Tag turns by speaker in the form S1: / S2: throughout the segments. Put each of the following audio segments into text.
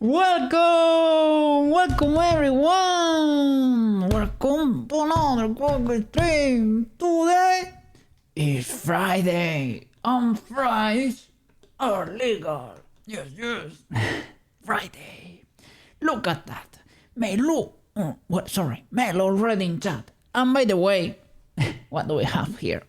S1: Welcome everyone! Welcome to another Google stream. Today is Friday. On Fridays are legal. Yes. Friday. Look at that. Melo already in chat. And by the way, what do we have here?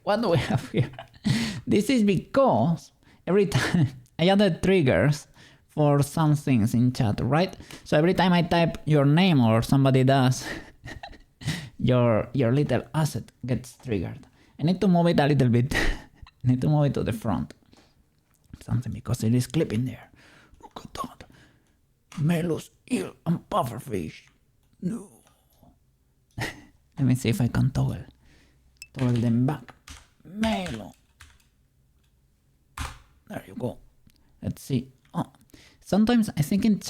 S1: This is because every time I added triggers for some things in chat, right? So every time I type your name or somebody does, your little asset gets triggered. I need to move it a little bit. I need to move it to the front. Something because it is clipping there. Look at that. Melos, eel, and pufferfish. No. Let me see if I can toggle them back. Melo. There you go. Let's see. Oh. Sometimes I think it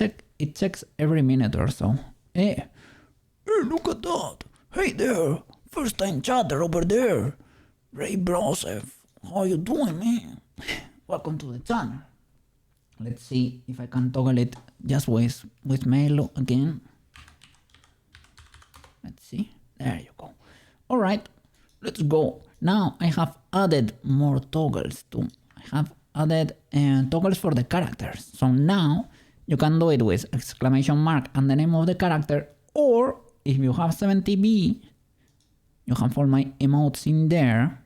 S1: checks every minute or so. Hey, look at that. Hey there, first time chatter over there. Ray Broseph, how you doing, man? Welcome to the channel. Let's see if I can toggle it just with Melo again. Let's see. There you go. All right, let's go. Now I have added more toggles too. I have added toggles for the characters. So now you can do it with exclamation mark and the name of the character, or if you have 70B, you have all my emotes in there.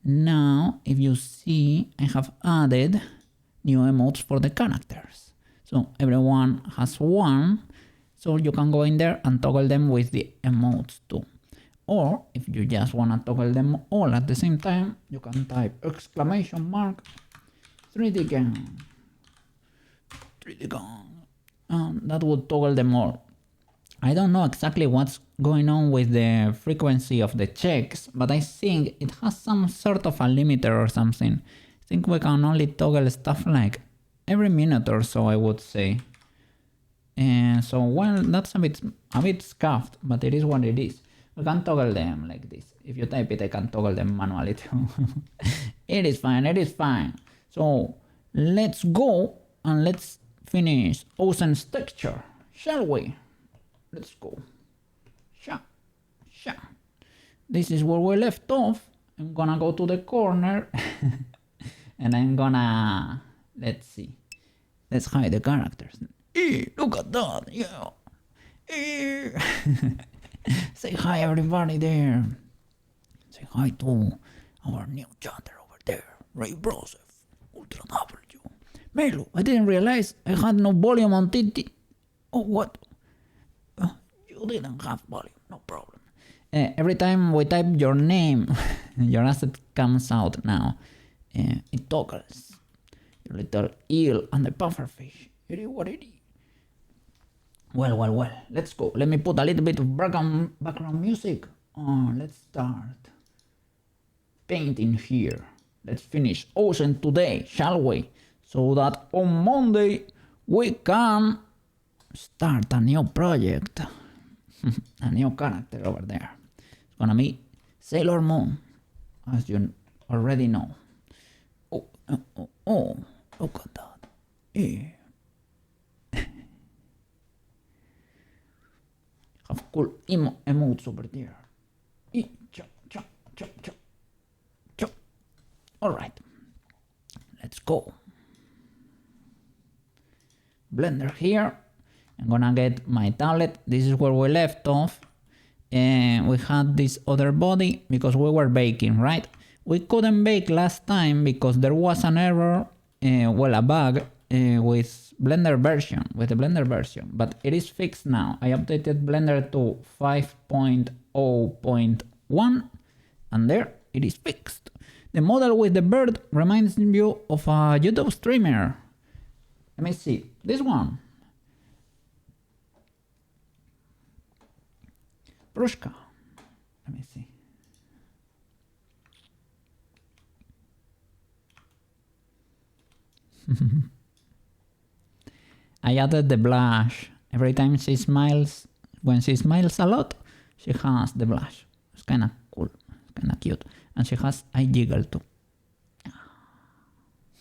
S1: Now, if you see, I have added new emotes for the characters. So everyone has one, so you can go in there and toggle them with the emotes too. Or if you just want to toggle them all at the same time, you can type exclamation mark 3D gang. That would toggle them all. I don't know exactly what's going on with the frequency of the checks, but I think it has some sort of a limiter or something. I think we can only toggle stuff like every minute or so, I would say. And so, well, that's a bit scuffed, but it is what it is. We can toggle them like this. If you type it, I can toggle them manually too. It is fine. So let's go and let's finish Ozen's texture, shall we? Let's go. Sha. This is where we left off. I'm gonna go to the corner and I'm gonna, let's see. Let's hide the characters. Look at that, yeah. Say hi everybody there. Say hi to our new chatter over there, Ray Broseph. Ultra W. Melo, I didn't realize I had no volume on TT. Oh, what? You didn't have volume, no problem. Every time we type your name, your asset comes out now. It toggles. Your little eel and the pufferfish. It is what it is. Well, let's go. Let me put a little bit of background music. Let's start painting here. Let's finish Ozen today, shall we? So that on Monday we can start a new project. A new character over there. It's gonna be Sailor Moon, as you already know. Oh, look at that. Yeah. Have cool emotes over there. Alright, let's go. Blender here. I'm gonna get my tablet. This is where we left off. And we had this other body because we were baking, right? We couldn't bake last time because there was an error, a bug with the Blender version, but it is fixed now. I updated Blender to 5.0.1 and there it is fixed. The model with the bird reminds you of a YouTube streamer. Let me see, this one. Prushka. Let me see. I added the blush. Every time she smiles, when she smiles a lot, she has the blush. It's kind of cool, it's kind of cute. And she has eye jiggle too.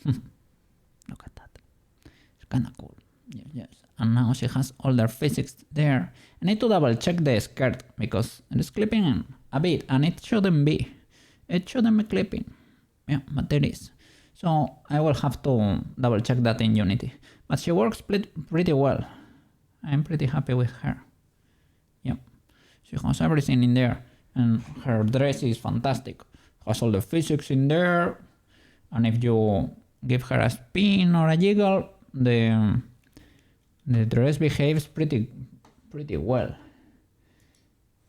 S1: Look at that. It's kind of cool. Yes. and now she has all their physics there. I need to double check the skirt because it's clipping a bit and it shouldn't be. It shouldn't be clipping. Yeah, but it is. So I will have to double check that in Unity. But she works pretty well. I'm pretty happy with her. Yep. She has everything in there. And her dress is fantastic. Has all the physics in there. And if you give her a spin or a jiggle, the dress behaves pretty well.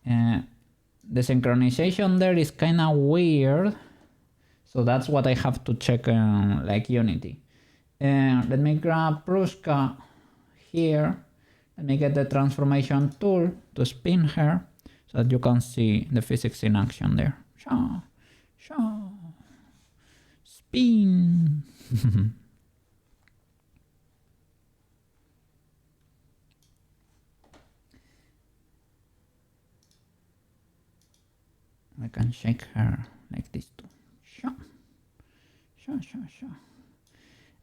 S1: The synchronization there is kind of weird. So that's what I have to check like Unity. Let me grab Prushka here. Let me get the transformation tool to spin her so that you can see the physics in action there. Sha, sha, spin. I can shake her like this too. Sha, sha, sha, sha.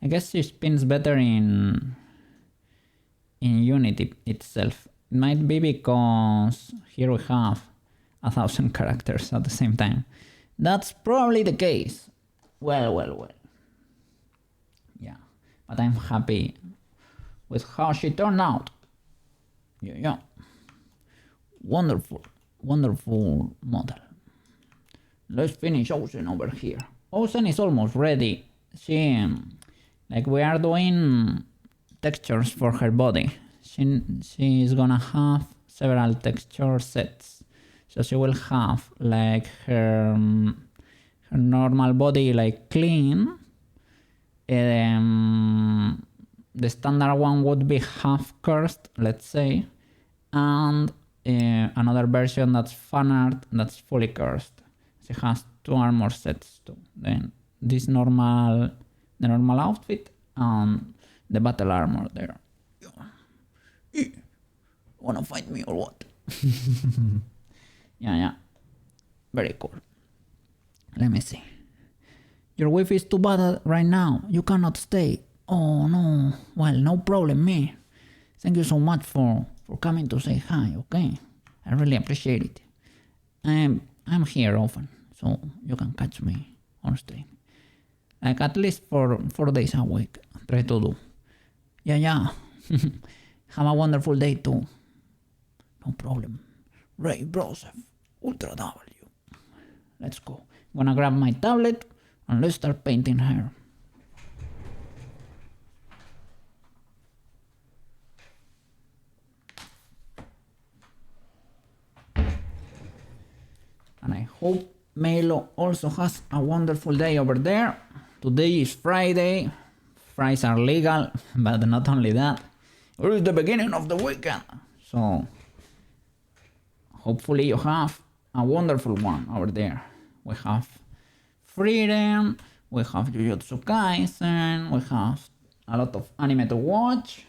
S1: I guess she spins better in Unity itself. It might be because here we have 1,000 characters at the same time. That's probably the case. Well. Yeah, but I'm happy with how she turned out. Yeah. Wonderful model. Let's finish Ozen over here. Ozen is almost ready. Like we are doing textures for her body. She is gonna have several texture sets. So she will have like her normal body like clean. The standard one would be half cursed, let's say, and another version that's fan art that's fully cursed. She has 2 armor sets too. Then this the normal outfit and the battle armor there. Wanna fight me or what? Yeah. Very cool. Let me see. Your wife is too bad right now. You cannot stay. Oh no. Well, no problem, me. Thank you so much for coming to say hi, okay? I really appreciate it. I'm here often, so you can catch me on stream. Like at least for 4 days a week. Try to do. Yeah. Have a wonderful day too. No problem. Ray Broseph, Ultra W. Let's go. I'm gonna grab my tablet and let's start painting her. And I hope Melo also has a wonderful day over there. Today is Friday. Fries are legal, but not only that. It is the beginning of the weekend. So hopefully you have a wonderful one over there. We have freedom, we have Jujutsu Kaisen, we have a lot of anime to watch.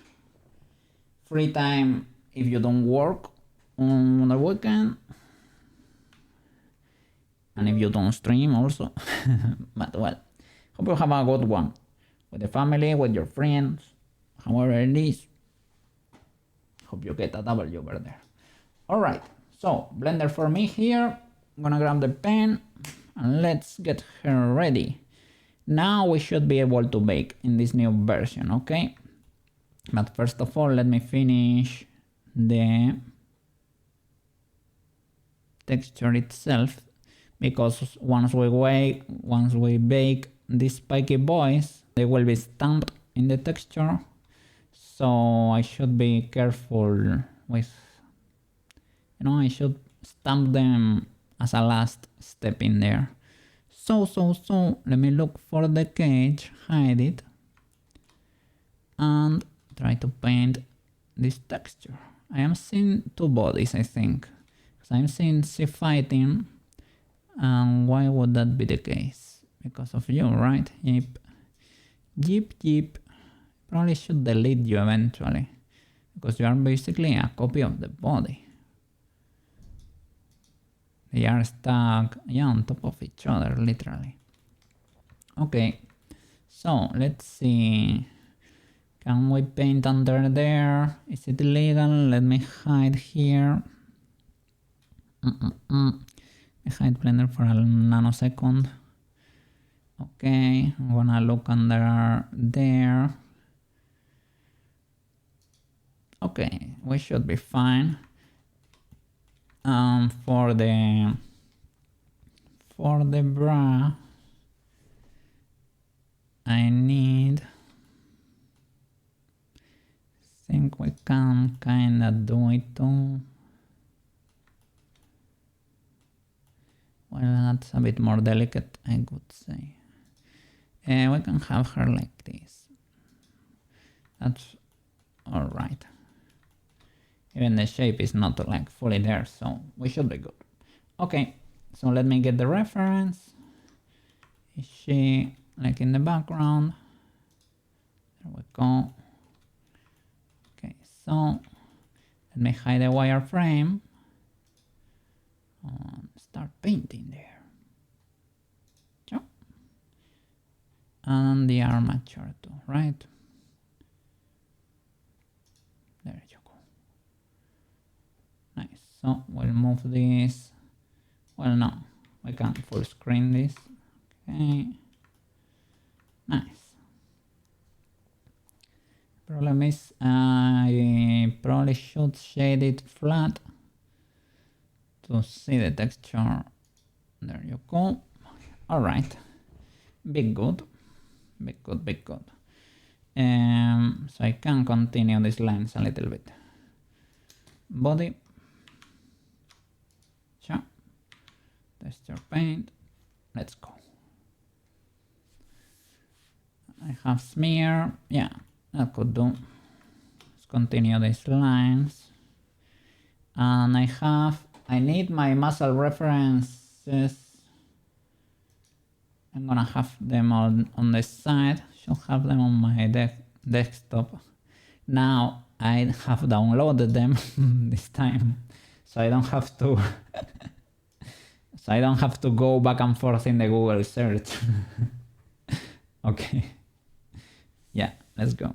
S1: Free time if you don't work on the weekend. And if you don't stream also. But well, hope you have a good one. With the family, with your friends, however it is. Hope you get a W over there. Alright, so Blender for me here. I'm gonna grab the pen and let's get her ready. Now we should be able to bake in this new version, okay? But first of all, let me finish the texture itself, because once we bake these spiky boys, they will be stamped in the texture. So I should be careful with, I should stamp them as a last step in there. So, let me look for the cage, hide it, and try to paint this texture. I am seeing 2 bodies, I think, because I'm seeing she fighting, and why would that be the case? Because of you, right? Yep. Probably should delete you eventually, because you are basically a copy of the body. They are stuck, on top of each other, literally. Okay, so let's see. Can we paint under there? Is it illegal? Let me hide here. I hide Blender for a nanosecond. Okay, I'm gonna look under there. Okay, we should be fine. For the bra, I think we can kinda do it too. Well, that's a bit more delicate, I would say. We can have her like this. That's all right. Even the shape is not like fully there, so we should be good. Okay, so let me get the reference. Is she like in the background? There we go. Okay, so let me hide the wireframe. Start painting there. Sure. And the armature too, right? There you go. Nice. So we'll move this. Well, no, we can full screen this. Okay. Nice. Problem is, I probably should shade it flat to see the texture. There you go. All right. Big good. Big good, big good. So I can continue these lines a little bit. Body. Sure. Texture paint. Let's go. I have smear. Yeah, that could do. Let's continue these lines. And I need my muscle references. I'm gonna have them on the side. Should have them on my desktop. Now I have downloaded them this time, so I don't have to. So I don't have to go back and forth in the Google search. Okay. Yeah, let's go.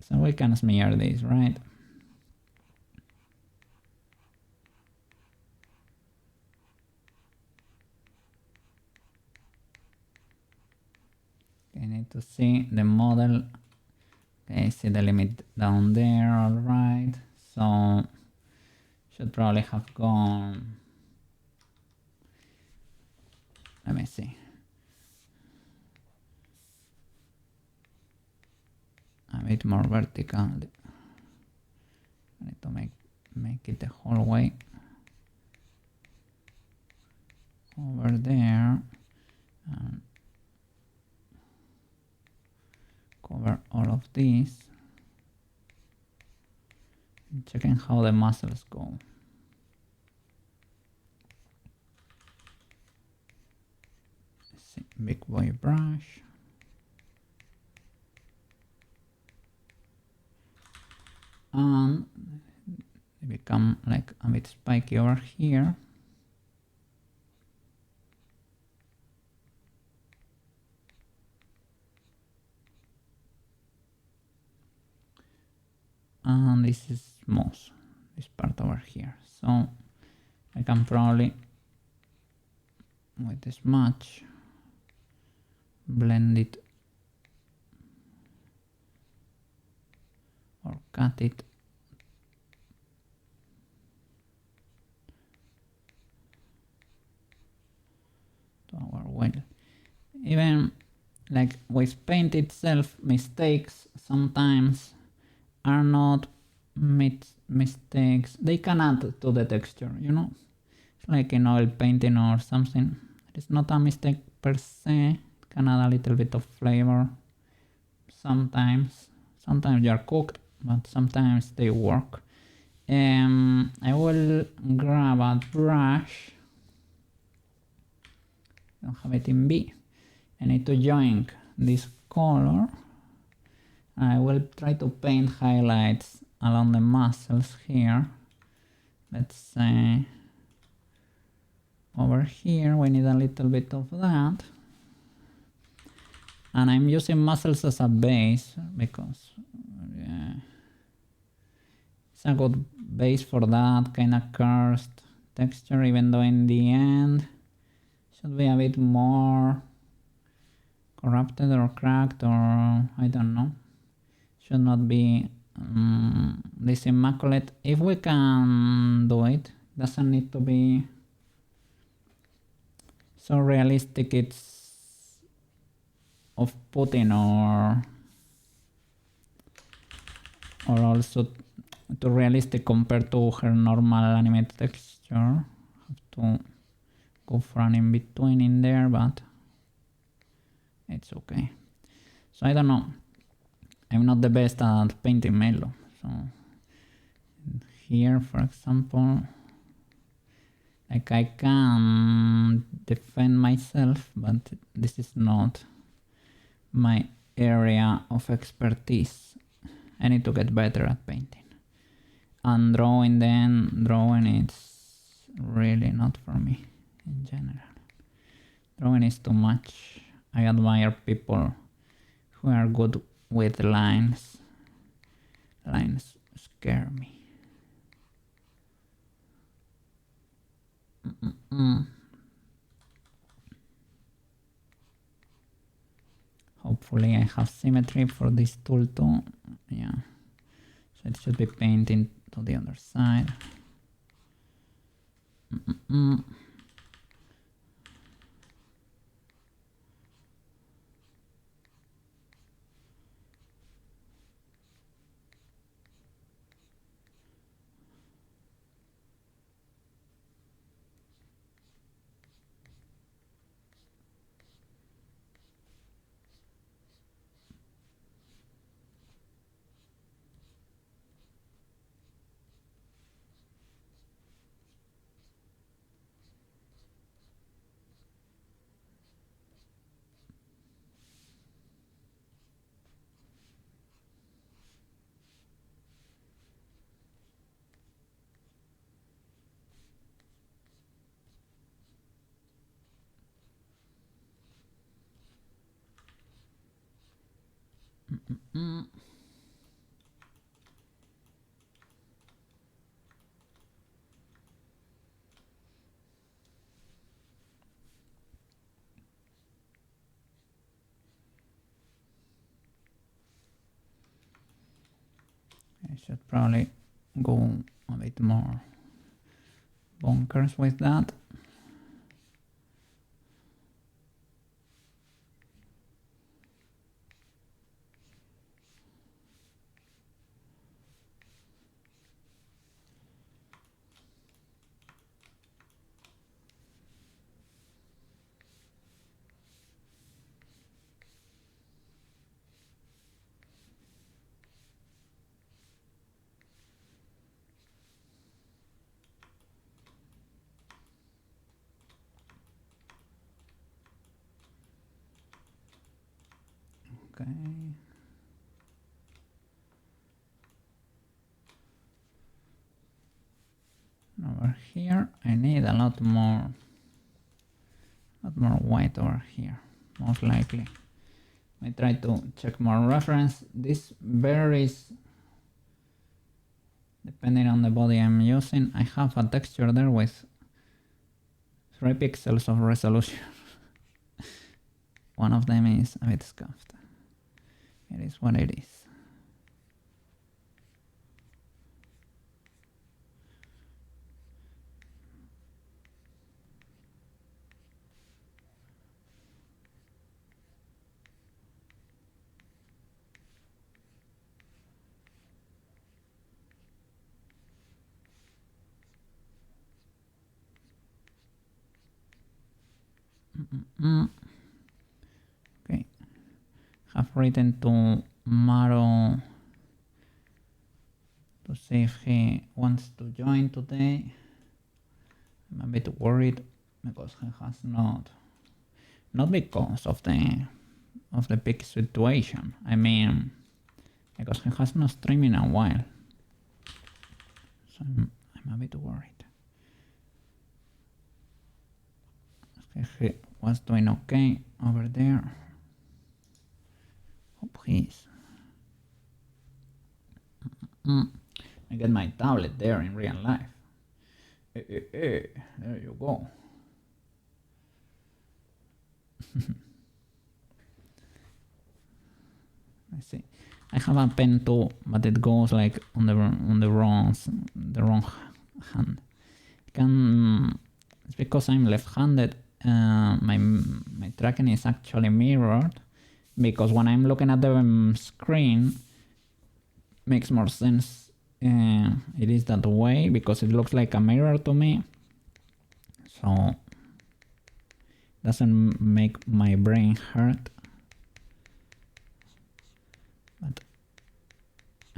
S1: So we can smear this, right? I need to see the model. Okay, see the limit down there, all right. So should probably have gone. Let me see. A bit more vertical. I need to make it the whole way over there and cover all of these. Checking how the muscles go. Let's see, big boy brush. And they become like a bit spiky over here. And this is smooth, this part over here. So I can probably, with this much, blend it or cut it. To our well. Even like with paint itself, mistakes sometimes are not mistakes. They can add to the texture, you know? It's like in oil painting or something. It's not a mistake per se. It can add a little bit of flavor. Sometimes you are cooked, but sometimes they work. I will grab a brush. Don't have it in B. I need to join this color. I will try to paint highlights along the muscles here. Let's say over here we need a little bit of that. And I'm using muscles as a base because It's a good base for that kind of cursed texture, even though in the end should be a bit more corrupted or cracked, or I don't know. Should not be this immaculate. If we can do it, doesn't need to be so realistic it's off-putting, or also too realistic compared to her normal anime texture. Have to go for an in-between in there, but it's okay. So I don't know. I'm not the best at painting Melo. So here, for example, like I can defend myself, but this is not my area of expertise. I need to get better at painting. And drawing it's really not for me in general. Drawing is too much. I admire people who are good with lines. Lines scare me. Hopefully I have symmetry for this tool too. Yeah. So it should be painting to the other side. I should probably go a bit more bonkers with that. Okay. Over here, I need a lot more white over here, most likely. I try to check more reference. This varies depending on the body I'm using. I have a texture there with 3 pixels of resolution. One of them is a bit scuffed. It is what it is. Okay, have written to Maro to see if he wants to join today. I'm a bit worried because he has not because of the big situation. I mean, because he has not streamed in a while. So I'm a bit worried. He was doing okay over there. Hope he is. I get my tablet there in real life. There you go. I see. I have a pen too, but it goes like on the wrong hand. It's because I'm left-handed. My tracking is actually mirrored, because when I'm looking at the screen, makes more sense. It is that way because it looks like a mirror to me. So doesn't make my brain hurt. But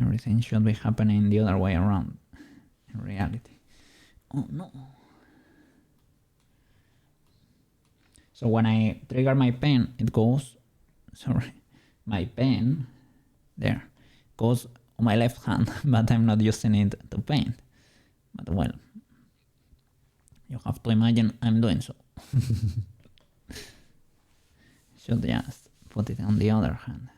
S1: everything should be happening the other way around in reality. Oh no. So when I trigger my pen, it goes, my pen, there, goes on my left hand, but I'm not using it to paint. But well, you have to imagine I'm doing so. Should just put it on the other hand.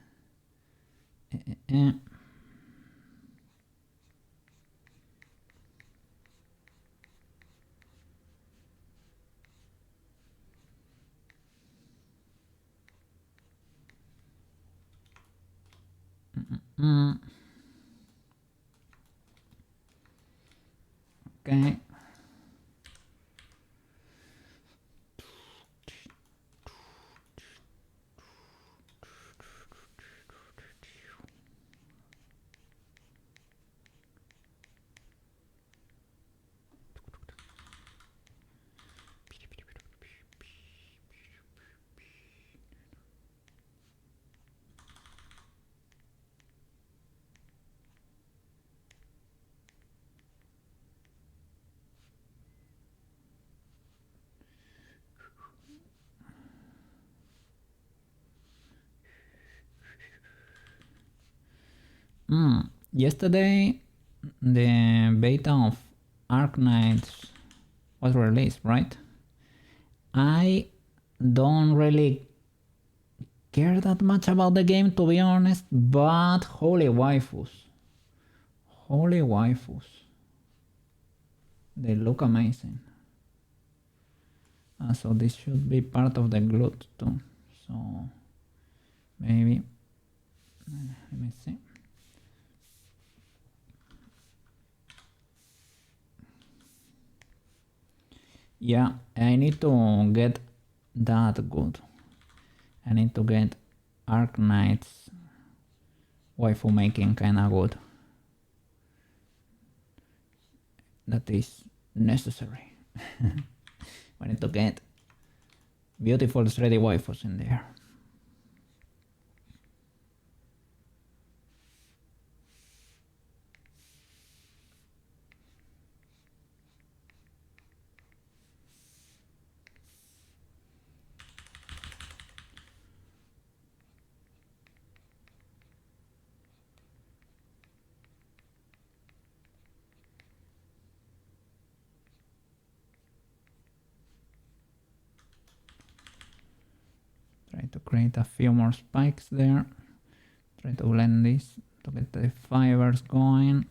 S1: Okay. Yesterday, the beta of Ark Knights was released, right? I don't really care that much about the game, to be honest, but holy waifus. Holy waifus. They look amazing. So this should be part of the glut too. So maybe, let me see. Yeah, I need to get that good. I need to get Ark Knights waifu making kinda good. That is necessary. We need to get beautiful 3D waifus in there. Try to create a few more spikes there. Try to blend this to get the fibers going.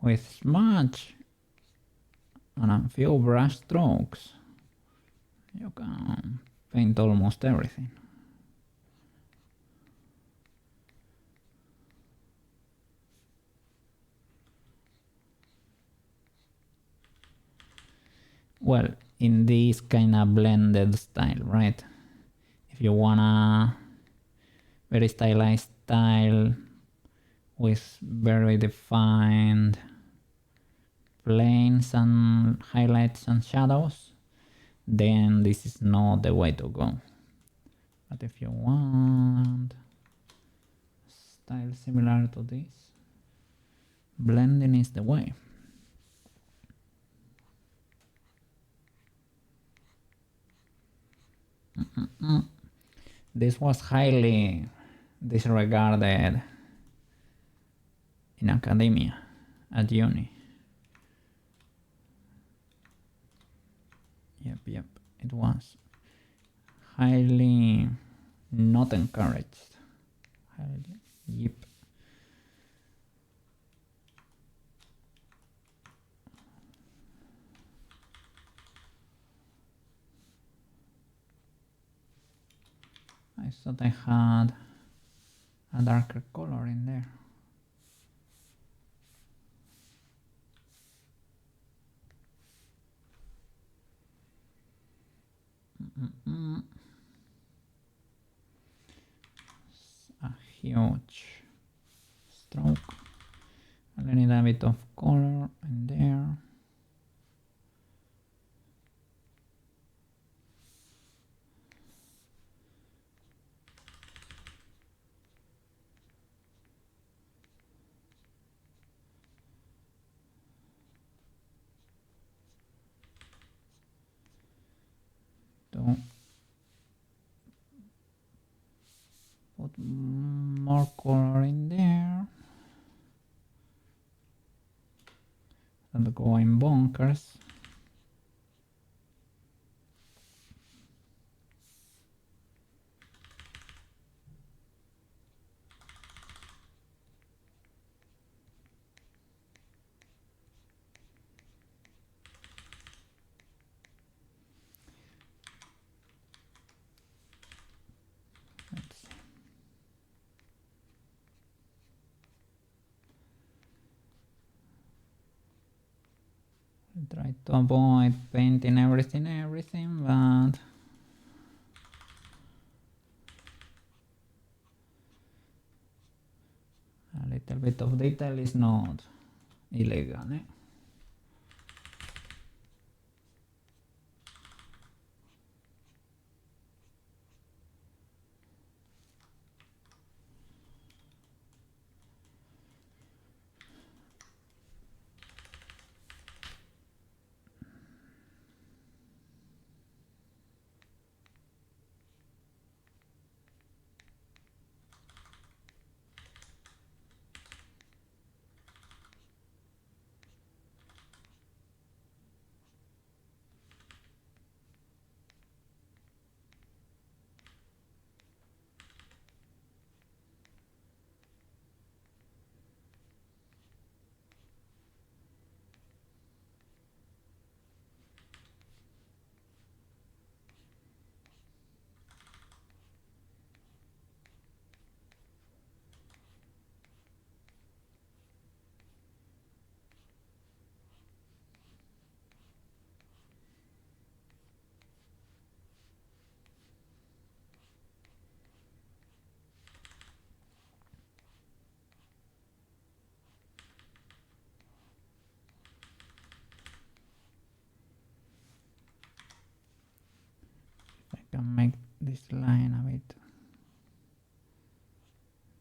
S1: With smudge and a few brush strokes, you can paint almost everything. Well, in this kind of blended style, right? If you wanna very stylized style with very defined planes and highlights and shadows, then this is not the way to go. But if you want style similar to this, blending is the way. This was highly disregarded in academia, at uni. Yep, it was highly not encouraged. Yep. I thought I had a darker color in there. A huge stroke. I need a bit of color in there. To put more color in there. And going bonkers. Let's see. Try to avoid painting everything, but a little bit of detail is not illegal, eh? I can make this line a bit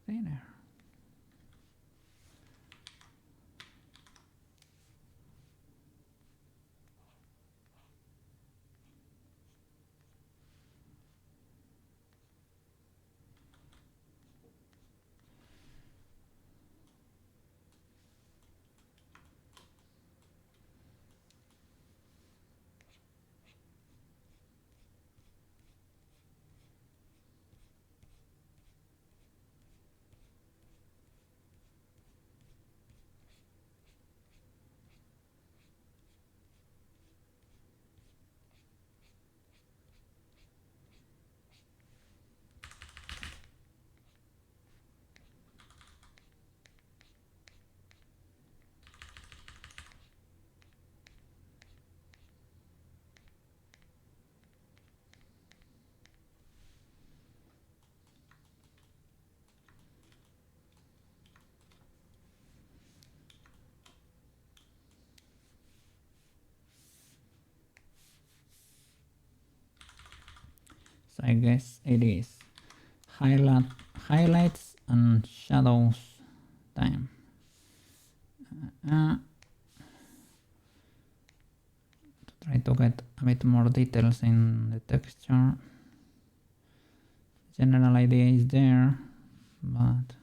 S1: thinner. So I guess it is highlights and shadows time. To try to get a bit more details in the texture. General idea is there, but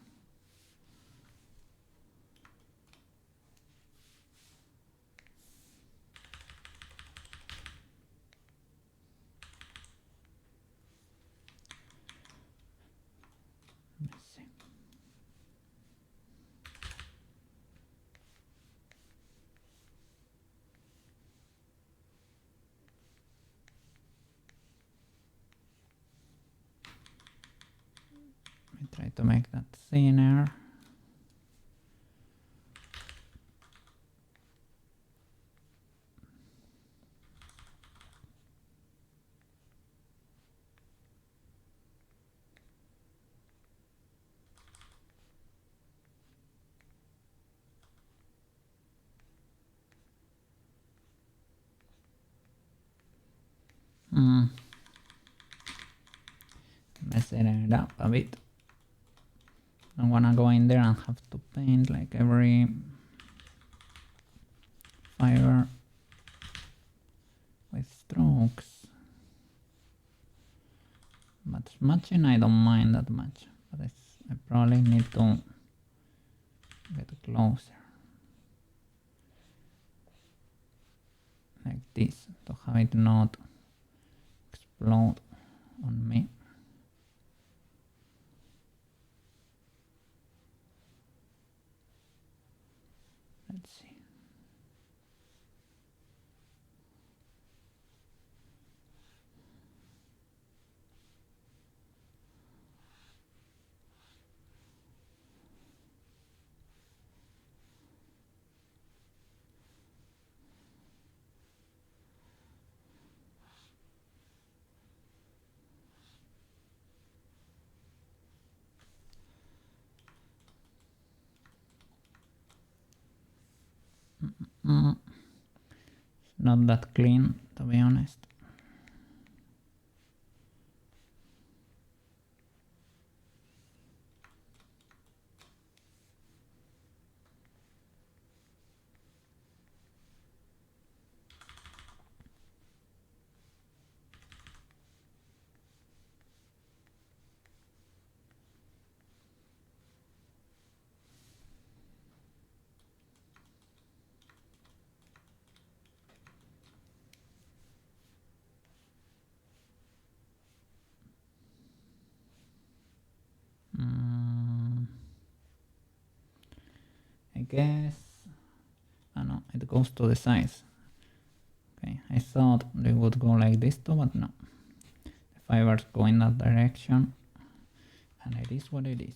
S1: I try to make that thinner. Messing it up a bit. Don't wanna go in there and have to paint like every fiber with strokes. But smudging I don't mind that much, but I probably need to get closer. Like this, to have it not explode on me. Let's see. It's not that clean, to be honest. I guess. No, it goes to the sides. Okay, I thought they would go like this too, but no. The fibers go in that direction, and it is what it is.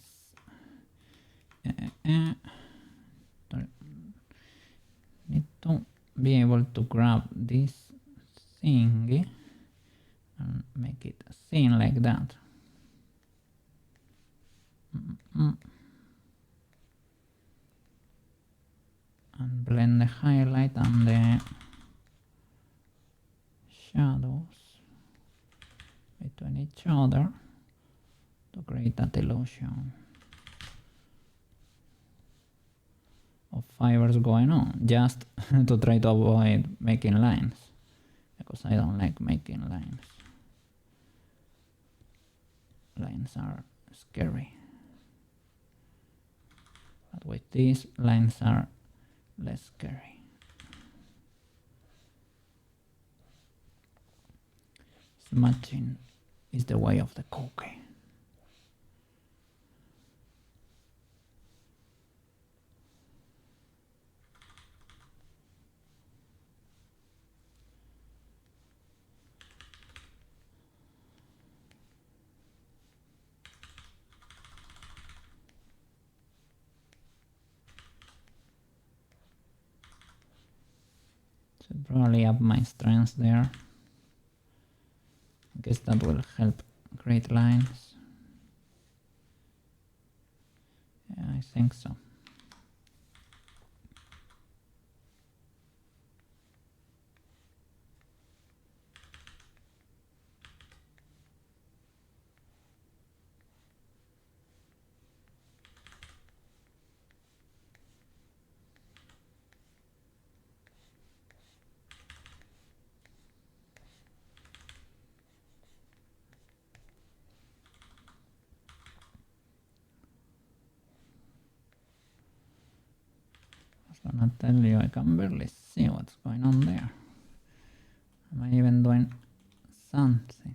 S1: Need to be able to grab this thingy and make it thin like that. And blend the highlight and the shadows between each other to create that illusion of fibers going on, just to try to avoid making lines, because I don't like making lines. Lines are scary, but with these, lines are less scary. Smudging is the way of the cookie. Should probably up my strength there. I guess that will help create lines. Yeah, I think so. I was gonna tell you, I can barely see what's going on there. Am I even doing something?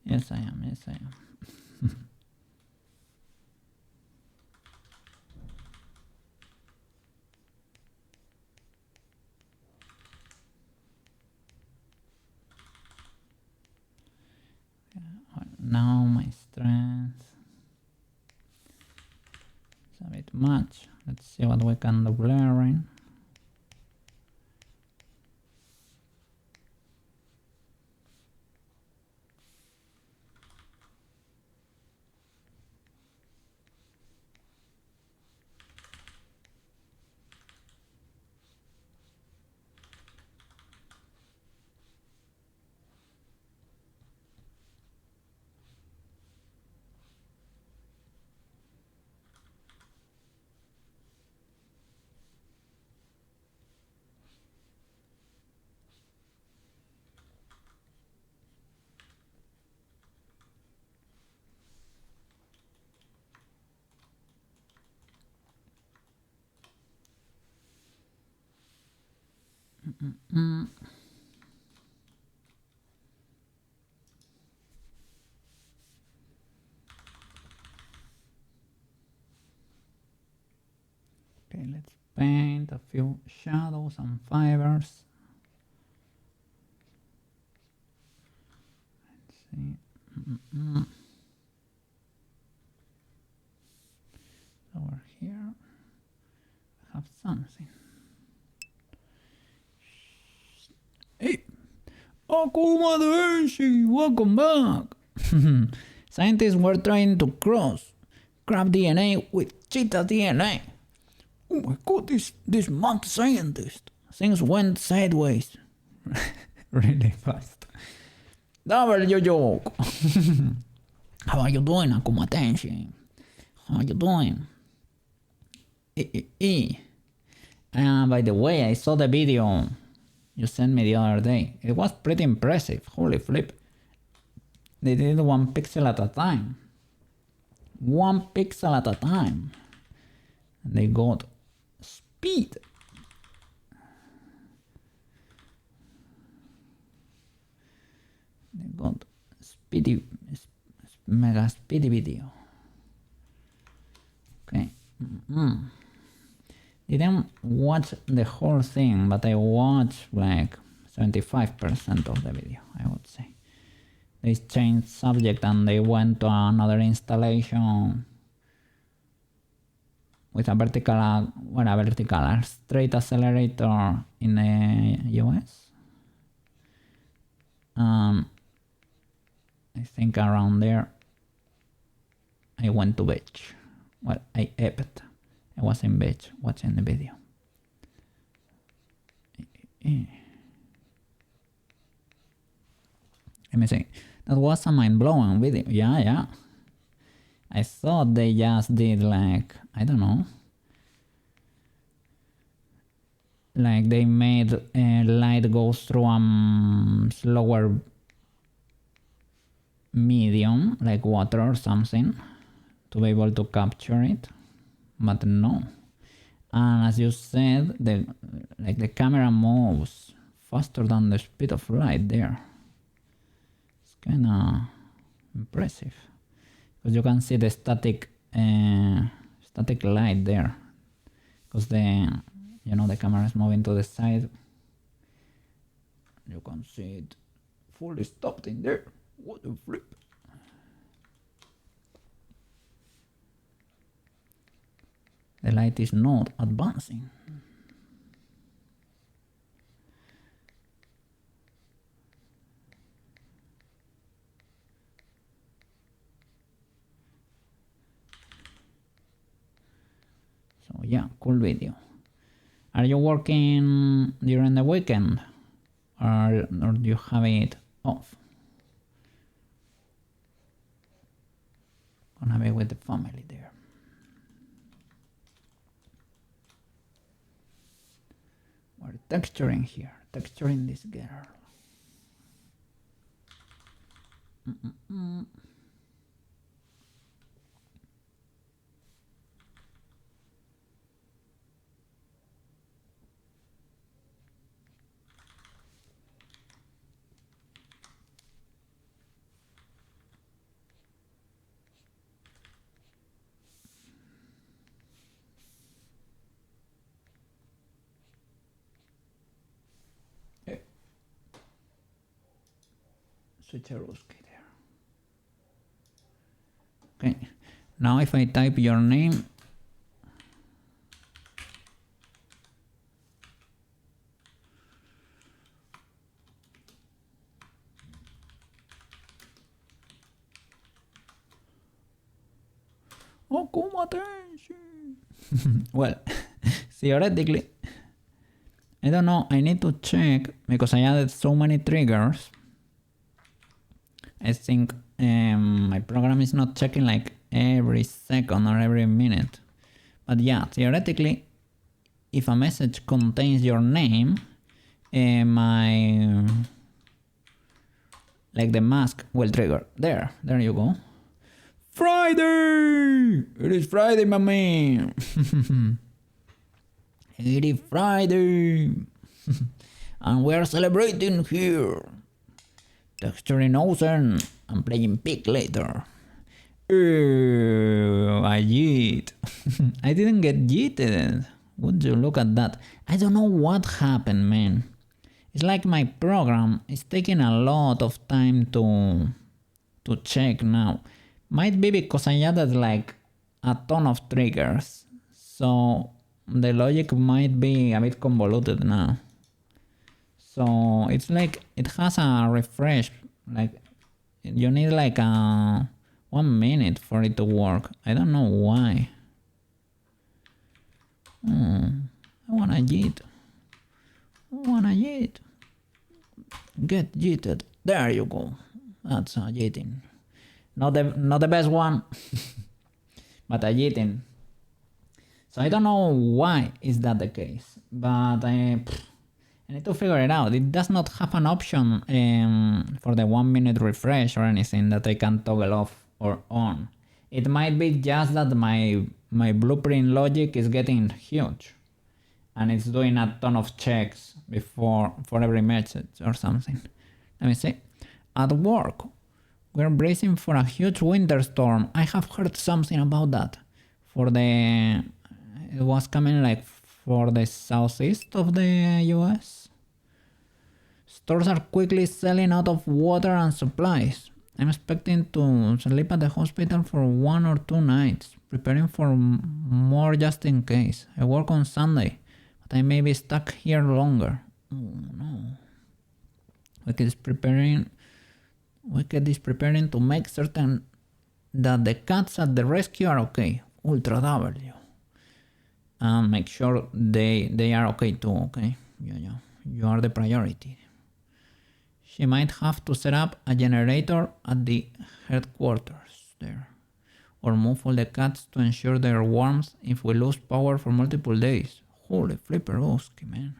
S1: Yes, I am. Yes, I am. much. Let's see what we can do blurring. Okay, let's paint a few shadows and fibers. Let's see. Over here, I have something. Hey, Akuma Denshi, welcome back. Scientists were trying to cross crab DNA with cheetah DNA. Oh my god, this mad scientist. Things went sideways. Really fast. Double your joke. How are you doing, Akuma Denshi? How are you doing? By the way, I saw the video you sent me the other day. It was pretty impressive. Holy flip. They did 1 pixel at a time. 1 pixel at a time. And they got speed. They got speedy, mega speedy video. Okay. Didn't watch the whole thing, but I watched like 75% of the video, I would say. They changed subject and they went to another installation with a a straight accelerator in the US. I think around there I went to beach. Well, I ate. I was in beach watching the video. Let me see. That was a mind-blowing video. Yeah. I thought they just did like, I don't know. Like they made light go through a slower medium, like water or something, to be able to capture it. But no. And as you said, the camera moves faster than the speed of light there. It's kinda impressive. Because you can see the static light there. Because the camera is moving to the side. You can see it fully stopped in there. What a flip. The light is not advancing. So yeah, cool video. Are you working during the weekend? Or do you have it off? Gonna be with the family there. We're texturing here, texturing this girl. Switcheruski there. Okay, now if I type your name, Oh, como attention. Well, theoretically, I don't know, I need to check because I added so many triggers. I think my program is not checking like every second or every minute. But yeah, theoretically, if a message contains your name, like the mask will trigger. There you go. Friday! It is Friday, my man! It is Friday! And we are celebrating here. Texturing Ozen and playing Pig later. I yeet. I didn't get yeeted. Would you look at that? I don't know what happened, man. It's like my program is taking a lot of time to check now. Might be because I added like a ton of triggers. So the logic might be a bit convoluted now. So it's like it has a refresh. Like you need like a 1 minute for it to work. I don't know why. I wanna yeet. Get yeeted. There you go. That's a yeeting. Not the best one, but a yeeting. So I don't know why is that the case, but I need to figure it out. It does not have an option for the 1 minute refresh or anything that I can toggle off or on. It might be just that my blueprint logic is getting huge and it's doing a ton of checks for every message or something. Let me see. At work, we're bracing for a huge winter storm. I have heard something about that. It was coming like for the southeast of the US. Stores are quickly selling out of water and supplies. I'm expecting to sleep at the hospital for 1 or 2 nights, preparing for more just in case. I work on Sunday, but I may be stuck here longer. Oh no. Wicked is preparing to make certain that the cats at the rescue are okay. Ultra W. And make sure they are okay too, okay? Yeah. You are the priority. She might have to set up a generator at the headquarters there. Or move all the cats to ensure their warmth if we lose power for multiple days. Holy flipperooski, man.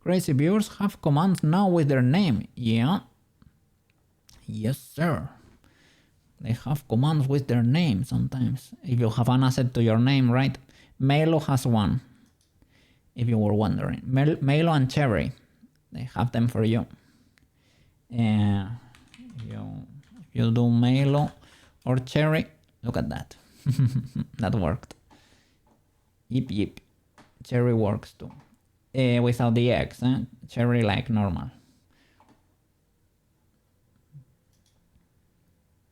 S1: Crazy viewers have commands now with their name. Yeah. Yes, sir. They have commands with their name sometimes. If you have an asset to your name, right? Melo has one. If you were wondering. Melo and Cherry. They have them for you. If you do Melo or Cherry, look at that. That worked. Yip. Cherry works too. Without the X, Cherry like normal.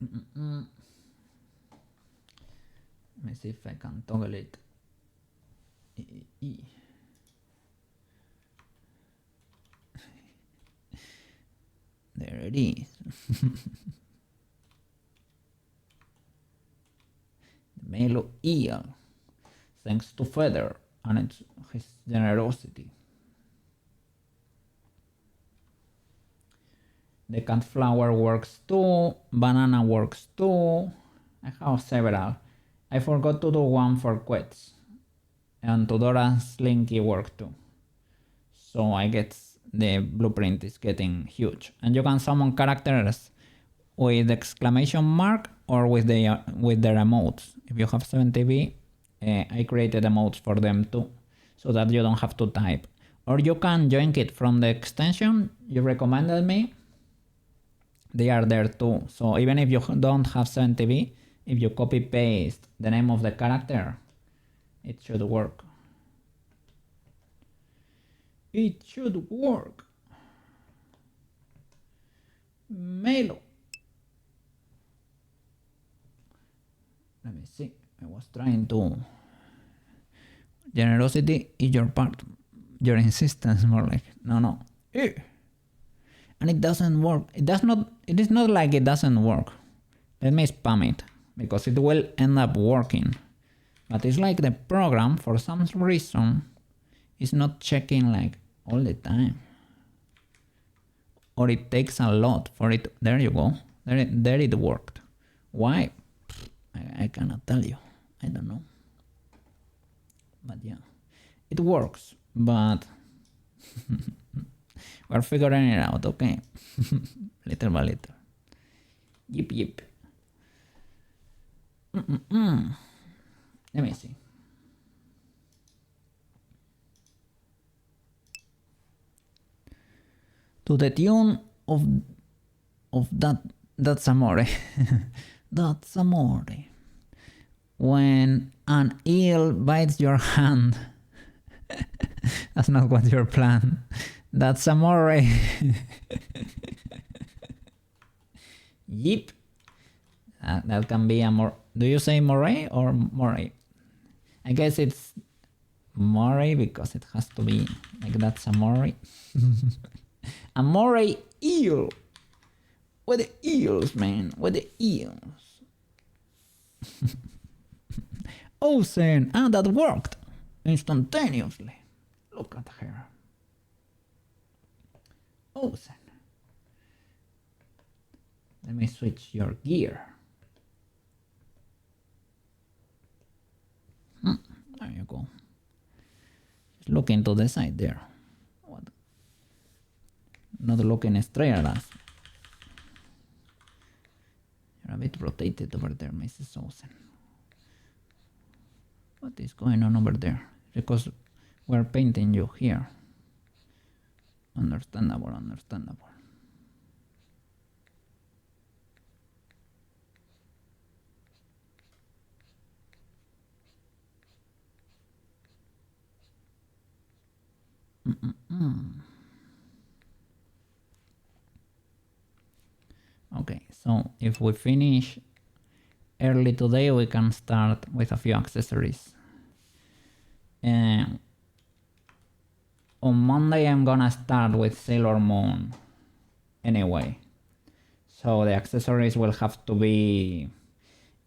S1: Let me see if I can toggle it. There it is. The Melo eel, thanks to Feather and his generosity. The cat flower works too, banana works too. I have several. I forgot to do one for Quets. And Tudora's Slinky work too. So I guess the blueprint is getting huge. And you can summon characters with exclamation mark or with their emotes. If you have 70V, I created emotes for them too, so that you don't have to type. Or you can join it from the extension you recommended me. They are there too. So even if you don't have 70V, if you copy paste the name of the character, it should work. It should work. Melo. Let me see. I was trying to. Generosity is your part. Your insistence, more like. No. And it doesn't work. It is not like it doesn't work. Let me spam it. because it will end up working. But it's like the program, for some reason, is not checking like all the time. Or it takes a lot for it. There you go. There it worked. Why? I cannot tell you. I don't know. But yeah, it works. But we're figuring it out, okay? Little by little. Yip. Let me see. To the tune of that's amore. That's amore. When an eel bites your hand, that's not what your plan. That's amore. Yep. That can be a more. Do you say moray or moray? I guess it's moray because it has to be like that's a moray. A moray eel. With the eels, man. With the eels. Ozen. And that worked. Instantaneously. Look at her. Ozen. Let me switch your gear. There you go. Just looking to the side there. What? Not looking straight at us. You're a bit rotated over there, Mrs. Ozen. What is going on over there? Because we're painting you here. Understandable. Okay, so if we finish early today, we can start with a few accessories. On Monday, I'm gonna start with Sailor Moon anyway. So the accessories will have to be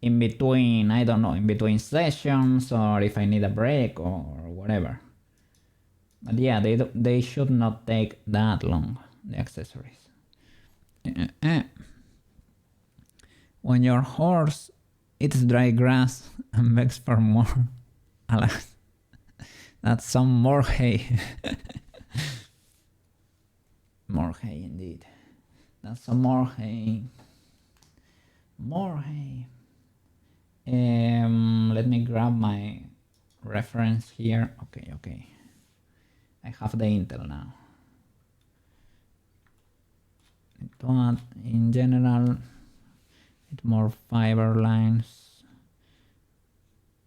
S1: in between, I don't know, in between sessions, or if I need a break or whatever. But yeah, they should not take that long, the accessories. When your horse eats dry grass and begs for more, alas, that's some more hay. More hay indeed. That's some more hay. More hay. Let me grab my reference here. Okay. I have the Intel now. But in general, it's more fiber lines,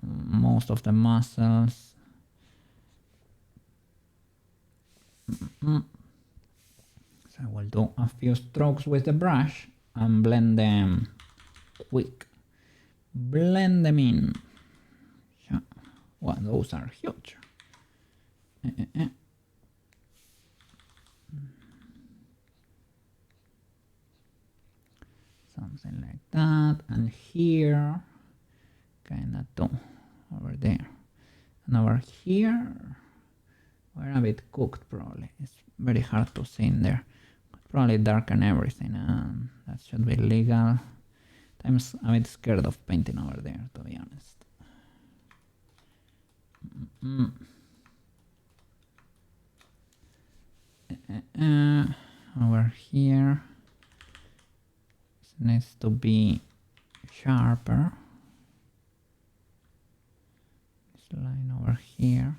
S1: most of the muscles. So I will do a few strokes with the brush and blend them quick. Blend them in. Well, those are huge. Something like that, and here, kinda too, over there, and over here, we're a bit cooked probably. It's very hard to see in there. Probably darken everything, and that should be legal. I'm a bit scared of painting over there, to be honest. Over here. Needs to be sharper. This line over here.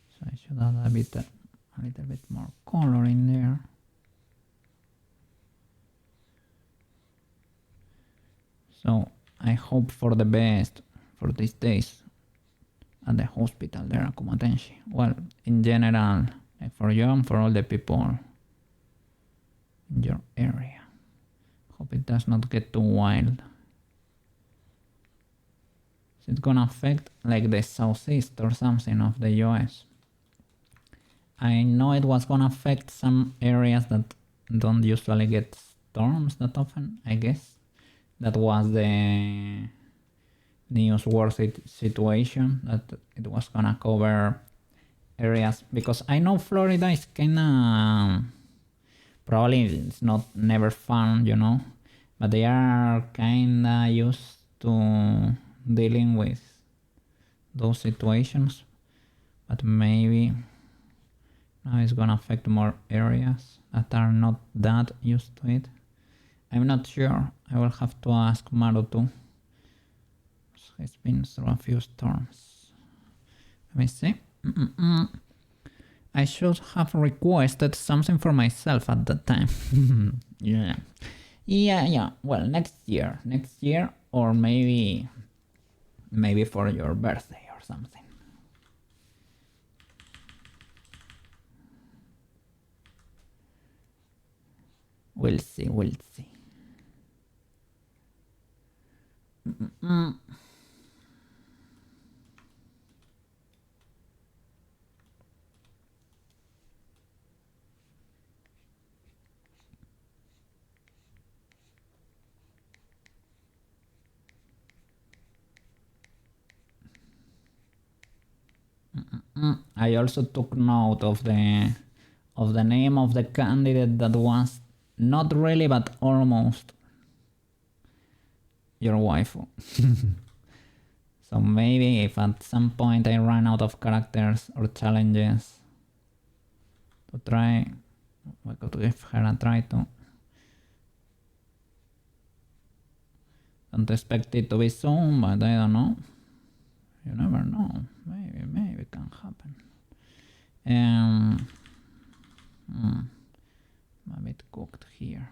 S1: So I should add a little bit more color in there. So I hope for the best for these days at the hospital there at Kumatenshi. Well, in general, like for you and for all the people in your area. Hope it does not get too wild. Is it gonna affect like the southeast or something of the US? I know it was gonna affect some areas that don't usually get storms that often, I guess. That was the newsworthy situation, that it was gonna cover areas, because I know Florida is kinda, probably it's not never fun, you know, but they are kinda used to dealing with those situations. But maybe now it's gonna affect more areas that are not that used to it. I'm not sure. I will have to ask Marutu. He's been through a few storms. Let me see. I should have requested something for myself at that time. Yeah. Yeah. Well, next year, or maybe for your birthday or something. We'll see. I also took note of the name of the candidate that was not really but almost your waifu. So maybe if at some point I run out of characters or challenges to try, we could give her a try too. Don't expect it to be soon, but I don't know. You never know. Maybe it can happen. I'm a bit cooked here.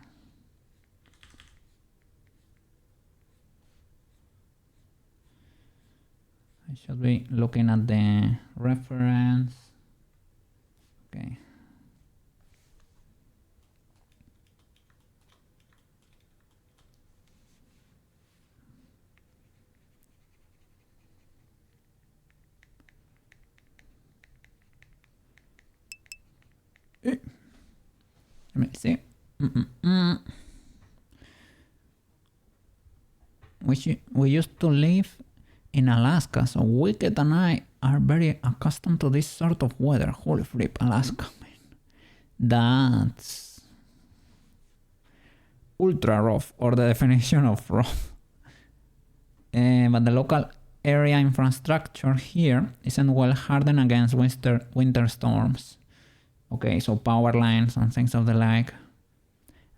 S1: I should be looking at the reference. Okay. Let me see. We used to live in Alaska, so Wicked and I are very accustomed to this sort of weather. Holy flip, Alaska, man. That's ultra rough, or the definition of rough. But the local area infrastructure here isn't well hardened against winter storms. Okay, so power lines and things of the like,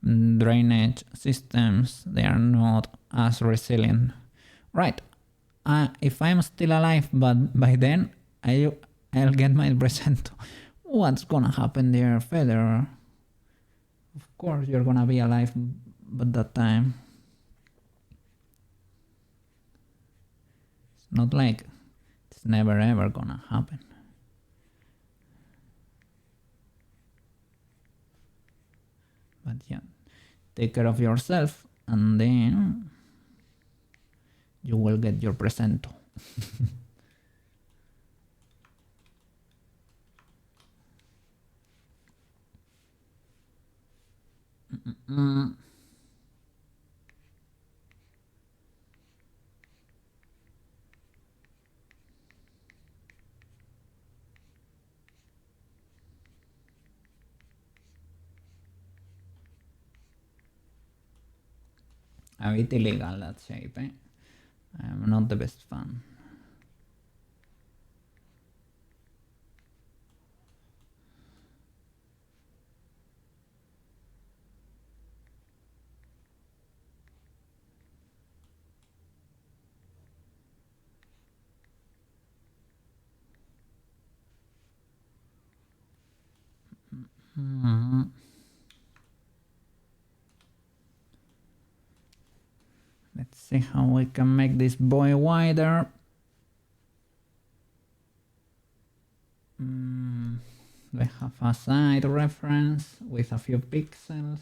S1: drainage systems, they are not as resilient. Right. If I'm still alive, but by then I'll get my present. What's gonna happen there, Federer? Of course you're gonna be alive by that time. It's not like it's never ever gonna happen. But yeah, take care of yourself and then you will get your presento. A bit illegal that shape, eh? I'm not the best fan. Let's see how we can make this boy wider. We have a side reference with a few pixels.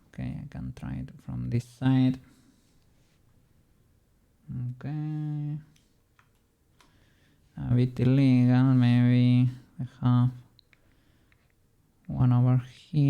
S1: Okay, I can try it from this side. Okay. A bit illegal, maybe we have one over here.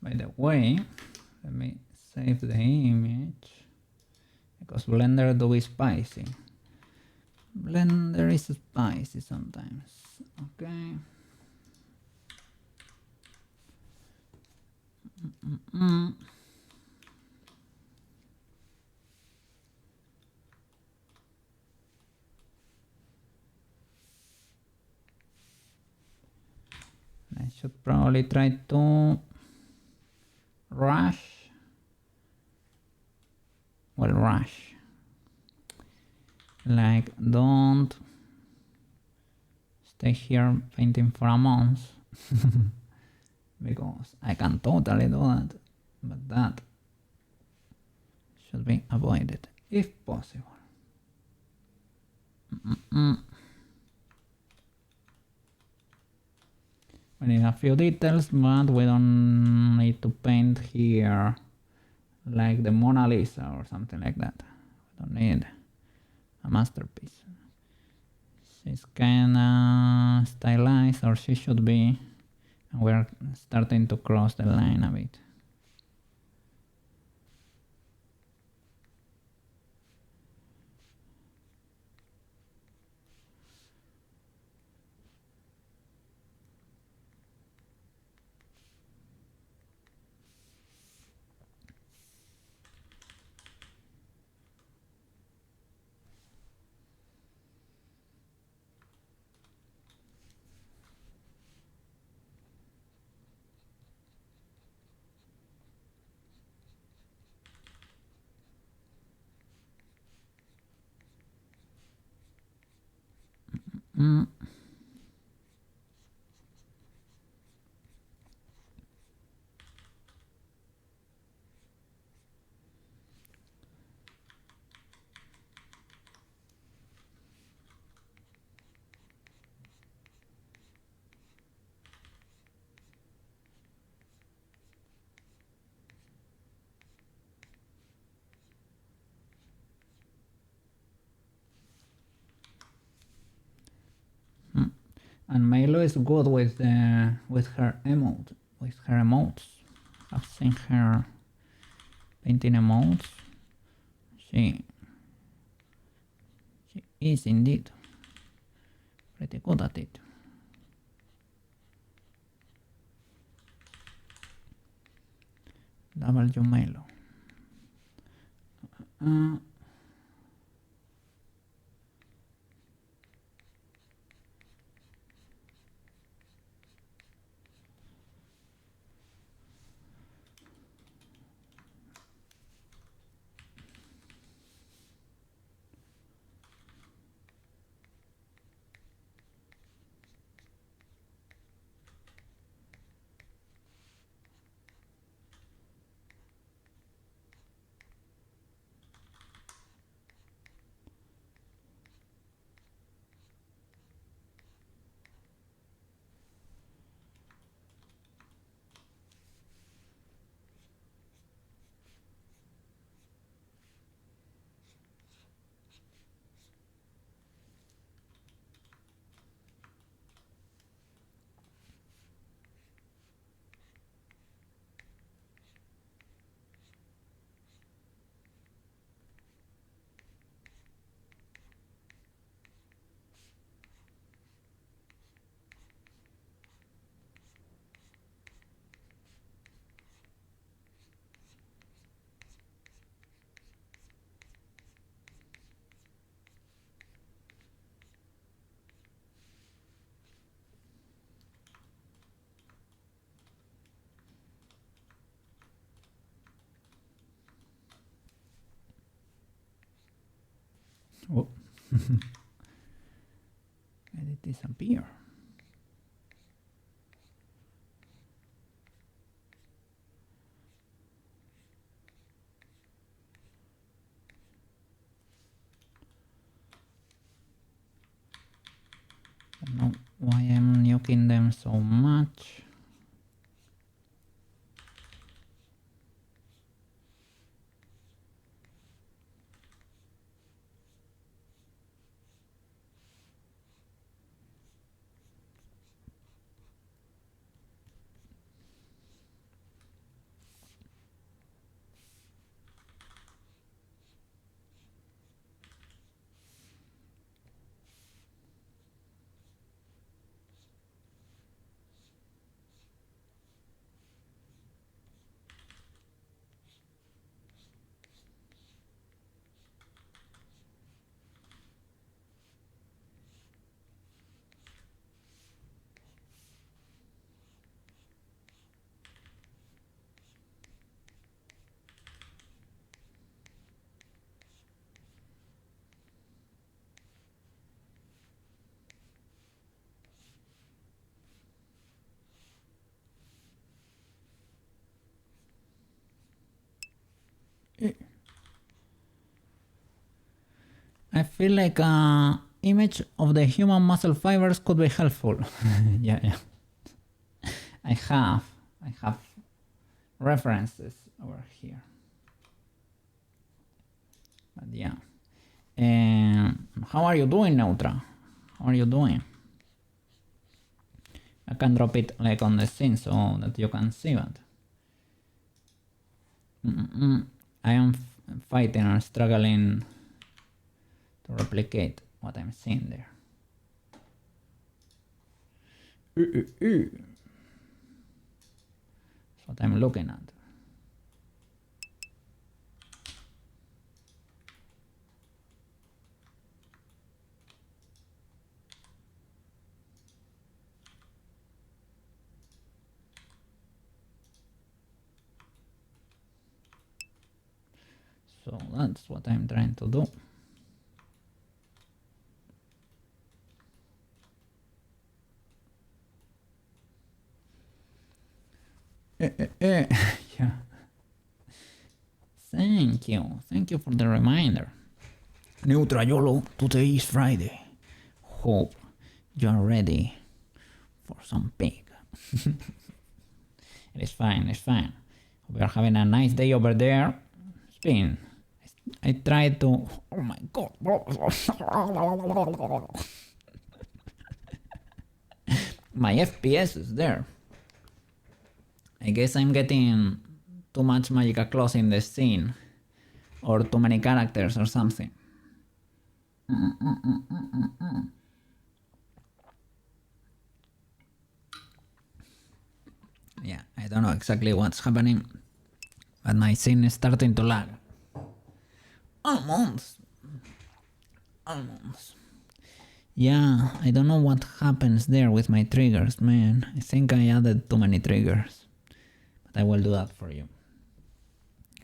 S1: By the way, let me save the image because Blender do be spicy. Blender is spicy sometimes. Okay. I should probably try to rush. Well, rush. Like, don't stay here painting for a month. Because I can totally do that. But that should be avoided if possible. We need a few details, but we don't need to paint here like the Mona Lisa or something like that. We don't need a masterpiece. She's kinda stylized, or she should be, and we're starting to cross the line a bit. And Milo is good with her emotes. I've seen her painting emotes. She is indeed pretty good at it. W Milo. Oh. And it disappeared. I don't know why I'm nuking them so much. I feel like a image of the human muscle fibers could be helpful. Yeah. I have references over here. But yeah. How are you doing, Neutra? How are you doing? I can drop it like on the scene so that you can see it. I am fighting or struggling to replicate what I'm seeing there. That's what I'm looking at. So that's what I'm trying to do. Yeah. Thank you for the reminder. Neutra YOLO, today is Friday. Hope you're ready for some pig. It's fine. Hope you're having a nice day over there. Spin. I tried to. Oh my god. My FPS is there. I guess I'm getting too much magical claws in the scene. Or too many characters or something. Yeah, I don't know exactly what's happening. But my scene is starting to lag. Almonds. Yeah, I don't know what happens there with my triggers, man. I think I added too many triggers. But I will do that for you.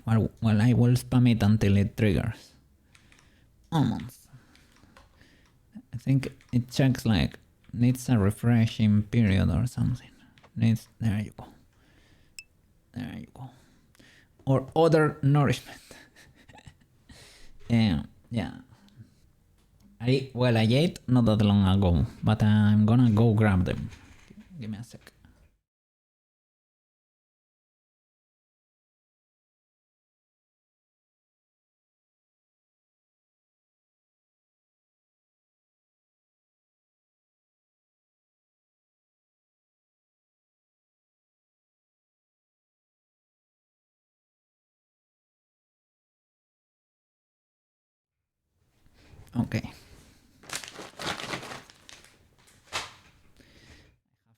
S1: Well, I will spam it until it triggers. Almonds. I think it checks like needs a refreshing period or something. There you go. Or other nourishment. Yeah. I ate not that long ago, but I'm gonna go grab them. Give me a sec. Okay.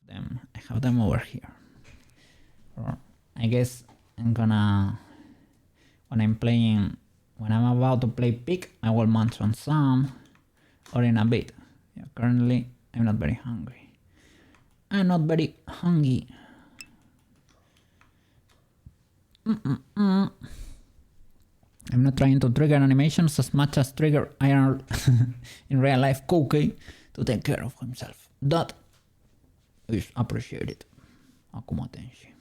S1: I have them over here. Or I guess I'm gonna when I'm about to play pig, I will munch on some or in a bit. Yeah, currently I'm not very hungry. I'm not very hungry. I'm not trying to trigger animations as much as trigger IRL in real life Koke to take care of himself. That is appreciated. Akuma Tenshi.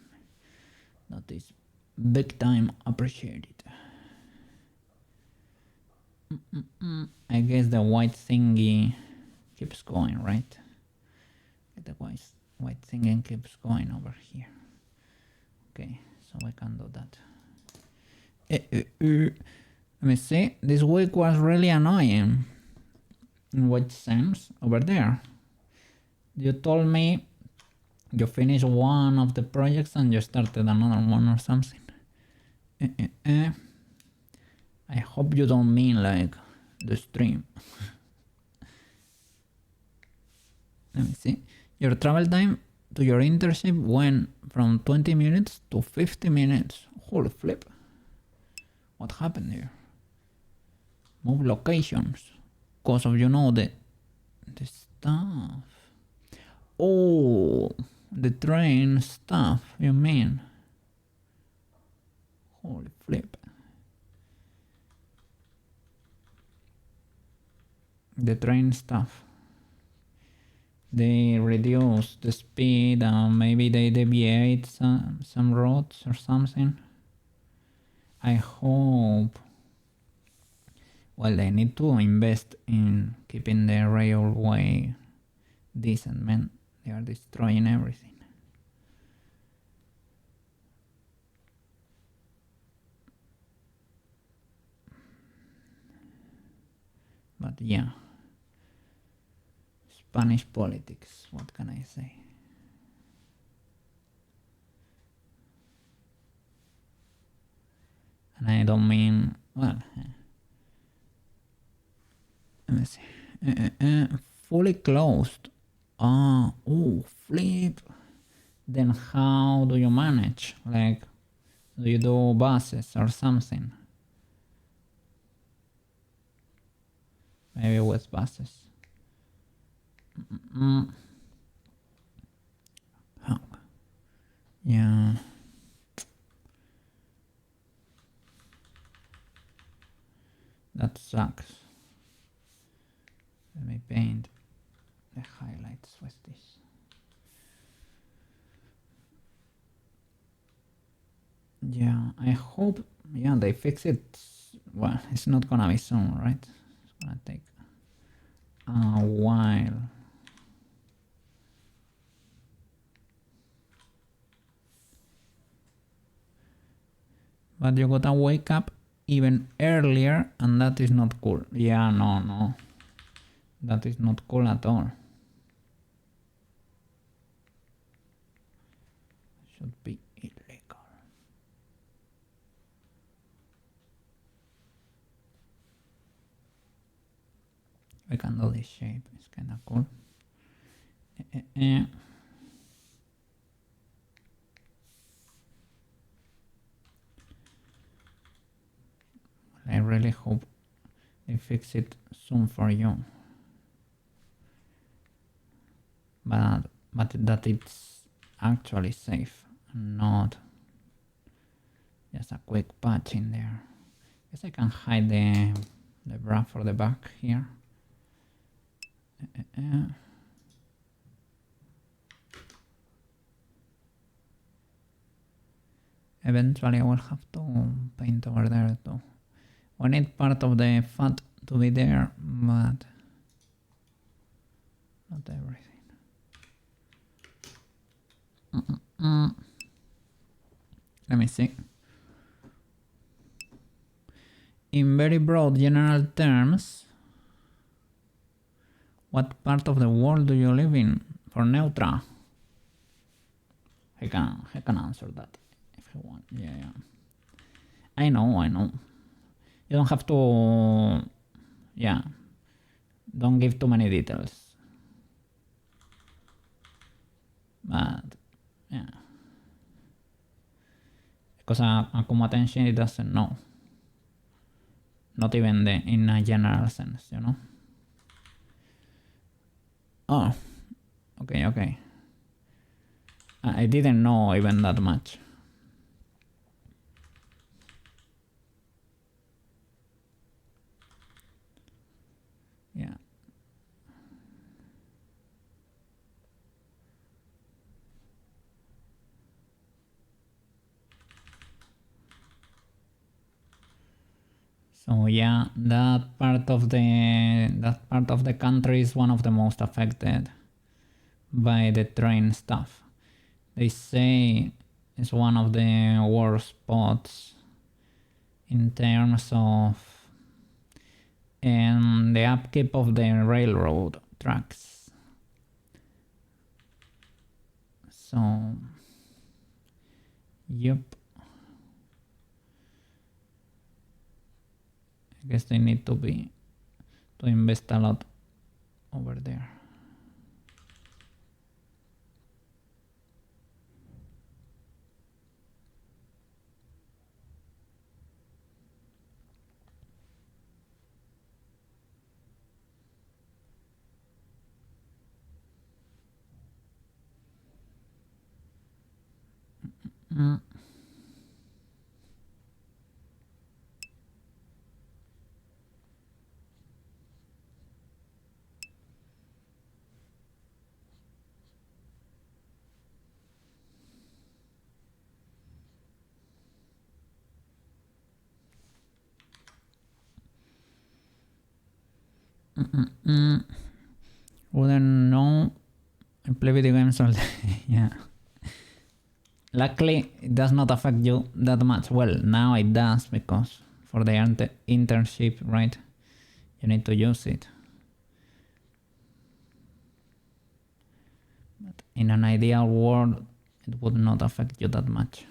S1: That is big time appreciated. I guess the white thingy keeps going, right? The white thingy keeps going over here. Okay, so we can do that. Let me see. This week was really annoying. In what sense? Over there. You told me you finished one of the projects and you started another one or something. I hope you don't mean like the stream. Let me see. Your travel time to your internship went from 20 minutes to 50 minutes. Holy flip. What happened here? Move locations. Cause of, the stuff. Oh, the train stuff, you mean? Holy flip. The train stuff. They reduce the speed and maybe they deviate some roads or something. I hope Well, they need to invest in keeping the railway decent, man. They are destroying everything. But yeah, Spanish politics, what can I say? And I don't mean, well, let me see. Fully closed. Oh, flip. Then how do you manage? Like, do you do buses or something? Maybe with buses. How? Yeah. That sucks. Let me paint the highlights with this. Yeah, I hope, yeah, they fix it. Well, it's not gonna be soon, right? It's gonna take a while. But you gotta wake up even earlier, and that is not cool. Yeah, no. That is not cool at all. Should be illegal. I can do this shape, it's kinda cool. I really hope they fix it soon for you. But that it's actually safe and not just a quick patch in there. Guess I can hide the bra for the back here. Eventually I will have to paint over there too. We need part of the fat to be there, but not everything. Let me see. In very broad general terms, what part of the world do you live in? For Neutra. I can answer that if you want. Yeah. I know. You don't have to. Yeah. Don't give too many details. But yeah. Because Akuma Tenshin, it doesn't know. Not even in a general sense, you know? Oh. Okay. I didn't know even that much. Yeah. So yeah, that part of the country is one of the most affected by the train stuff. They say it's one of the worst spots in terms of the upkeep of the railroad tracks. So, yep. I guess they need to invest a lot over there. Wouldn't know. I play video games all day. Yeah. Luckily, it does not affect you that much. Well, now it does because for the internship, right? You need to use it. But in an ideal world, it would not affect you that much.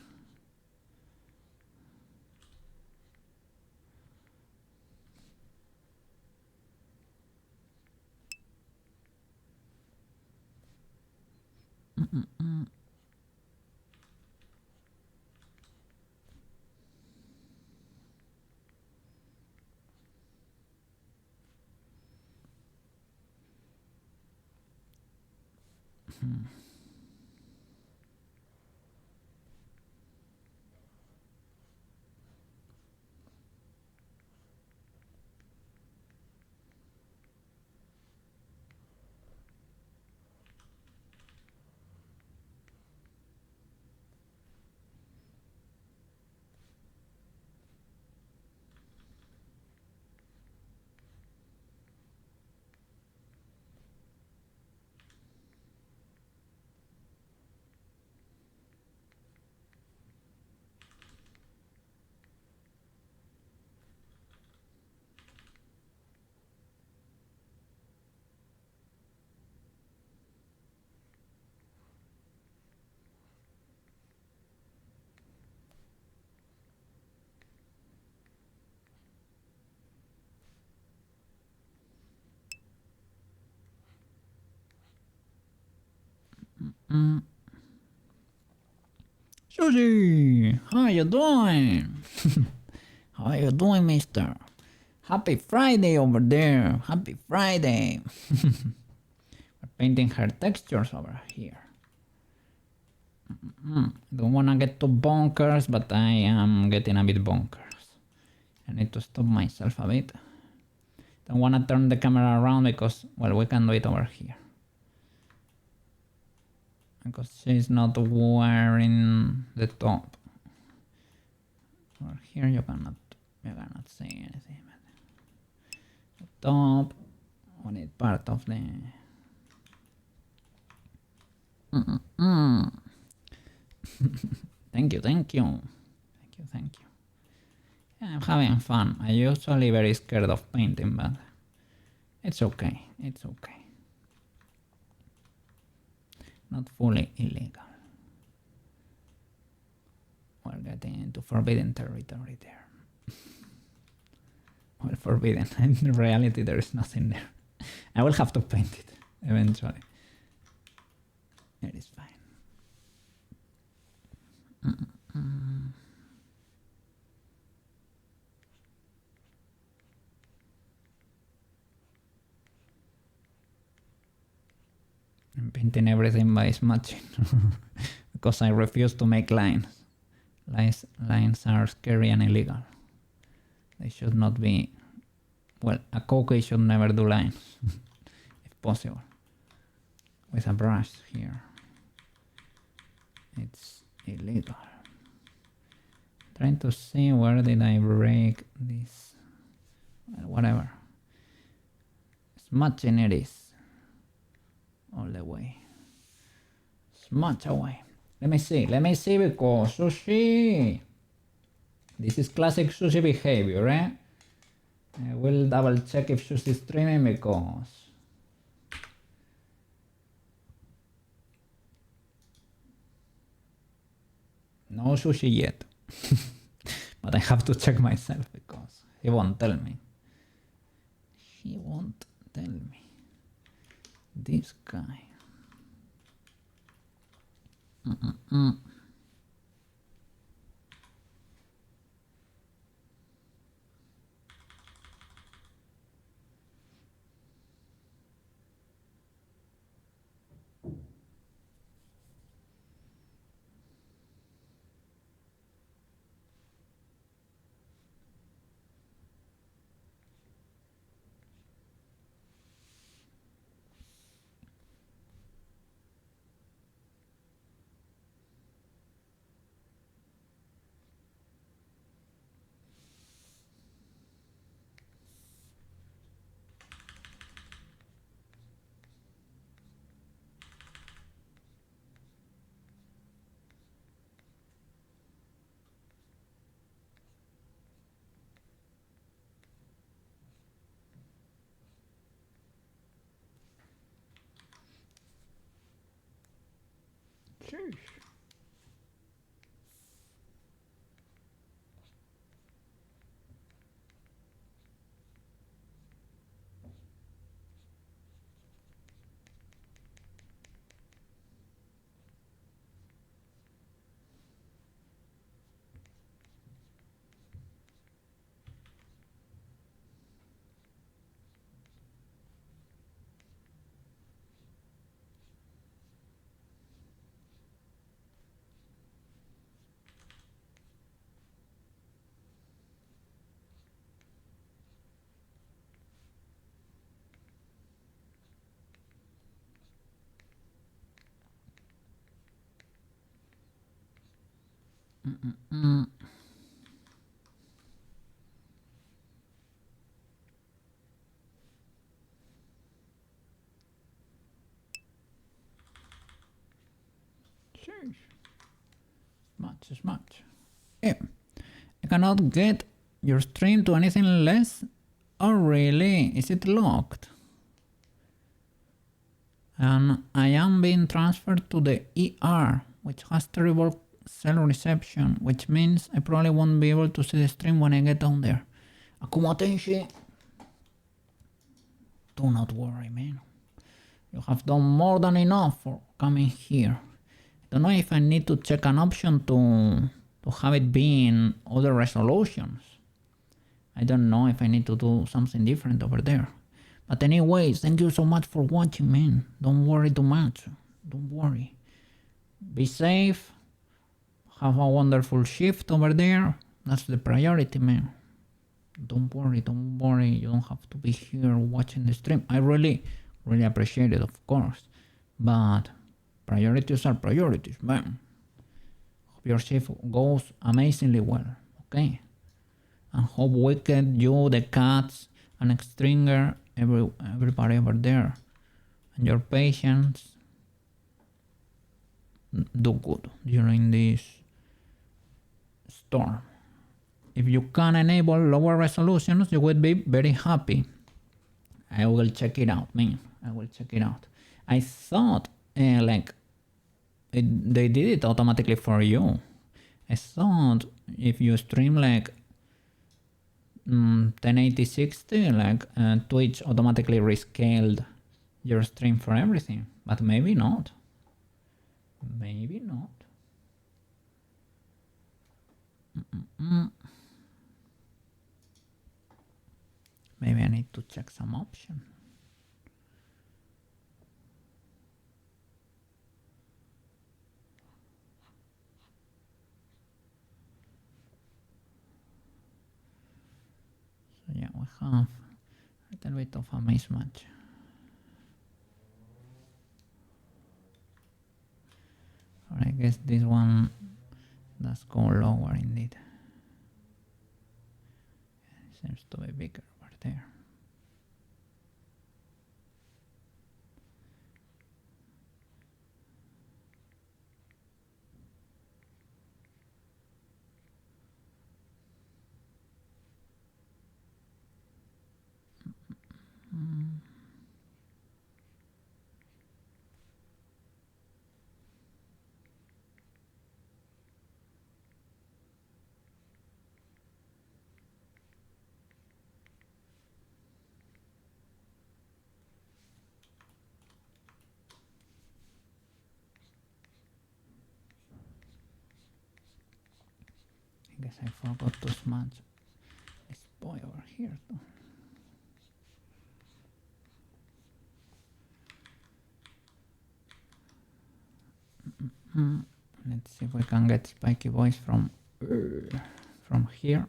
S1: Susie, how you doing? How you doing, mister? Happy Friday over there. Happy Friday. We're painting her textures over here. Don't wanna get too bonkers, but I am getting a bit bonkers. I need to stop myself a bit. Don't wanna turn the camera around because, well, we can do it over here. Because she's not wearing the top. Over here you cannot say anything. The top, on it part of the... Thank you. Yeah, I'm having fun. I'm usually very scared of painting, but it's okay. Not fully illegal. We're getting into forbidden territory there. Well, forbidden. In reality, there is nothing there. I will have to paint it eventually. It is fine. I'm painting everything by smudging because I refuse to make lines. Lines are scary and illegal. They should not be... Well, a cookie should never do lines, if possible. With a brush here. It's illegal. Trying to see where did I break this. Well, whatever. Smudging it is. All the way. Smudge away. Let me see because Sushi. This is classic Sushi behavior, eh? I will double check if Sushi is streaming because... No Sushi yet. But I have to check myself because he won't tell me. This guy. Much. Yeah. I cannot get your stream to anything less. Oh really? Is it locked? And I am being transferred to the ER, which has terrible cell reception, which means I probably won't be able to see the stream when I get down there. Akuma Tenshi. Do not worry, man. You have done more than enough for coming here. I don't know if I need to check an option to have it be in other resolutions. I don't know if I need to do something different over there. But anyways, thank you so much for watching, man. Don't worry too much. Don't worry. Be safe. Have a wonderful shift over there. That's the priority, man. Don't worry. You don't have to be here watching the stream. I really appreciate it, of course. But priorities are priorities, man. Hope your shift goes amazingly well, okay? And hope Wicked, you, the cats, and Stringer, everybody over there, and your patients do good during this storm. If you can enable lower resolutions, you would be very happy. I will check it out, man. I will check it out. I thought they did it automatically for you. I thought if you stream like 1080-60, Twitch automatically rescaled your stream for everything, but maybe not. Maybe not. Maybe I need to check some option. So yeah, we have a little bit of a mismatch. Or I guess this one does go lower indeed. It seems to be bigger over there. I guess I forgot to smudge this boy over here too. Let's see if we can get spiky voice from here.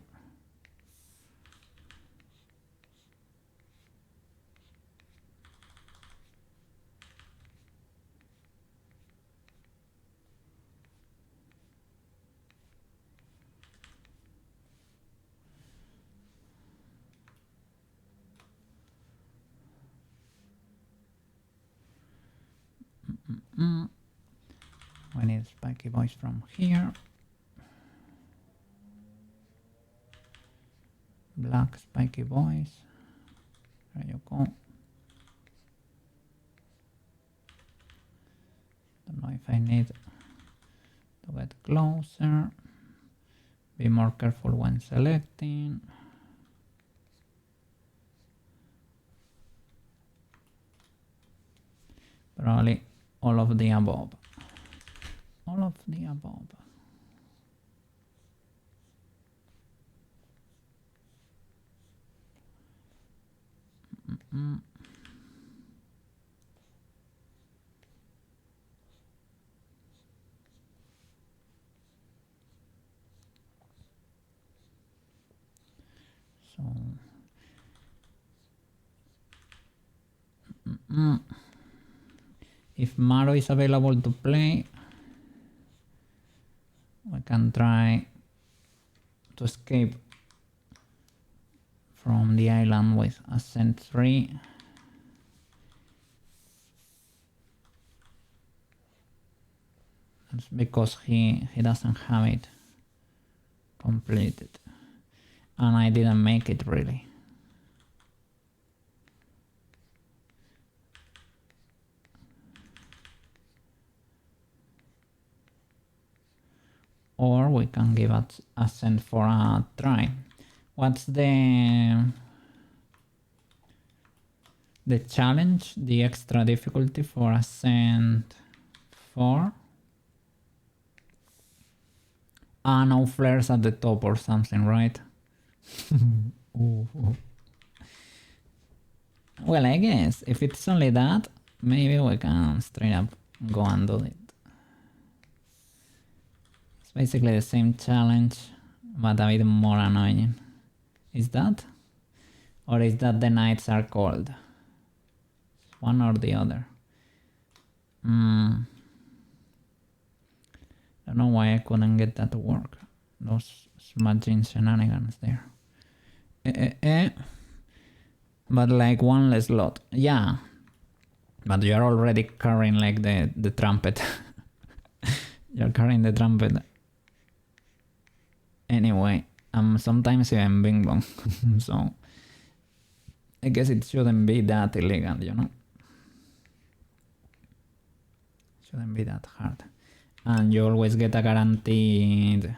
S1: We need spiky voice from here. Black spiky voice. There you go. Don't know if I need closer. Be more careful when selecting. Probably all of the above. All of the above. So if Maro is available to play, we can try to escape from the island with Ascent 3. That's because he doesn't have it completed. And I didn't make it really. Or we can give it Ascent for a try. What's the challenge, the extra difficulty for Ascent 4? Ah, no flares at the top or something, right? Ooh. Well, I guess if it's only that, maybe we can straight up go and do it. It's basically the same challenge, but a bit more annoying. Is that? Or is that the nights are cold? One or the other. I don't know why I couldn't get that to work. Those smudging shenanigans there. But like one less lot. Yeah. But you're already carrying like the trumpet. You're carrying the trumpet. Anyway, sometimes even bing bong. So I guess it shouldn't be that illegal, you know? Shouldn't be that hard. And you always get a guaranteed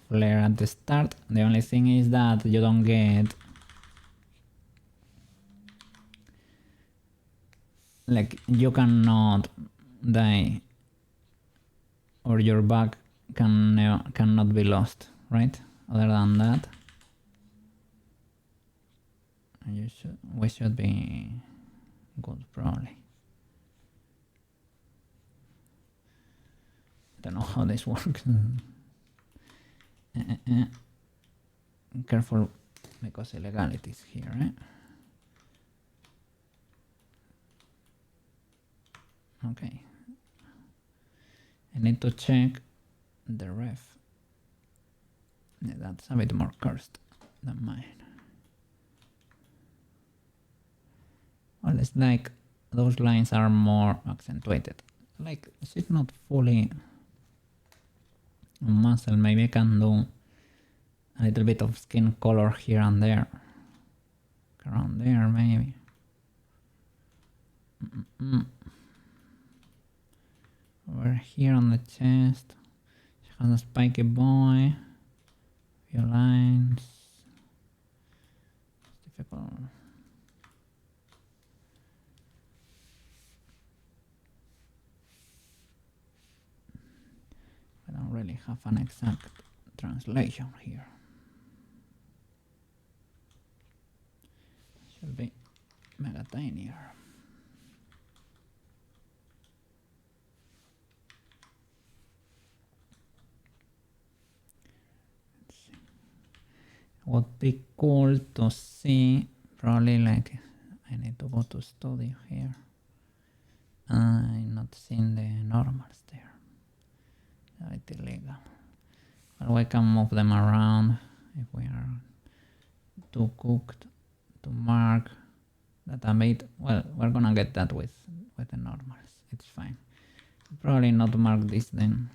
S1: flare at the start. The only thing is that you don't get like you cannot die or your bug cannot be lost, right? Other than that, we should be good probably. I don't know how this works. Careful because illegalities here, eh? Okay. I need to check the ref. Yeah, that's a bit more cursed than mine. Well, it's like those lines are more accentuated. Like, she's not fully muscle. Maybe I can do a little bit of skin color here and there. Around there, maybe. Over here on the chest, she has a spiky boy. Few lines. It's difficult. I don't really have an exact translation here. Should be mega tinier. Let's see. Would be cool to see, probably like I need to go to studio here. I'm not seeing the normals there. A bit illegal. But we can move them around if we are too cooked to mark that a bit. Well, we're gonna get that with the normals. It's fine. Probably not mark this then.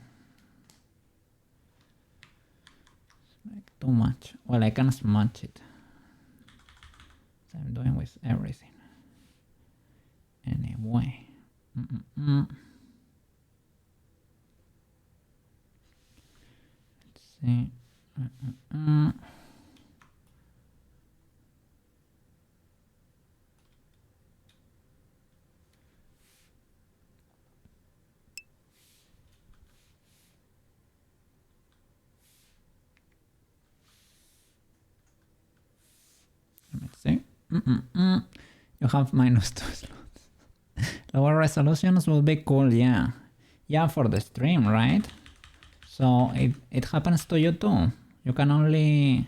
S1: It's like too much. Well, I can smudge it. So I'm doing with everything. Anyway. see. Let me see. You have -2 slots. Lower resolutions will be cool, yeah. Yeah, for the stream, right? So it happens to you too. You can only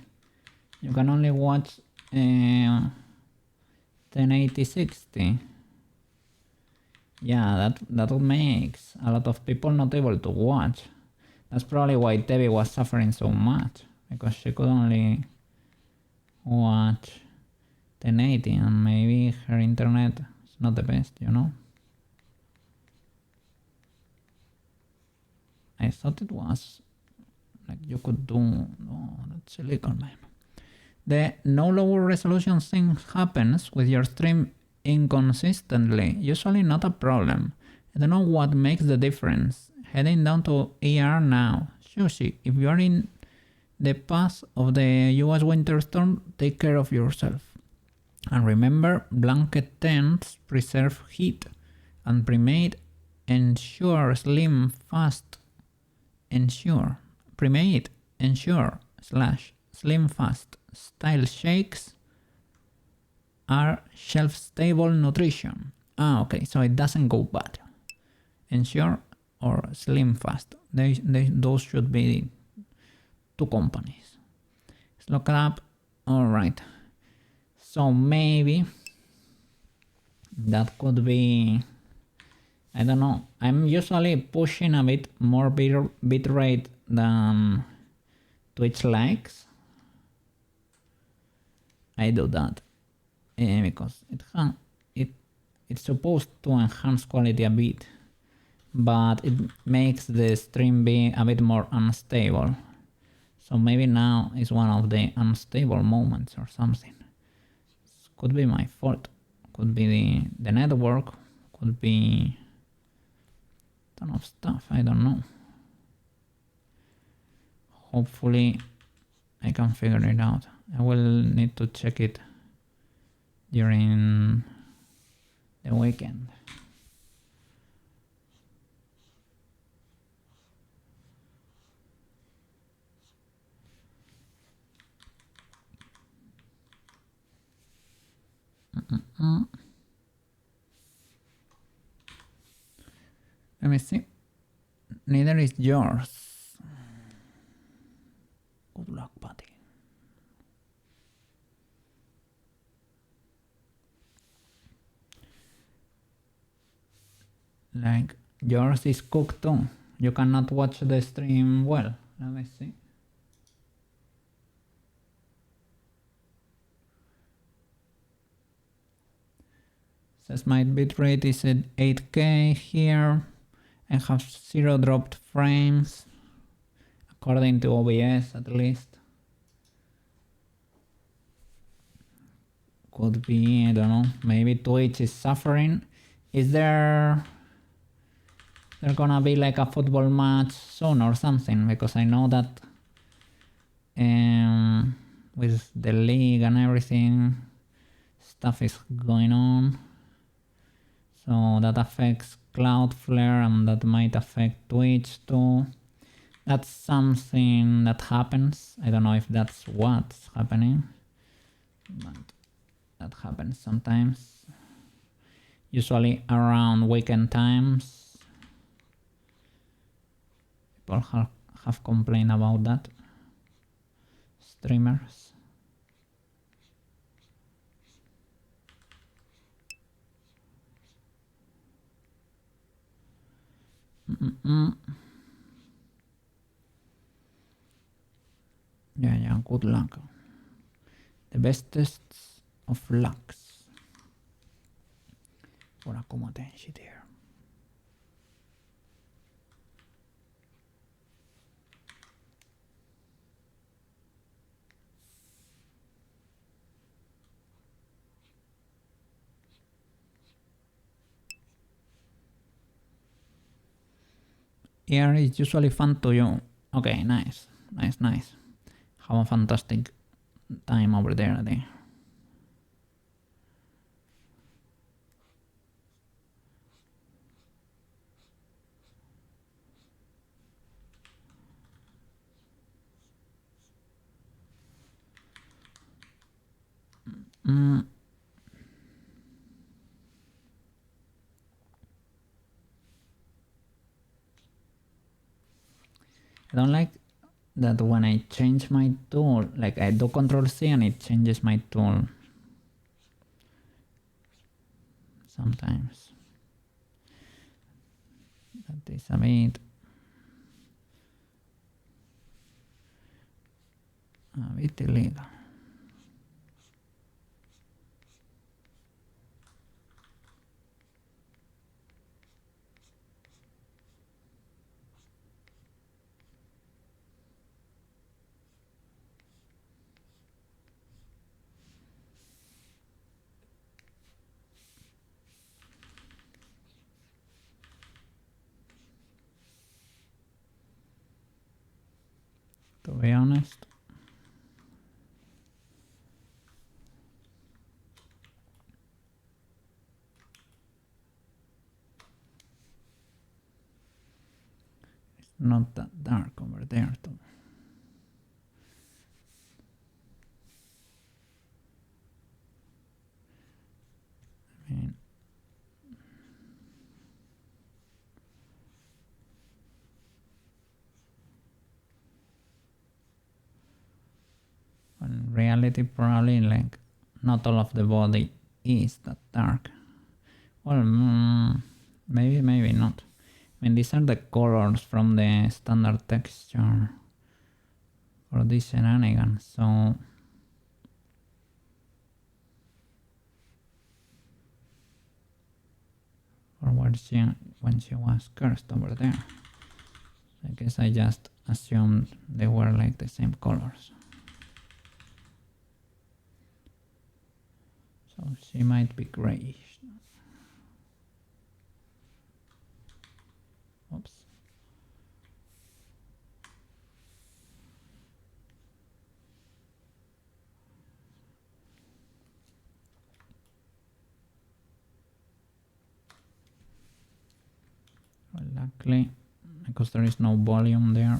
S1: watch 1080-60. Yeah, that makes a lot of people not able to watch. That's probably why Debbie was suffering so much, because she could only watch 1080 and maybe her internet is not the best, you know? I thought it was like you could do... No, that's illegal, man. The no lower resolution thing happens with your stream inconsistently. Usually not a problem. I don't know what makes the difference. Heading down to ER now. Sushi, if you are in the path of the US winter storm, take care of yourself. And remember, blanket tents preserve heat, and pre-made ensure slim fast ensure pre-made ensure / slim fast style shakes are shelf stable nutrition. Okay, so it doesn't go bad. Ensure or slim fast, those should be two companies. Let's look it up. All right, so maybe that could be, I don't know. I'm usually pushing a bit more bitrate than Twitch likes. I do that because it's supposed to enhance quality a bit, but it makes the stream be a bit more unstable. So maybe now is one of the unstable moments or something. Could be my fault. Could be the network. Could be a ton of stuff. I don't know. Hopefully I can figure it out. I will need to check it during the weekend. Let me see. Neither is yours. Good luck, buddy. Like, yours is cooked too. You cannot watch the stream well. Let me see. Says my bitrate is at 8K here. I have 0 dropped frames, according to OBS at least. Could be, I don't know, maybe Twitch is suffering. Is there gonna be like a football match soon or something? Because I know that with the league and everything, stuff is going on. So that affects Cloudflare and that might affect Twitch too. That's something that happens. I don't know if that's what's happening, but that happens sometimes. Usually around weekend times. People have complained about that. Streamers. Yeah, good luck. The bestest of lucks. Ora como ten shit here. Air is usually fun to you. Okay, nice. Nice, nice. Have a fantastic time over there. Mm. I don't like that when I change my tool, like I do Control C and it changes my tool sometimes. That is a bit illegal. To be honest. It's not that dark over there too. I mean, in reality probably like not all of the body is that dark. Well, maybe not. I mean, these are the colors from the standard texture for this shenanigan, so or when she was cursed over there. I guess I just assumed they were like the same colors. So she might be grayish. Oops. Well, luckily, because there is no volume there.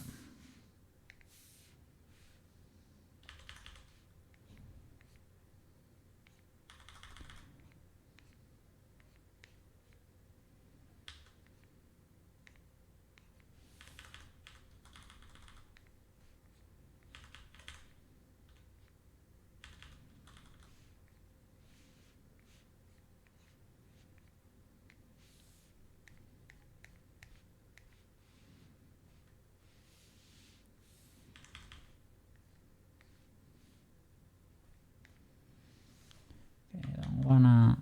S1: I don't wanna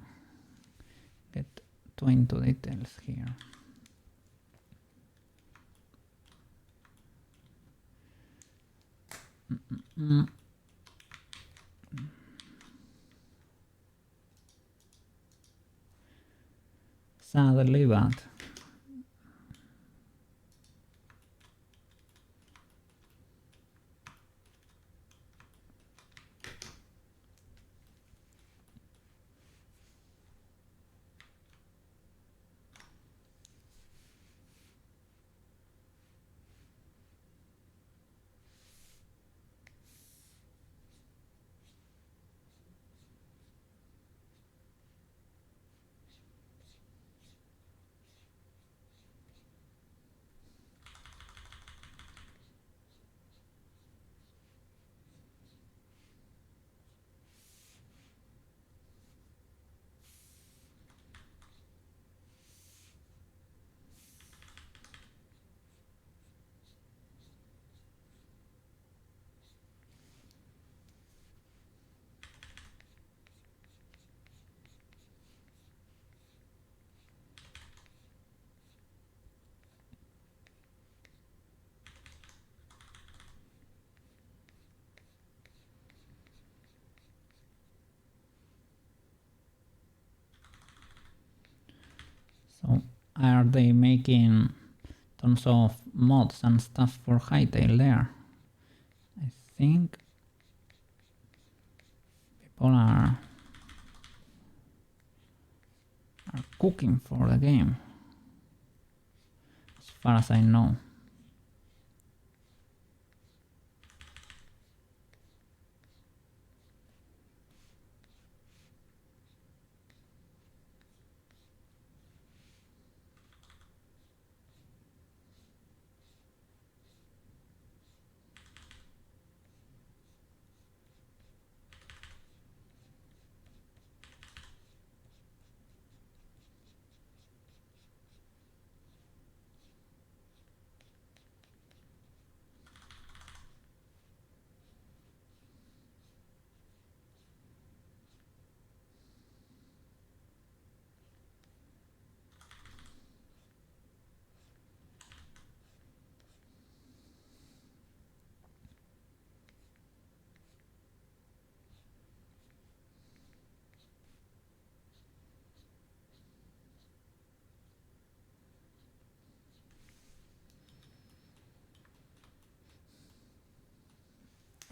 S1: get too into details here. Sadly, but so are they making tons of mods and stuff for Hytale there? think people are cooking for the game, as far as I know.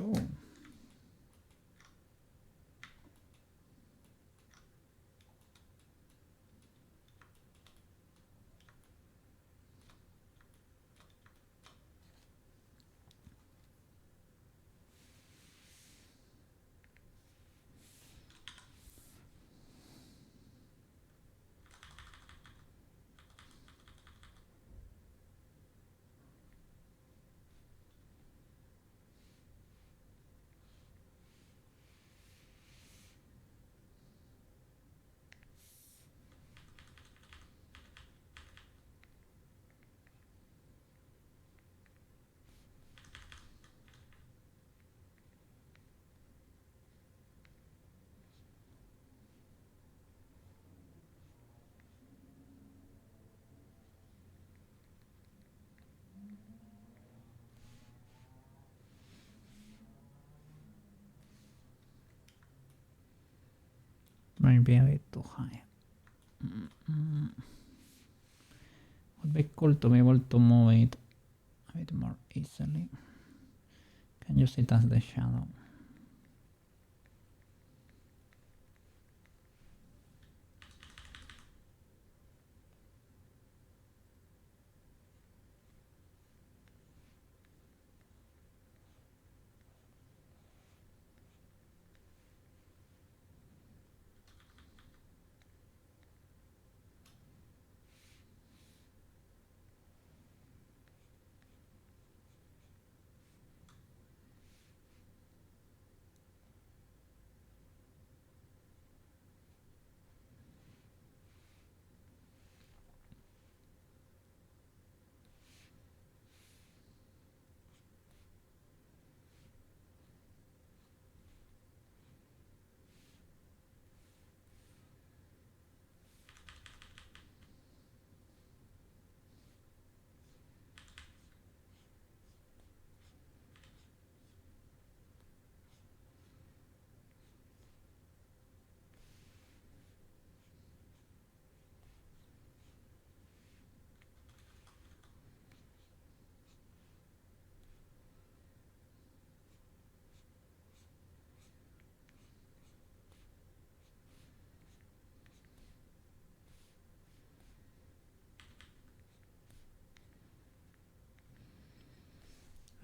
S1: Oh. Maybe a bit too high. Would be cool to be able to move it a bit more easily. Can use it as the shadow.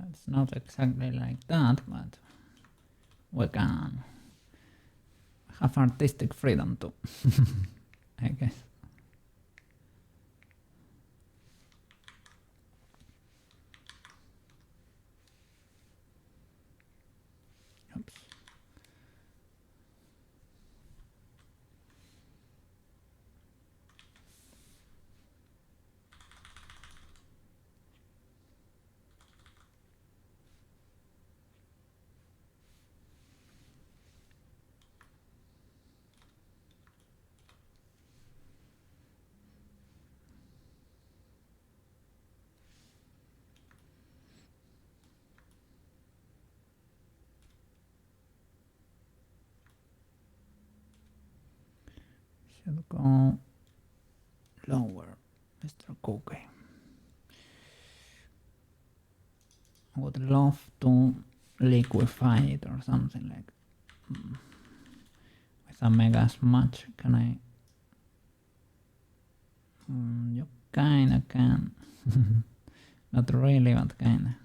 S1: It's not exactly like that, but we can have artistic freedom too, I guess. Oops. Should go lower, Mr. Cookie. I would love to liquefy it or something like with a mega smudge. Can I? You kinda can. Not really, but kinda.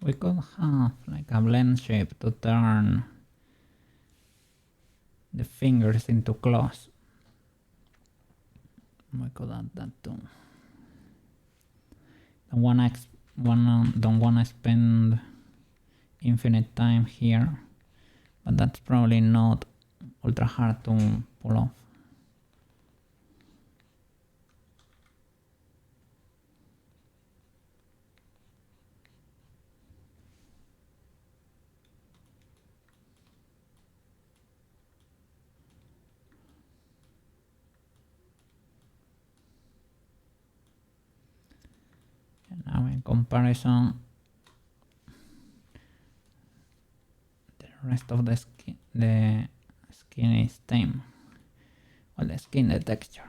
S1: We could have like a blend shape to turn the fingers into claws. We could add that too. Don't wanna spend infinite time here, but that's probably not ultra hard to pull off. And now in comparison, the rest of the skin is tame. Well, the skin, the texture.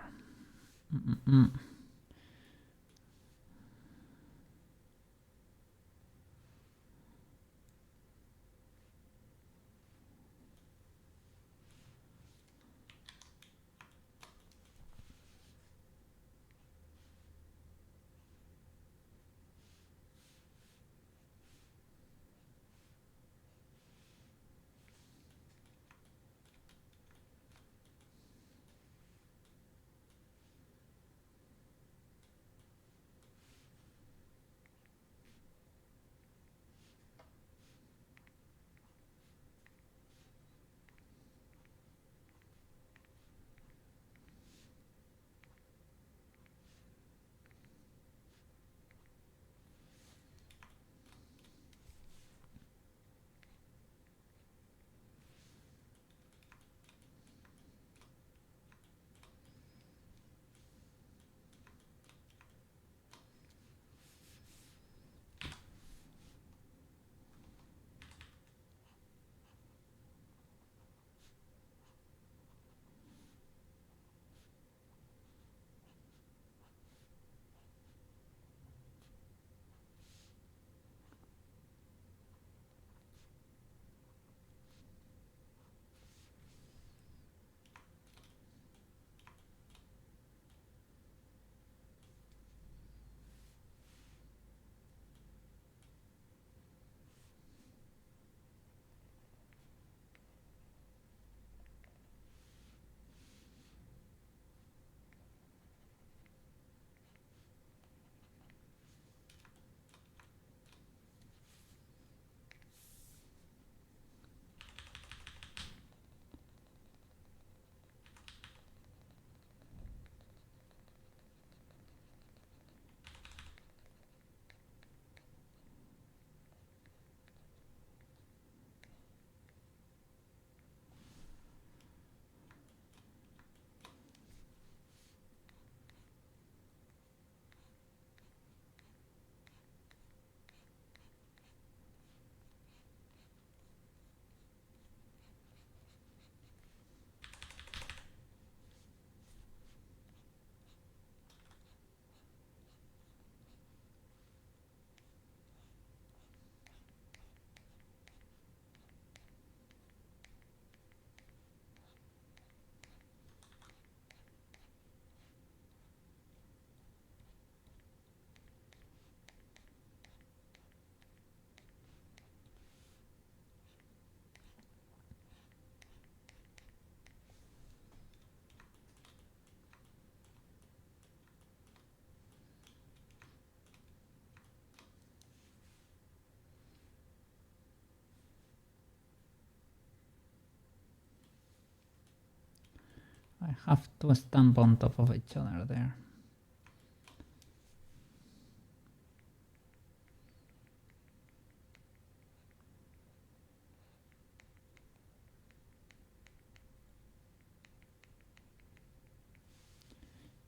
S1: I have to stamp on top of each other there.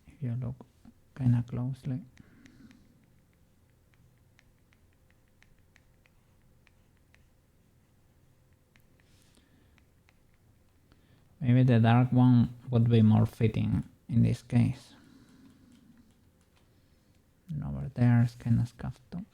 S1: If you look kinda closely. Maybe the dark one would be more fitting in this case. And over there is kinda scuffed too.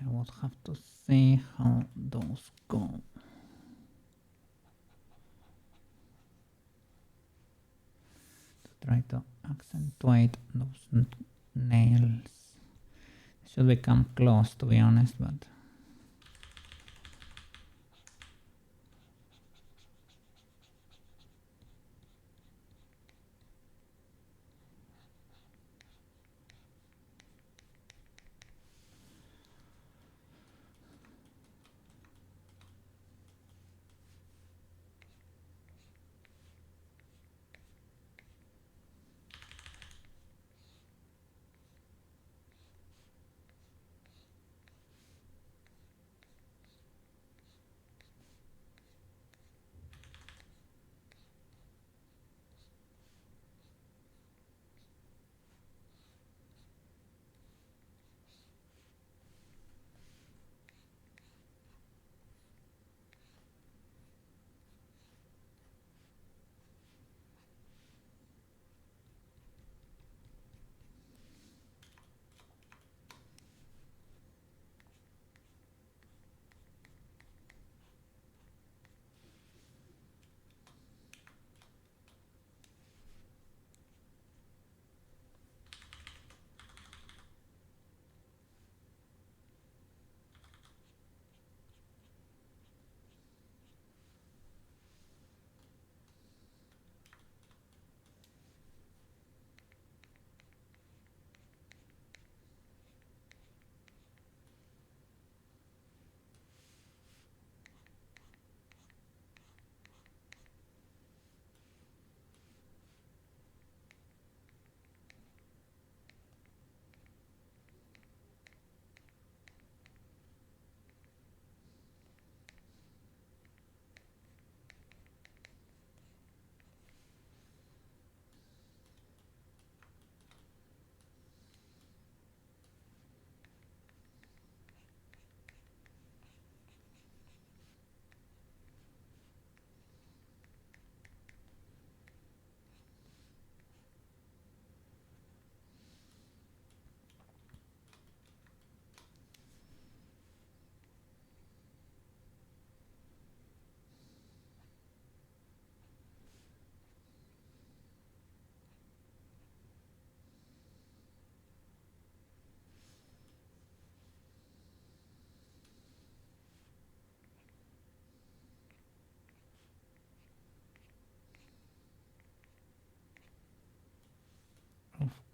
S1: I would have to see how those go. To try to accentuate those nails. Should become close, to be honest, but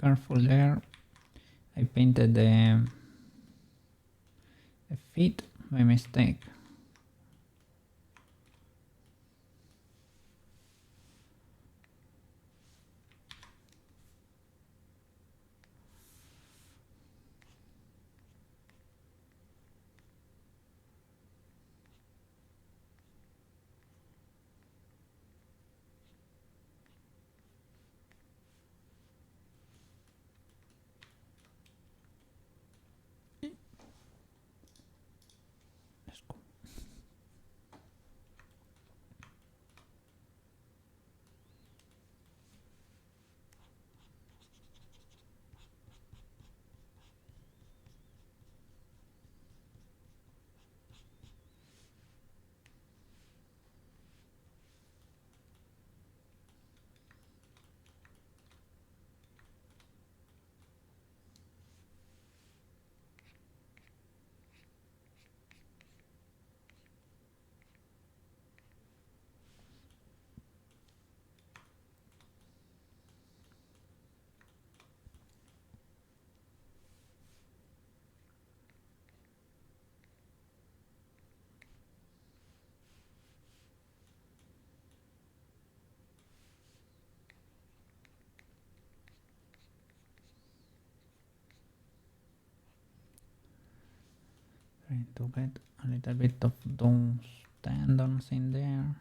S1: careful there. I painted the feet by mistake. Let's go. Trying to get a little bit of those tendons in there.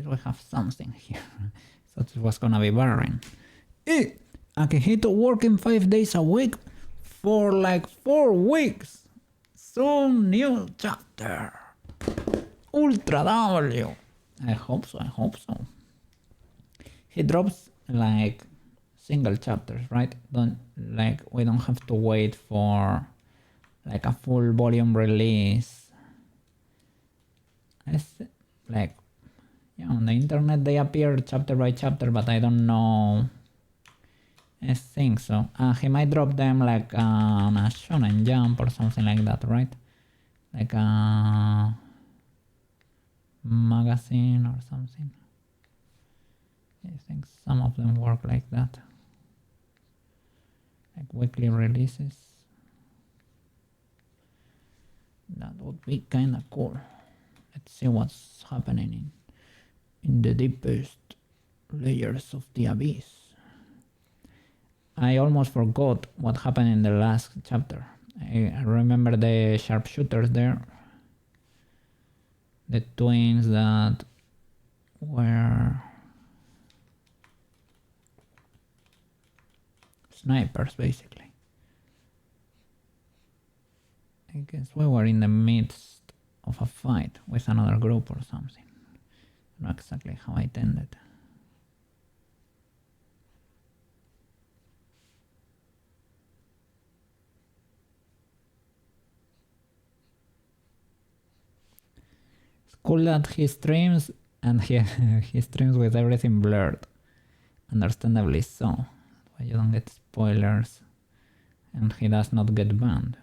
S1: We have something here. Thought it was gonna be boring. Akihito working 5 days a week for like 4 weeks. Some new chapter. Ultra W. I hope so. He drops like single chapters, right? We don't have to wait for like a full volume release. It's like, yeah, on the internet they appear chapter by chapter, but I don't know. I think so. He might drop them like on a Shonen Jump or something like that, right? Like a magazine or something. I think some of them work like that. Like weekly releases. That would be kinda cool. Let's see what's happening in the deepest layers of the abyss. I almost forgot what happened in the last chapter. I remember the sharpshooters there. The twins that were snipers, basically. I guess we were in the midst of a fight with another group or something. Not exactly how I tended. It's cool that he streams and he streams with everything blurred. Understandably so. But you don't get spoilers and he does not get banned.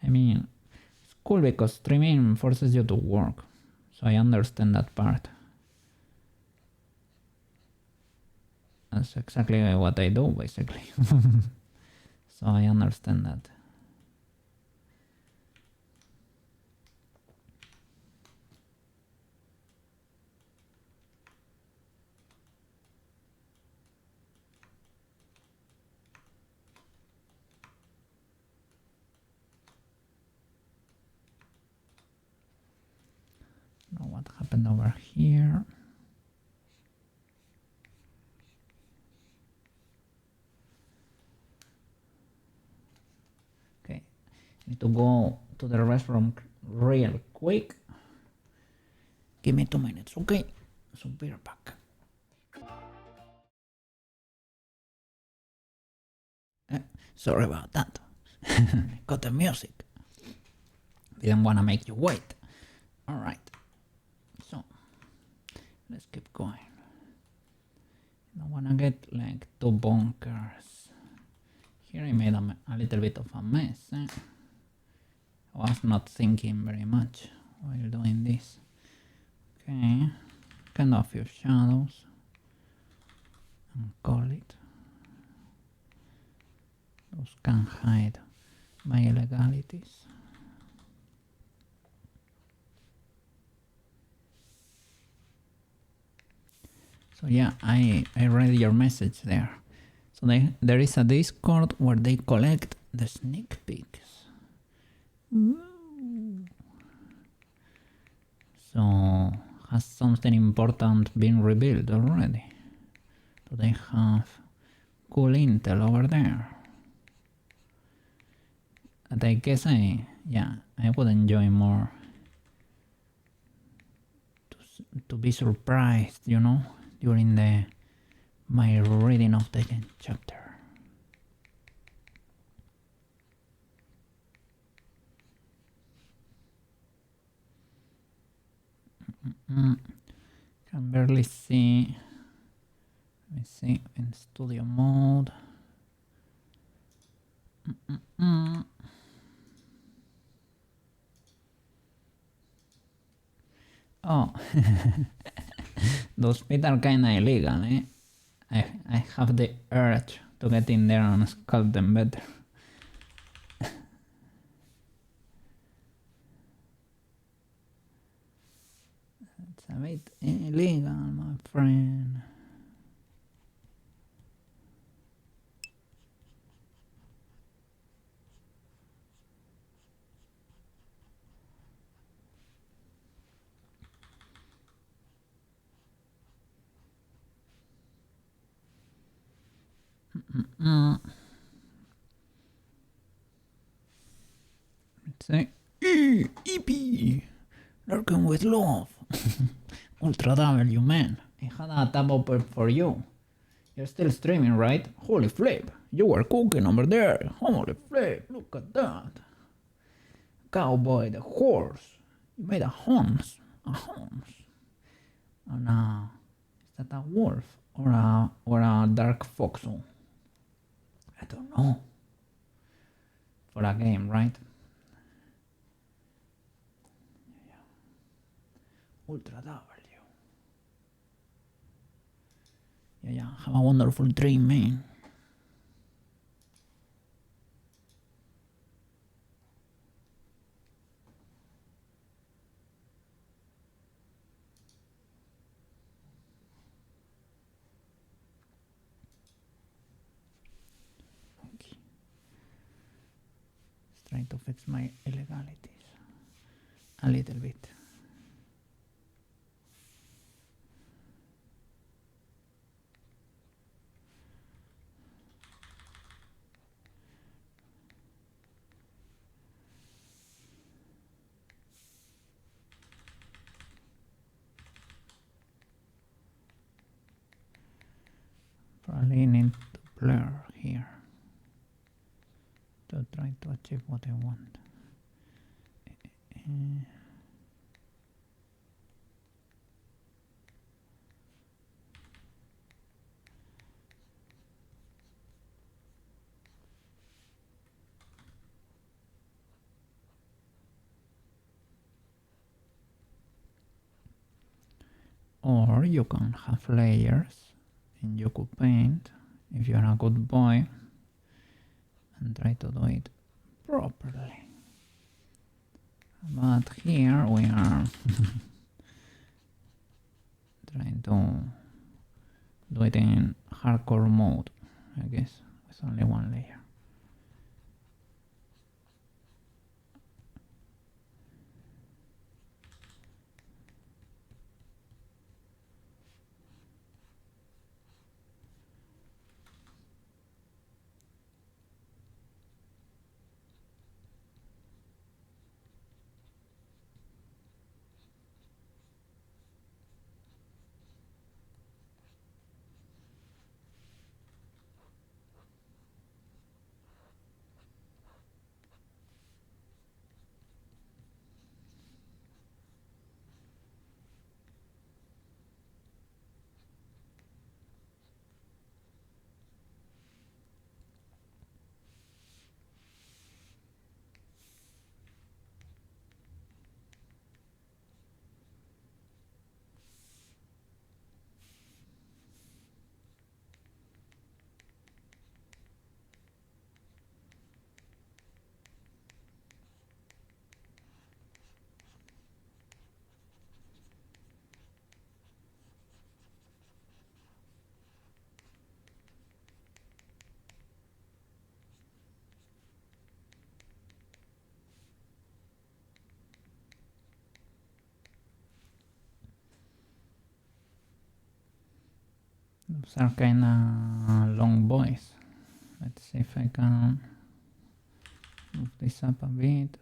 S1: I mean, it's cool because streaming forces you to work, so I understand that part. That's exactly what I do, basically. So I understand that. Now what happened over here? Okay, need to go to the restroom real quick. Give me 2 minutes, okay? So be right back. Sorry about that. Got the music. Didn't want to make you wait. Alright, so let's keep going. I don't want to get like 2 bunkers. Here I made a little bit of a mess. I was not thinking very much while doing this. Okay, kind of a few shadows and call it. Those can hide my illegalities. So yeah, I read your message there. So there is a Discord where they collect the sneak peeks. Ooh. So has something important been revealed already? Do they have cool intel over there? And I guess I would enjoy more to be surprised, you know, during my reading of the chapter. Can barely see. Let me see in studio mode. Oh, those feet are kinda illegal, eh? I have the urge to get in there and sculpt them better. It's a bit illegal, my friend. Let's say EP lurking with love. Ultra W, man. I had a tab open for you. You're still streaming, right? Holy flip, you were cooking over there. Holy flip, look at that. Cowboy the horse. You made a horns. A horns. And is that a wolf or a dark foxhole? I don't know. For a game, right? Ultra W. Yeah, have a wonderful dream, man. Okay. Let's try to fix my illegalities a little bit. Probably need to blur here to try to achieve what I want. Or you can have layers and you could paint if you're a good boy and try to do it properly. But here we are trying to do it in hardcore mode, I guess, with only one layer. Those are kinda long boys. Let's see if I can move this up a bit.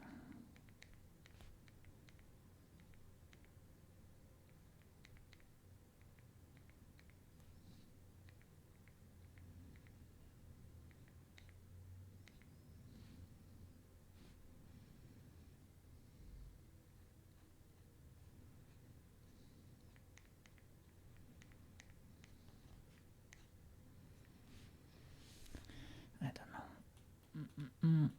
S1: I don't know.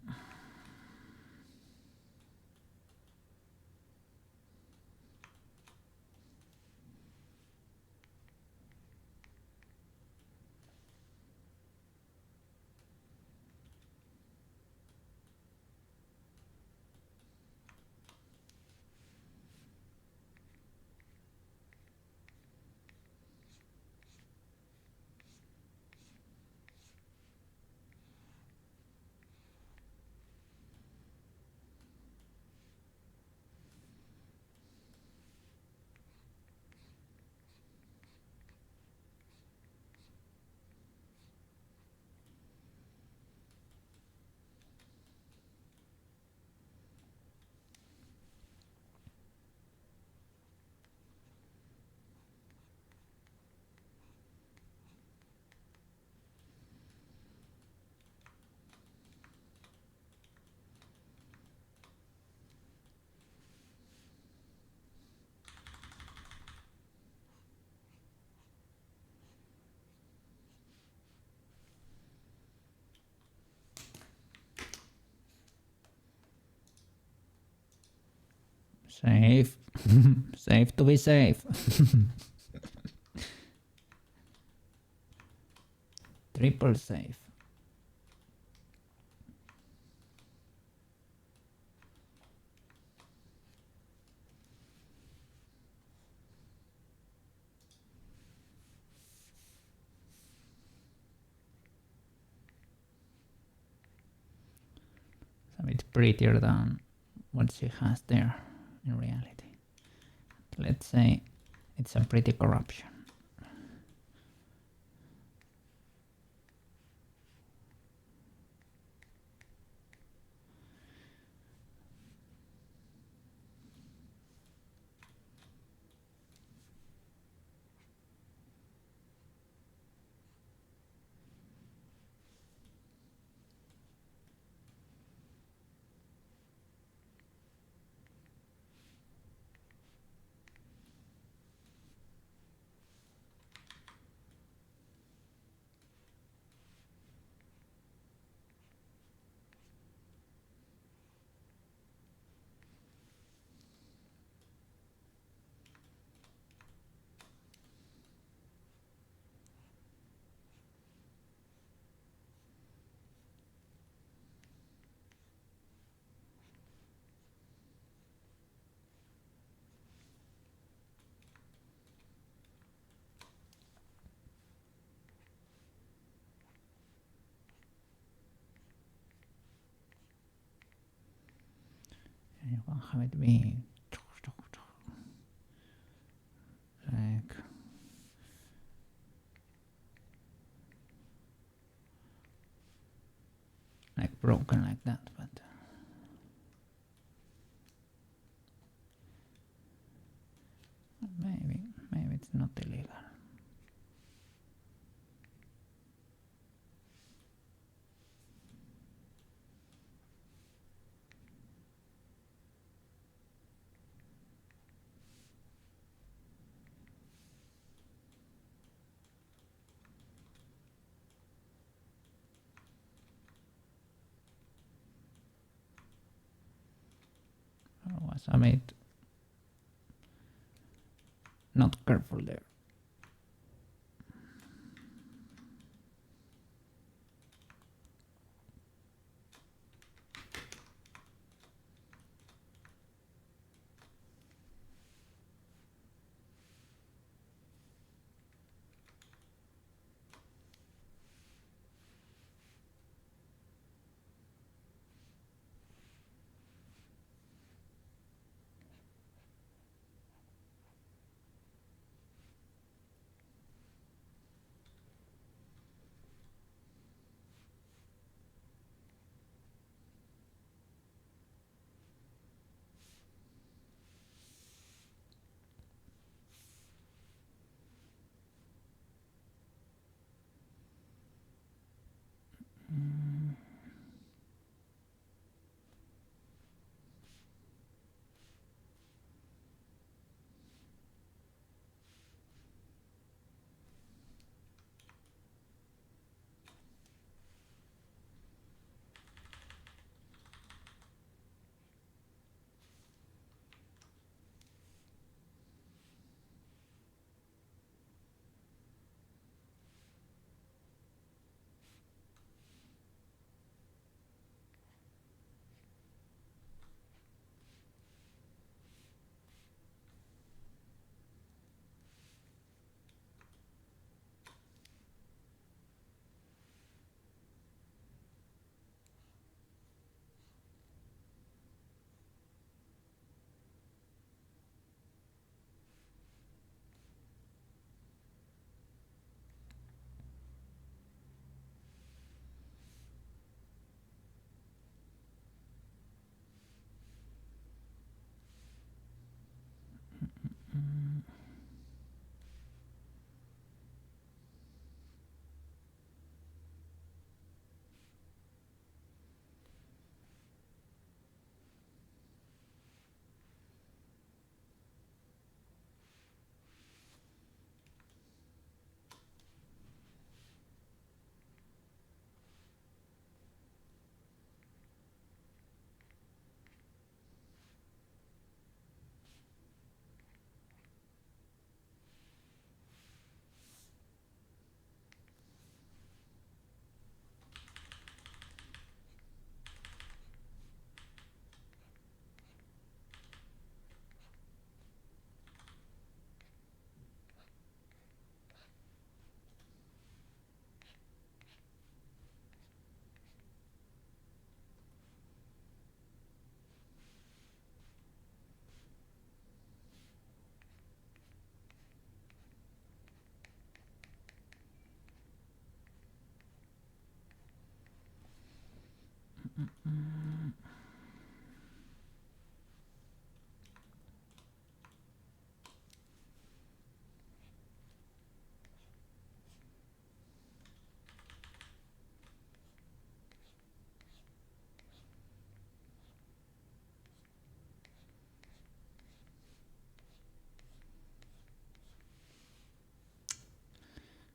S1: Safe. Safe to be safe. Triple safe. It's a bit prettier than what she has there in reality. Let's say it's a pretty corruption. have it be like broken like that, but maybe it's not illegal. Was a bit not careful there.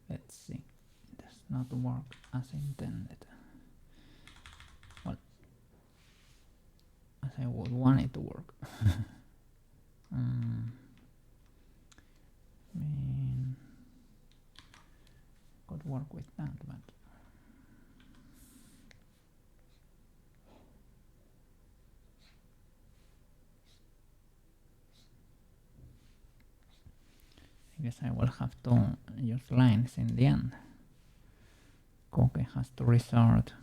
S1: Let's see. It does not work as intended. Well, as I would want it to work. I mean, could work with that, but I guess I will have to use lines in the end. Koke has to resort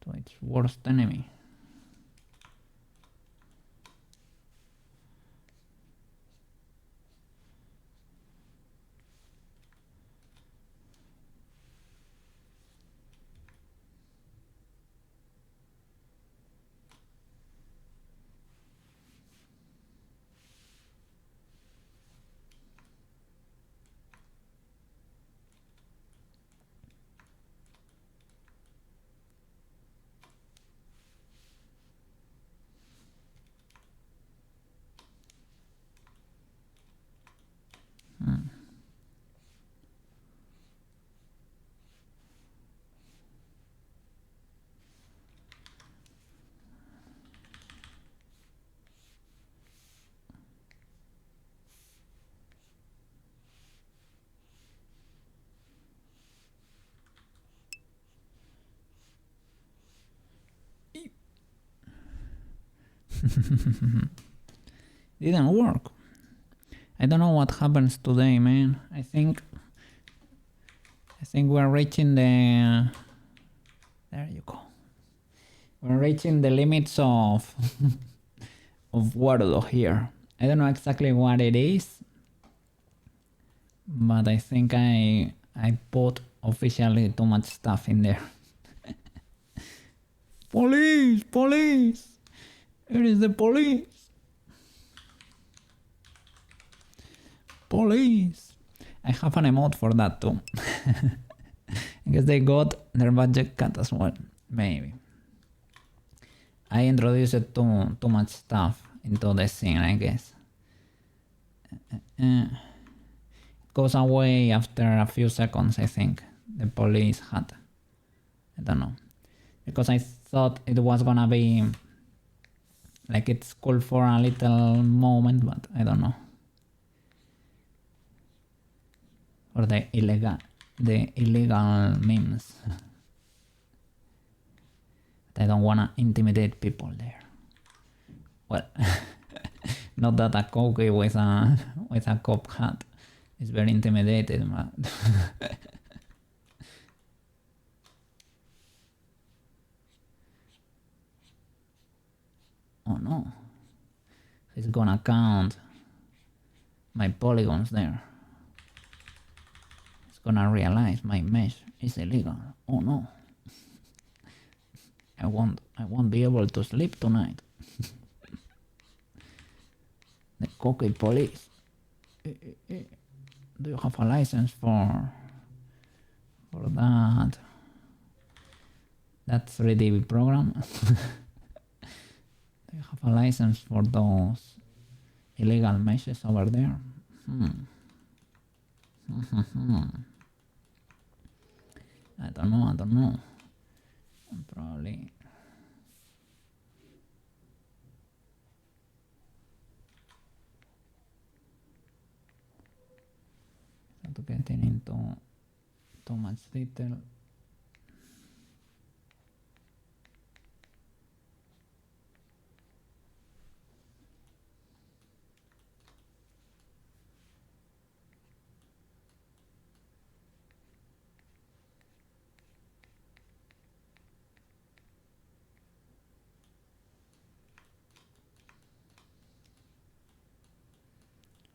S1: to its worst enemy. Didn't work. I don't know what happens today, man. I think we're reaching the... There you go. We're reaching the limits of of Wordle here. I don't know exactly what it is, but I think I put officially too much stuff in there. Police! Police! It is the police! Police! I have an emote for that too. I guess they got their budget cut as well. Maybe. I introduced too much stuff into the scene, I guess. It goes away after a few seconds, I think. The police hat. I don't know. Because I thought it was gonna be like it's cool for a little moment, but I don't know. Or the illegal memes. But I don't wanna intimidate people there. Well, not that a cookie with a cop hat is very intimidated, but oh no, he's gonna count my polygons there. He's gonna realize my mesh is illegal. Oh no, I won't be able to sleep tonight. The cookie police. Do you have a license for that 3D program? Do you have a license for those illegal meshes over there? I don't know. Probably. Not getting into too much detail.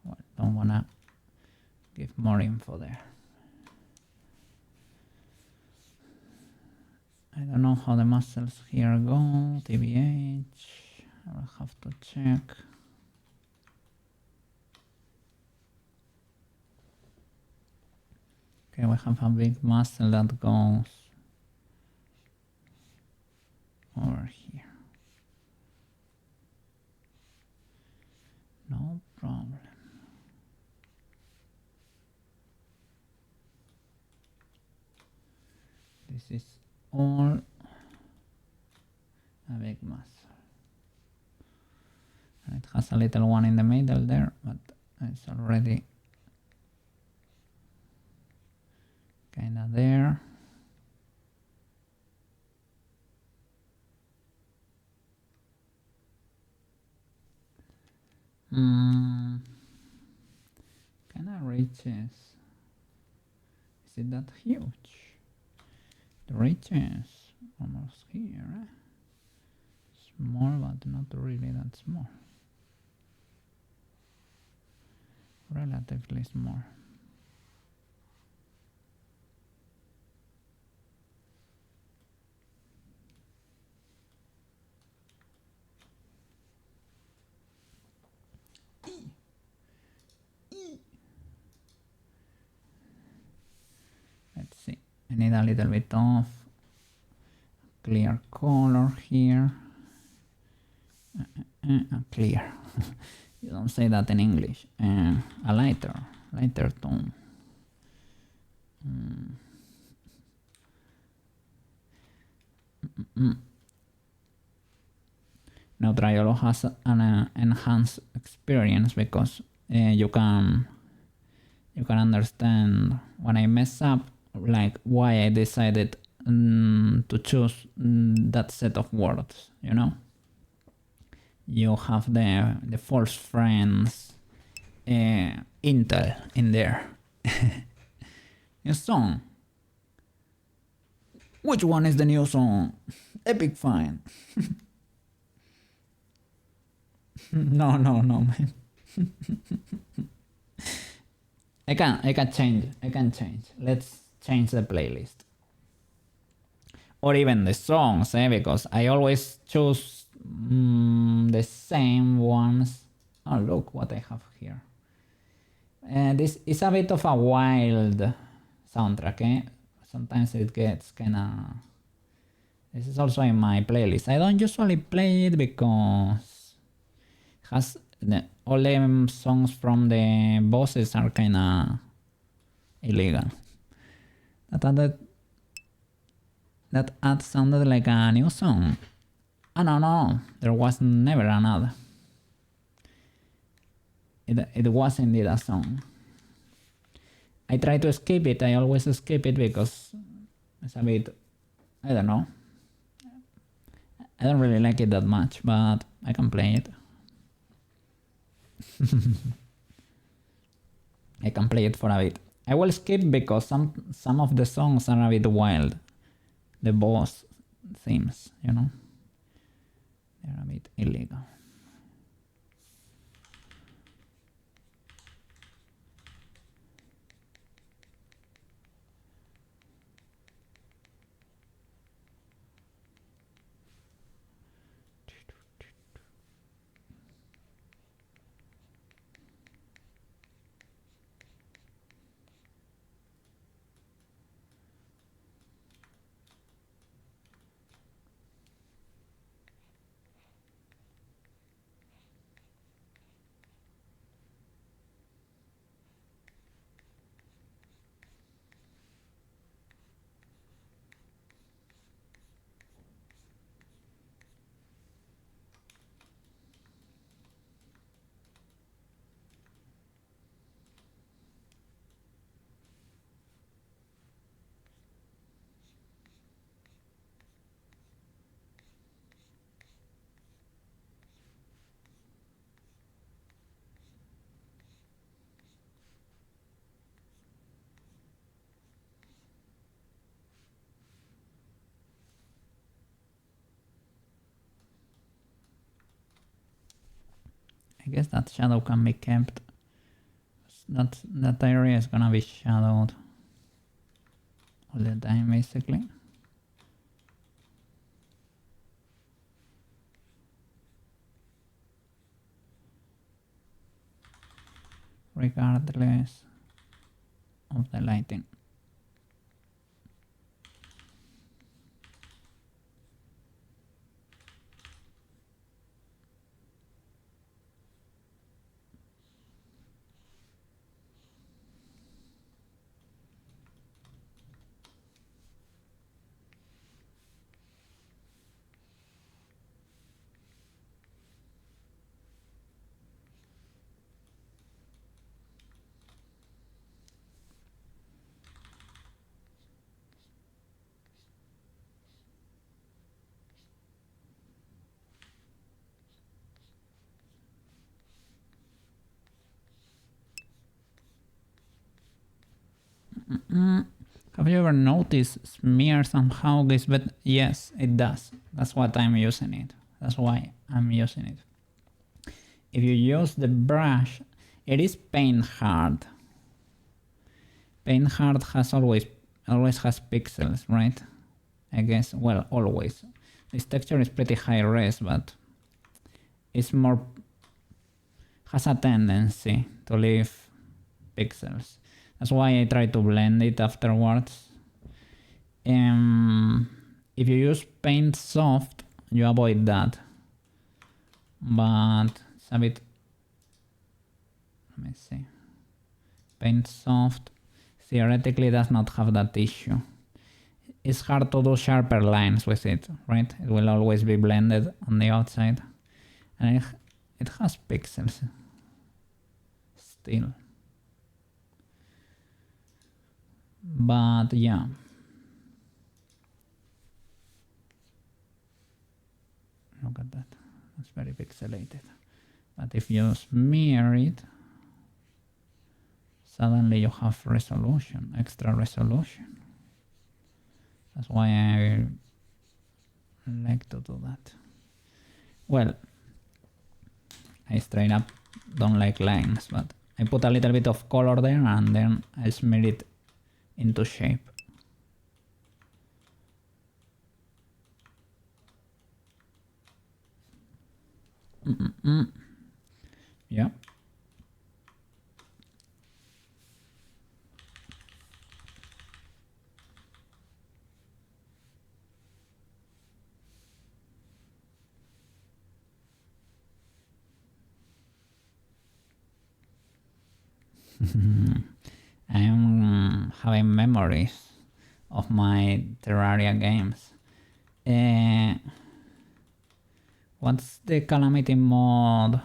S1: Well, don't wanna give more info there. I don't know how the muscles here go. TBH. I will have to check. Okay, we have a big muscle that goes over here. No problem. This is all a big muscle. And it has a little one in the middle there, but it's already kinda there. Kinda reaches. Is it that huge? The reaches. almost here. Small, but not really that small. Relatively small. Let's see. I need a little bit of clear color here. Clear. You don't say that in English. A lighter tone. Now Triolo has an enhanced experience because you can understand when I mess up, like why I decided to choose that set of words, you know? You have the false friends intel in there. New song. Which one is the new song? Epic find. No, man. I can change. Let's change the playlist. Or even the songs, because I always choose the same ones. Oh, look what I have here. This is a bit of a wild soundtrack, eh? Sometimes it gets kinda... This is also in my playlist. I don't usually play it because it has all the songs from the bosses are kinda illegal. That ad sounded like a new song. Oh no, there was never an ad. It was indeed a song. I try to skip it. I always skip it because it's a bit... I don't know. I don't really like it that much, but I can play it. I can play it for a bit. I will skip because some of the songs are a bit wild. The boss themes, you know? They're a bit illegal. I guess that shadow can be kept. That area is gonna be shadowed all the time, basically. Regardless of the lighting. Have you ever noticed smear somehow gets better? Yes, it does. That's what I'm using it. That's why I'm using it. If you use the brush, it is paint hard. Paint hard has always has pixels, right? I guess, well, always. This texture is pretty high res, but it's more, has a tendency to leave pixels. That's why I try to blend it afterwards. If you use paint soft, you avoid that. But it's a bit, let me see. Paint soft theoretically does not have that issue. It's hard to do sharper lines with it, right? It will always be blended on the outside. And it has pixels still. But yeah. Look at that. It's very pixelated. But if you smear it, suddenly you have resolution, extra resolution. That's why I like to do that. Well, I straight up don't like lines, but I put a little bit of color there and then I smear it into shape. Yeah. I'm having memories of my Terraria games. What's the Calamity mod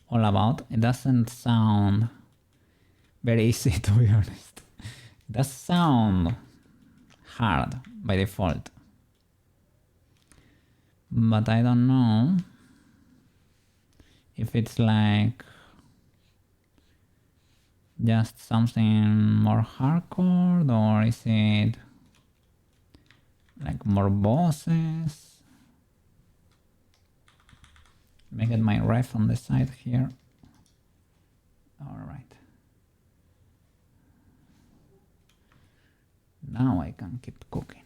S1: all about? It doesn't sound very easy, to be honest. It does sound hard by default. But I don't know if it's like just something more hardcore, or is it like more bosses? Let me get my ref on the side here. Alright. Now I can keep cooking.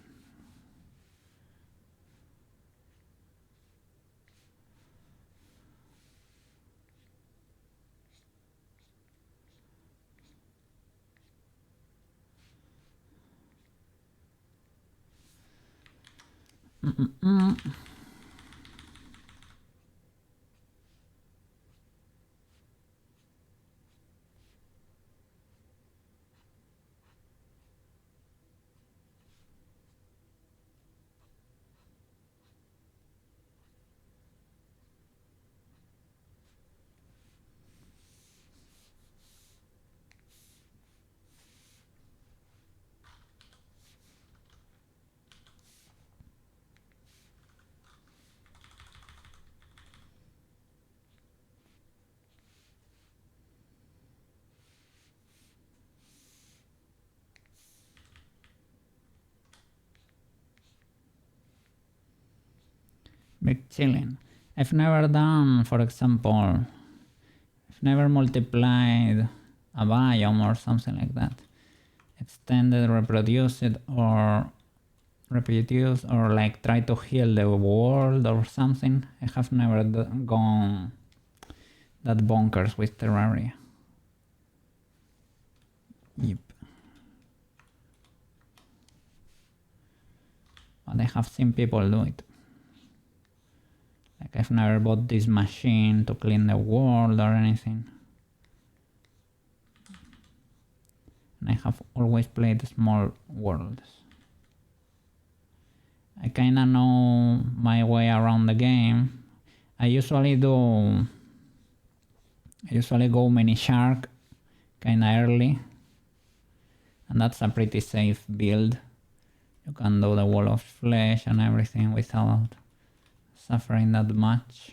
S1: Big chilling. I've never done, for example, I've never multiplied a biome or something like that. Extended, reproduce it, or reproduce, or like try to heal the world or something. I have never gone that bonkers with Terraria. Yep. But I have seen people do it. Like I've never bought this machine to clean the world or anything. And I have always played small worlds. I kinda know my way around the game. I usually go mini shark kinda early. And that's a pretty safe build. You can do the wall of flesh and everything without suffering that much.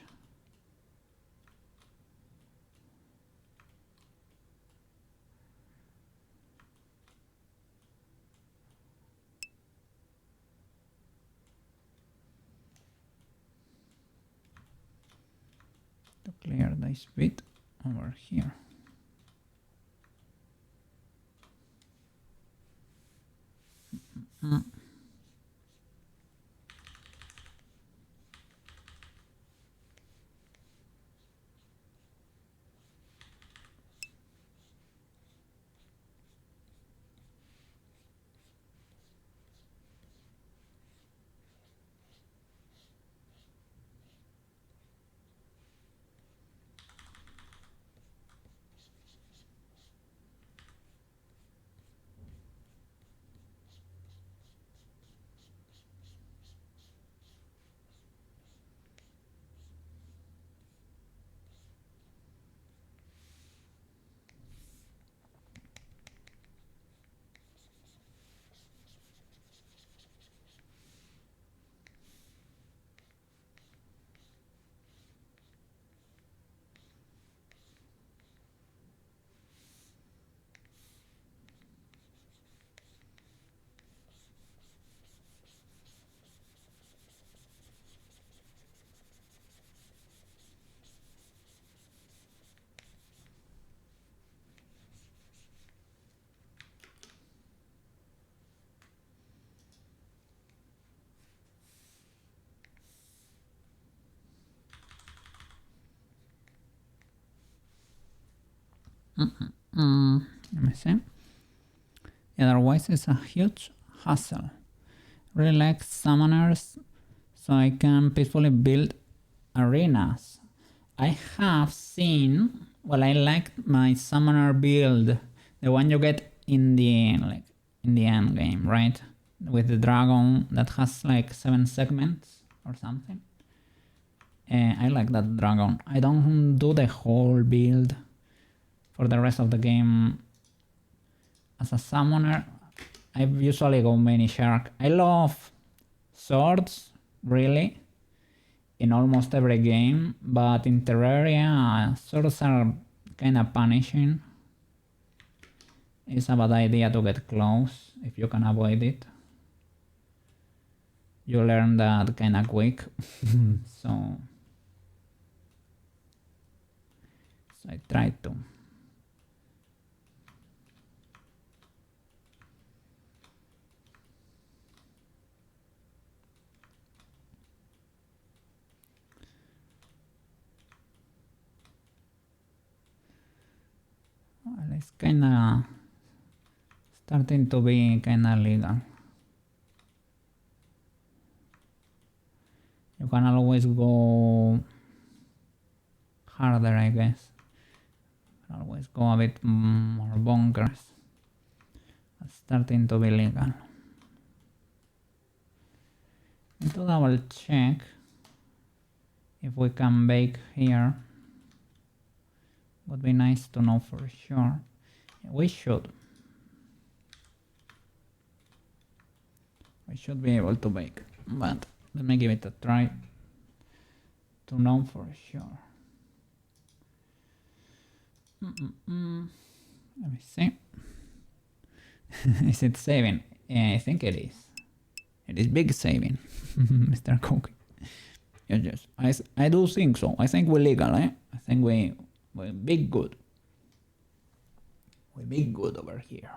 S1: clear this bit over here. Let me see. Otherwise, it's a huge hassle. Really like summoners, so I can peacefully build arenas. I have seen. Well, I like my summoner build, the one you get in the end game, right? With the dragon that has like 7 segments or something. I like that dragon. I don't do the whole build for the rest of the game as a summoner. I usually go mini shark. I love swords, really, in almost every game, but in Terraria, swords are kind of punishing. It's a bad idea to get close if you can avoid it. You learn that kind of quick. so I tried to. Well, it's kinda starting to be kinda legal. You can always go harder, I guess. Always go a bit more bonkers. It's starting to be legal. Need to double check if we can bake here. Would be nice to know for sure. We should. We should be able to bake, but let me give it a try to know for sure. Let me see. Is it saving? Yeah, I think it is. It is big saving, Mr. Cookie. Yes, I do think so. I think we're legal, eh? I think we're big good. We're big good over here.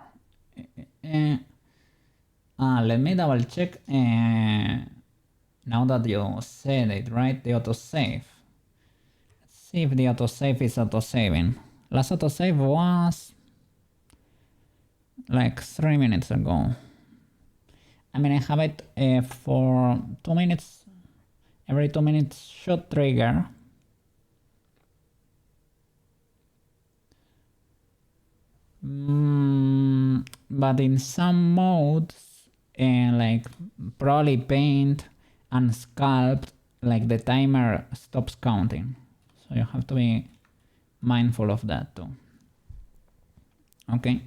S1: Let me double check. Now that you said it, right? The autosave. Let's see if the autosave is autosaving. Last autosave was like 3 minutes ago. I mean, I have it for 2 minutes. Every 2 minutes should trigger. But in some modes, like probably paint and sculpt, like the timer stops counting. So you have to be mindful of that too. Okay.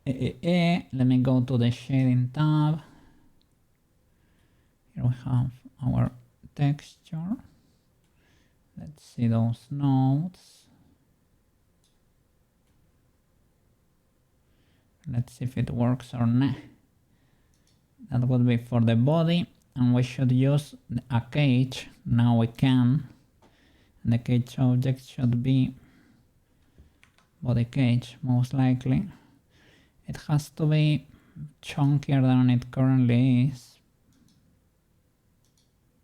S1: Let me go to the shading tab. Here we have our texture. Let's see those nodes. Let's see if it works or not. That would be for the body, and we should use a cage. Now we can. And the cage object should be body cage, most likely. It has to be chunkier than it currently is.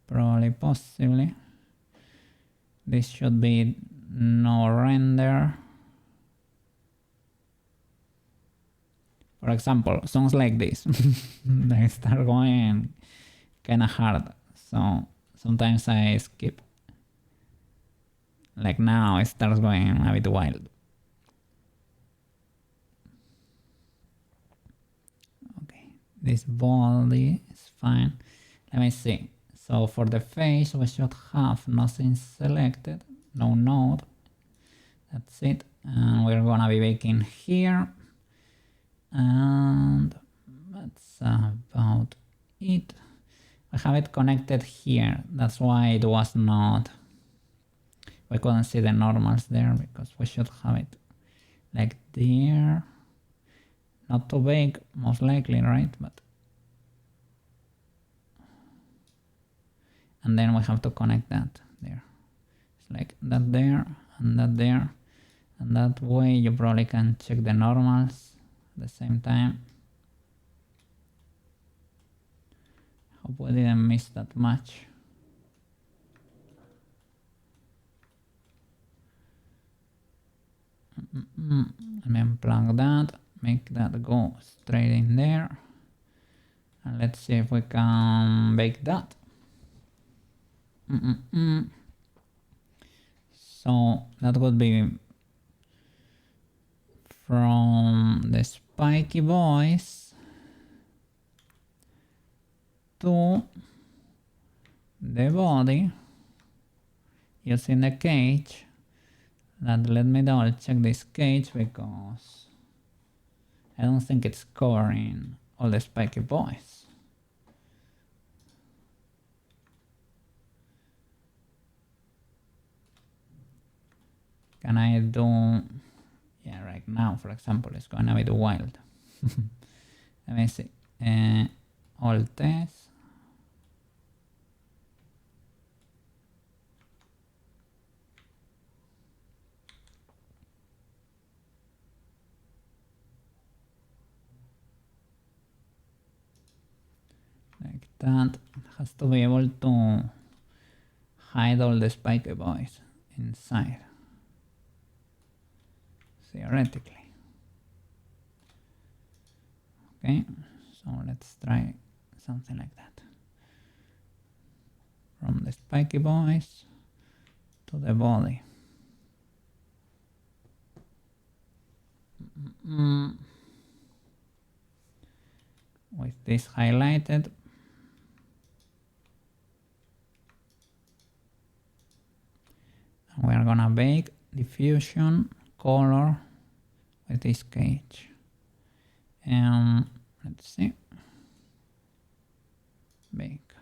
S1: Probably, possibly. This should be no render. For example, songs like this, they start going kinda hard, so sometimes I skip. Like now it starts going a bit wild. Okay, this body is fine. Let me see. So for the face we should have nothing selected, no node. That's it. And we're gonna be baking here. And that's about it. I have it connected here. That's why it was not... We couldn't see the normals there because we should have it like there. Not too big, most likely, right? But and then we have to connect that there. It's like that there and that there. And that way you probably can check the normals at the same time. Hope we didn't miss that much. Let me unplug that, make that go straight in there. And let's see if we can bake that. So that would be from the spiky voice to the body using the cage. That, let me double check this cage because I don't think it's covering all the spiky voice. Can I do... Yeah, right now, for example, it's going a bit wild. Let me see. All test. Like that. It has to be able to hide all the spiky voice inside. Theoretically. Okay, so let's try something like that. From the spiky voice to the body. With this highlighted. And we are gonna bake diffusion color with this cage. Let's see. Bake.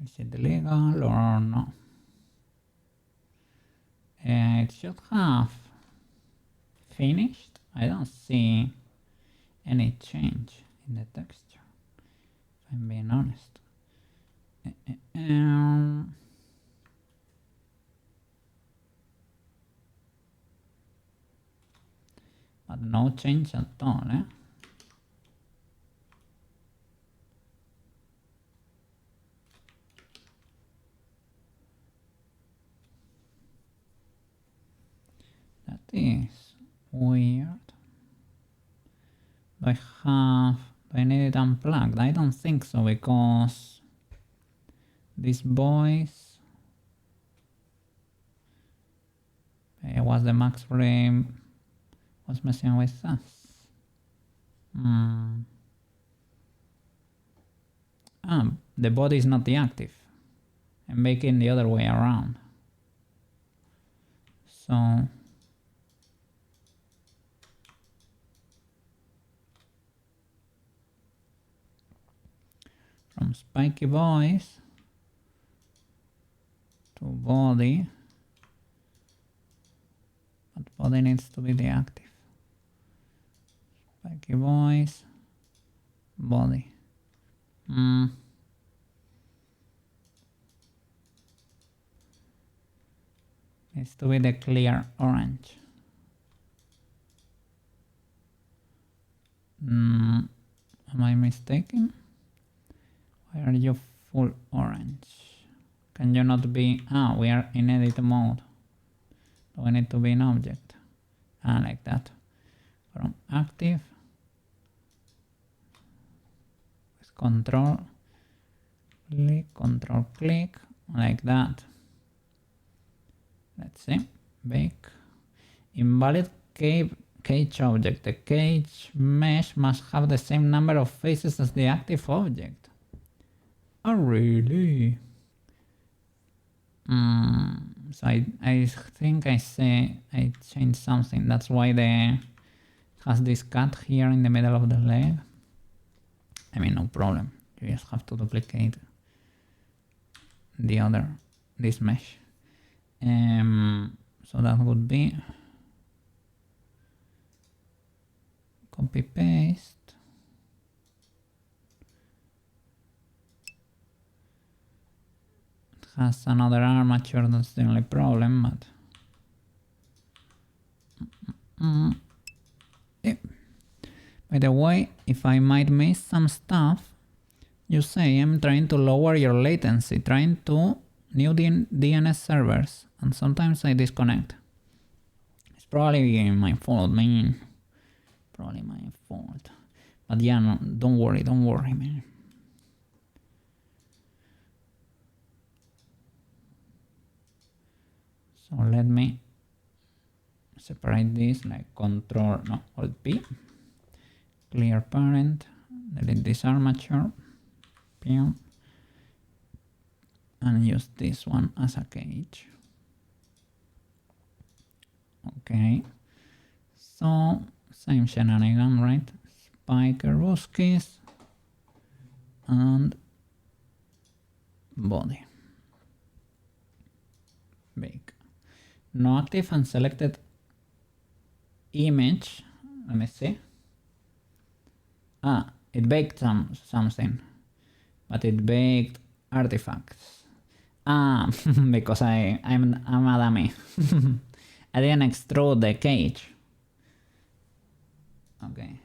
S1: Is it legal or no? It should have finished. I don't see any change in the texture, if I'm being honest. But no change at all, eh? That is weird. Do I need it unplugged? I don't think so, because this voice was the max frame was messing with us. The body is not deactive. I'm making the other way around. So from spiky voice to body, but body needs to be deactive. Spiky voice, body. Needs to be the clear orange. Am I mistaken? Why are you full orange? Can you not be... we are in edit mode. Do we need to be in object? Like that. From active. With control click, like that. Let's see. Bake. Invalid cage object. The cage mesh must have the same number of faces as the active object. Oh, really? So I think I changed something. That's why it has this cut here in the middle of the leg. I mean, no problem. You just have to duplicate this mesh. So that would be copy paste. It has another armature, that's the only problem, but yeah. By the way, if I might miss some stuff, you say I'm trying to lower your latency, trying to new DNS servers, and sometimes I disconnect. It's probably my fault, man. Probably my fault. But yeah, no, don't worry, man. So let me separate this like Alt P. Clear parent, delete this armature, and use this one as a cage. Okay, so same shenanigan, right? Spike Ruskis and body. Bake. No active and selected image. Let me see. It baked something, but it baked artifacts. Because I'm a dummy. I didn't extrude the cage. Okay.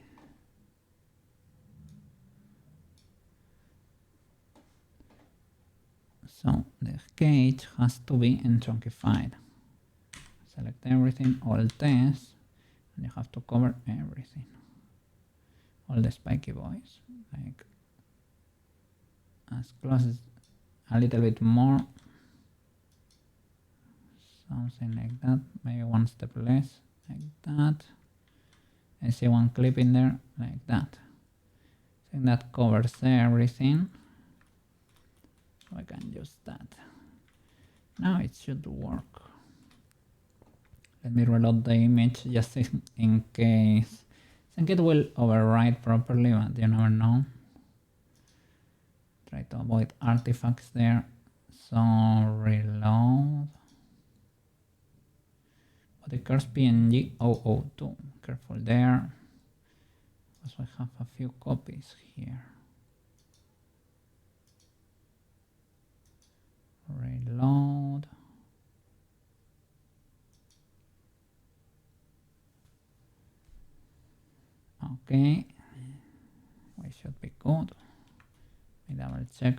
S1: So the cage has to be chunkified. Select everything, all test, and you have to cover everything. All the spiky boys, like as close as a little bit more, something like that, maybe one step less, like that. I see one clip in there, like that. I think that covers everything, so I can use that. Now it should work. Let me reload the image just in case. I think it will override properly, but you never know. Try to avoid artifacts there. So reload. Body curves PNG 002. Careful there. Also I have a few copies here. Reload. Okay, we should be good. Let me double check.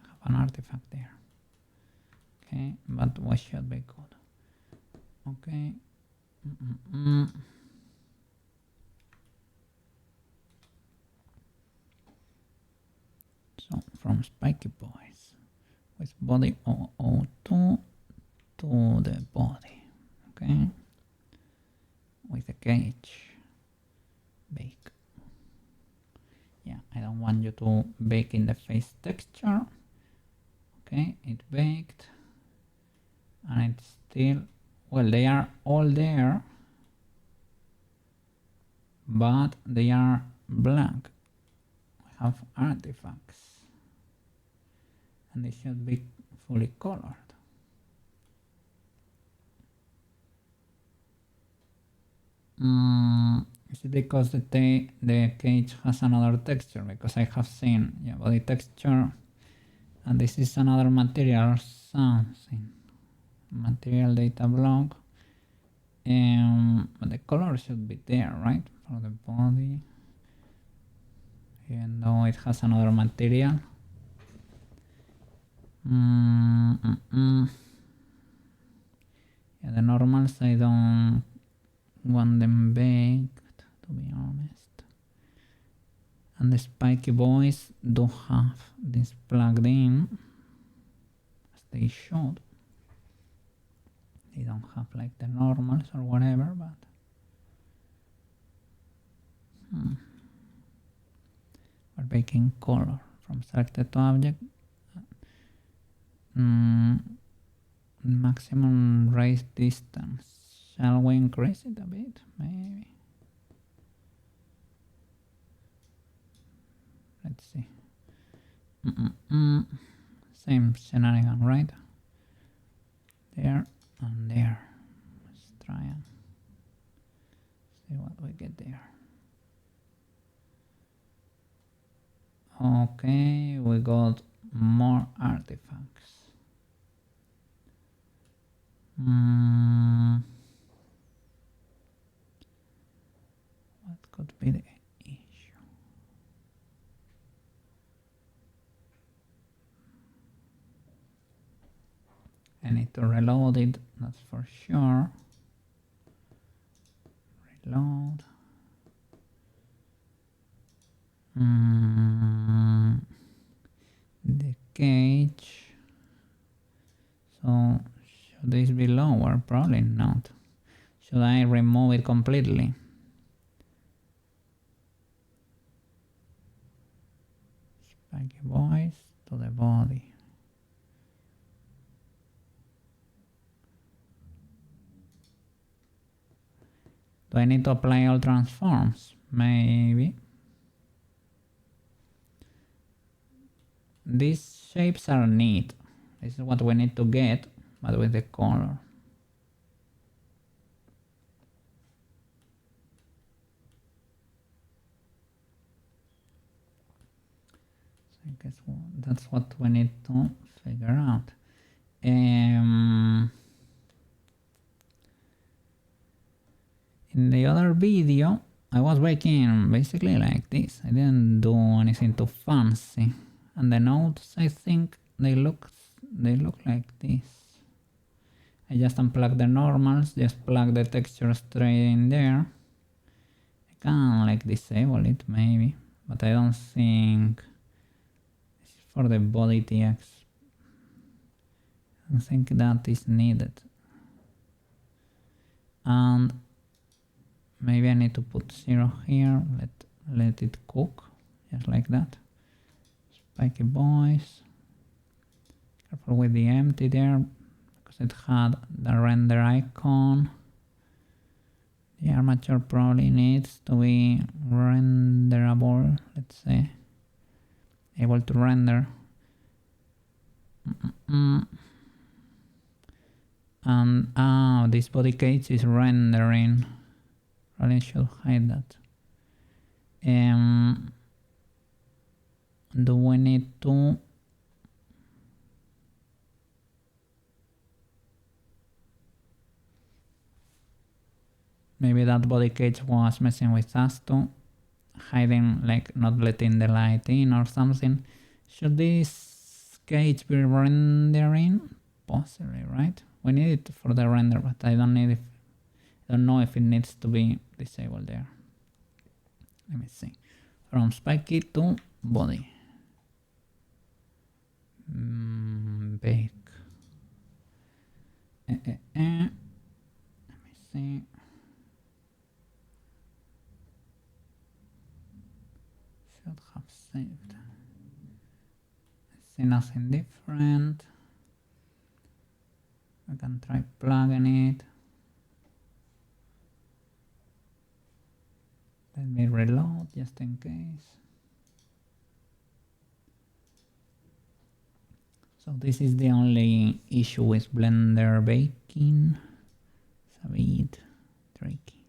S1: Have an artifact there. Okay, but we should be good. Okay. So from Spiky Boys with body 002 to the body, okay, with a cage. Bake. Yeah, I don't want you to bake in the face texture. Okay, it baked, and it's still, well, they are all there, but they are blank. We have artifacts, and they should be fully colored. Is it because the cage has another texture? Because I have seen body texture, and this is another material or something. Material data block. But the color should be there, right? For the body. Even though it has another material. Yeah, the normals I don't want them baked, to be honest. And the spiky boys do have this plugged in, as they should. They don't have like the normals or whatever, but we're baking color from selected to object. Maximum raise distance. Shall we increase it a bit? Maybe. Let's see. Same scenario, right? There and there. Let's try and see what we get there. Okay, we got more artifacts. What could be the issue? I need to reload it, that's for sure. Reload. The cage. So should this be lower? Probably not. Should I remove it completely? Spiky boys to the body. Do I need to apply all transforms? Maybe. These shapes are neat. This is what we need to get, but with the color. So I guess that's what we need to figure out. In the other video, I was making basically like this. I didn't do anything too fancy. And the nodes, I think they look like this. I just unplug the normals, just plug the texture straight in there. I can like disable it maybe, but I don't think this is for the body TX. I don't think that is needed. And maybe I need to put 0 here, let it cook, just like that. Spiky boys. Careful with the empty there, because it had the render icon. The armature probably needs to be renderable, let's say. Able to render. And this body cage is rendering. Probably should hide that. Do we need to maybe that body cage was messing with us too, hiding, like not letting the light in or something. Should this cage be rendering? Possibly, right? We need it for the render, but I don't know if it needs to be disabled there. Let me see. From spiky to body. Bake. Let me see. Should have saved. I see nothing different. I can try plugging it. Let me reload just in case. So this is the only issue with Blender baking. It's a bit tricky.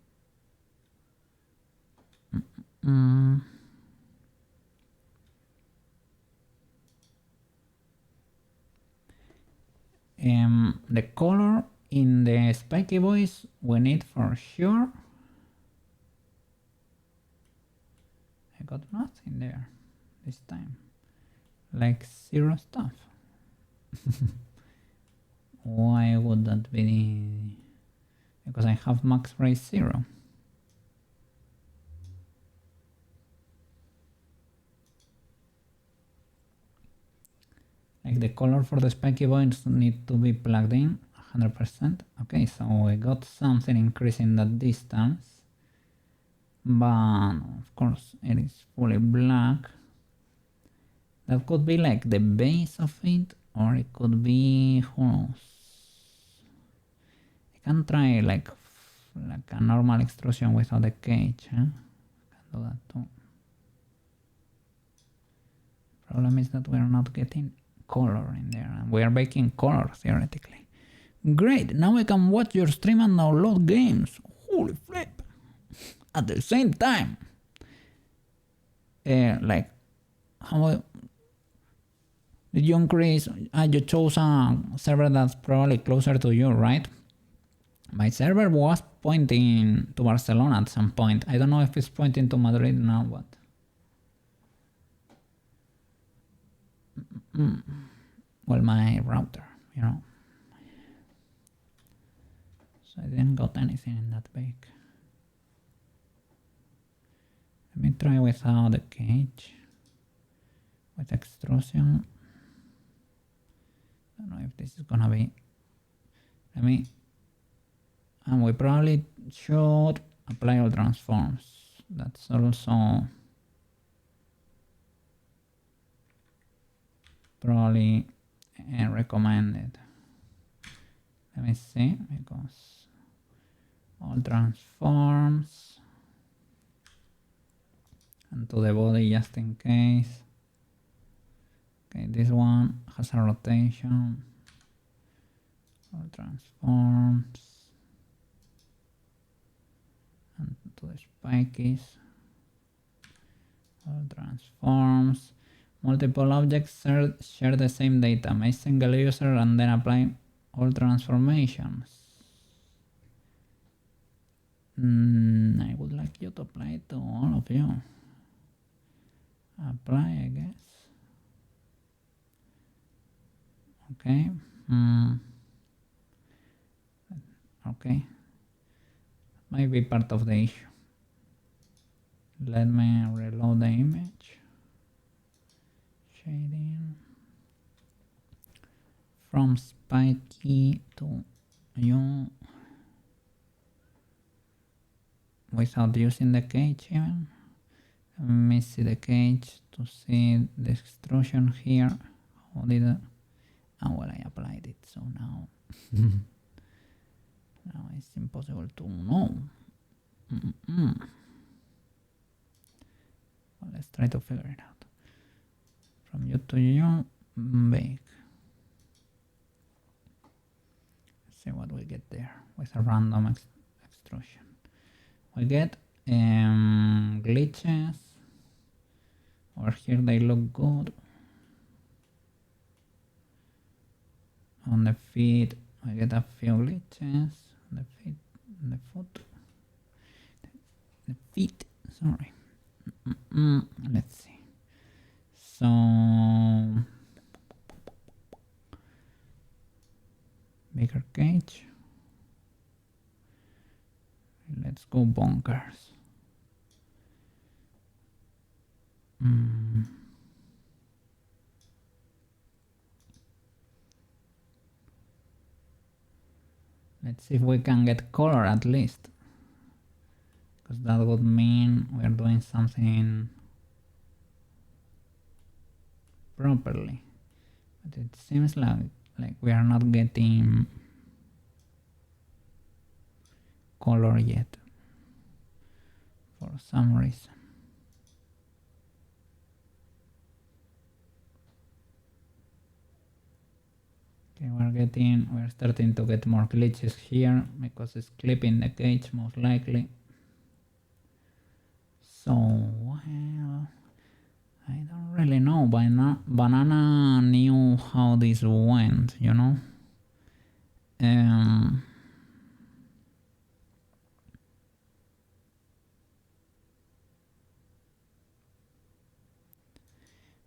S1: The color in the spiky voice we need for sure. I got nothing there this time. Like zero stuff. Why would that be? Because I have max raise 0. Like the color for the spiky voice need to be plugged in 100%. Okay, so we got something increasing that distance. But of course it is fully black. That could be like the base of it, or it could be, who knows. I can try like a normal extrusion without the cage. I can do that too. Problem is that we are not getting color in there, and we are baking color theoretically. Great, now I can watch your stream and download games. Holy flip! At the same time. Like, how did you increase? You chose a server that's probably closer to you, right? My server was pointing to Barcelona at some point. I don't know if it's pointing to Madrid now, but... Well, my router, you know. So I didn't got anything in that bake. Let me try without the cage. With extrusion. I don't know if this is gonna be... Let me... And we probably should apply all transforms. That's also probably recommended. Let me see, because all transforms and to the body just in case. Okay, this one has a rotation. All transforms. And to the spikies. All transforms. Multiple objects share the same data. Make single user and then apply all transformations. I would like you to apply it to all of you. Apply, I guess. Okay. Okay. Might be part of the issue. Let me reload the image. Shading. From spiky to you. Without using the cage even. Let me see the cage to see the extrusion here. How did it? Oh, well, I applied it, so now... now it's impossible to know. Well, let's try to figure it out. From you to you, bake. Let's see what we get there with a random extrusion. We get glitches. Over here they look good. On the feet, I get a few glitches. On the feet, on the foot, the feet. Sorry. Let's see. So bigger cage. Let's go bonkers. Let's see if we can get color at least, because that would mean we're doing something properly. But it seems like we are not getting color yet for some reason. Okay, we're starting to get more glitches here because it's clipping the cage most likely. So So, well, I don't really know. Banana knew how this went, you know? Um,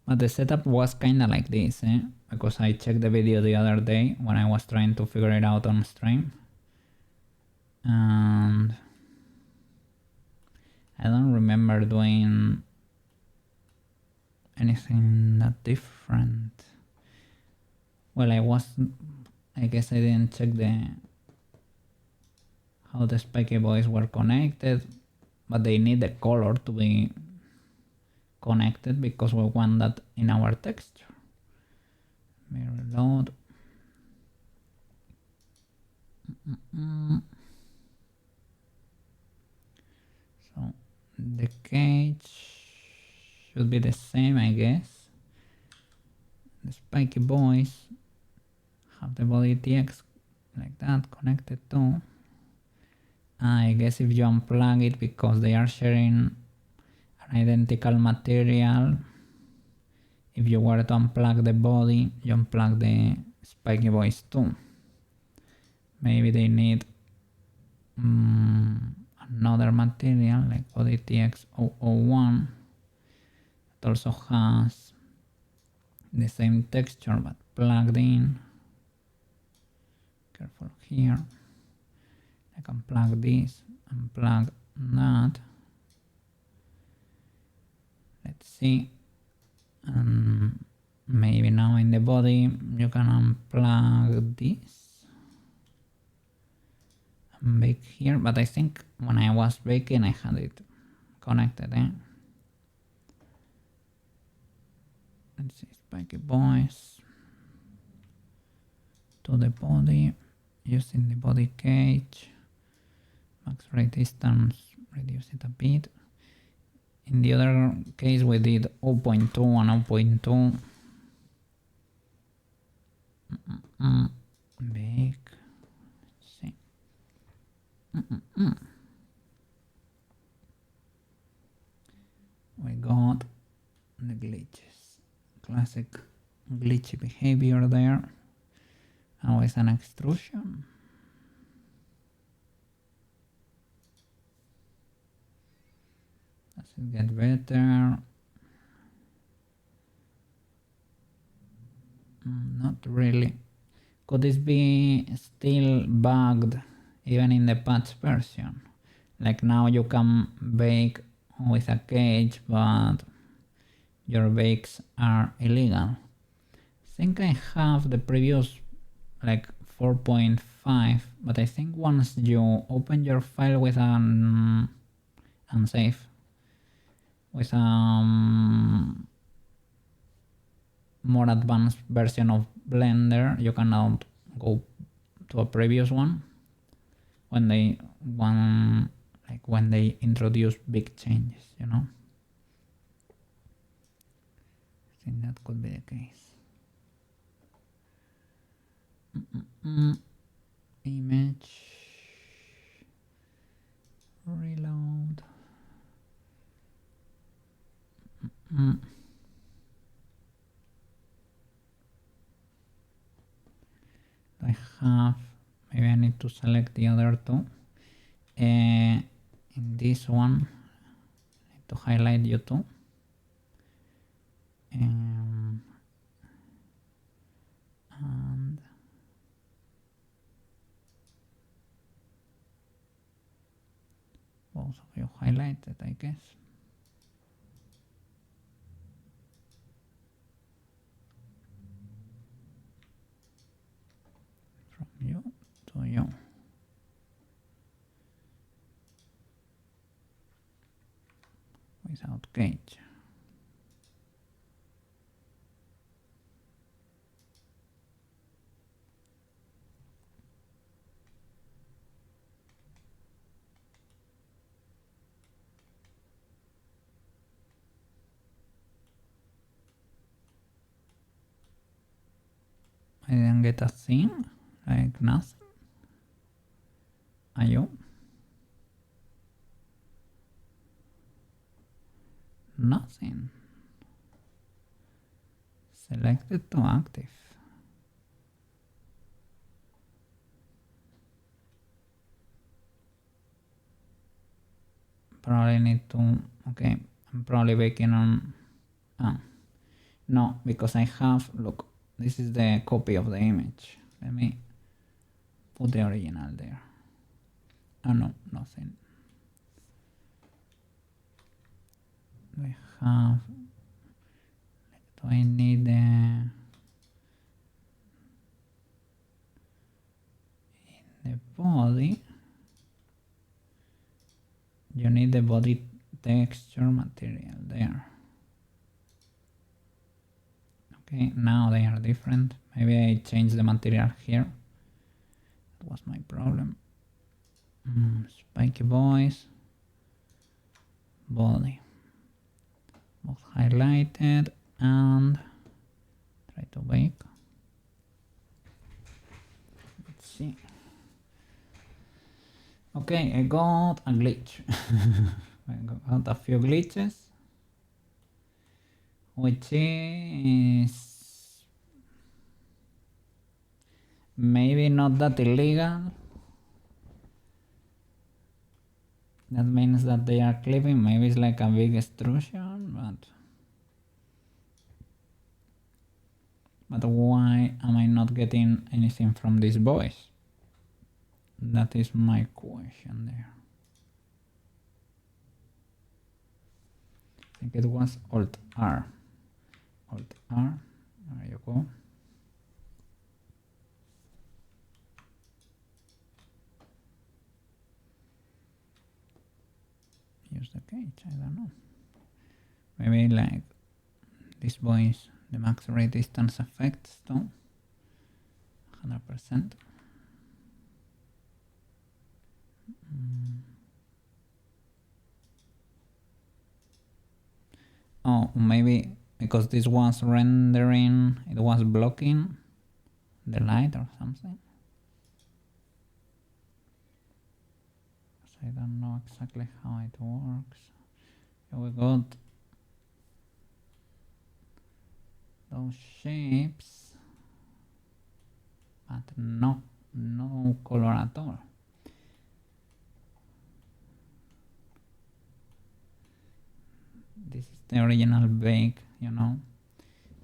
S1: but the setup was kinda like this, because I checked the video the other day when I was trying to figure it out on stream. And I don't remember doing anything that different. Well, I guess I didn't check how the spiky boys were connected, but they need the color to be connected because we want that in our texture. Mirror load. So the cage should be the same, I guess. The spiky boys have the body TX like that connected to. I guess if you unplug it because they are sharing an identical material, if you were to unplug the body, you unplug the spiky boys too. Maybe they need another material like body TX001 that also has the same texture but plugged in. Careful here. I can plug this and plug that. Let's see. Maybe now in the body you can unplug this and bake here, but I think when I was baking I had it connected. Let's see, spiky boys to the body using the body cage. Max rate distance, reduce it a bit. In the other case we did 0.2 and 0.2. Bake. Let's see. We got the glitches. Classic glitchy behavior there. Always an extrusion. Does it get better? Not really. Could this be still bugged even in the patch version? Like now you can bake with a cage, but your bakes are illegal. I think I have the previous like 4.5, but I think once you open your file with an unsafe, with more advanced version of Blender, you can now go to a previous one when they introduce big changes, you know. I think that could be the case. Image reload. I have, maybe I need to select the other two. In this one, I need to highlight you two. And both of you highlighted, I guess. From you to you. Without cage. I didn't get a thing, like nothing. Are you? nothing. Selected to active. Probably need to, okay, I'm probably baking on, no, because I have, look, this is the copy of the image. Let me put the original there. Oh no, nothing. We have, do I need in the body? You need the body texture material there. Okay, now they are different. Maybe I changed the material here. That was my problem. Spiky boys. Body. Both highlighted and try to bake. Let's see. Okay, I got a glitch. I got a few glitches, which is maybe not that illegal. That means that they are clipping. Maybe it's like a big extrusion, but why am I not getting anything from this voice? That is my question there. I think it was Alt R. Alt R. There you go. Use the cage, I don't know. Maybe like this voice, the max ray distance effects too. 100%. Oh, maybe because this was rendering, it was blocking the light or something. I don't know exactly how it works. Here we got those shapes, but no color at all. This is the original bake, you know.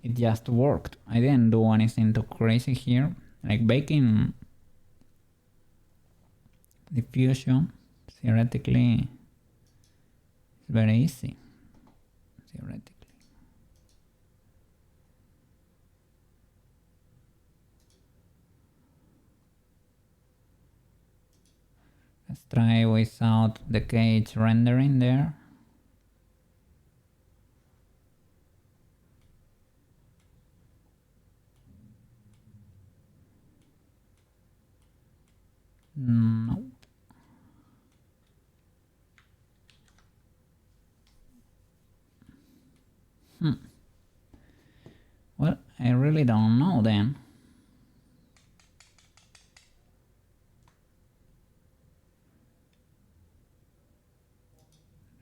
S1: It just worked. I didn't do anything too crazy here. Like baking diffusion, theoretically, it's very easy. Theoretically. Let's try without the cage rendering there. Nope. Well, I really don't know then.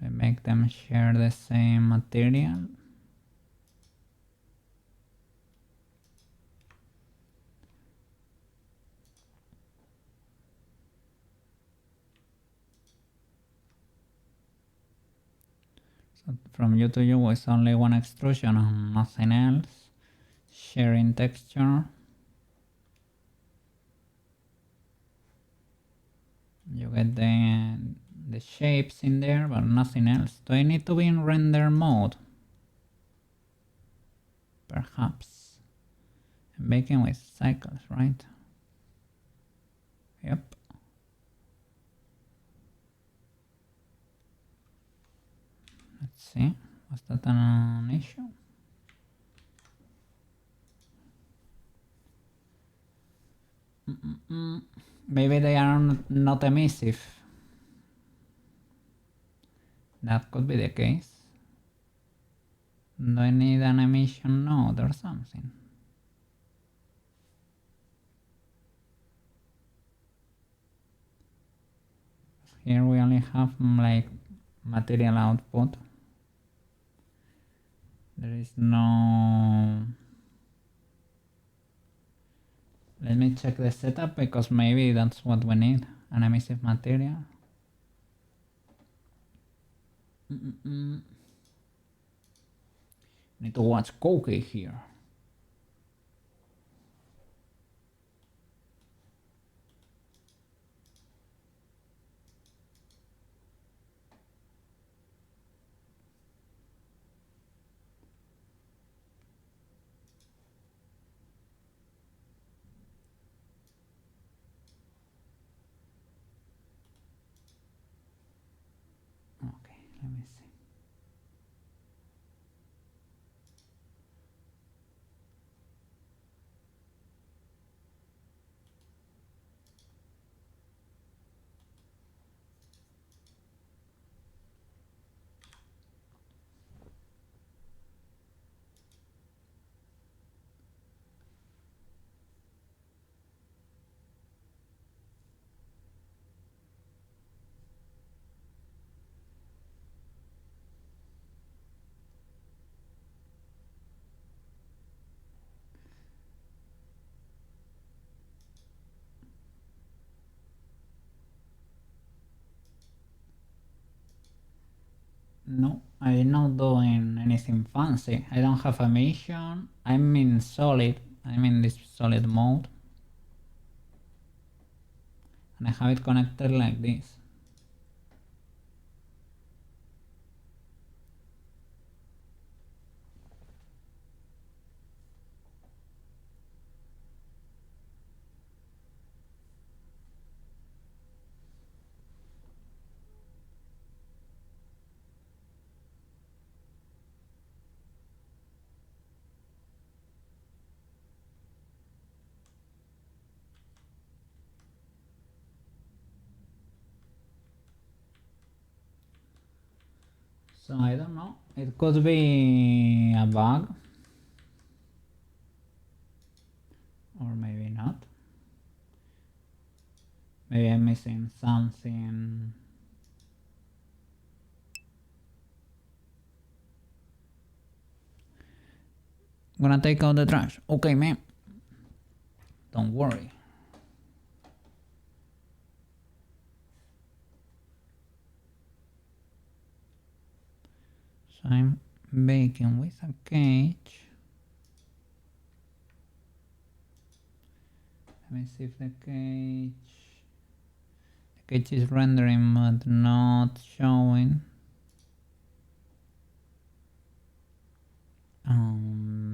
S1: I make them share the same material. So from you to you is only one extrusion and nothing else. Sharing texture. You get the shapes in there, but nothing else. Do I need to be in render mode? Perhaps. I'm baking with cycles, right? Yep. Let's see. Was that an issue? Maybe they are not emissive. That could be the case. Do I need an emission node or something? Here we only have like material output. There is no... Let me check the setup because maybe that's what we need. An emissive material. Need to watch Koki here. Okay, let me see. No, I'm not doing anything fancy. I don't have a mission. I'm in solid. I'm in this solid mode. And I have it connected like this. So I don't know. It could be a bug. Or maybe not. Maybe I'm missing something. I'm gonna take out the trash. Okay, man. Don't worry. So I'm baking with a cage. Let me see if the cage is rendering but not showing.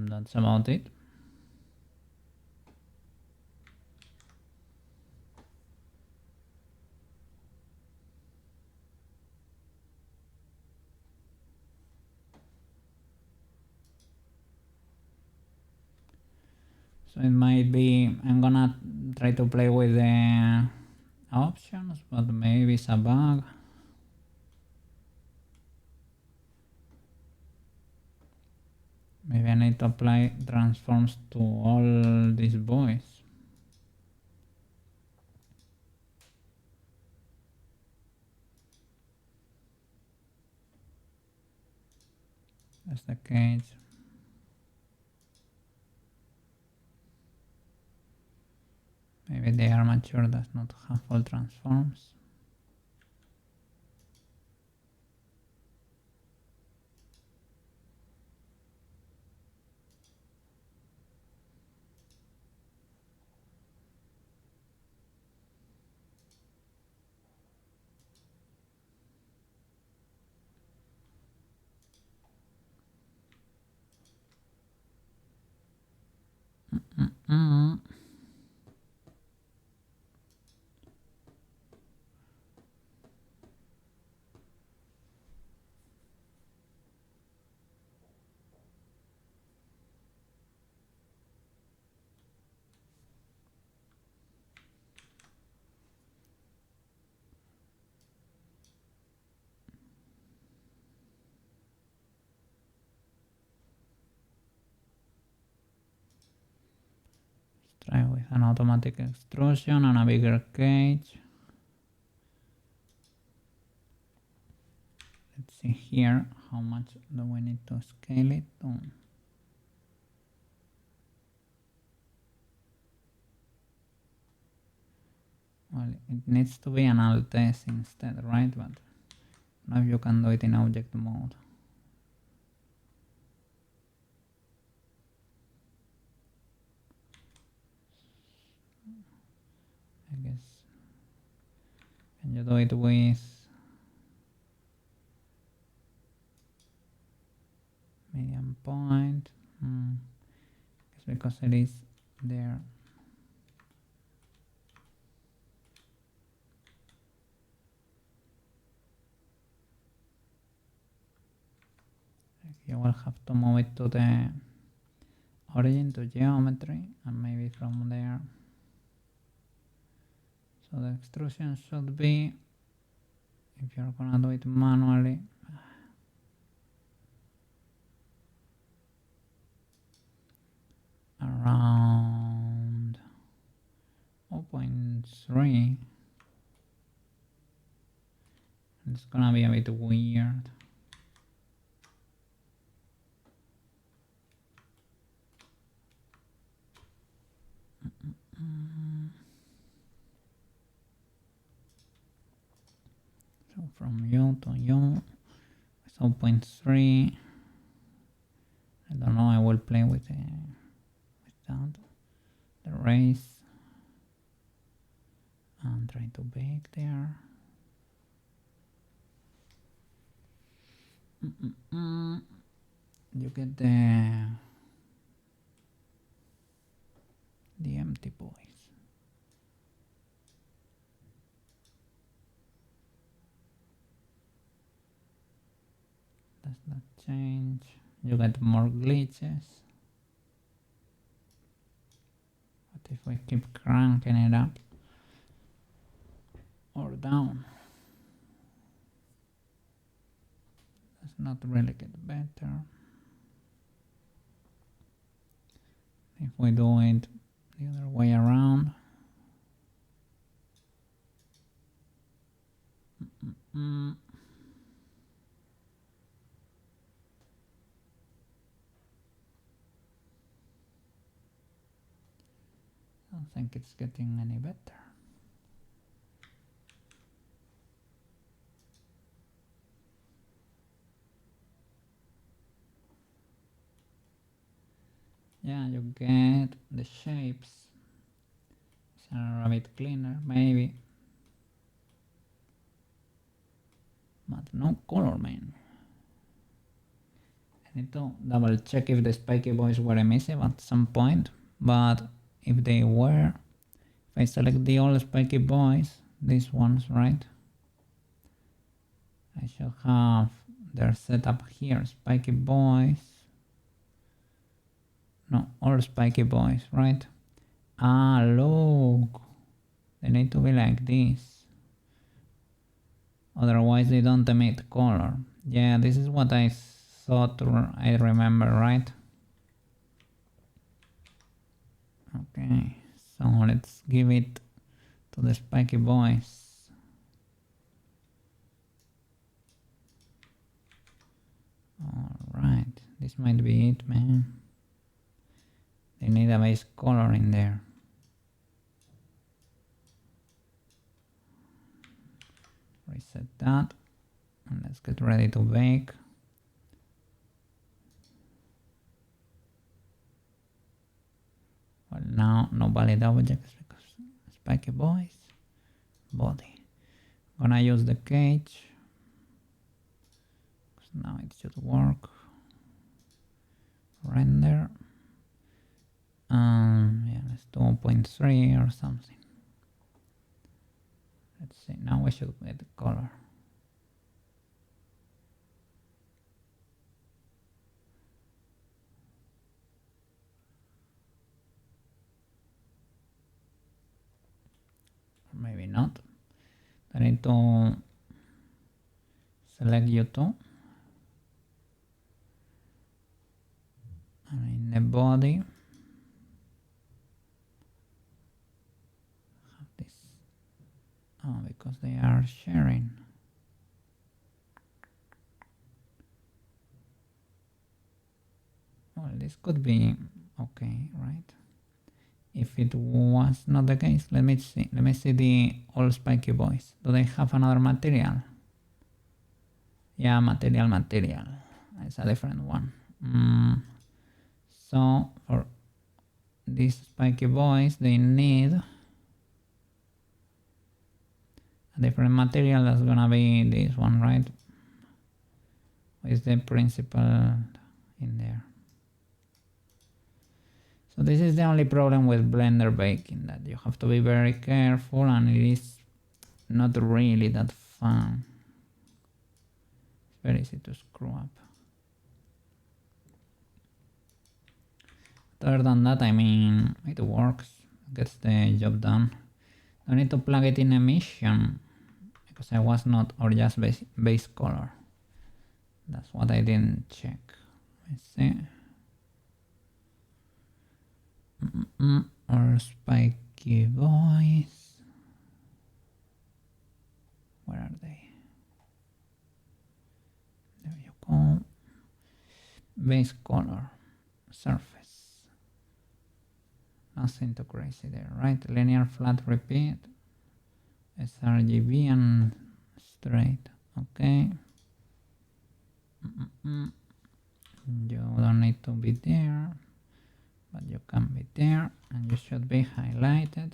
S1: That's about it. So it might be, I'm gonna try to play with the options, but maybe it's a bug. Maybe I need to apply transforms to all these boys. That's the cage. Maybe the armature does not have all transforms. Try with an automatic extrusion and a bigger cage. Let's see here how much do we need to scale it to. Well, it needs to be an alt S instead, right? But now you can do it in object mode. I guess. Can you do it with medium point? It's because it is there. You will have to move it to the origin, to geometry, and maybe from there. So the extrusion should be, if you're gonna do it manually, around 0.3. It's gonna be a bit weird. So from U to U, 0.3. I don't know, I will play with that, the race, and try to bake there. You get the empty boys. Does not change. You get more glitches. But if we keep cranking it up or down, does not really get better. If we do it the other way around, I don't think it's getting any better. Yeah, you get the shapes. Are a bit cleaner, maybe. But no color, man. I need to double check if the spiky boys were emissive at some point, but if they were, if I select the all spiky boys, these ones, right? I should have their setup here, spiky boys. No, all spiky boys, right? Ah, look, they need to be like this. Otherwise they don't emit color. Yeah, this is what I thought I remember, right? Okay, so let's give it to the spiky boys. Alright, this might be it, man. They need a base color in there. Reset that, and let's get ready to bake. Well, now no valid objects because spiky boys, body. Gonna use the cage, because now it should work. Render. Yeah, let's do 0.3 or something. Let's see, now we should get the color. Or maybe not. I need to select U2. And in the body, have this. Oh, because they are sharing. Well, this could be okay, right? If it was not the case, let me see. Let me see the all spiky boys. Do they have another material? Yeah, material. It's a different one. So for these spiky boys, they need a different material. That's gonna be this one, right? With the principal in there. So this is the only problem with Blender baking, that you have to be very careful and it is not really that fun. It's very easy to screw up. Other than that, I mean, it works, gets the job done. Don't need to plug it in emission because I was not, or just base color. That's what I didn't check. Let's see. Or spiky boys. Where are they? There you go. Base color. Surface. Nothing too crazy there, right? Linear, flat, repeat. sRGB and straight. Okay. You don't need to be there, but you can be there, and you should be highlighted.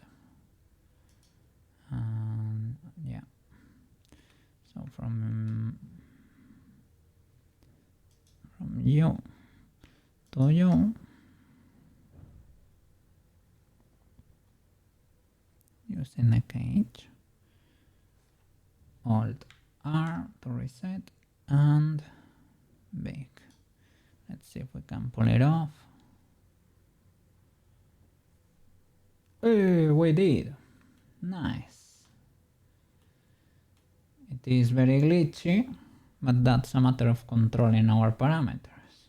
S1: And yeah. So from you to you, using a cage. Alt R to reset and bake. Let's see if we can pull it off. Hey, we did. Nice. It is very glitchy, but that's a matter of controlling our parameters.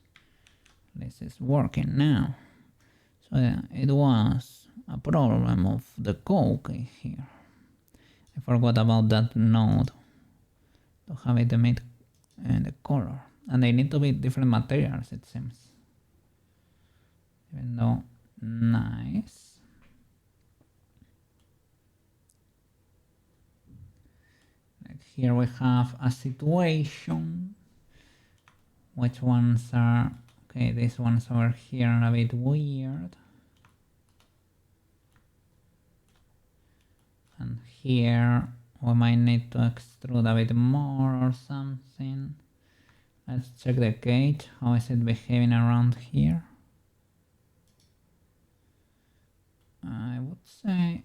S1: This is working now. So yeah, it was a problem of the coke here. I forgot about that node to have it emit the color. And they need to be different materials, it seems. Even though, nice. Like here we have a situation. Which ones are, okay, these ones over here are a bit weird. And here we might need to extrude a bit more or something. Let's check the cage. How is it behaving around here? I would say,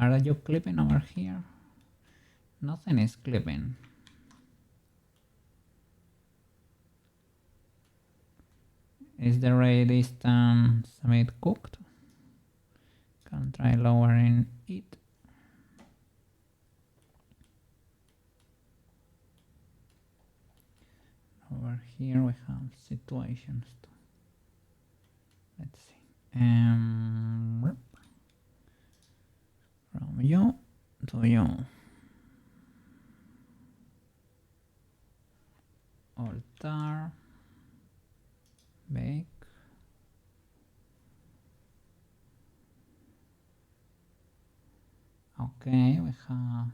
S1: are you clipping over here? Nothing is clipping. Is the ray distance a bit cooked? Can try lowering it. Over here we have situations too. Let's see. From you to you. Altar. Bake. Okay, we have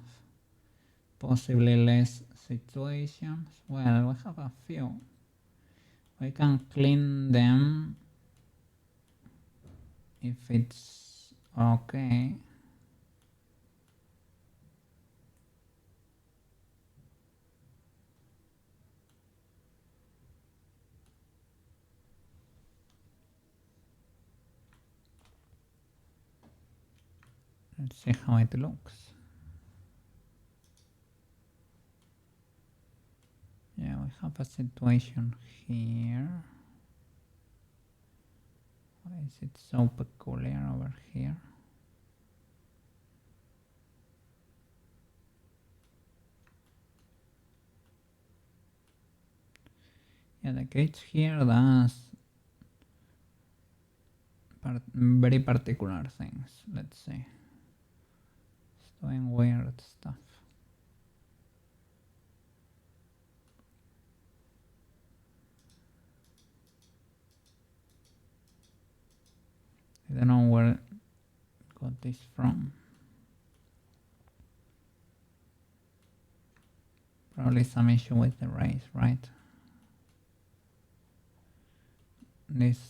S1: possibly less situations. Well, we have a few. We can clean them if it's okay. Let's see how it looks. Yeah, we have a situation here. Why is it so peculiar over here? Yeah, the cage here does very particular things. Let's see. It's doing weird stuff. I don't know where I got this from. Probably some issue with the race, right? These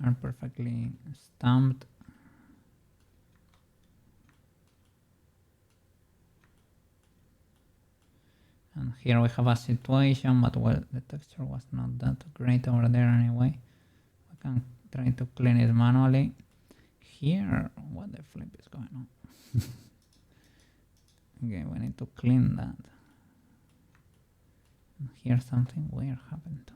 S1: are perfectly stamped. And here we have a situation, but well, the texture was not that great over there anyway. We can try to clean it manually. Here, what the flip is going on? Okay, we need to clean that. And here something weird happened too.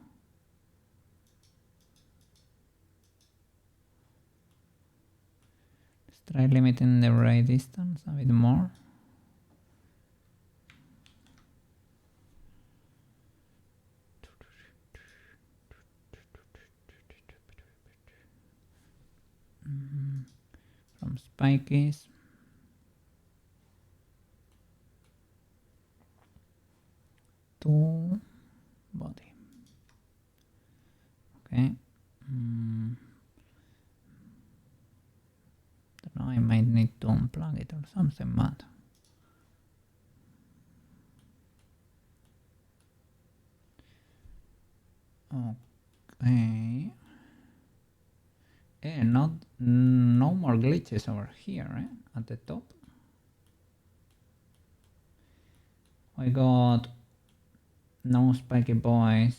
S1: Let's try limiting the ray distance a bit more. From spikies. To body. Okay. Don't know, I might need to unplug it or something, but okay. No more glitches over here, at the top. I got no spiky boys.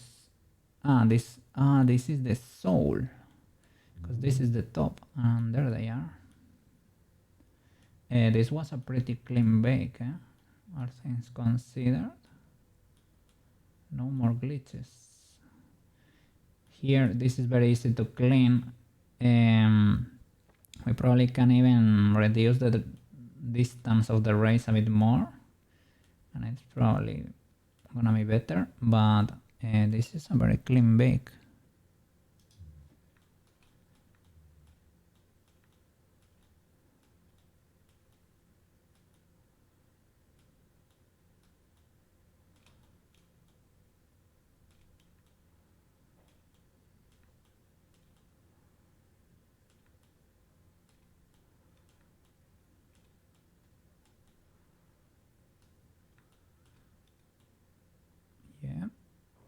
S1: This is the soul, because this is the top, and there they are. This was a pretty clean bake, all things considered. No more glitches. Here, this is very easy to clean. We probably can even reduce the distance of the rays a bit more, and it's probably gonna be better, but this is a very clean bake.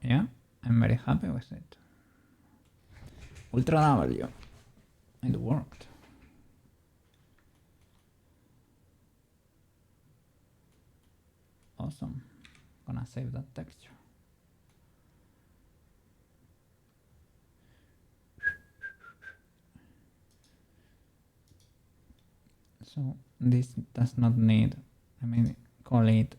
S1: Yeah, I'm very happy with it. Ultra W. It worked. Awesome. Gonna save that texture. So this does not need, I mean, call it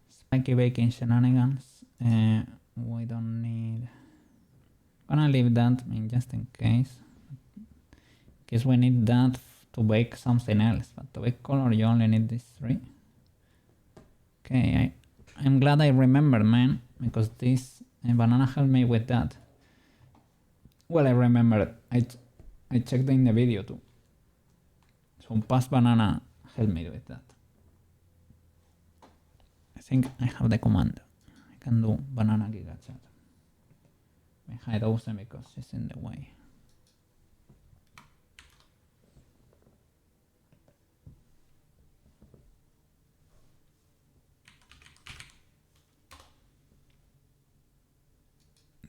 S1: spiky baking shenanigans. We don't need. Gonna leave that just in case. Because we need that to bake something else, but to bake color you only need these three. Okay, I'm glad I remembered, man, because this banana helped me with that. Well, I remembered. I checked in the video too. So past banana helped me with that. I think I have the command. I can do banana giga chat. I hide Ozen because it's in the way.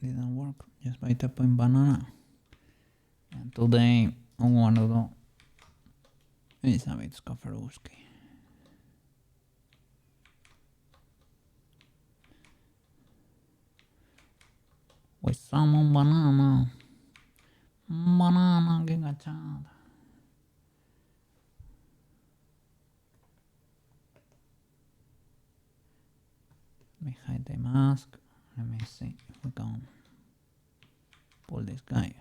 S1: Didn't work just by tapping banana. And today I want to do is a bit Skaferuski. With some banana. Banana giga chat. Let me hide the mask. Let me see if we can pull this guy.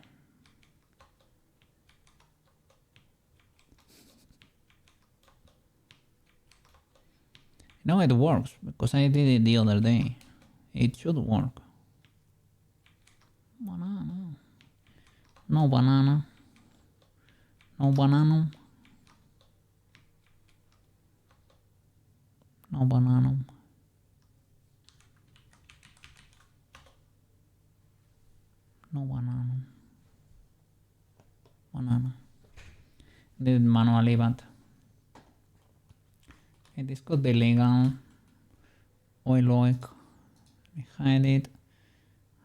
S1: No, it works because I did it the other day. It should work. Banana. No banana. No bananum. No bananum. No bananum. Banana. Did it manually, but okay, this could be legal. Oiloik. We hide it.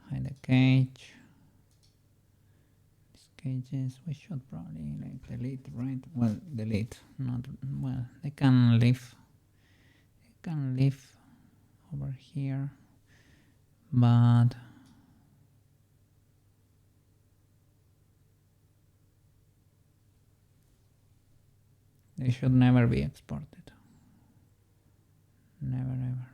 S1: Hide the cage. These cages we should probably like delete, right? Well, delete. Not well. They can live. They can live over here, but they should never be exported. Never ever.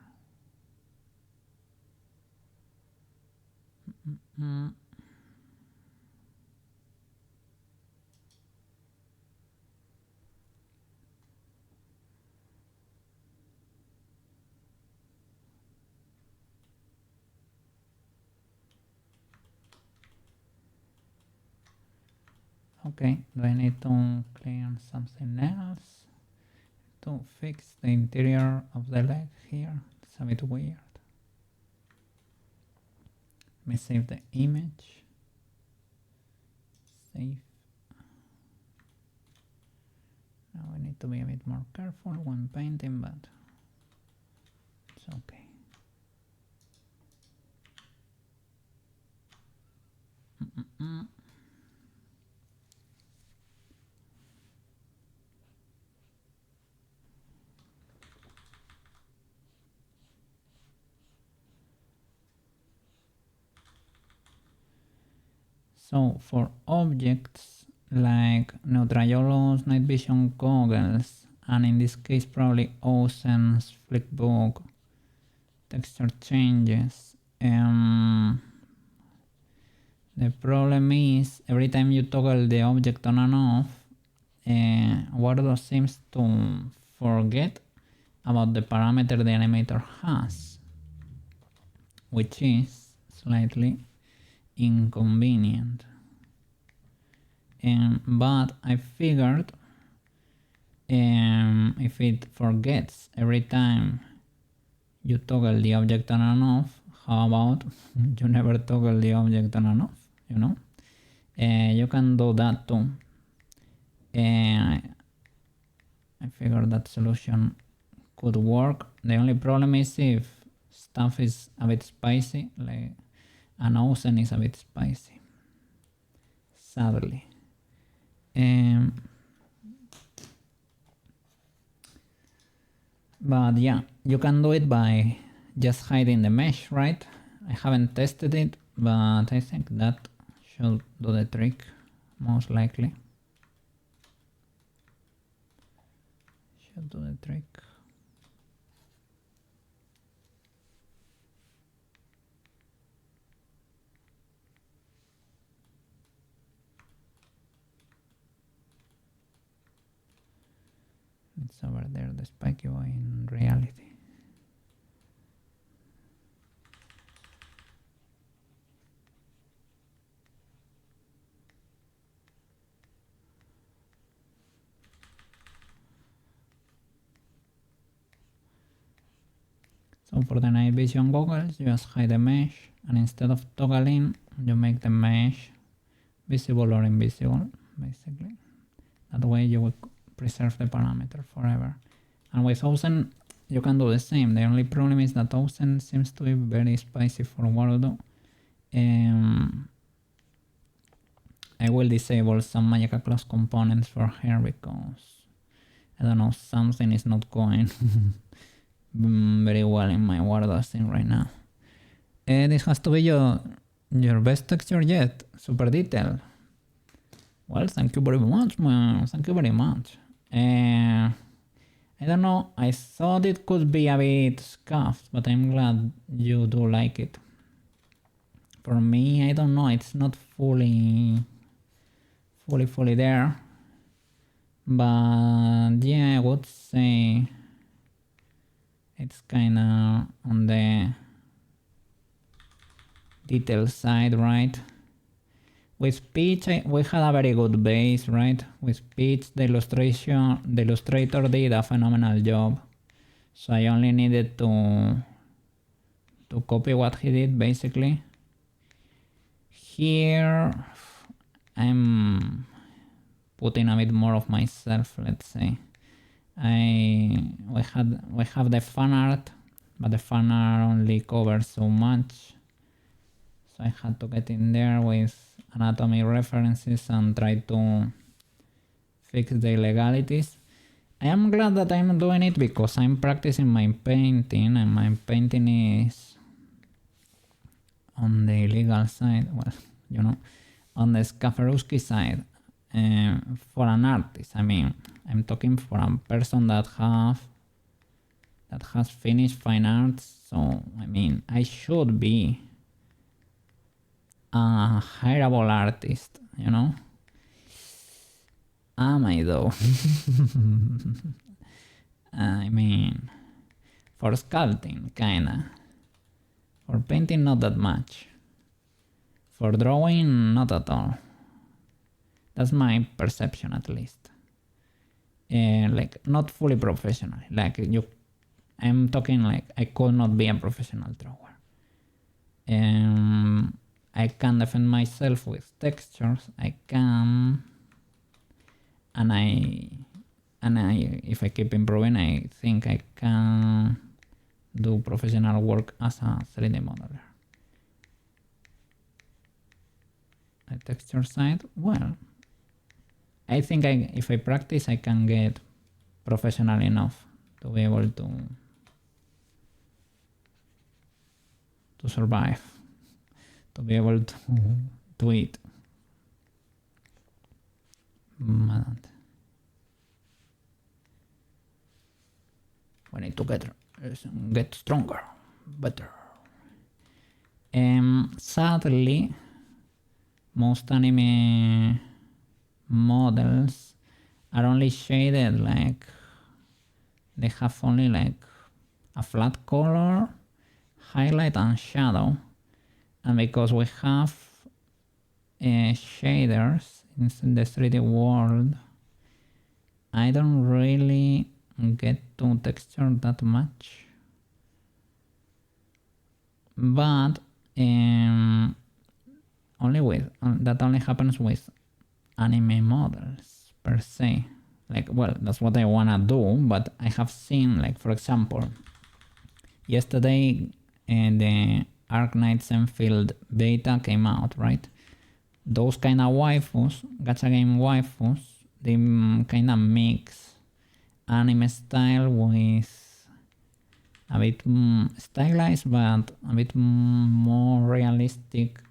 S1: Okay, do I need to clear something else? To fix the interior of the leg here. It's a bit weird. Let me save the image. Save. Now we need to be a bit more careful when painting, but it's okay. So for objects like Neutralolo's night vision goggles, and in this case probably Ozen's flickbook texture changes, the problem is every time you toggle the object on and off, Wardo seems to forget about the parameter the animator has, which is slightly inconvenient. But I figured if it forgets every time you toggle the object on and off, how about you never toggle the object on and off, you know? You can do that too. I figured that solution could work. The only problem is if stuff is a bit spicy, like an Ozen is a bit spicy, sadly. But yeah, you can do it by just hiding the mesh, right? I haven't tested it, but I think that should do the trick, most likely. Should do the trick. It's over there, the spiky boy in reality. So for the night vision goggles, you just hide the mesh, and instead of toggling, you make the mesh visible or invisible, basically. That way you will preserve the parameter forever. And with Ozen, you can do the same. The only problem is that Ozen seems to be very spicy for Wardo. I will disable some Magica class components for her because, I don't know, something is not going very well in my Wardo scene right now. This has to be your best texture yet. Super detail. Well, thank you very much, man. Thank you very much. I don't know, I thought it could be a bit scuffed, but I'm glad you do like it. For me, I don't know, it's not fully there. But yeah, I would say it's kinda on the detail side, right? With Peach, we had a very good base, right? With Peach, the illustrator did a phenomenal job. So I only needed to copy what he did, basically. Here, I'm putting a bit more of myself, let's say. We have the fan art, but the fan art only covers so much. So I had to get in there with anatomy references and try to fix the illegalities. I am glad that I'm doing it because I'm practicing my painting, and my painting is on the illegal side, well, you know, on the Skaferowski side. For an artist, I mean, I'm talking for a person that has finished fine arts, so I mean, I should be a hireable artist, you know? Am I though? I mean, for sculpting, kinda. For painting, not that much. For drawing, not at all. That's my perception, at least. Like, not fully professional. Like, I'm talking like I could not be a professional drawer. I can defend myself with textures. I can, and if I keep improving, I think I can do professional work as a 3D modeler. The texture side, well, I think if I practice, I can get professional enough to be able to survive, to be able to eat. We need to get stronger, better. Sadly, most anime models are only shaded, like they have only like a flat color, highlight and shadow, and because we have shaders in the 3D world, I don't really get to texture that much, but that only happens with anime models per se. Like, well, that's what I wanna do, but I have seen, like, for example, yesterday the Arknights Enfield beta came out, right? Those kind of waifus, gacha game waifus, they kind of mix anime style with a bit stylized but a bit more realistic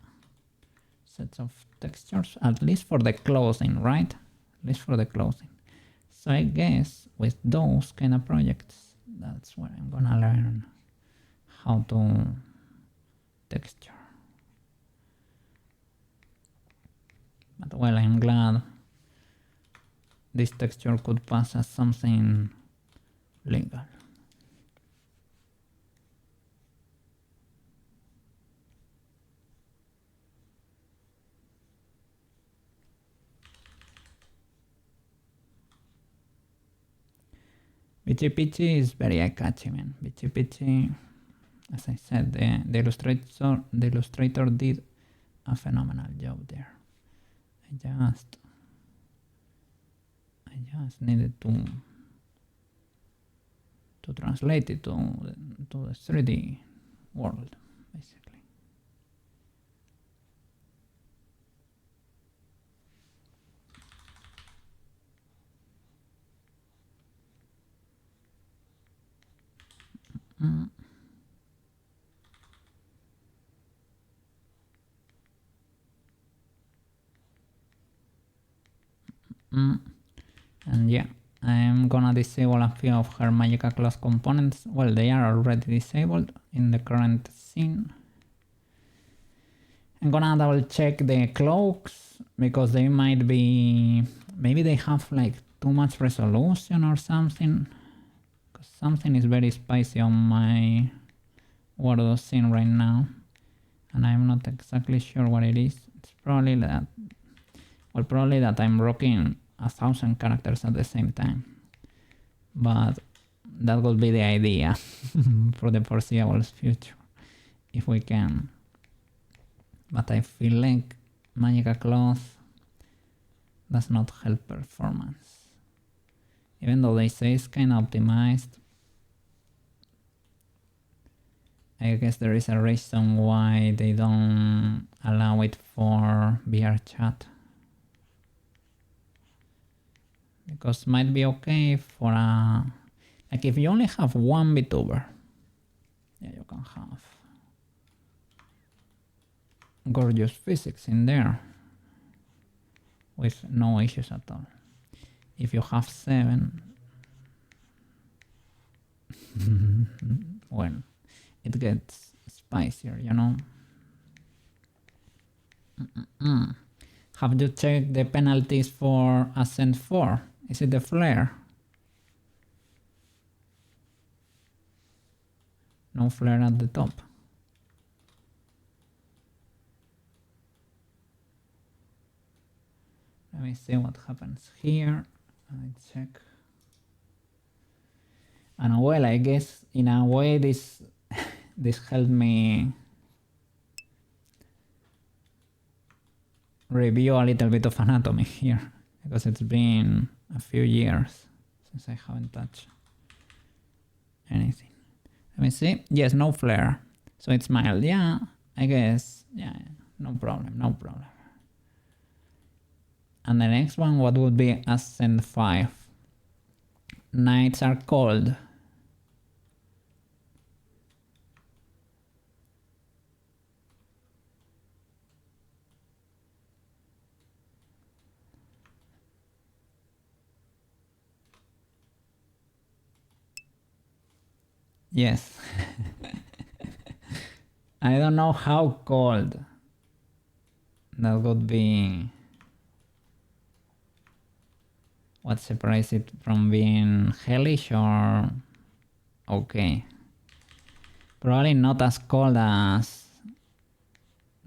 S1: sets of textures, at least for the clothing, right? At least for the clothing. So I guess with those kind of projects, that's where I'm gonna learn how to texture. But well, I'm glad this texture could pass as something legal. Bichi Pichi is very eye-catchy, man. Bichi Pichi, as I said, the illustrator did a phenomenal job there. I just needed to translate it to the 3D world, basically. And yeah, I'm gonna disable a few of her Magica class components. Well, they are already disabled in the current scene. I'm gonna double check the cloaks because they might be... maybe they have like too much resolution or something. Because something is very spicy on my World scene right now. And I'm not exactly sure what it is. It's Probably that I'm rocking 1,000 characters at the same time. But that would be the idea for the foreseeable future, if we can. But I feel like Magical Cloth does not help performance. Even though they say it's kind of optimized, I guess there is a reason why they don't allow it for VR chat. Because might be okay for a... Like if you only have one VTuber, yeah, you can have gorgeous physics in there with no issues at all. If you have 7, well, it gets spicier, you know. Have you checked the penalties for Ascent 4? Is it the flare? No flare at the top. Let me see what happens here. I check. And well, I guess in a way this helped me review a little bit of anatomy here, because it's been a few years since I haven't touched anything. Let me see. Yes, no flare. So it's mild. Yeah, I guess. Yeah, no problem. And the next one, what would be Ascent 5? Nights are cold. Yes. I don't know how cold that would be. What separates it from being hellish or okay? Probably not as cold as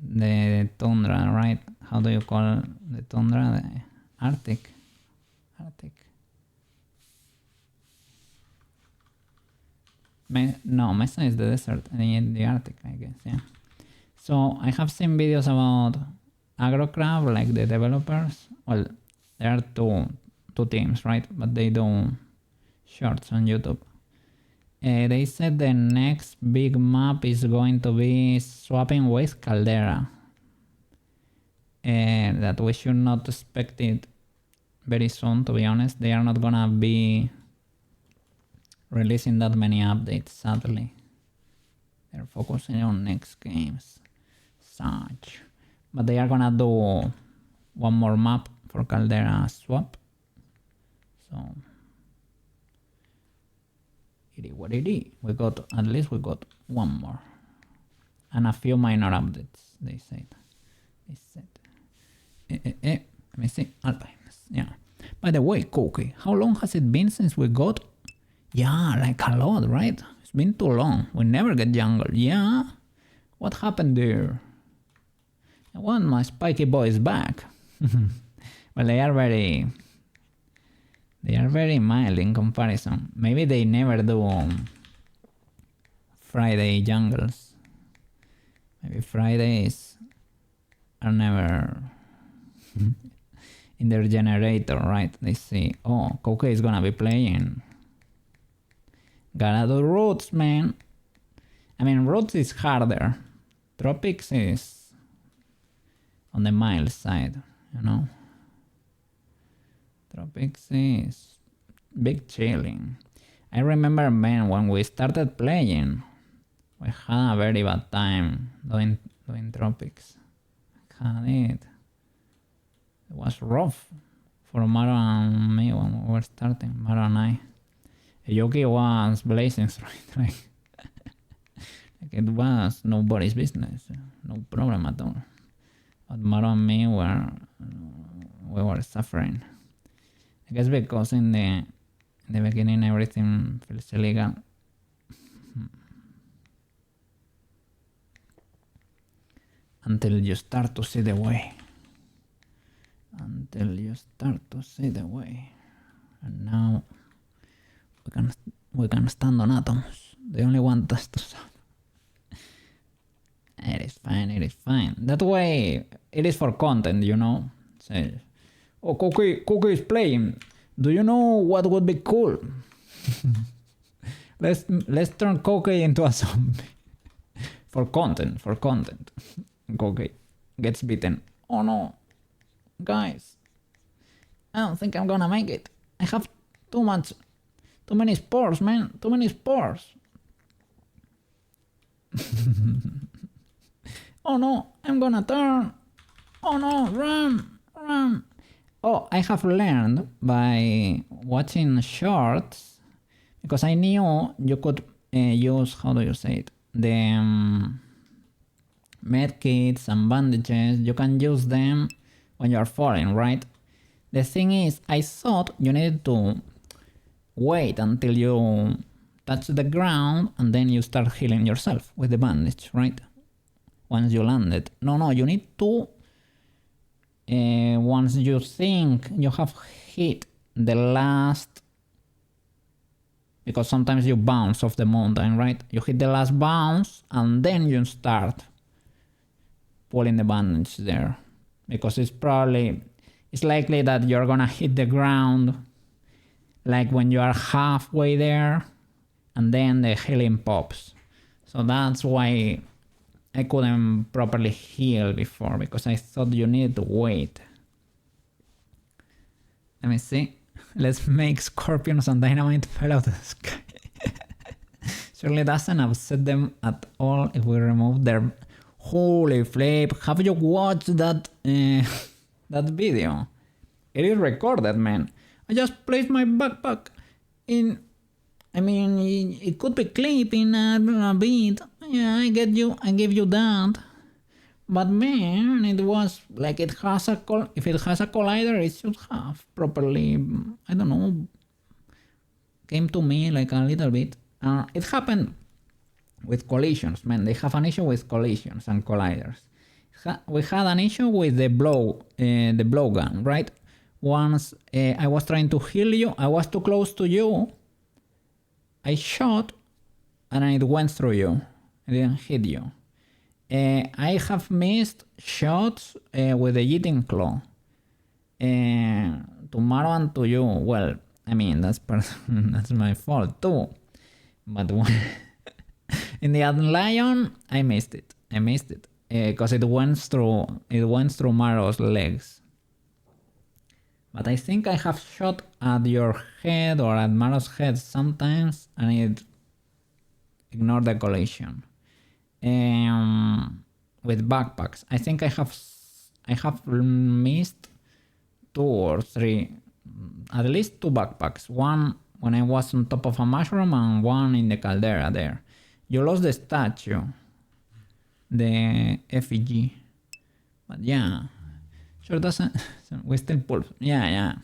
S1: the tundra, right? How do you call the tundra? The Arctic. No, Mesa is the desert in the Arctic, I guess, yeah. So I have seen videos about AgroCraft, like the developers. Well, there are two teams, right? But they do shorts on YouTube. They said the next big map is going to be swapping with Caldera. That we should not expect it very soon, to be honest. They are not gonna be releasing that many updates, sadly. They're focusing on next games. Such. But they are gonna do one more map for Caldera swap. So it is what it is. At least we got one more. And a few minor updates, they said. Let me see. Alpines. Yeah. By the way, Cookie, how long has it been since we got? Yeah, like a lot, right? It's been too long. We never get jungle. Yeah? What happened there? I want my spiky boys back. Well, they are very mild in comparison. Maybe they never do Friday jungles. Maybe Fridays are never in their generator, right? They see, oh, Koke is gonna be playing. Gotta do roots, man. I mean, roots is harder. Tropics is on the mild side, you know. Tropics is big chilling. I remember, man, when we started playing, we had a very bad time doing Tropics. Had it. It was rough for Maro and me when we were starting, Maro and I. Yuki was blazing straight, like it was nobody's business, no problem at all. But Maro and me we were suffering. I guess because in the beginning everything feels illegal. Until you start to see the way. until you start to see the way. And now we can stand on atoms. They only want us to stop. It is fine, it is fine. That way, it is for content, you know. Say, oh, Cookie is playing. Do you know what would be cool? Let's turn Cookie into a zombie. For content. Cookie gets bitten. Oh no. Guys. I don't think I'm gonna make it. I have too many spores, man. Too many spores. Oh no, I'm gonna turn. Oh no, run. Oh, I have learned by watching shorts, because I knew you could use, how do you say it, the med kits and bandages. You can use them when you're falling, right? The thing is, I thought you needed to wait until you touch the ground and then you start healing yourself with the bandage, right? Once you landed. No, you need to, once you think you have hit the last, because sometimes you bounce off the mountain, right? You hit the last bounce and then you start pulling the bandage there, because it's likely that you're gonna hit the ground like when you are halfway there and then the healing pops. So that's why I couldn't properly heal before, because I thought you needed to wait. Let me see. Let's make scorpions and dynamite fall out of the sky. Surely doesn't upset them at all if we remove their... Holy flip, have you watched that that video? It is recorded, man. I just placed my backpack in... I mean, it could be clipping a bit. Yeah, I get you. I give you that. But man, it was like it has a if it has a collider, it should have properly, I don't know, came to me like a little bit. It happened with collisions, man. They have an issue with collisions and colliders. We had an issue with the blow gun, right? Once I was trying to heal you, I was too close to you. I shot and it went through you. I didn't hit you. I have missed shots with the eating claw. To Maro and to you, well, I mean, that's my fault too. But in the lion, I missed it. Because it went through Maro's legs. But I think I have shot at your head or at Maro's head sometimes, and it ignored the collision. With backpacks, I think I have missed 2 or 3, at least 2 backpacks. One when I was on top of a mushroom and one in the caldera there. You lost the statue, the effigy, but yeah, sure doesn't. We still pull. Yeah.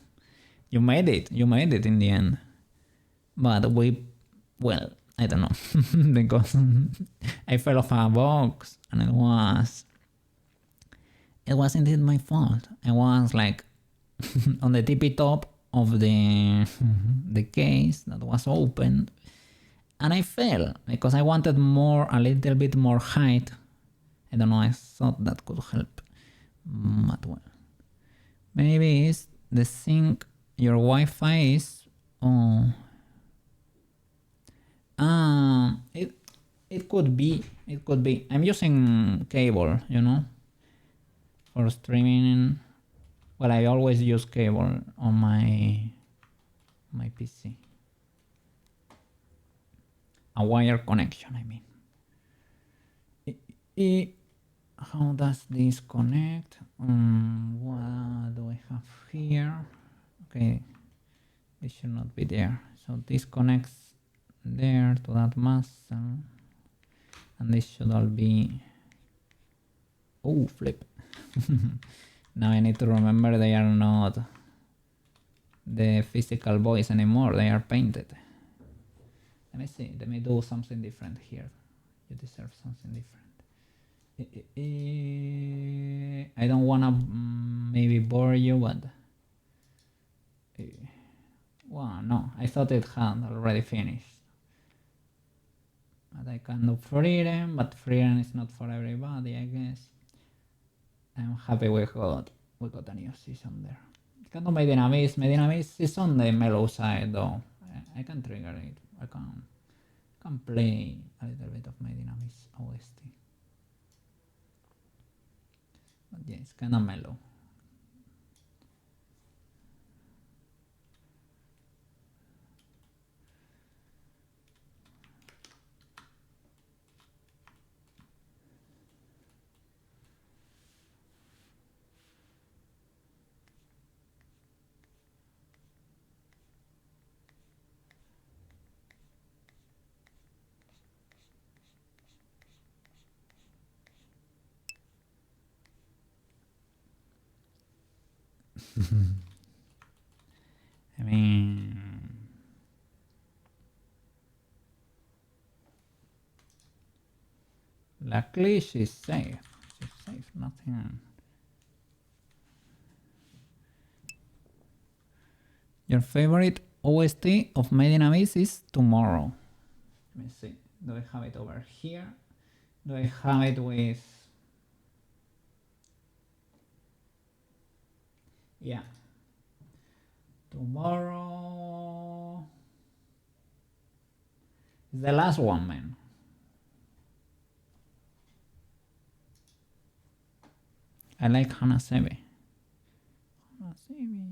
S1: You made it in the end. But well, I don't know, because I fell off a box and it was indeed my fault. I was like on the tippy top of the case that was opened, and I fell because I wanted a little bit more height. I don't know, I thought that could help, but well, maybe it's the thing your Wi-Fi is. It could be. I'm using cable, you know, for streaming. Well, I always use cable on my PC. A wire connection, I mean. How does this connect? What do I have here? Okay, this should not be there. So this connects there to that muscle, and this should all be... Oh, flip. Now I need to remember they are not the physical boys anymore, they are painted. Let me see, let me do something different here. You deserve something different. I don't wanna maybe bore you, but well, no, I thought it had already finished. But I can do freedom, but freedom is not for everybody, I guess. I'm happy we got a new season there. I can do Made in Abyss. Made in Abyss is on the mellow side though. I can trigger it. I can play a little bit of Made in Abyss OST. But yeah, it's kinda mellow. I mean, luckily she's safe. She's safe, nothing. Your favorite OST of Made in Abyss is Tomorrow. Let me see. Do I have it over here? Do I have it with... Yeah. Tomorrow... It's the last one, man. I like Hanasebi. Hanasebi.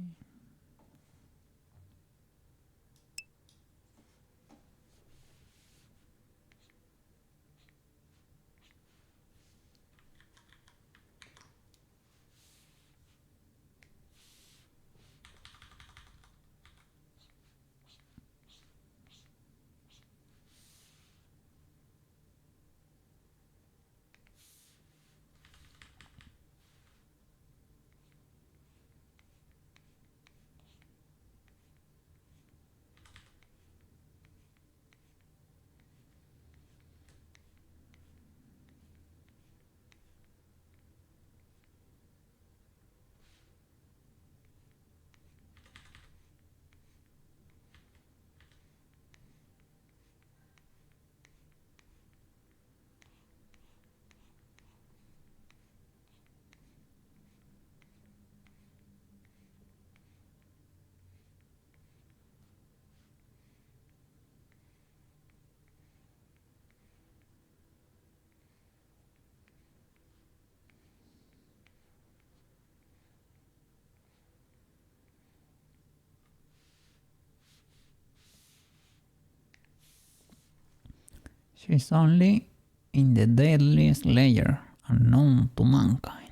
S1: She's only in the deadliest layer, unknown to mankind.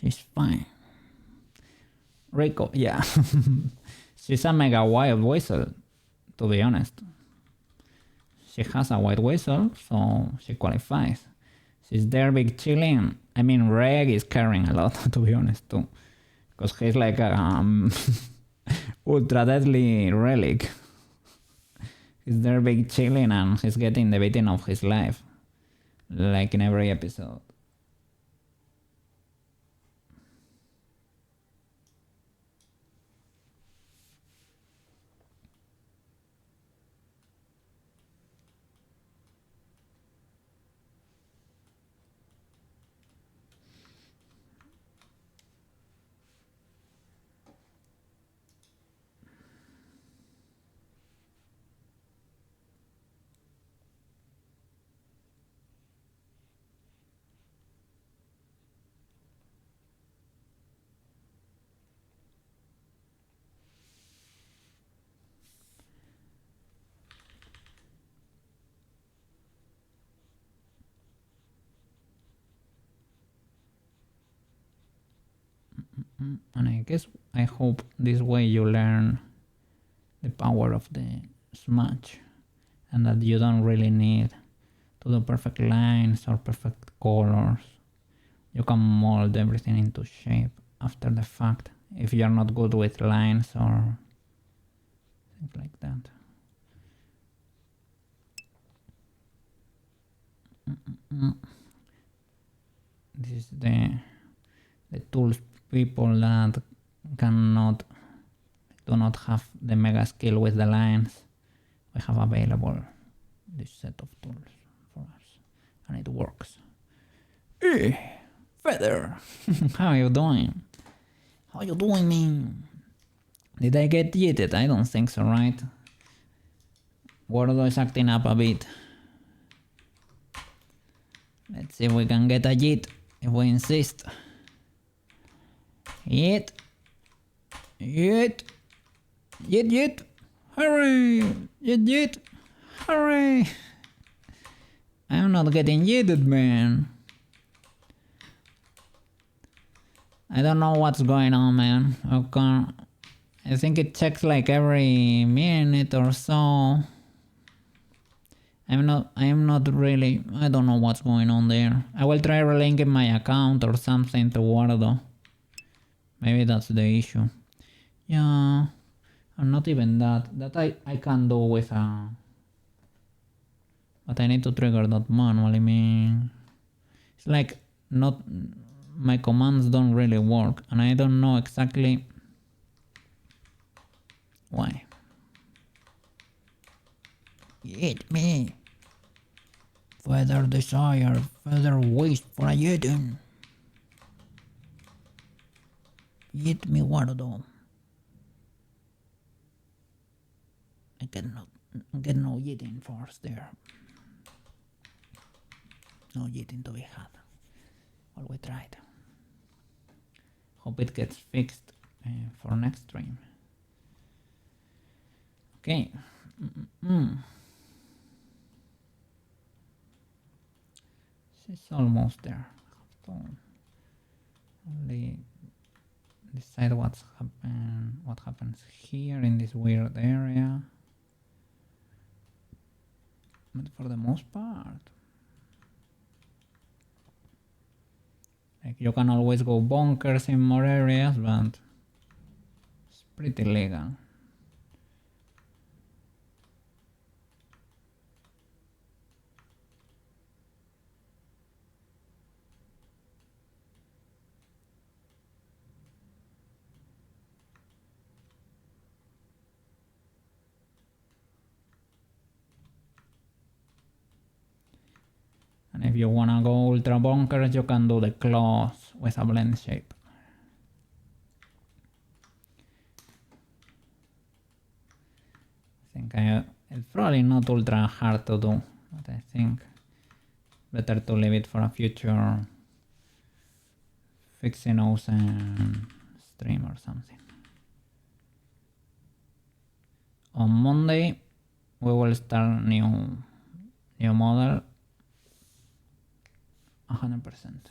S1: She's fine. Reiko, yeah. She's a mega wild whistle, to be honest. She has a white whistle, so she qualifies. She's there big chilling. I mean, Reg is carrying a lot, to be honest, too. Because he's like a ultra deadly relic. He's there big chilling and he's getting the beating of his life. Like in every episode. And I guess I hope this way you learn the power of the smudge and that you don't really need to do perfect lines or perfect colors. You can mold everything into shape after the fact if you're not good with lines or things like that. This is the tools people that do not have the mega skill with the lines, we have available this set of tools for us, and it works. Feather, how you doing? How you doing, man? Did I get yeeted? I don't think so, right? Gordo is acting up a bit. Let's see if we can get a yeet if we insist. Yeet. Yeet. Yeet, yeet. Hurry. Yeet, yeet. Hurry. I'm not getting yeeted, man. I don't know what's going on, man. Okay. I think it checks like every minute or so. I am not really, I don't know what's going on there. I will try relinking my account or something to Wardo. Maybe that's the issue. Yeah, I'm not even that. That I can do with a... But I need to trigger that manually, man. It's like not... My commands don't really work, and I don't know exactly why. Eat me. Further desire, further waste for a eating. Eat me, Wardo. I get no eating force there. No eating to be had. Well, we tried. Hope it gets fixed for next stream. Okay. She's almost there. So only decide what happens here in this weird area. But for the most part, like, you can always go bonkers in more areas, but it's pretty legal. And if you wanna go ultra bonkers, you can do the claws with a blend shape. I think it's probably not ultra hard to do, but I think better to leave it for a future fixing Ozen stream or something. On Monday we will start new model 100%.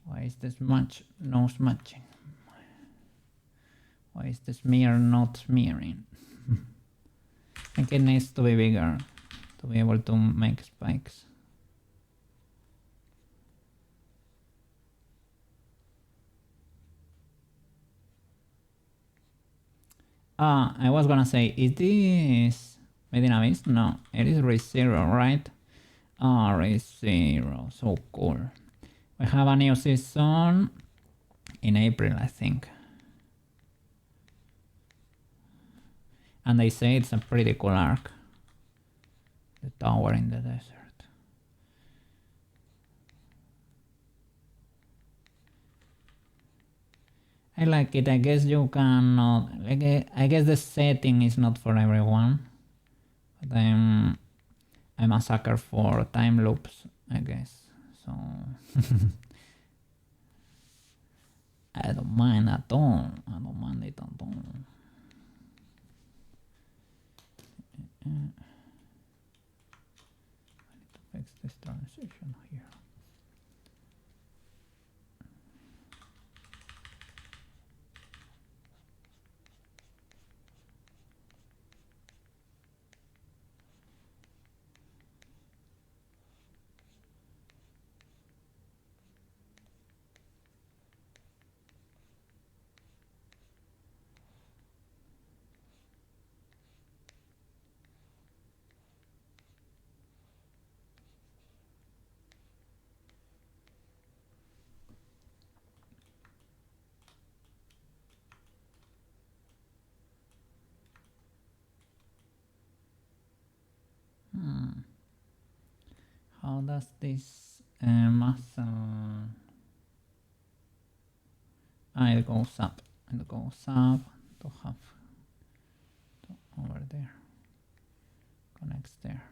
S1: Why is this much no smudging? Why is the smear not smearing? I think it needs to be bigger to be able to make spikes. I was gonna say, is this made in Abyss? No, it is race 0, right? Race 0, so cool. We have a new season in April, I think. And they say it's a pretty cool arc. The tower in the desert. I like it. I guess you cannot... I guess the setting is not for everyone. But I'm a sucker for time loops, I guess. So... I don't mind at all. I don't mind it at all. I need to fix this transition here. how does this muscle? It goes up. It goes up to half. Over there. Connects there.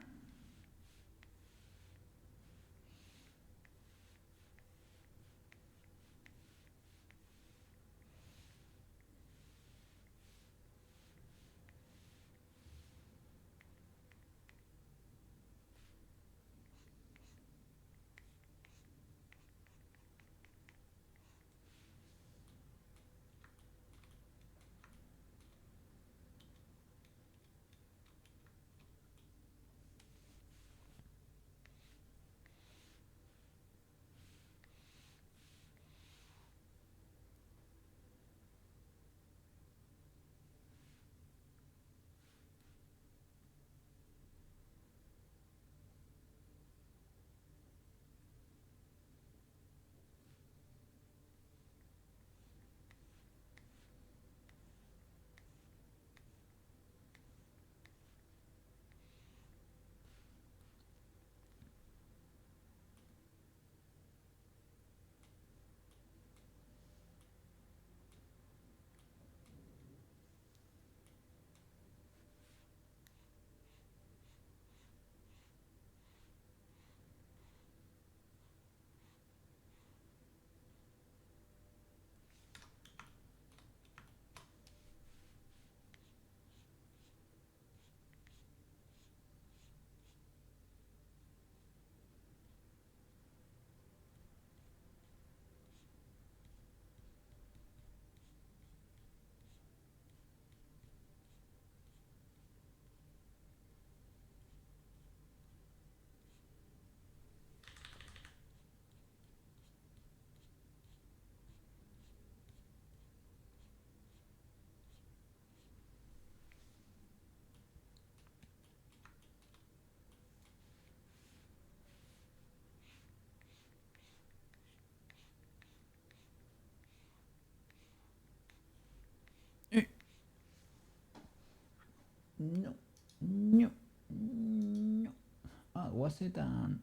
S1: No, no, no. Was it an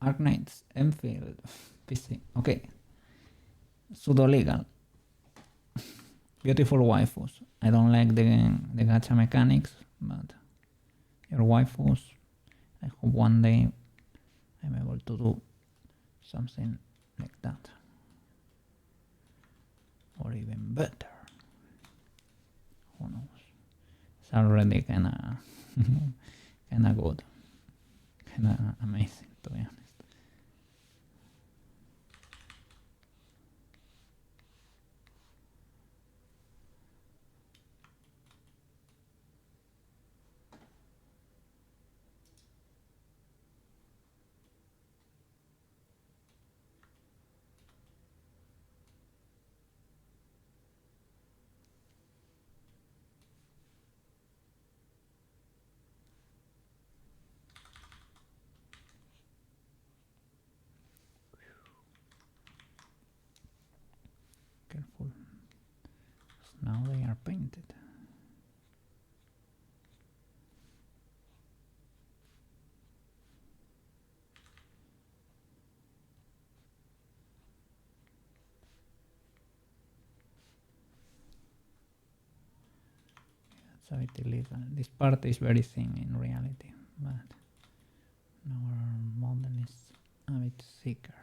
S1: Arknights Enfield PC? Okay. Pseudo legal. Beautiful waifus. I don't like the gacha mechanics, but your waifus. I hope one day I'm able to do something like that, or even better. Who knows? It's already kinda kinda good, kinda amazing, to be honest. Careful. Now they are painted. It's a bit illegal. This part is very thin in reality, but our model is a bit thicker.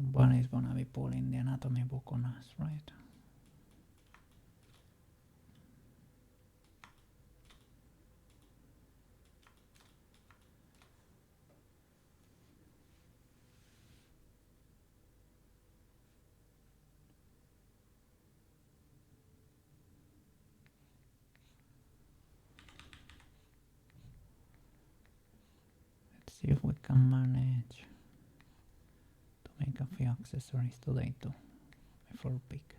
S1: Nobody is gonna be pulling the anatomy book on us, right? Let's see if we can manage to make a few accessories today too, before peak.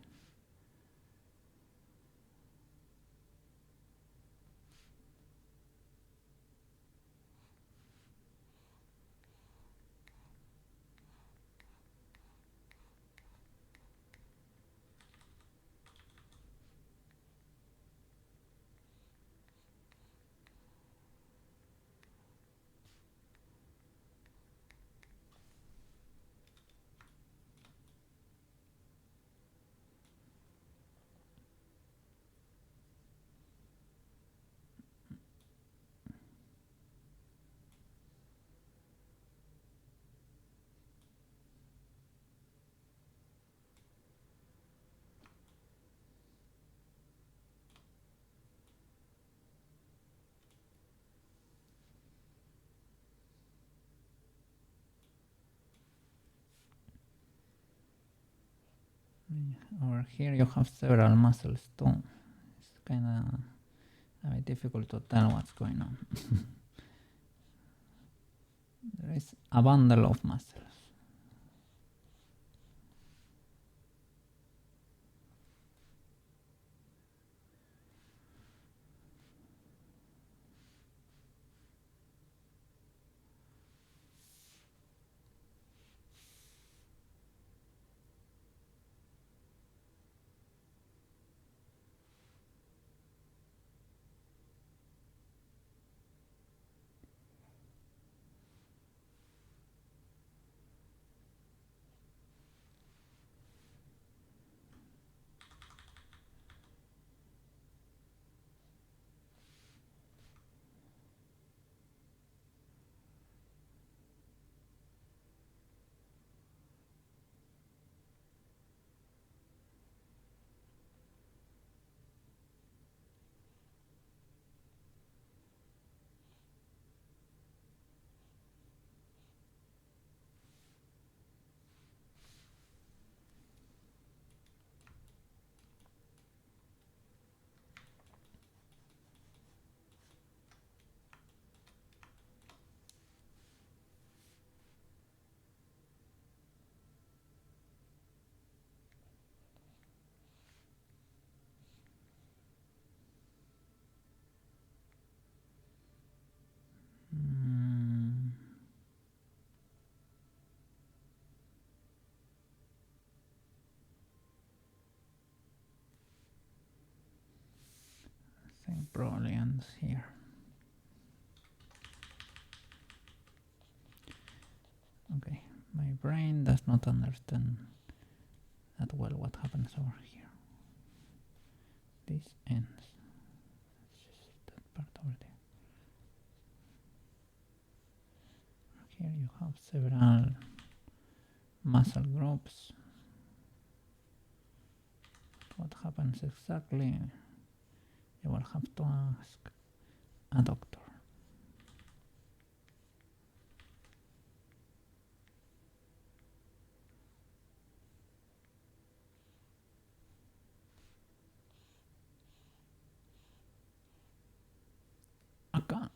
S1: Over here you have several muscles too. It's kind of a bit difficult to tell what's going on. There is a bundle of muscles. I think probably ends here. Okay, my brain does not understand that well what happens over here. This ends. Let's just that part over there. Here you have several muscle groups. What happens exactly? You will have to ask a doctor. A cat.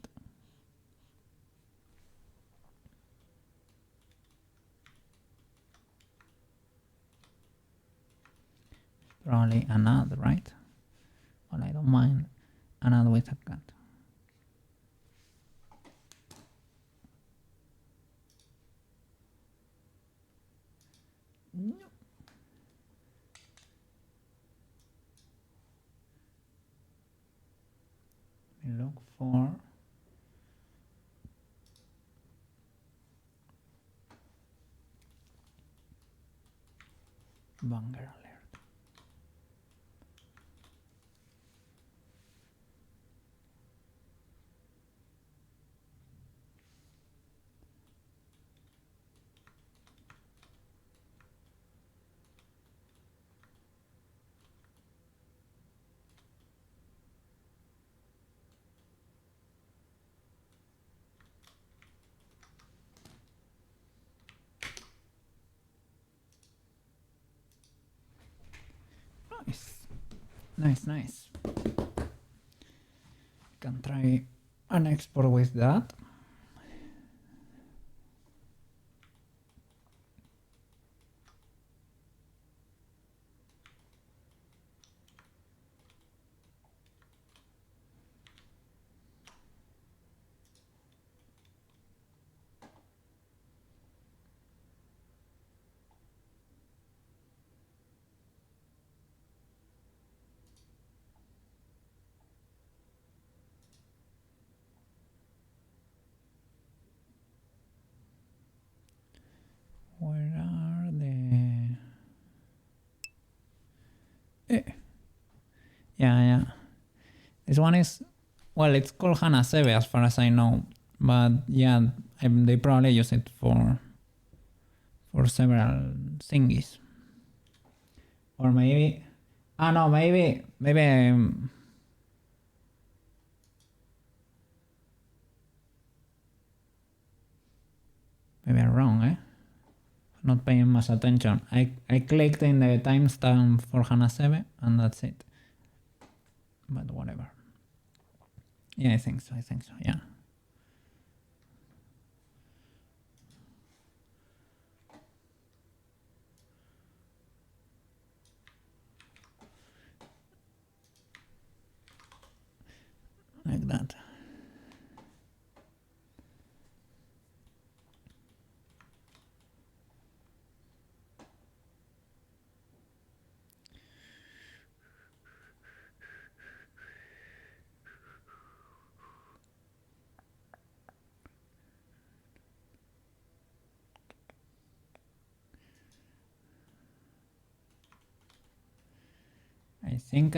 S1: Probably an ad, right? Well, I don't mind an ad with a cat. No. Look for banger alert. Nice. Nice, nice. Can try an export with that. Where are the... Yeah. This one is... Well, it's called Hanasebe as far as I know. But yeah, they probably use it for several thingies. Or maybe... Ah, no, maybe... Maybe I'm wrong, eh? not paying much attention. I clicked in the timestamp for HANA 7 and that's it. But whatever. Yeah, I think so, yeah. Like that. I think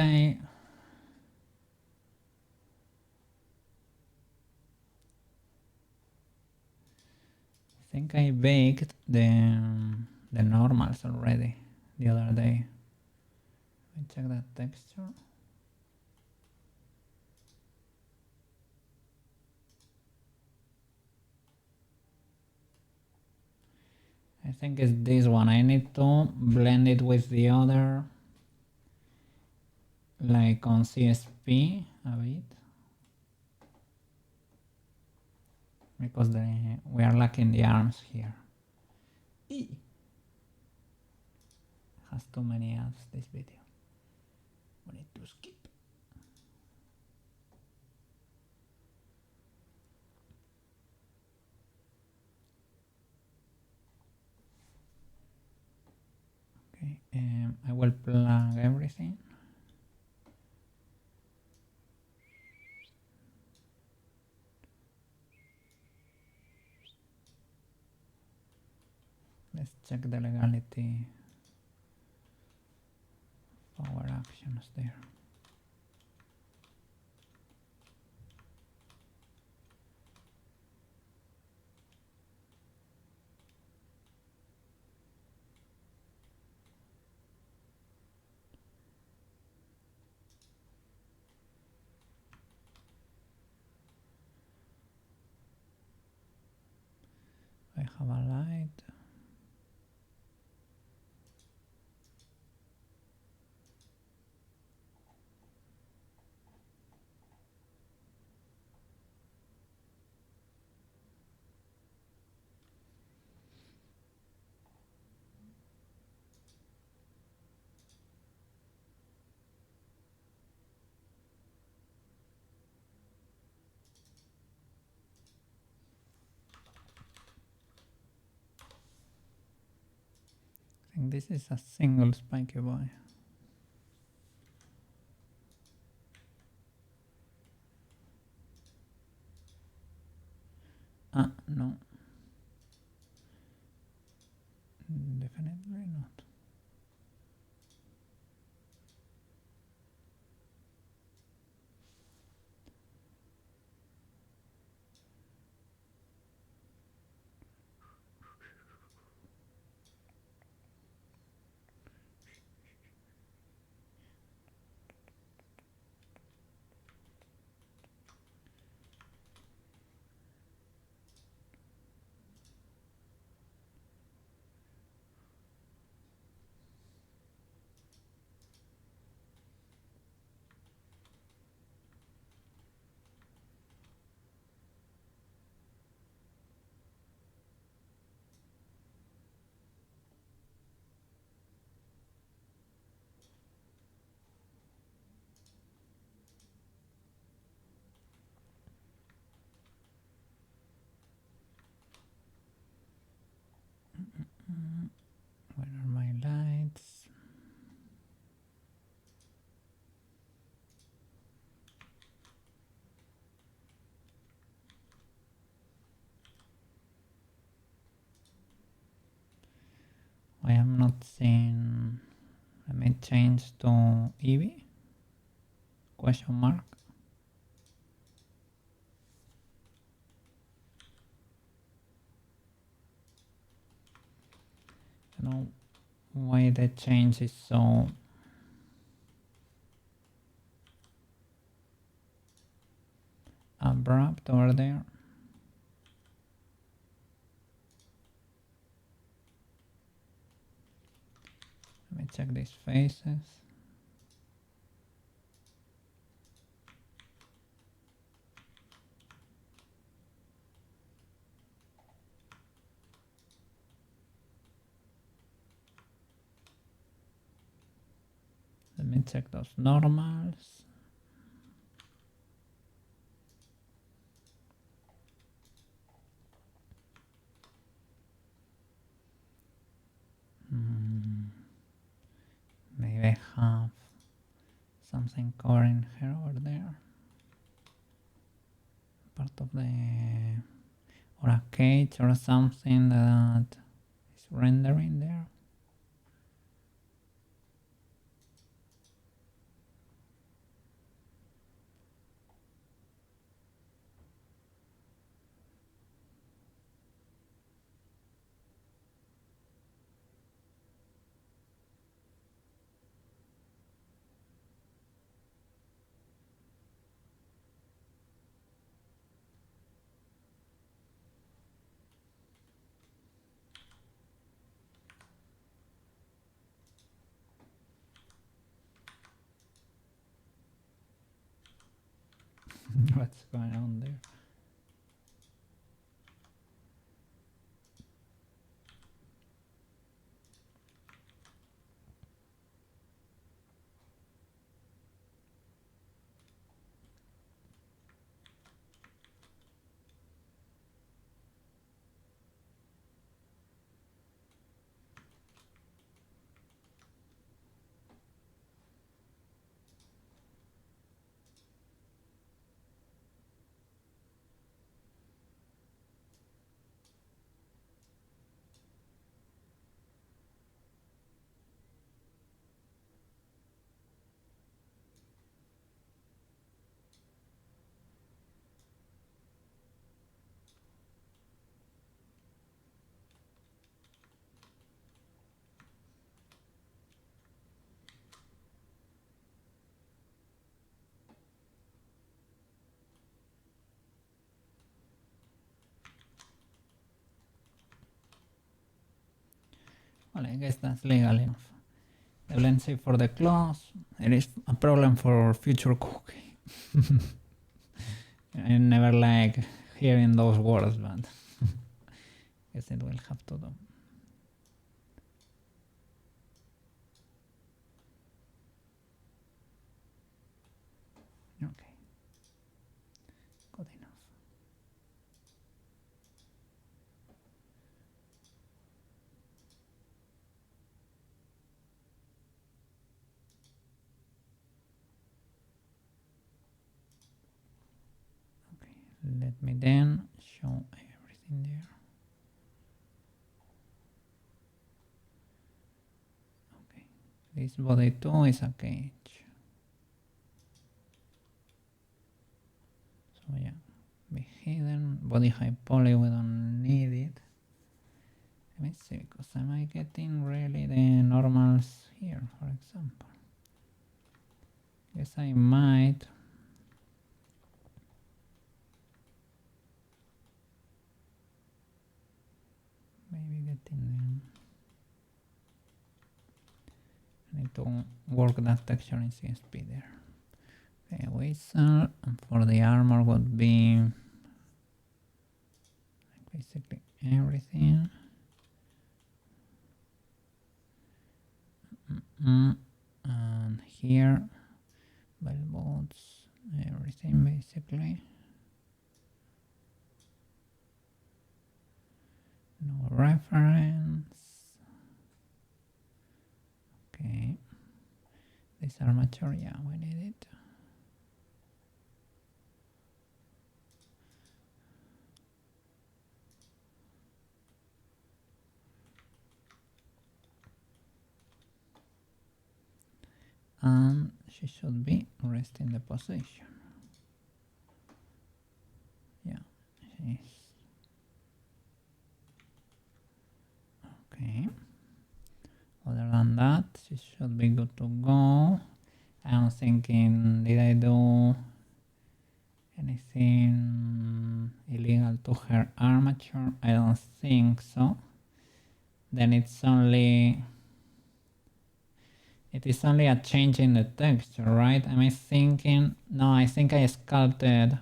S1: I baked the normals already the other day. Let me check that texture. I think it's this one. I need to blend it with the other, like on CSP a bit, because we are lacking the arms here. It has too many ads, this video. We need to skip. Okay, I will plug everything. Let's check the legality of our actions there. I have a light. I think this is a single spiky boy. No. Definitely not. Where are my lights? I am not seeing. Let me change to Eevee? Question mark. I don't know why the change is so abrupt over there. me check these faces. Let me check those normals. Maybe I have something covering her over there. Part of the... or a cage or something that is rendering there. What's going on there? Well, I guess that's legal enough. The blend shape for the clothes. It is a problem for future cooking. I never like hearing those words, but guess it will have to do. Okay, good enough. Okay, let me then show everything there. Okay, this body too is a cage. So yeah, be hidden, body high poly, we don't need it. Let me see, because am I getting really the normals here, for example? Guess I might. Maybe getting them. I need to work that texture in CSP there. Okay, whistle, and for the armor would be basically everything. And here, bell bolts, everything basically. No reference. Okay. This armature, yeah, we need it. And she should be resting the position. Yeah, she's okay. Other than that, she should be good to go. I'm thinking, did I do anything illegal to her armature? I don't think so. Then it's only It is only a change in the texture, right? Am I thinking? No, I think I sculpted.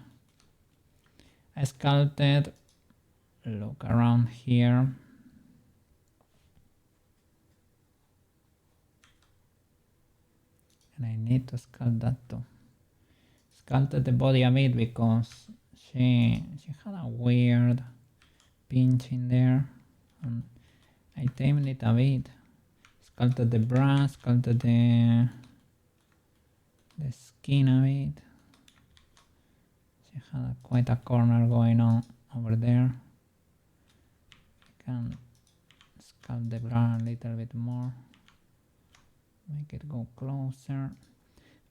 S1: Look around here. And I need to sculpt that too. Sculpted the body a bit because she had a weird pinch in there. And I tamed it a bit. Sculpted the bra, sculpted the skin a bit. She had quite a corner going on over there. I can sculpt the bra a little bit more. Make it go closer.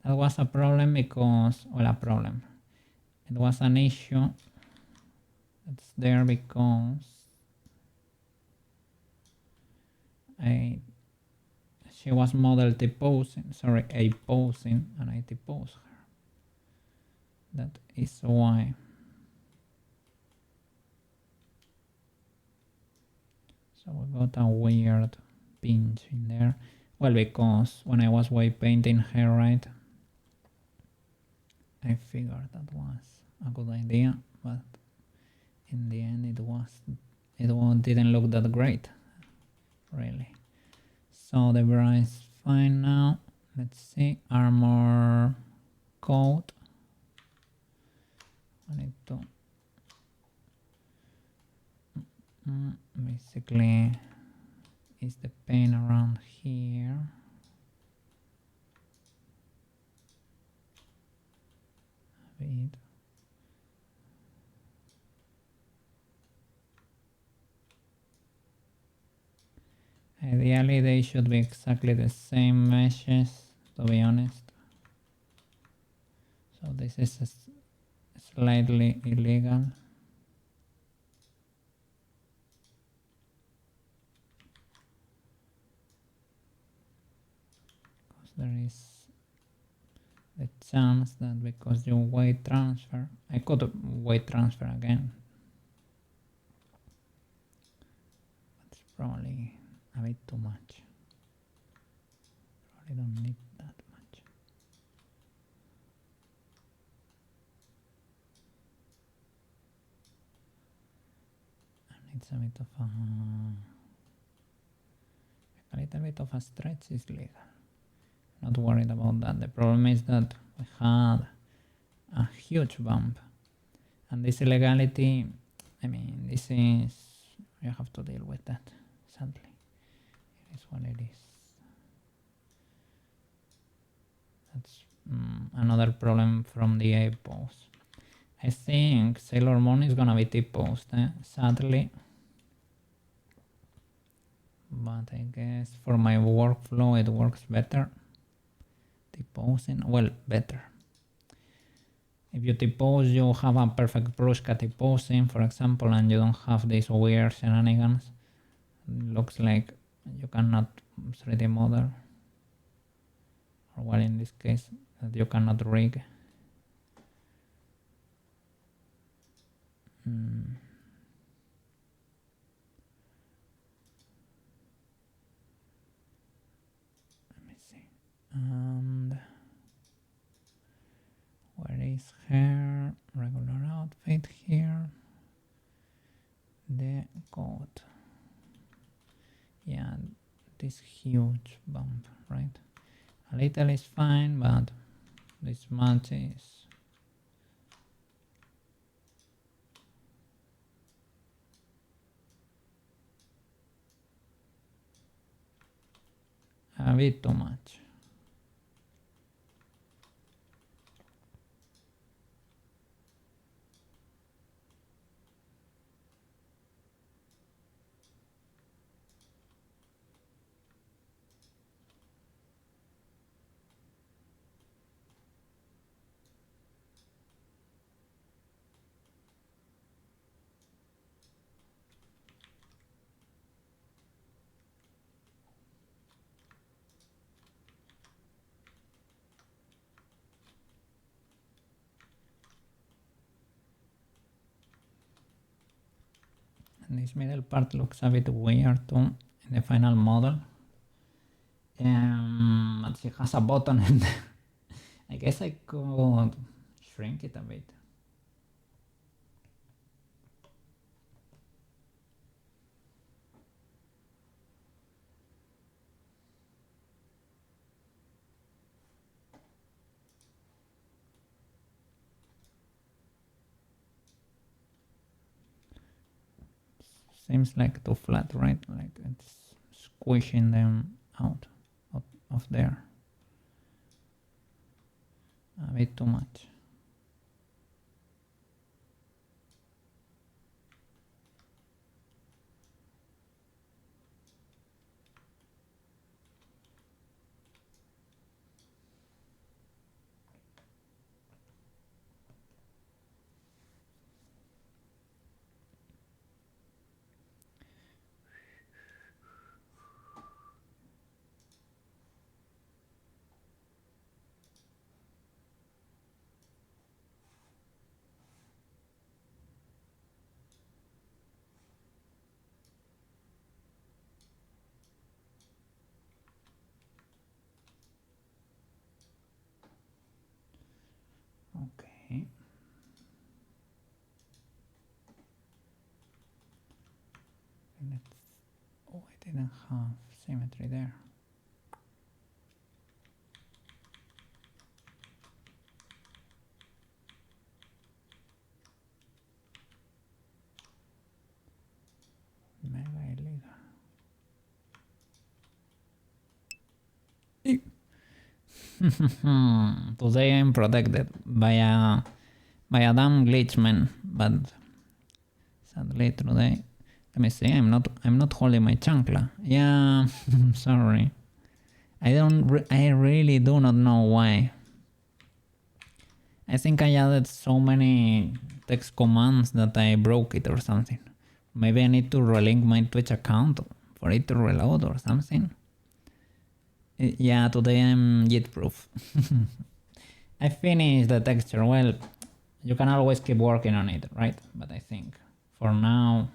S1: That was a problem because, well, a problem. It was an issue that's there because she was model T-posing, sorry, A-posing, and I T-pose her. That is why. So we got a weird pinch in there. Well, because when I was white painting her, right, I figured that was a good idea, but in the end it didn't look that great, really. So the bra is fine now. Let's see, armor coat. I need to basically is the paint around here. A bit. Ideally they should be exactly the same meshes, to be honest. So this is slightly illegal. Because there is the chance that because you weight transfer, I could weight transfer again. That's probably a bit too much. Probably don't need that much. And it's a little bit of a stretch is legal. Not worried about that. The problem is that we had a huge bump. And this illegality, I mean, this is, you have to deal with that, sadly. It is what it is. That's another problem from the A pose. I think Sailor Moon is gonna be T-posed, sadly. But I guess for my workflow it works better. T-posing, well, better. If you T-pose, you have a perfect brushka T-posing, for example, and you don't have these weird shenanigans. It looks like you cannot 3D model, or well, in this case, that you cannot rig. Let me see. And where is her regular outfit here? The coat. Yeah, this huge bump, right? A little is fine, but this much is a bit too much. And this middle part looks a bit weird too in the final model. But she has a button and I guess I could shrink it a bit. Seems like too flat, right? Like it's squishing them out of there. A bit too much. Okay. Oh, I didn't have symmetry there. Mega illegal. Today I'm protected by a damn glitch, man. But sadly today, let me see. I'm not holding my chancla. Yeah, sorry. I really do not know why. I think I added so many text commands that I broke it or something. Maybe I need to relink my Twitch account for it to reload or something. Yeah, today I'm JIT proof. I finished the texture. Well, you can always keep working on it, right? But I think for now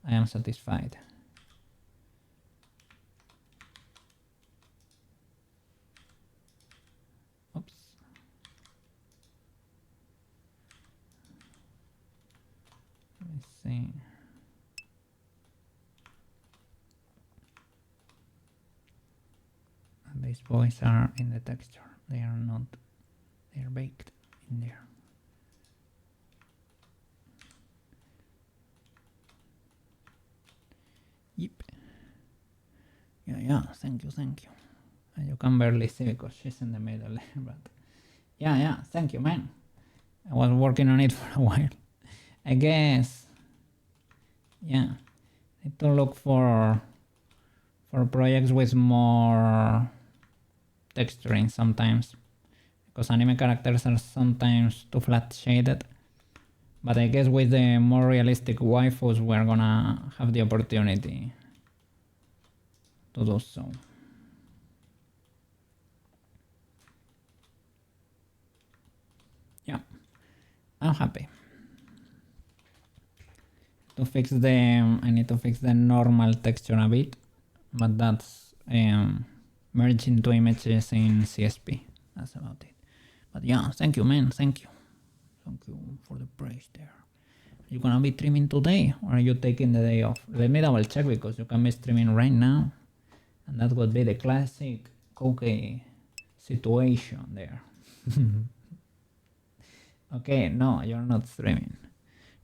S1: I am satisfied. Oops. Let me see. And these boys are in the texture. They are not. They are baked in there. Yep. Yeah, thank you. And you can barely see because she's in the middle, but yeah, thank you, man. I was working on it for a while. I guess, yeah, need to look for projects with more texturing sometimes, because anime characters are sometimes too flat shaded. But I guess with the more realistic waifus, we're gonna have the opportunity to do so. Yeah, I'm happy. To fix I need to fix the normal texture a bit, but that's merging two images in CSP. That's about it. But yeah, thank you, man. Thank you for the praise there. Are you gonna be streaming today, or are you taking the day off? Let me double check, because you can be streaming right now, and that would be the classic Koke situation there. Okay, no, you're not streaming.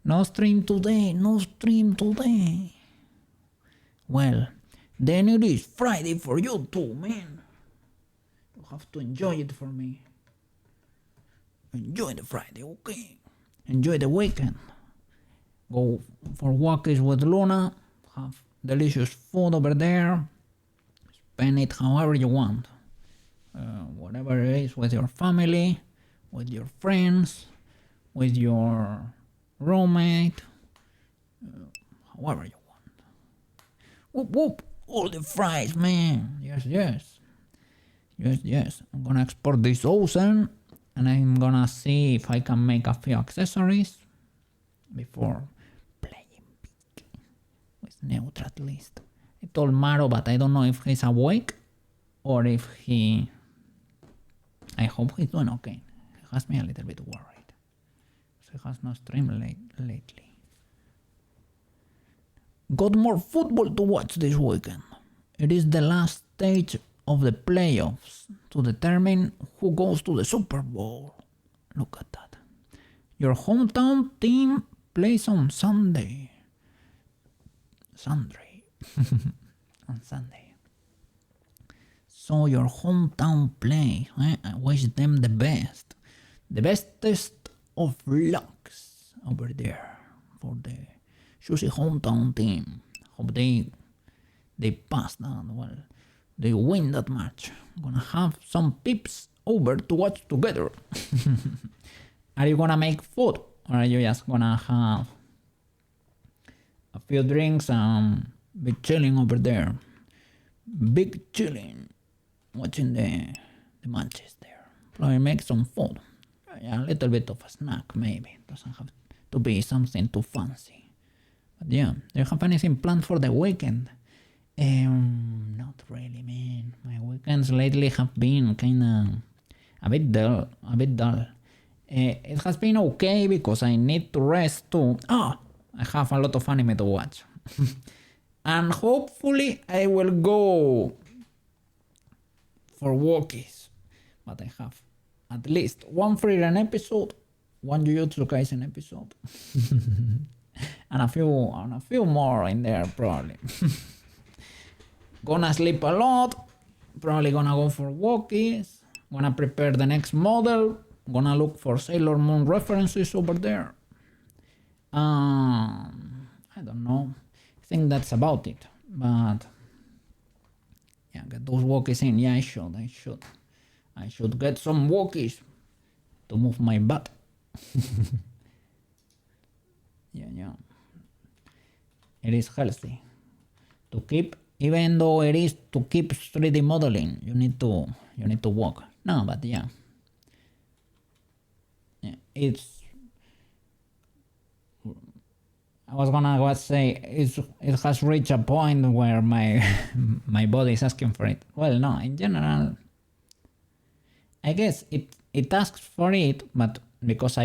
S1: No stream today. Well, then it is Friday for you too, man. You have to enjoy it for me. Enjoy the Friday, okay? Enjoy the weekend. Go for walks with Luna. Have delicious food over there. Spend it however you want. Whatever it is, with your family, with your friends, with your roommate, however you want. Whoop whoop, all the fries, man. Yes. I'm gonna export this Ozen, and I'm gonna see if I can make a few accessories before playing big with neutral at least. I told Maro, but I don't know if he's awake or if he... I hope he's doing okay. He has me a little bit worried. He has no stream lately. Got more football to watch this weekend. It is the last stage of the playoffs to determine who goes to the Super Bowl. Look at that. Your hometown team plays on Sunday. On Sunday. So your hometown play. I wish them the best. The bestest of lucks over there for the Sushi hometown team. Hope they pass that. Well, they win that match. Gonna have some peeps over to watch together. Are you gonna make food, or are you just gonna have a few drinks and be chilling over there? Big chilling, watching the matches there. Probably make some food. Yeah, a little bit of a snack maybe. Doesn't have to be something too fancy. But yeah, do you have anything planned for the weekend? Not really, man. My weekends lately have been kinda a bit dull. It has been okay because I need to rest too. I have a lot of anime to watch. And hopefully I will go for walkies. But I have at least one Frieren episode, one Jujutsu Kaisen episode, and a few more in there probably. Gonna sleep a lot, probably gonna go for walkies, gonna prepare the next model, gonna look for Sailor Moon references over there. I don't know, I think that's about it, but yeah, get those walkies in. Yeah, I should get some walkies to move my butt. Yeah. It is healthy to keep, even though it is to keep 3D modeling. You need to walk. No, but yeah, it's. I was gonna say it has reached a point where my my body is asking for it. Well, no, in general, I guess it asks for it, but because I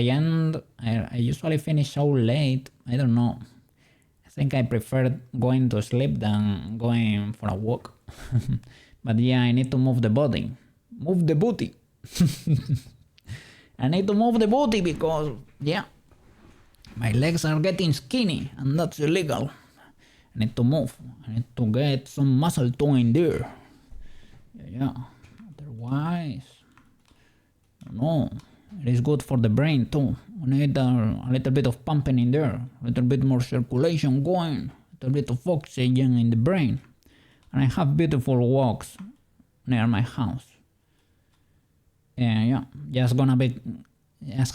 S1: usually finish so late, I don't know. I think I prefer going to sleep than going for a walk. But yeah, I need to move the body. Move the booty. I need to move the booty because, yeah, my legs are getting skinny and that's illegal. I need to move. I need to get some muscle tone in there. Yeah. Otherwise, no. It is good for the brain too. We need a little bit of pumping in there, a little bit more circulation going, a little bit of oxygen in the brain. And I have beautiful walks near my house. Yeah, just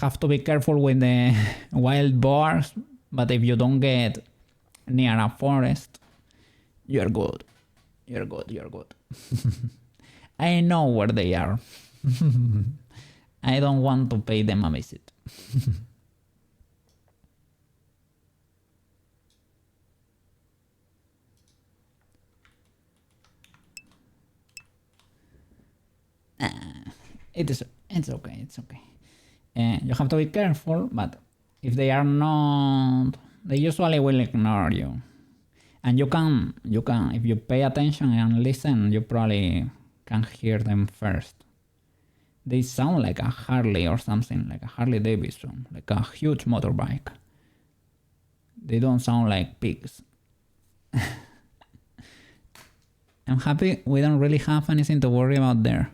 S1: have to be careful with the wild boars, but if you don't get near a forest, you're good. You're good. I know where they are. I don't want to pay them a visit. It's okay. You have to be careful, but if they are not, they usually will ignore you. And you can, if you pay attention and listen, you probably can hear them first. They sound like a Harley or something, like a Harley Davidson, like a huge motorbike. They don't sound like pigs. I'm happy we don't really have anything to worry about there.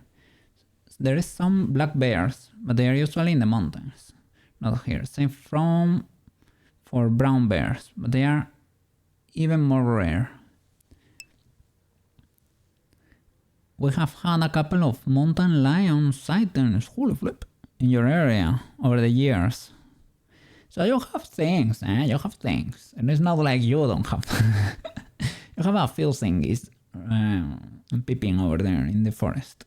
S1: There is some black bears, but they are usually in the mountains, not here. Same for brown bears, but they are even more rare. We have had a couple of mountain lion sightings, holy flip, in your area over the years. So you have things, You have things. And it's not like you don't have. You have a few things peeping over there in the forest.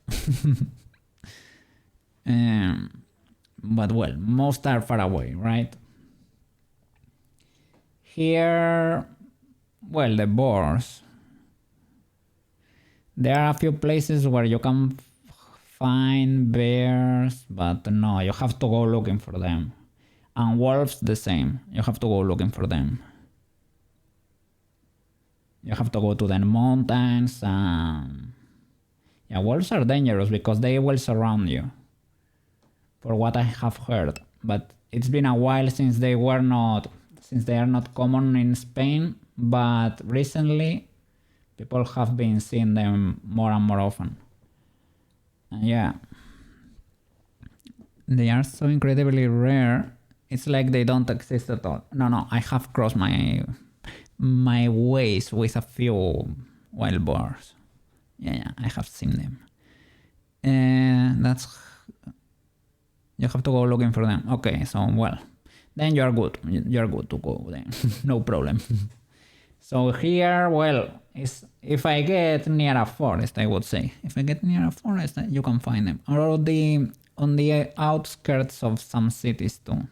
S1: But well, most are far away, right? Here, well, the boars. There are a few places where you can find bears, but no, you have to go looking for them. And wolves the same, you have to go looking for them. You have to go to the mountains. Yeah, wolves are dangerous because they will surround you, for what I have heard. But it's been a while since they are not common in Spain, but recently people have been seeing them more and more often. And yeah, they are so incredibly rare. It's like they don't exist at all. No, I have crossed my ways with a few wild boars. Yeah, I have seen them. That's you have to go looking for them. Okay, so well, then you're good. You're good to go then. No problem. So here, well, is if I get near a forest, I would say. If I get near a forest, you can find them. Or on the outskirts of some cities too.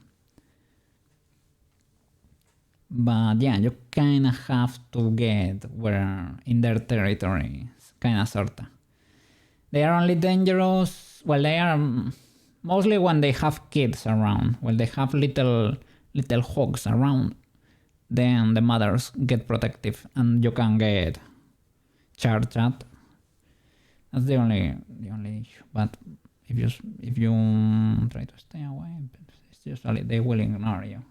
S1: But yeah, you kinda have to get where in their territory. It's kinda sorta. They are only dangerous. Well, they are mostly when they have kids around. When they have little hogs around, then the mothers get protective and you can get charged at. That's the only issue. But if you try to stay away, it's usually they will ignore you.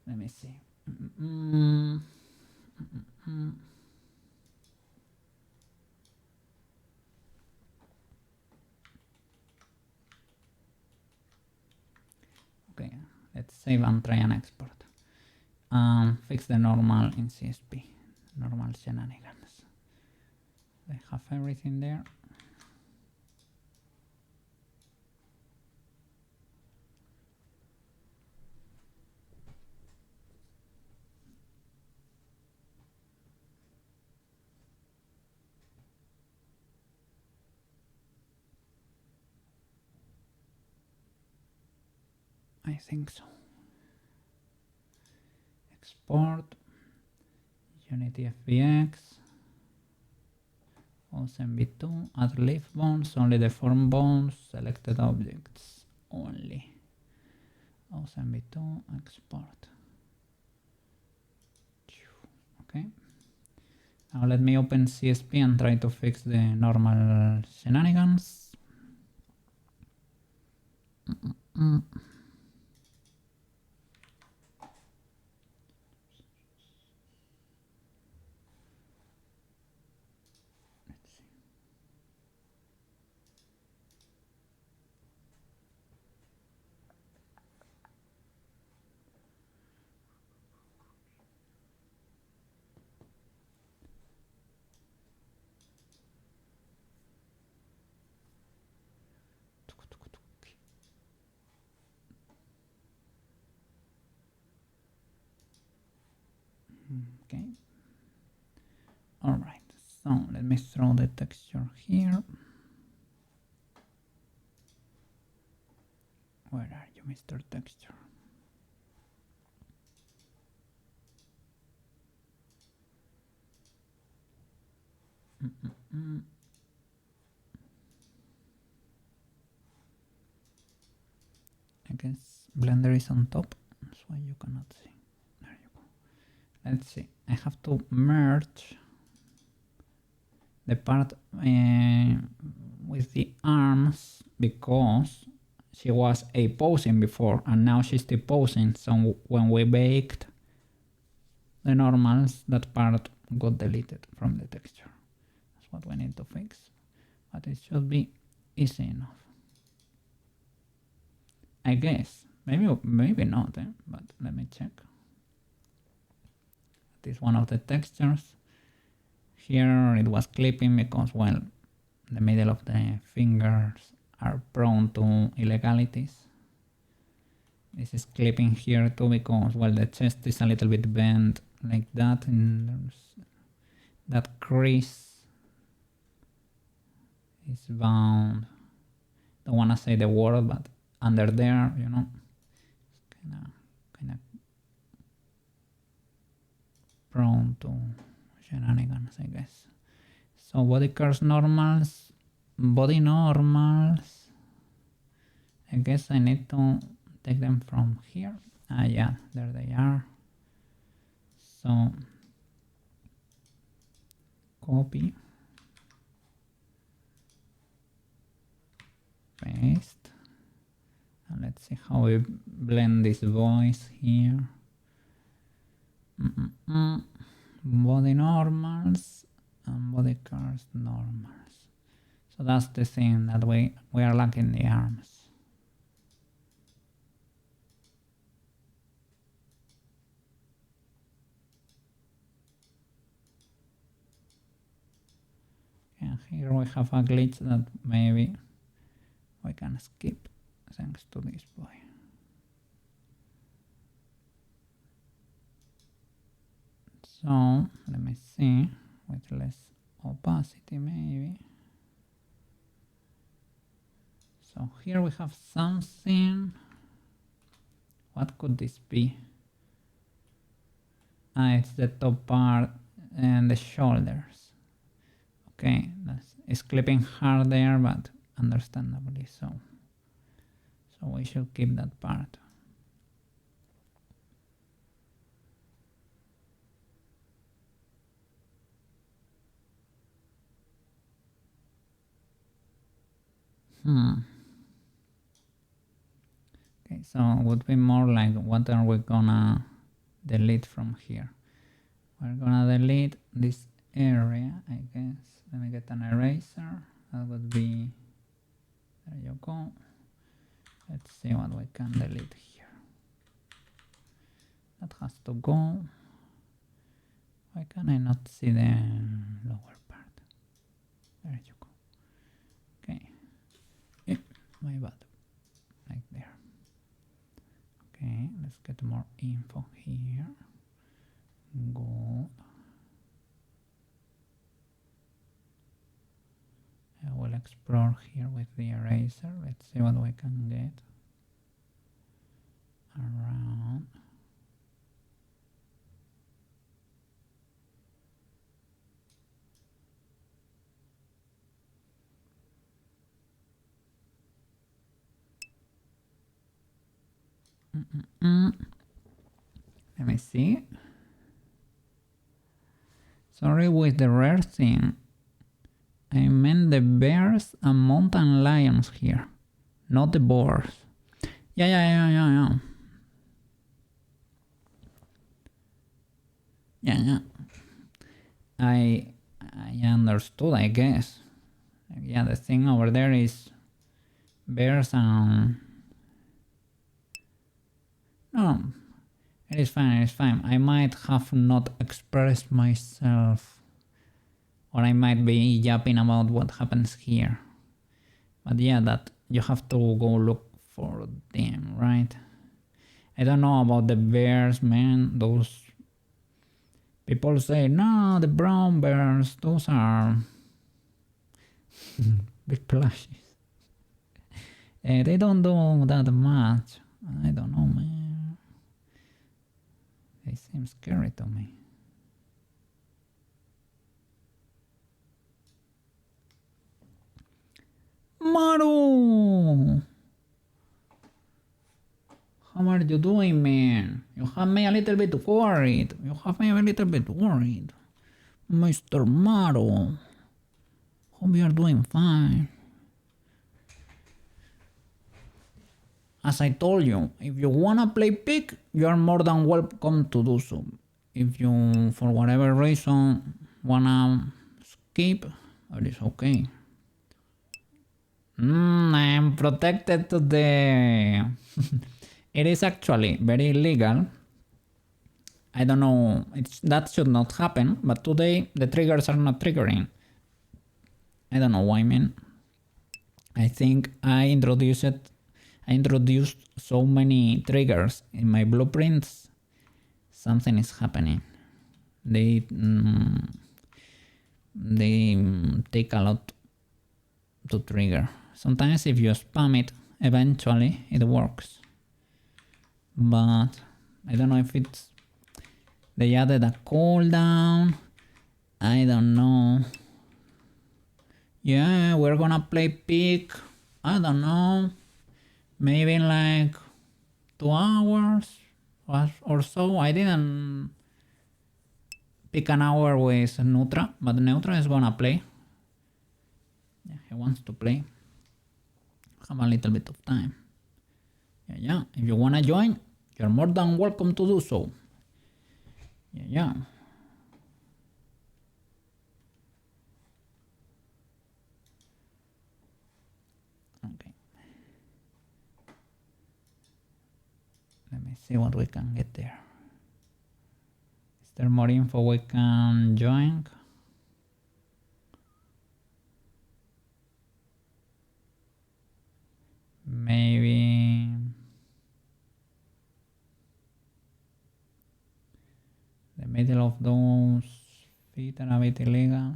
S1: Let me see. Okay, let's save and try and export. Fix the normal in CSP. Normal shenanigans. They have everything there. I think so. Export. Unity FBX. Ozen V2. Add leaf bones. Only the form bones. Selected objects only. Ozen V2. Export. Okay. Now let me open CSP and try to fix the normal shenanigans. Okay. All right. So let me throw the texture here. Where are you, Mr. Texture? I guess Blender is on top, that's why you cannot see. There you go. Let's see. I have to merge the part with the arms because she was a posing before and now she's still posing. So when we baked the normals, that part got deleted from the texture. That's what we need to fix. But it should be easy enough. I guess. Maybe not, but let me check. This is one of the textures. Here it was clipping because, well, the middle of the fingers are prone to illegalities. This is clipping here too because, well, the chest is a little bit bent like that and there's that crease is bound. Don't want to say the word, but under there, you know, it's kind of prone to shenanigans, I guess. So body curves normals, body normals. I guess I need to take them from here. Ah, yeah, there they are. So copy, paste, and let's see how we blend this voice here. Body normals and body curves normals. So that's the thing that we are lacking the arms. And here we have a glitch that maybe we can skip thanks to this boy. So let me see, with less opacity maybe. So here we have something. What could this be? Ah, it's the top part and the shoulders. Okay, it's clipping hard there, but understandably so. So we should keep that part. Okay, so it would be more like, what are we gonna delete from here? We're gonna delete this area, I guess. Let me get an eraser. That would be, there you go. Let's see what we can delete here. That has to go. Why can I not see the lower part? There you go. Okay. My bad. Like there. Okay, let's get more info here. Good. I will explore here with the eraser. Let's see what we can get around. Let me see. Sorry with the rare thing. I meant the bears and mountain lions here, not the boars. Yeah. I understood, I guess. Yeah, the thing over there is bears and... No, it is fine. I might have not expressed myself, or I might be yapping about what happens here. But yeah, that you have to go look for them, right? I don't know about the bears, man. Those people say, no, the brown bears, those are big plushies. They don't do that much. I don't know, man. They seem scary to me. Maru! How are you doing, man? You have me a little bit worried. Mr. Maru. Hope you are doing fine. As I told you, if you wanna play pig, you are more than welcome to do so. If you, for whatever reason, wanna skip, it is okay. I am protected today. It is actually very illegal. I don't know, that should not happen, but today the triggers are not triggering. I don't know why, man. I think I introduced so many triggers in my blueprints. Something is happening. They take a lot to trigger. Sometimes if you spam it, eventually it works. But I don't know if it's... They added a cooldown. I don't know. Yeah, we're gonna play Peak. I don't know. Maybe in like 2 hours or so. I didn't pick an hour with Nutra, but Neutra is gonna play. Yeah, he wants to play. Have a little bit of time. Yeah. If you wanna join, you're more than welcome to do so. Yeah. Okay. Let me see what we can get there. Is there more info we can join? Maybe the middle of those feet are a bit illegal.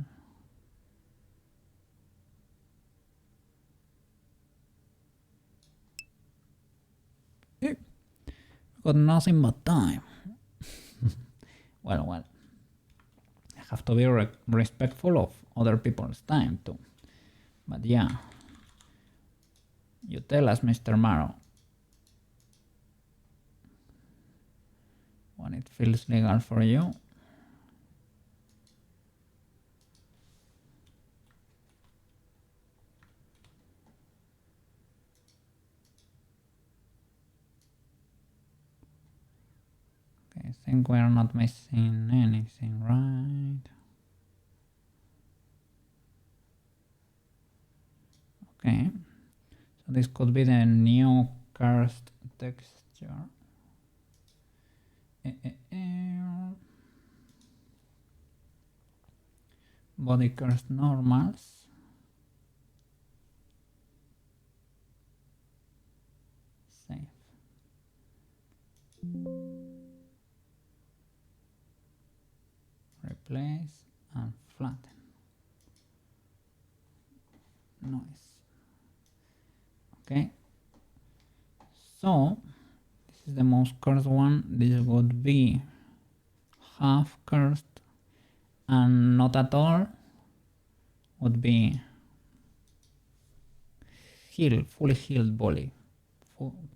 S1: Got nothing but time. Well. I have to be respectful of other people's time too. But yeah. You tell us, Mr. Maro. When it feels legal for you. Okay, I think we're not missing anything, right? Okay. So this could be the new cursed texture. Body cursed normals. Save. Replace and flatten. Nice. Okay. So this is the most cursed one. This would be half cursed, and not at all would be healed, fully healed body,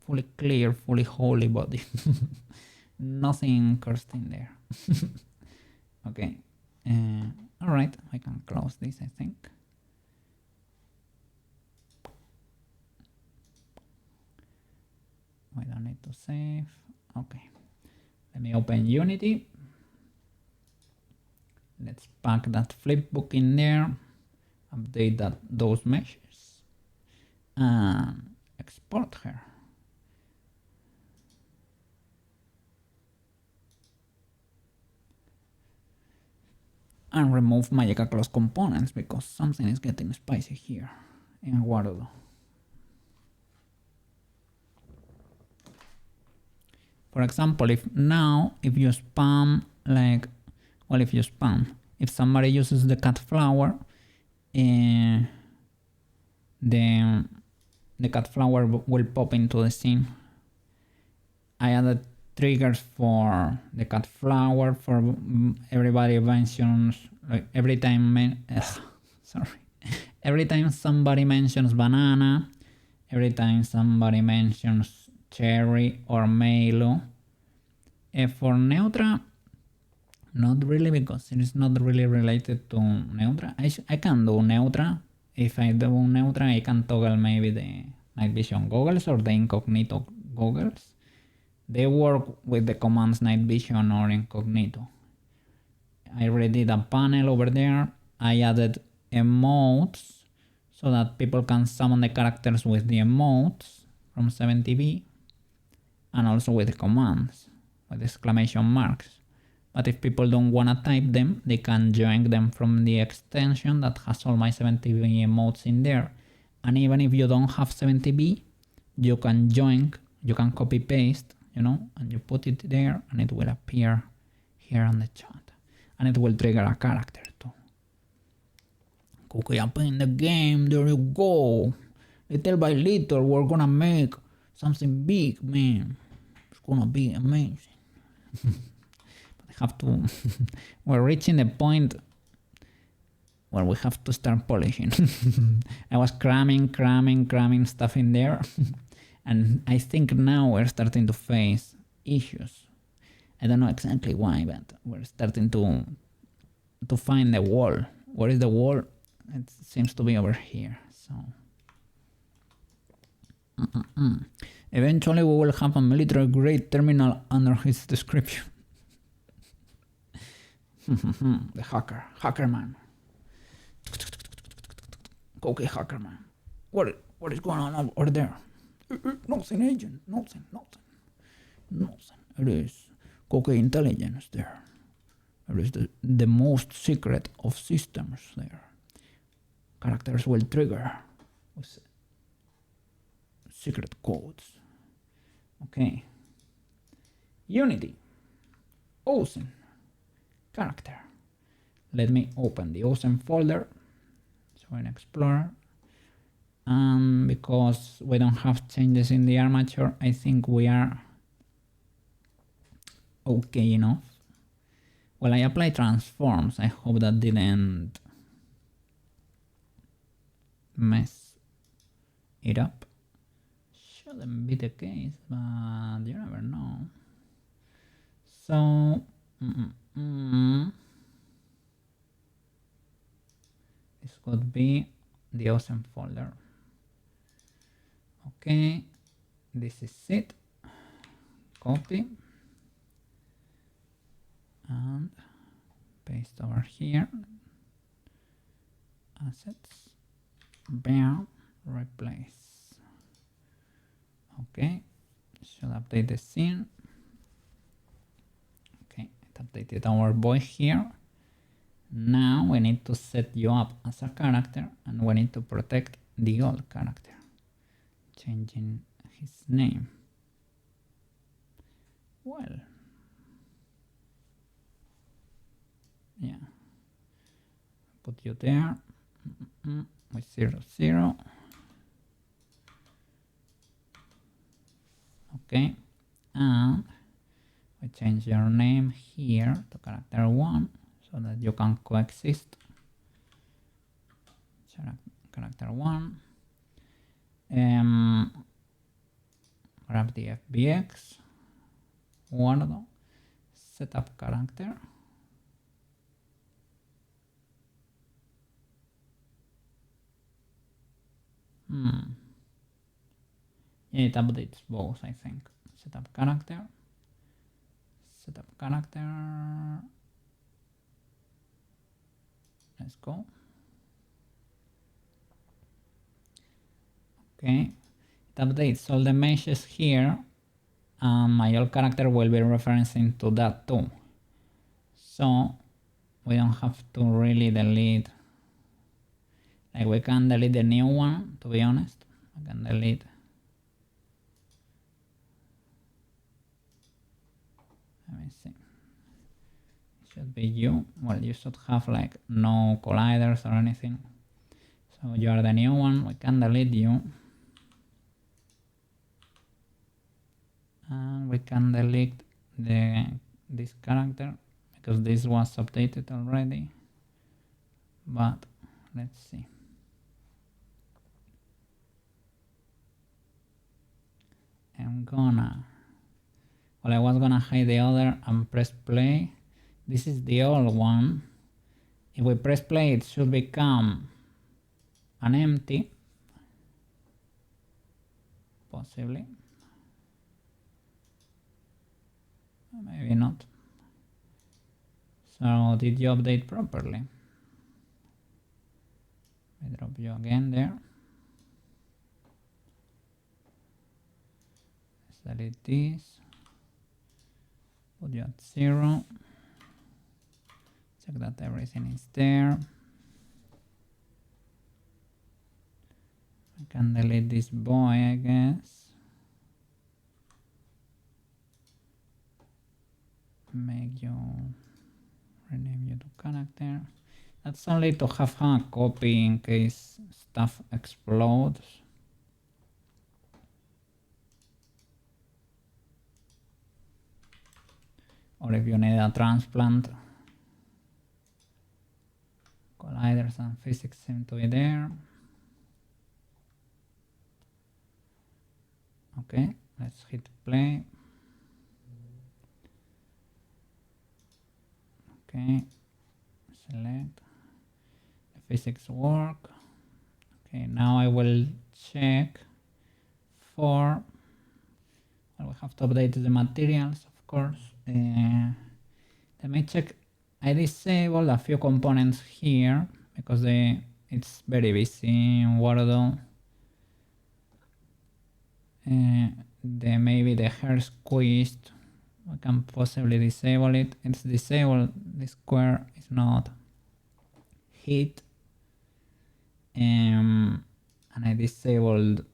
S1: fully clear, fully holy body. Nothing cursed in there. Okay. All right, I can close this, I think. We don't need to save. Okay. Let me open Unity. Let's pack that flipbook in there. Update those meshes. And export her. And remove Magic Class components because something is getting spicy here in Guardo. For example, if you spam if somebody uses the cat flower, the cat flower will pop into the scene. I added triggers for the cat flower for everybody mentions, like every time somebody mentions banana, every time somebody mentions cherry or Milo. For Neutra, not really, because it is not really related to Neutra. I can do Neutra. If I do Neutra, I can toggle maybe the night vision goggles or the incognito goggles. They work with the commands night vision or incognito. I already did a panel over there. I added emotes so that people can summon the characters with the emotes from 70B, and also with the commands with exclamation marks. But if people don't want to type them, they can join them from the extension that has all my 70B emotes in there. And even if you don't have 70B, you can join, you can copy paste, and you put it there and it will appear here on the chat. And it will trigger a character too. Cookie up in the game, there you go. Little by little, we're gonna make something big, man. It's gonna be amazing. But I have to... We're reaching the point well, we have to start polishing. I was cramming stuff in there. And I think now we're starting to face issues. I don't know exactly why, but we're starting to find the wall. Where is the wall? It seems to be over here. So eventually we will have a military grade terminal under his description. The hacker man. Okay, hacker man. What is going on over there? Nothing, agent. Nothing. It is Coque intelligence there. It is the most secret of systems there. Characters will trigger with secret codes. Okay. Unity. Ozen. Character. Let me open the Ozen folder. So in Explorer. Because we don't have changes in the armature, I think we are okay enough. Well, I apply transforms. I hope that didn't mess it up. Shouldn't be the case, but you never know. So this could be the Ozen folder. Okay, this is it. Copy and paste over here. Assets. Bam. Replace. Okay, should update the scene. Okay, it updated our boy here. Now we need to set you up as a character and we need to protect the old character, changing his name. Well, yeah, put you there with 00. Okay, and we change your name here to character 1 so that you can coexist. Character 1. Grab the FBX, guardo, setup character. Yeah, it updates both, I think. Setup character. Let's go. Okay, it updates all the meshes here. My old character will be referencing to that too. So we don't have to really delete. Like we can delete the new one, to be honest. I can delete. Let me see. It should be you. Well, you should have like no colliders or anything. So you are the new one. We can delete you. And we can delete this character because this was updated already. But let's see. Well, I was gonna hide the other and press play. This is the old one. If we press play, it should become an empty. Possibly. Maybe not. So did you update properly? I drop you again there. Let's delete this. Put you at 0. Check that everything is there. I can delete this boy, I guess. Make you, rename you to character. That's only to have a copy in case stuff explodes. Or if you need a transplant. Colliders and physics seem to be there. Okay, let's hit play. Okay, select. The physics work. Okay, now I will check for. Well, we have to update the materials, of course. Let me check. I disabled a few components here because it's very busy in Wordle. Maybe the hair squeezed. We can possibly disable it. It's disabled. The square is not hit. And I disabled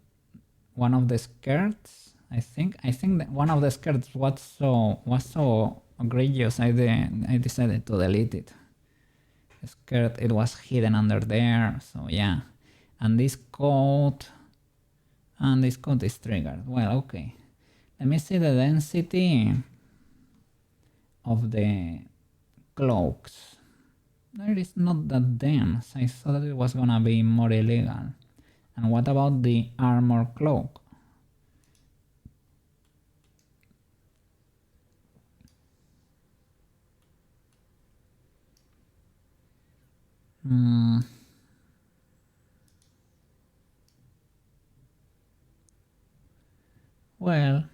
S1: one of the skirts. I think that one of the skirts was so egregious. I decided to delete it. The skirt, it was hidden under there. So yeah, and this code is triggered. Well, okay. Let me see the density of the cloaks. It is not that dense. I thought it was gonna be more illegal. And what about the armor cloak? Well,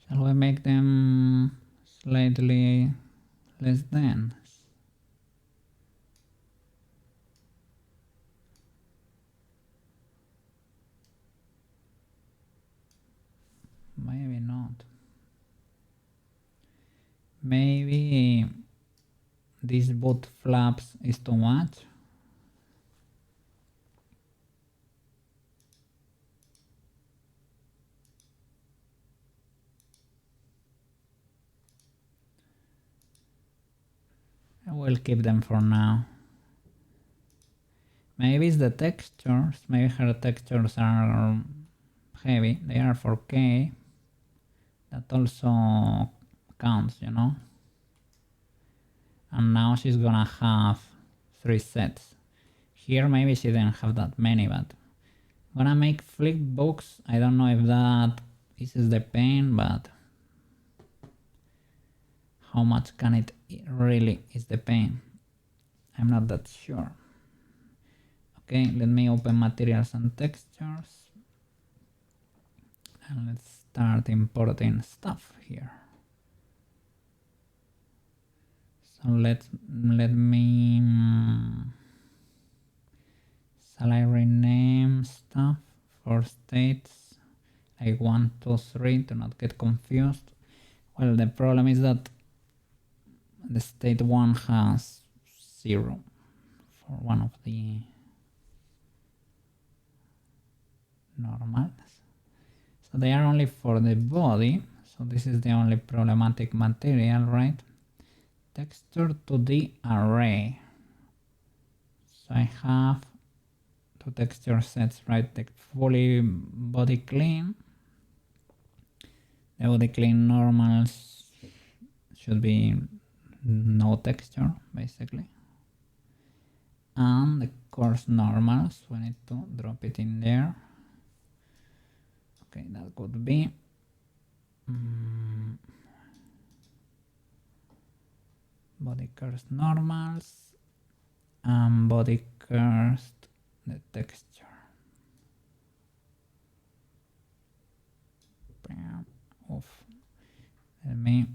S1: shall we make them slightly less dense? Maybe not. Maybe this boot flaps is too much. I will keep them for now. Maybe it's the textures. Maybe her textures are heavy. They are 4K. That also counts, you know. And now she's gonna have 3 sets. Here maybe she didn't have that many, but I'm gonna make flip books. I don't know if that eases the pain, but how much can it really ease the pain? I'm not that sure. Okay, let me open materials and textures. And let's start importing stuff here. So let me, shall I rename stuff for states like 1, 2, 3 to not get confused? Well, the problem is that the state 1 has 0 for one of the normals. So they are only for the body. So this is the only problematic material, right? Texture to the array. So I have 2 texture sets, right? The fully body clean. The body clean normals should be no texture, basically. And the coarse normals, we need to drop it in there. Okay, that could be body cursed normals and body cursed the texture. Oof. Let me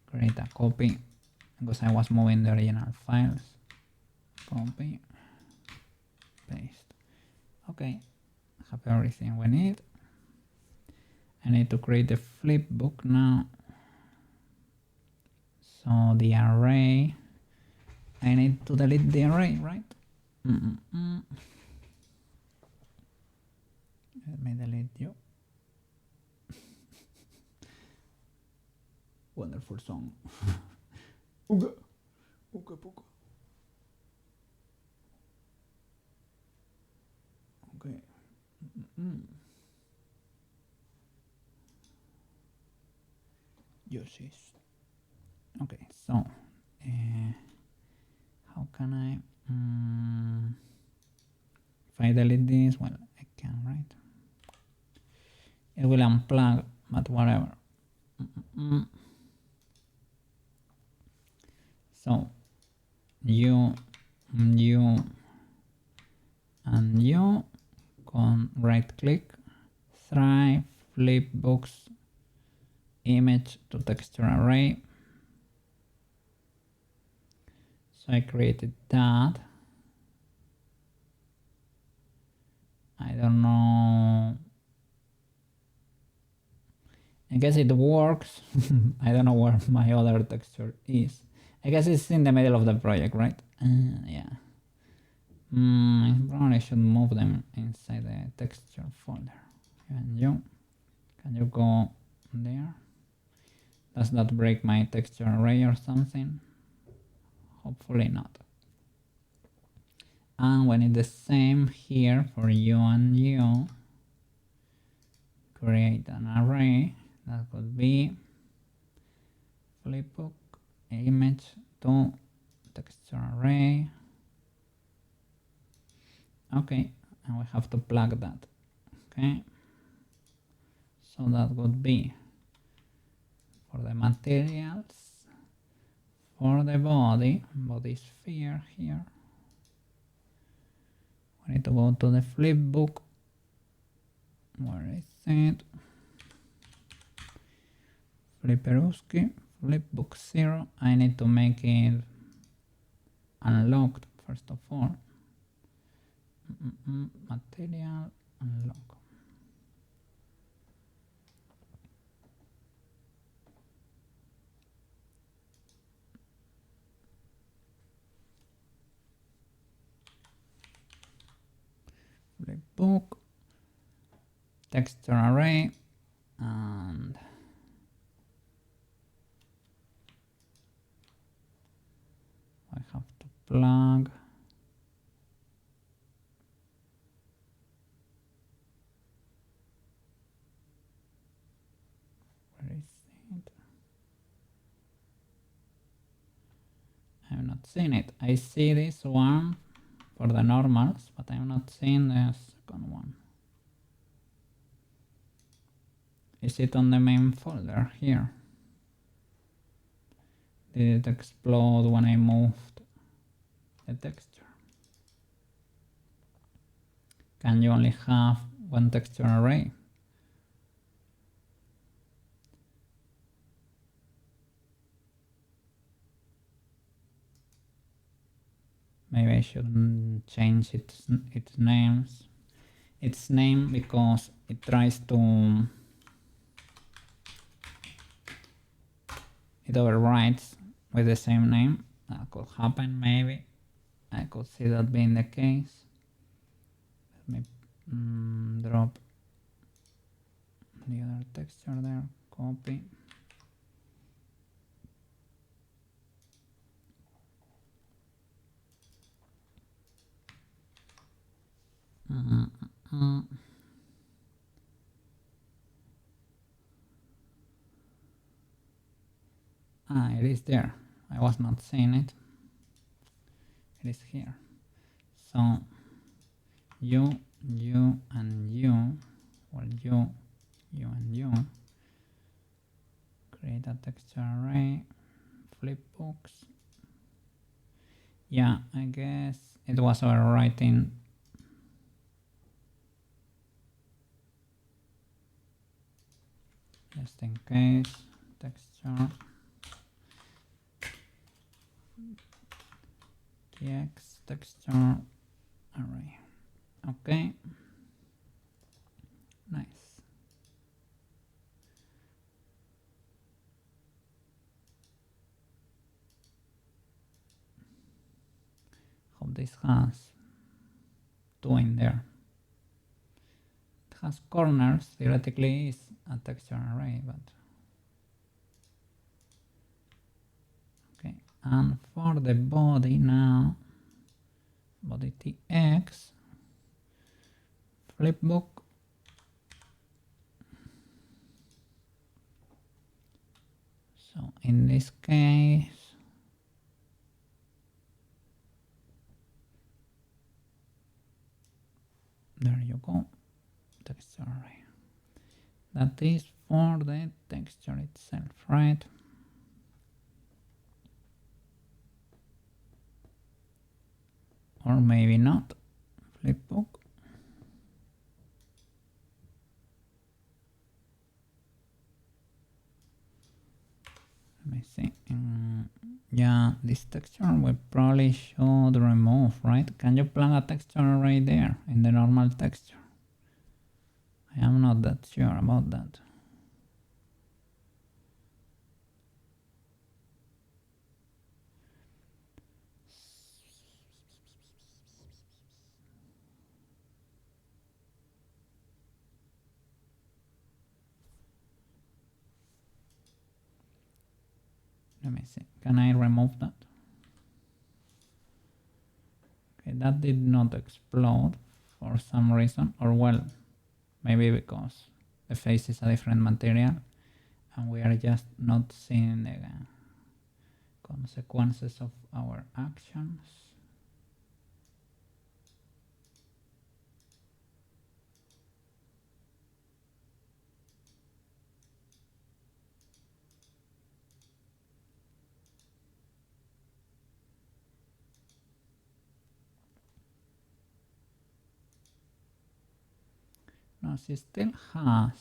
S1: create a copy because I was moving the original files. Copy, paste. Okay, have everything we need. I need to create a flip book now. So the array, I need to delete the array, right? Let me delete you. Wonderful song. Ooga, ooga, booga. uses. Okay, so how can I if I delete this? Well, I can, right? It will unplug, but whatever. So you and you can right click, try flipbooks image to texture array. So I created that. I don't know. I guess it works. I don't know where my other texture is. I guess it's in the middle of the project, right? Yeah. I probably should move them inside the texture folder. And you, can you go there? Does that break my texture array or something? Hopefully not. And we need the same here for you and you. Create an array that could be flipbook image to texture array. Okay, and we have to plug that. Okay, so that would be for the materials, for the body sphere here. We need to go to the flipbook. Where is it? Flipperuski, flipbook 0. I need to make it unlocked first of all. Material unlock. Flipbook, texture array, and I have to plug where is it? I have not seen it. I see this one for the normals, but I'm not seeing the second one. Is it on the main folder here? Did it explode when I moved the texture? Can you only have one texture array? Maybe I should change its name because it tries to, it overwrites with the same name. That could happen, maybe. I could see that being the case. Let me drop the other texture there, copy. It is there. I was not seeing it. It is here. So you and you, well, you and you, create a texture array, flipbooks. Yeah, I guess it was overwriting. Just in case, texture tx texture array. Okay, nice. Hope this has two in there. It has corners, theoretically is a texture array, but okay. And for the body now, body tx, flipbook, So in this case, there you go, texture array. That is for the texture itself, right? Or maybe not. Flipbook. Let me see. Yeah, this texture we probably should remove, right? Can you plug a texture array there in the normal texture? I am not that sure about that. Let me see. Can I remove that? Okay, that did not explode for some reason, or well, maybe because the face is a different material and we are just not seeing the consequences of our actions. No, she still has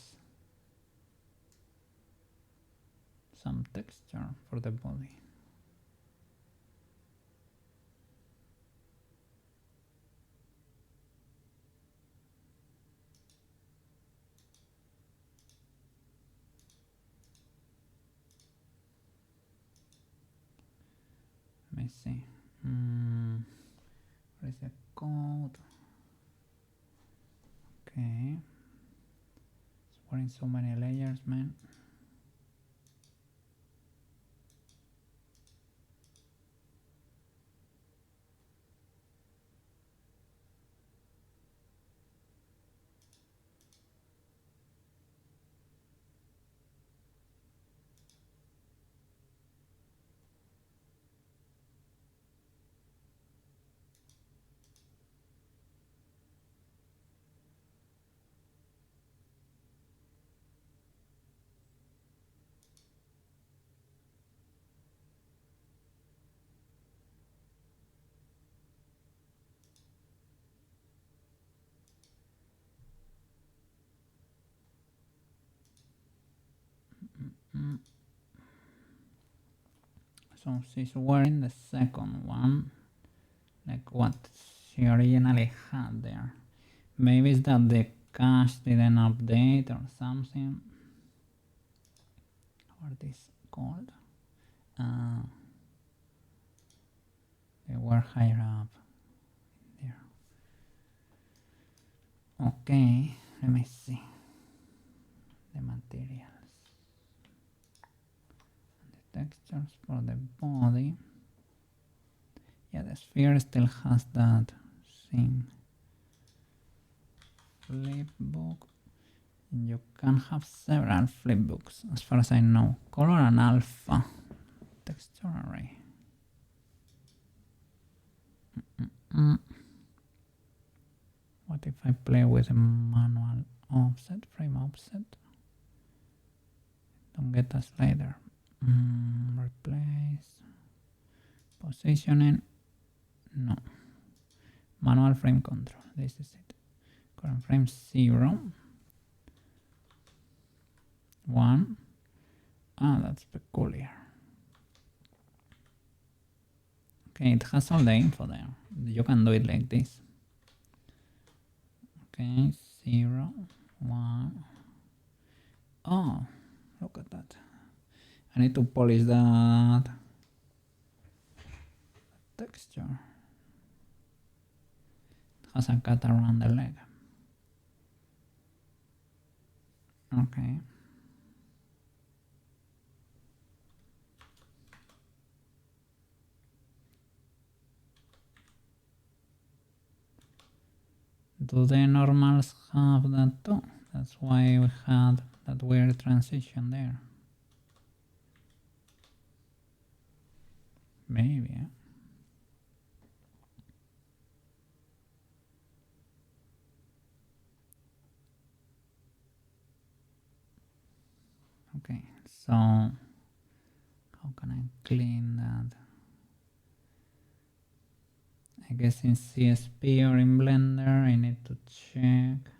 S1: some texture for the body. Let me see. Where is the code? Okay. It's wearing so many layers, man. So she's wearing the second one, like what she originally had there. Maybe it's that the cache didn't update or something. What is called? They were higher up there. Okay, let me see the materials and the textures for the body. Yeah, the sphere still has that thing. Flipbook. You can have several flipbooks, as far as I know. Color and alpha texture array. What if I play with a manual offset, frame offset? Don't get a slider. Replace. Positioning. No. Manual frame control. This is it. Current frame 0. 1. Ah, that's peculiar. Okay, it has all the info there. You can do it like this. Okay, 0, 1. Oh, look at that. I need to polish that texture. It has a cut around the leg. Okay. Do the normals have that too? That's why we had that weird transition there. Maybe, yeah. Okay, so how can I clean that? I guess in CSP or in Blender I need to check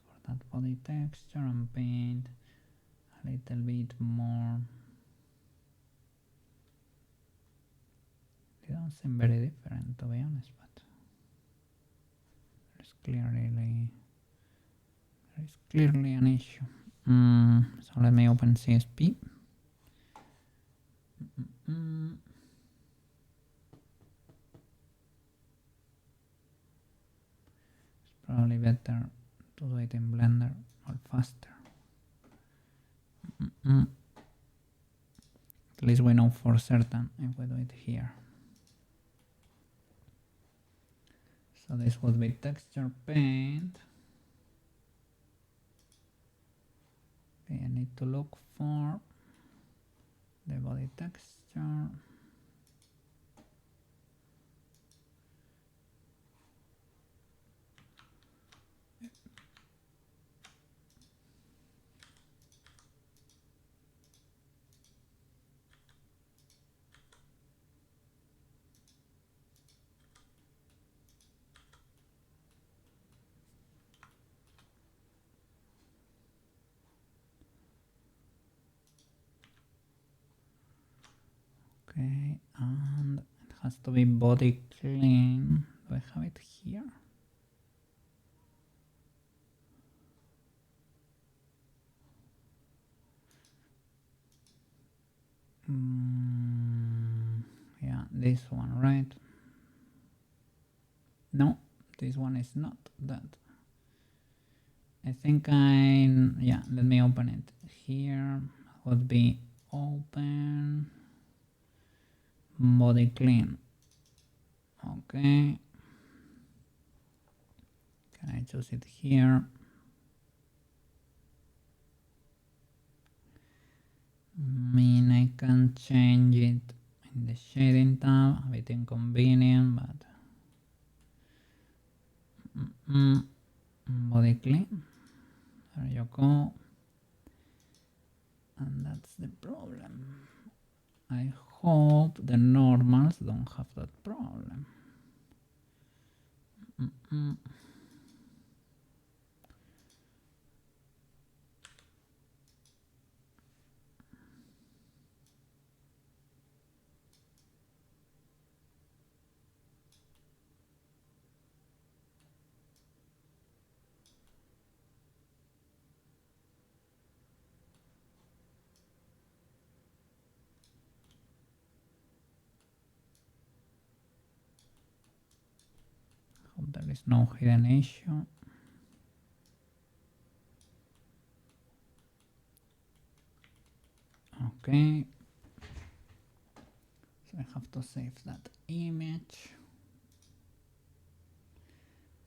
S1: for that body texture and paint a little bit more. They don't seem very different, to be honest, but there is clearly an issue. So let me open CSP. It's probably better to do it in Blender or faster. At least we know for certain if we do it here. So this would be texture paint. Okay, I need to look for the body texture. Okay, and it has to be body clean. Do I have it here? Yeah, this one, right? No, this one is not that. I think yeah, let me open it. Here would be open, body clean. Okay. Can I choose it here? I can change it in the shading tab, a bit inconvenient, but body clean. There you go. And that's the problem. I hope the normals don't have that problem. Hope there is no hidden issue. Okay. So I have to save that image.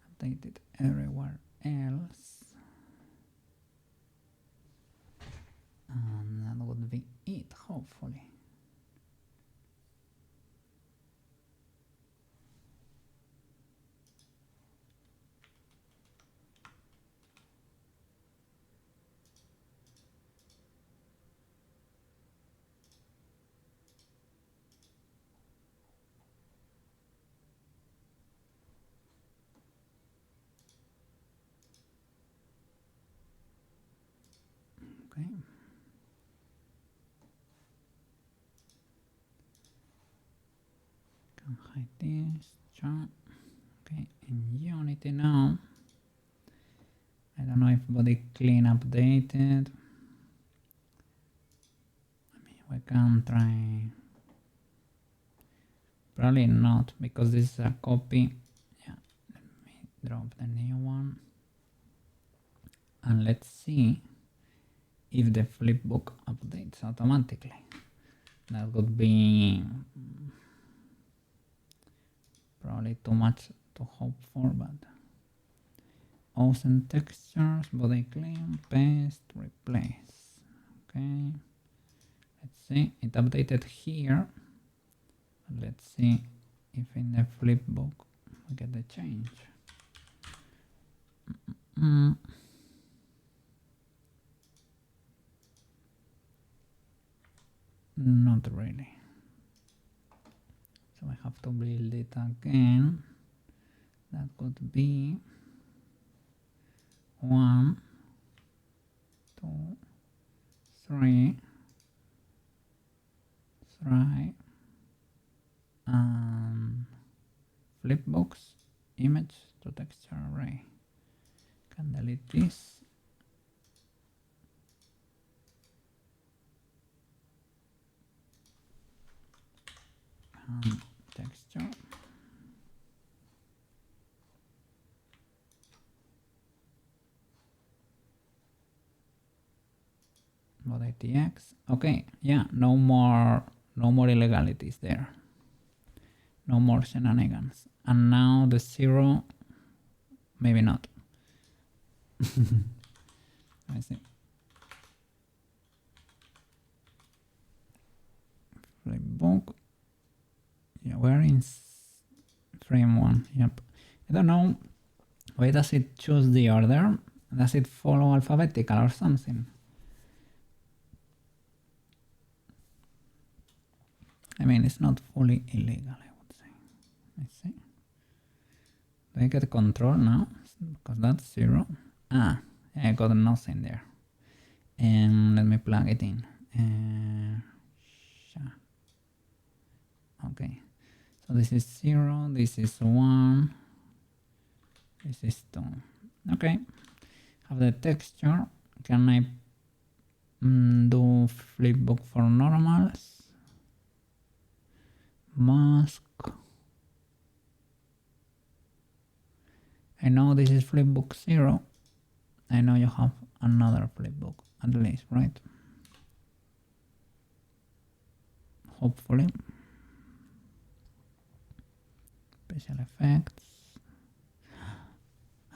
S1: Update it everywhere else. And that would be it, hopefully. Okay. Can hide this chart. Okay, in Unity now. I don't know if body clean updated. I mean, we can try. Probably not, because this is a copy. Yeah, let me drop the new one. And let's see if the flipbook updates automatically. That would be probably too much to hope for, but Ozen textures, body clean, paste, replace. Okay, let's see, it updated here. Let's see if in the flipbook we get the change. Not really. So I have to build it again. That could be 1, 2, 3, and flipbooks, image to texture array. Can delete this. Texture. Mod ATX. Okay, yeah, no more illegalities there. No more shenanigans. And now the 0, maybe not. I see. Flipbook. Yeah, we're in frame 1. Yep. I don't know. Why does it choose the order? Does it follow alphabetical or something? I mean, it's not fully illegal, I would say. Let's see. Do I get control now? Because that's 0. Ah, I got nothing there. And let me plug it in. Okay. So this is 0, this is 1, this is 2. Okay. Have the texture. Can I do flipbook for normals? Mask. I know this is flipbook 0. I know you have another flipbook at least, right? Hopefully. Special effects.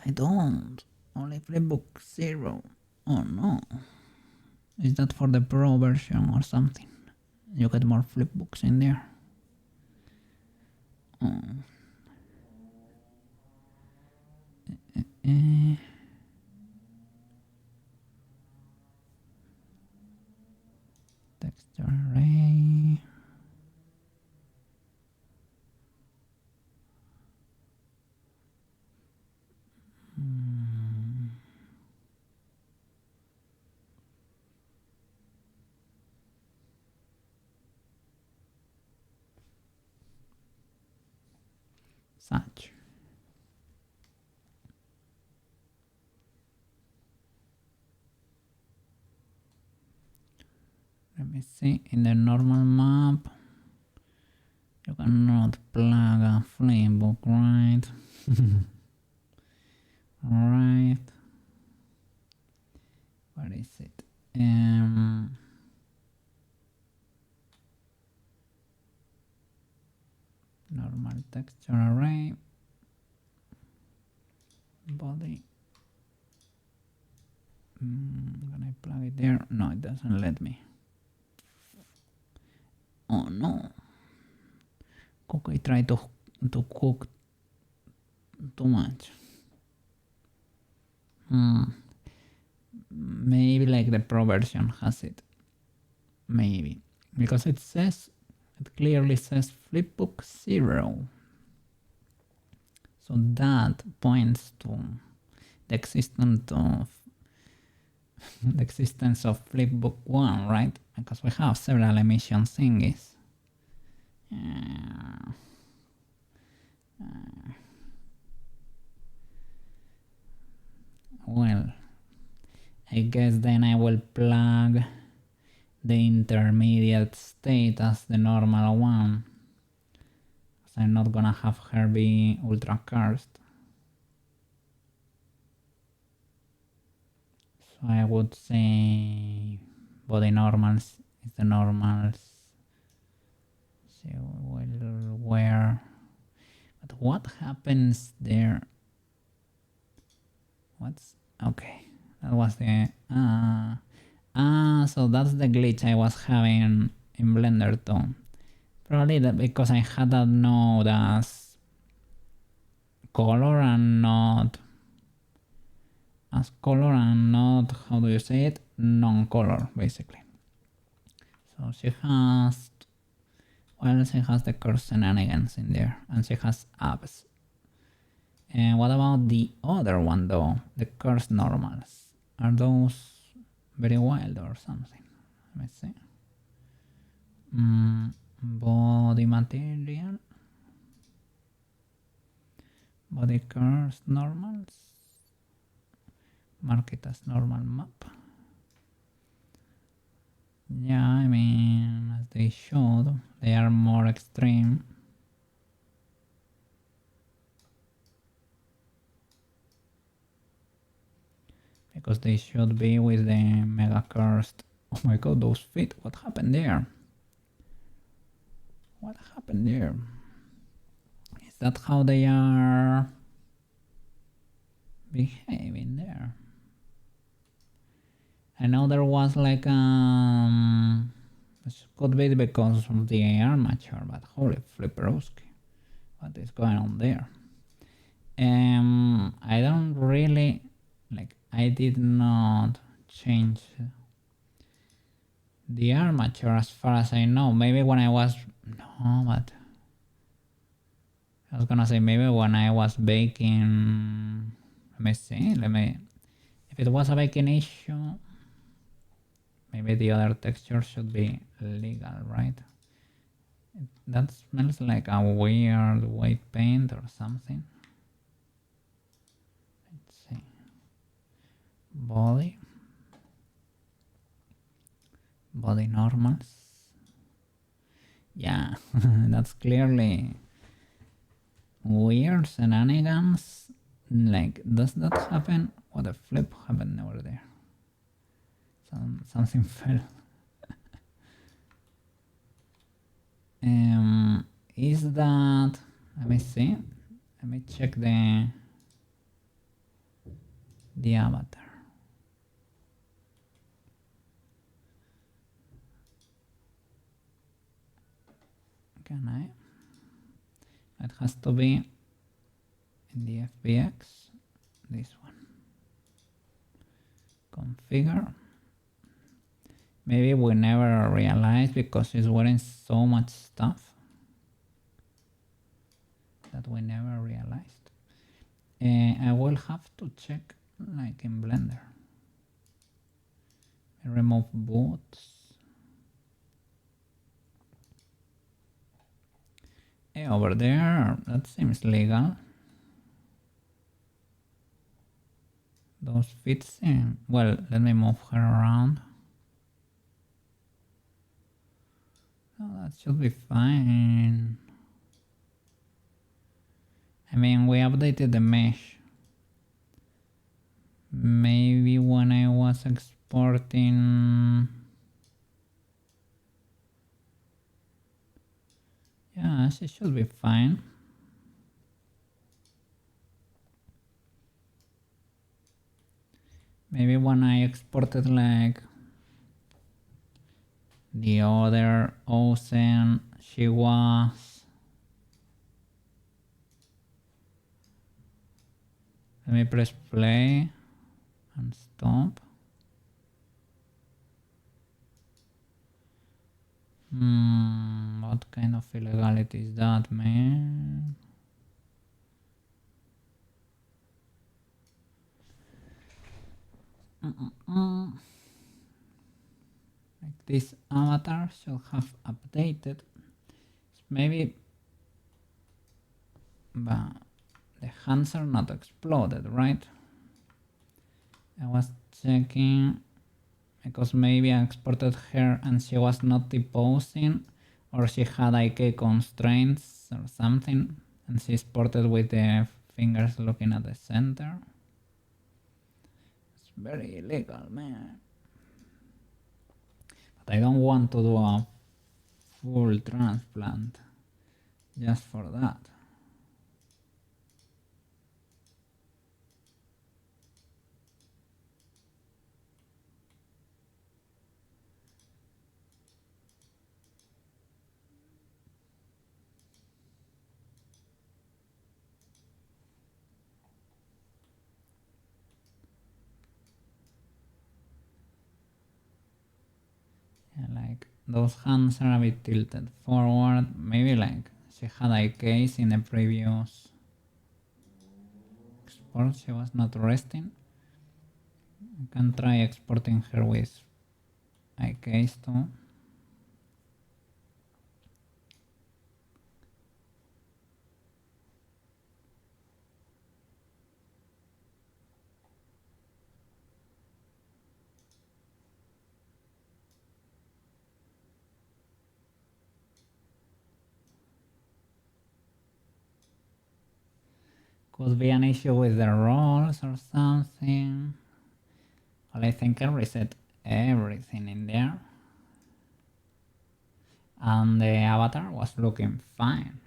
S1: I don't. Only flipbook 0. Oh no. Is that for the pro version or something? You get more flipbooks in there. Oh. Texture array. Such. Let me see, in the normal map, you cannot plug a flipbook, right? Alright. Where is it? Normal texture array. Body. Can I plug it there? No, it doesn't let me. Oh no. Cookie tried to cook too much. Maybe like the pro version has it. Maybe. Because it clearly says flipbook 0. So that points to the existence of flipbook 1, right? Because we have several emission thingies. Well, I guess then I will plug the intermediate state as the normal one. So I'm not gonna have her be ultra cursed. So I would say body normals is the normals. So we'll wear. But what happens there? What's okay? That was the so that's the glitch I was having in Blender too. Probably that because I had that node as color and not how do you say it, non-color basically. So she has, well, she has the curse shenanigans in there, and she has abs. And what about the other one though, the curse normals? Are those very wild or something? Let me see. Body material, body curse normals, mark it as normal map. Yeah, I mean, as they showed, they are more extreme. Because they should be with the mega cursed. Oh my god, those feet, what happened there? What happened there? Is that how they are behaving there? I know there was like this could be because of the armature, but holy flipperooski, what is going on there? I don't really like. I did not change the armature as far as I know. Maybe when I was but I was gonna say maybe when I was baking. Let me see. If it was a baking issue, maybe the other texture should be legal, right? That smells like a weird white paint or something. Let's see. Body normals. Yeah, that's clearly weird shenanigans. Like, does that happen? What a flip happened over there. Something fell. Is that? Let me see. Let me check the avatar. Can I? It has to be in the FBX. This one. Configure. Maybe we never realized because it's wearing so much stuff that we never realized. I will have to check like in Blender. Remove boots. Over there, that seems legal. Those fits in. Well, let me move her around. Oh, that should be fine. I mean, we updated the mesh. Maybe when I was exporting... Yeah, she should be fine. Maybe when I exported like the other Ozen, she was... Let me press play and stop. What kind of illegality is that, man? Like this avatar should have updated. Maybe, but the hands are not exploded, right? I was checking because maybe I exported her and she was not deposing, or she had IK constraints or something, and she exported with the fingers looking at the center. It's very illegal, man. But I don't want to do a full transplant just for that. And like those hands are a bit tilted forward. Maybe like she had a case in the previous export. She was not resting. I can try exporting her with a case too. Could be an issue with the rolls or something. Well, I think I reset everything in there. And the avatar was looking fine.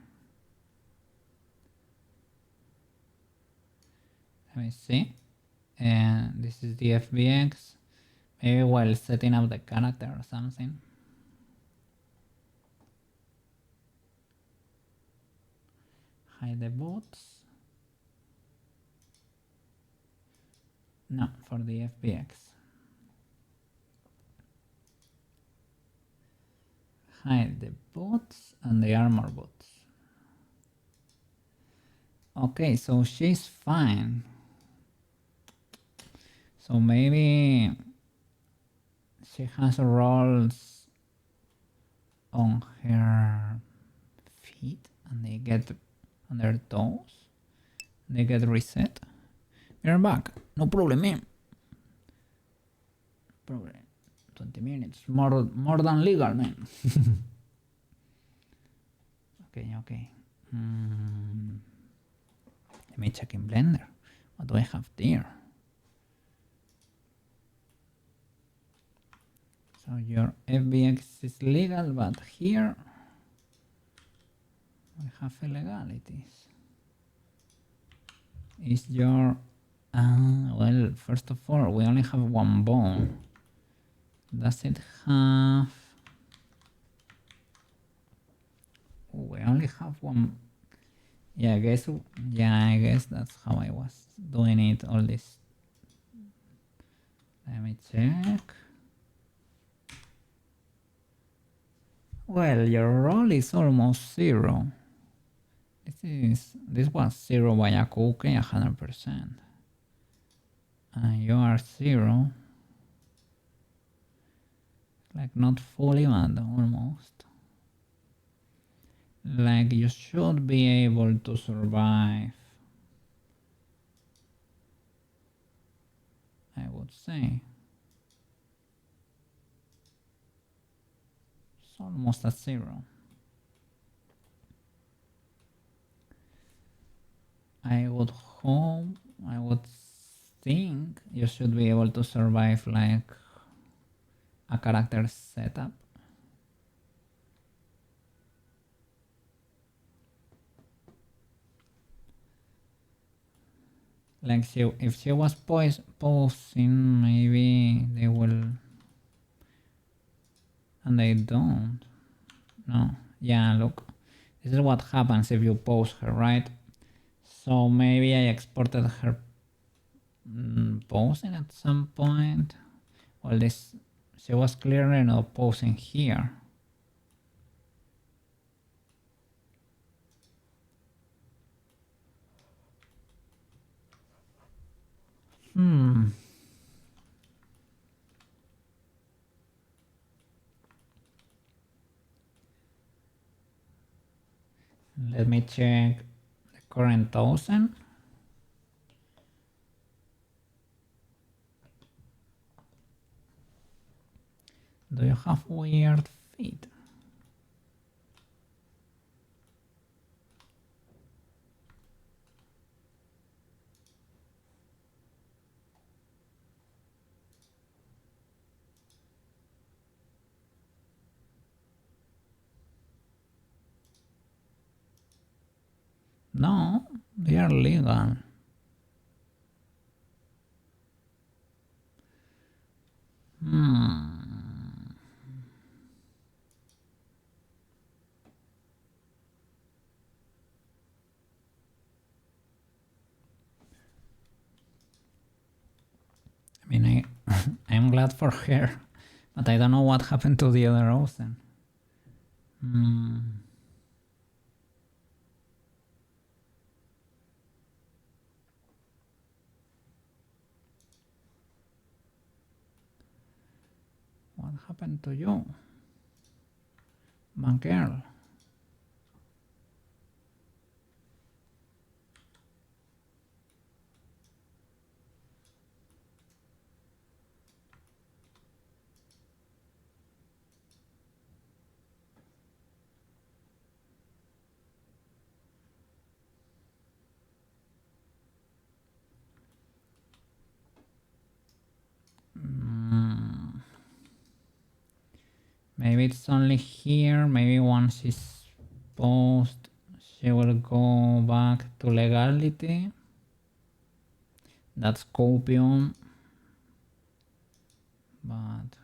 S1: Let me see. And this is the FBX. Maybe while setting up the character or something. Hide the boots. No, for the FBX. Hide the boots and the armor boots. Okay, so she's fine. So maybe she has rolls on her feet and they get on their toes. They get reset. We're back. No problem, man. Problem. 20 minutes. More than legal, man. Okay. Let me check in Blender. What do I have there? So your FBX is legal, but here we have illegalities. Is your... well, first of all, we only have one bone. Does it have... we only have one... yeah, I guess that's how I was doing it all this. Let me check. Well, your roll is almost 0. This was 0 by a cookie, 100%. And you are 0. Like not fully, but almost. Like you should be able to survive, I would say. It's almost at 0. I would think you should be able to survive like a character setup. Like if she was posing, maybe they will, and they don't. No, yeah, look, this is what happens if you pose her, right? So maybe I exported her posing at some point. Well, she was clearly not posing here. Let me check the current Ozen. Do you have weird feet? No, they are legal. I mean, I'm glad for her, But I don't know what happened to the other Ozen. What happened to you, my girl? Maybe it's only here. Maybe once she's post, she will go back to legality. That's copium. But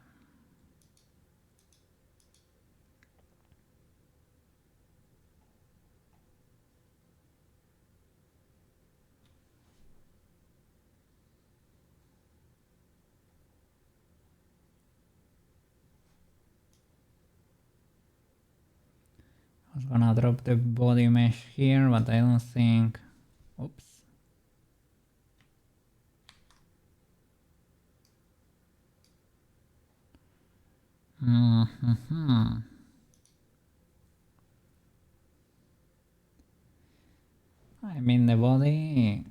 S1: I was gonna drop the body mesh here, but I don't think. Oops. I mean, the body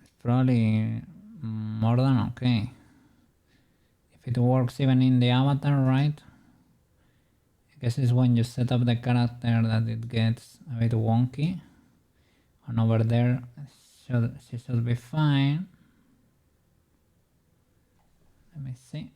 S1: is probably more than okay. If it works even in the avatar, right? I guess it's when you set up the character that it gets a bit wonky. And over there, she should be fine. Let me see.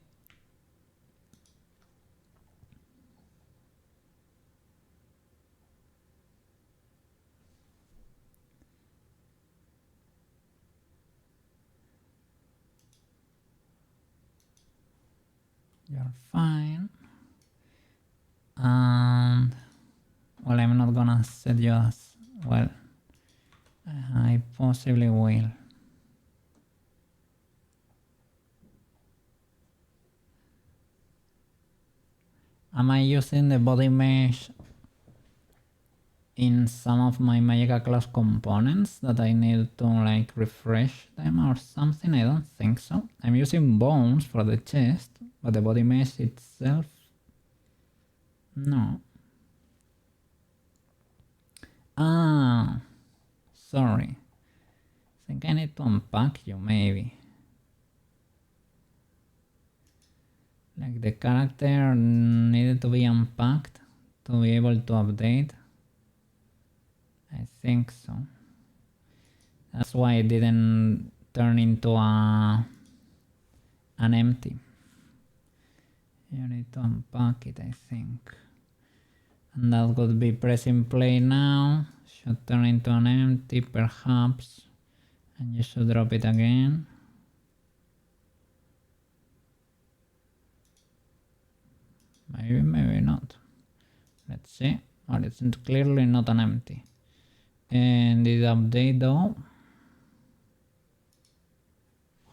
S1: You're fine. And well, I'm not gonna set you as well. I possibly will. Am I using the body mesh in some of my Magica class components that I need to like refresh them or something? I don't think so. I'm using bones for the chest, but the body mesh itself, no. Ah, sorry. I think I need to unpack you maybe. Like the character needed to be unpacked to be able to update. I think so. That's why it didn't turn into an empty. You need to unpack it, I think. And that could be pressing play now. Should turn into an empty, perhaps. And you should drop it again. Maybe, maybe not. Let's see. Well, it's clearly not an empty. And did it update though?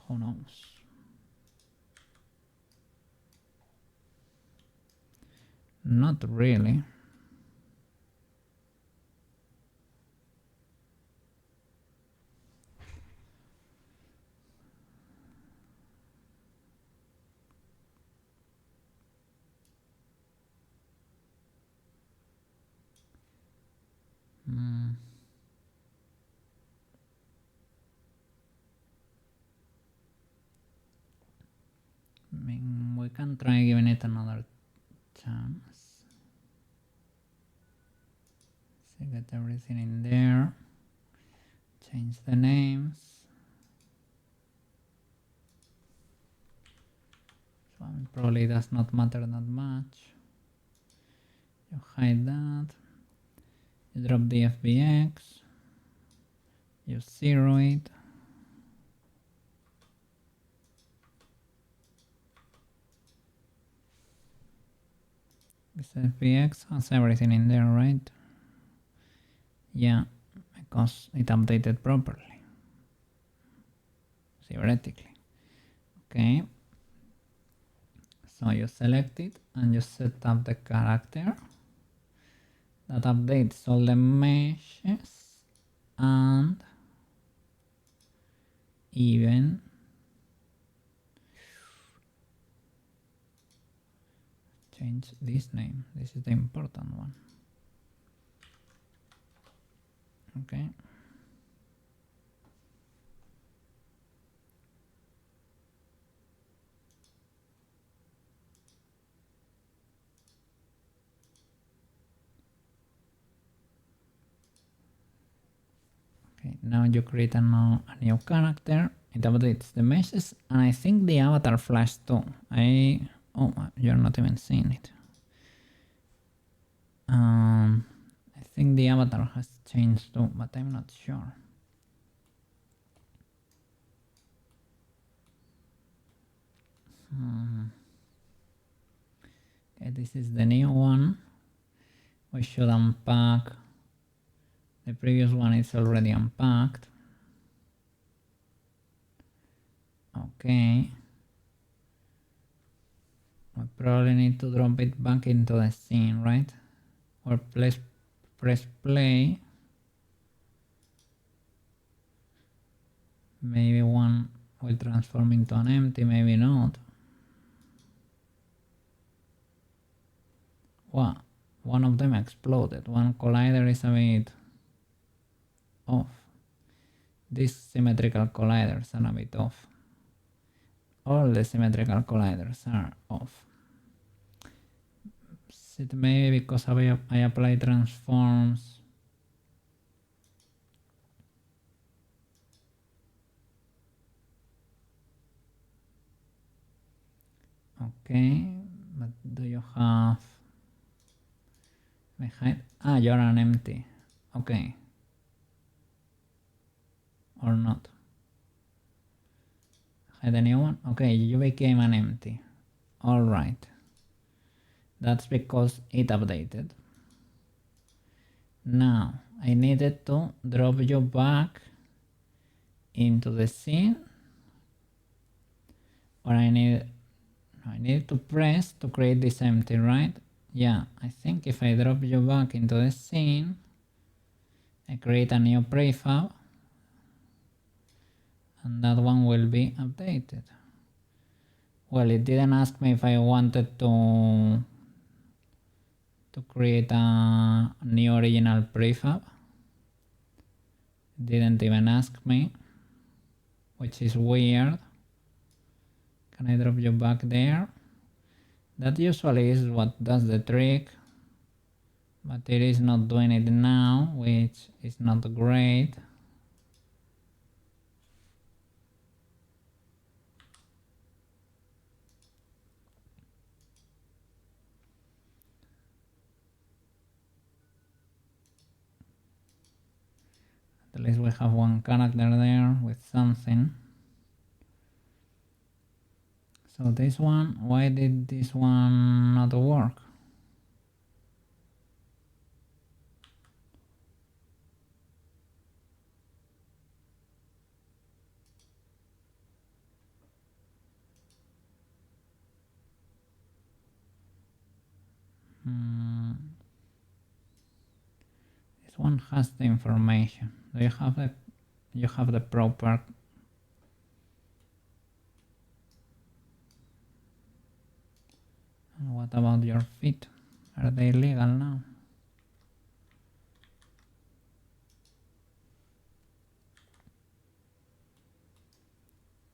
S1: Who knows? Not really. I mean, we can try giving it another chance. So get everything in there. Change the names. So probably does not matter that much. You hide that. You drop the FBX. You zero it. This FBX has everything in there, right? Yeah, because it updated properly. Theoretically. Okay. So you select it and you set up the character that updates all the meshes and even change this name. This is the important one. Okay. Okay, now you create a new character. It updates the meshes, and I think the avatar flash too. Oh, you're not even seeing it. I think the avatar has changed too, but I'm not sure. Okay, this is the new one. We should unpack. The previous one is already unpacked. Okay. We probably need to drop it back into the scene, right? Or press play. Maybe one will transform into an empty, maybe not. Wow, one of them exploded. One collider is a bit off. These symmetrical colliders are a bit off. All the symmetrical colliders are off. Is it maybe because I apply transforms? Okay, but do you have behind? Ah, you're an empty. Okay. Or not. Hide a new one? Okay, you became an empty. Alright. That's because it updated. Now, I needed to drop you back into the scene. Or I need to press to create this empty, right? Yeah, I think if I drop you back into the scene, I create a new prefab, and that one will be updated. Well, it didn't ask me if I wanted to create a new original prefab. It didn't even ask me, which is weird. Can I drop you back there? That usually is what does the trick, but it is not doing it now, which is not great. At least we have one character there with something. So this one, why did this one not work? This one has the information. Do you have the proper? And what about your feet? Are they legal now?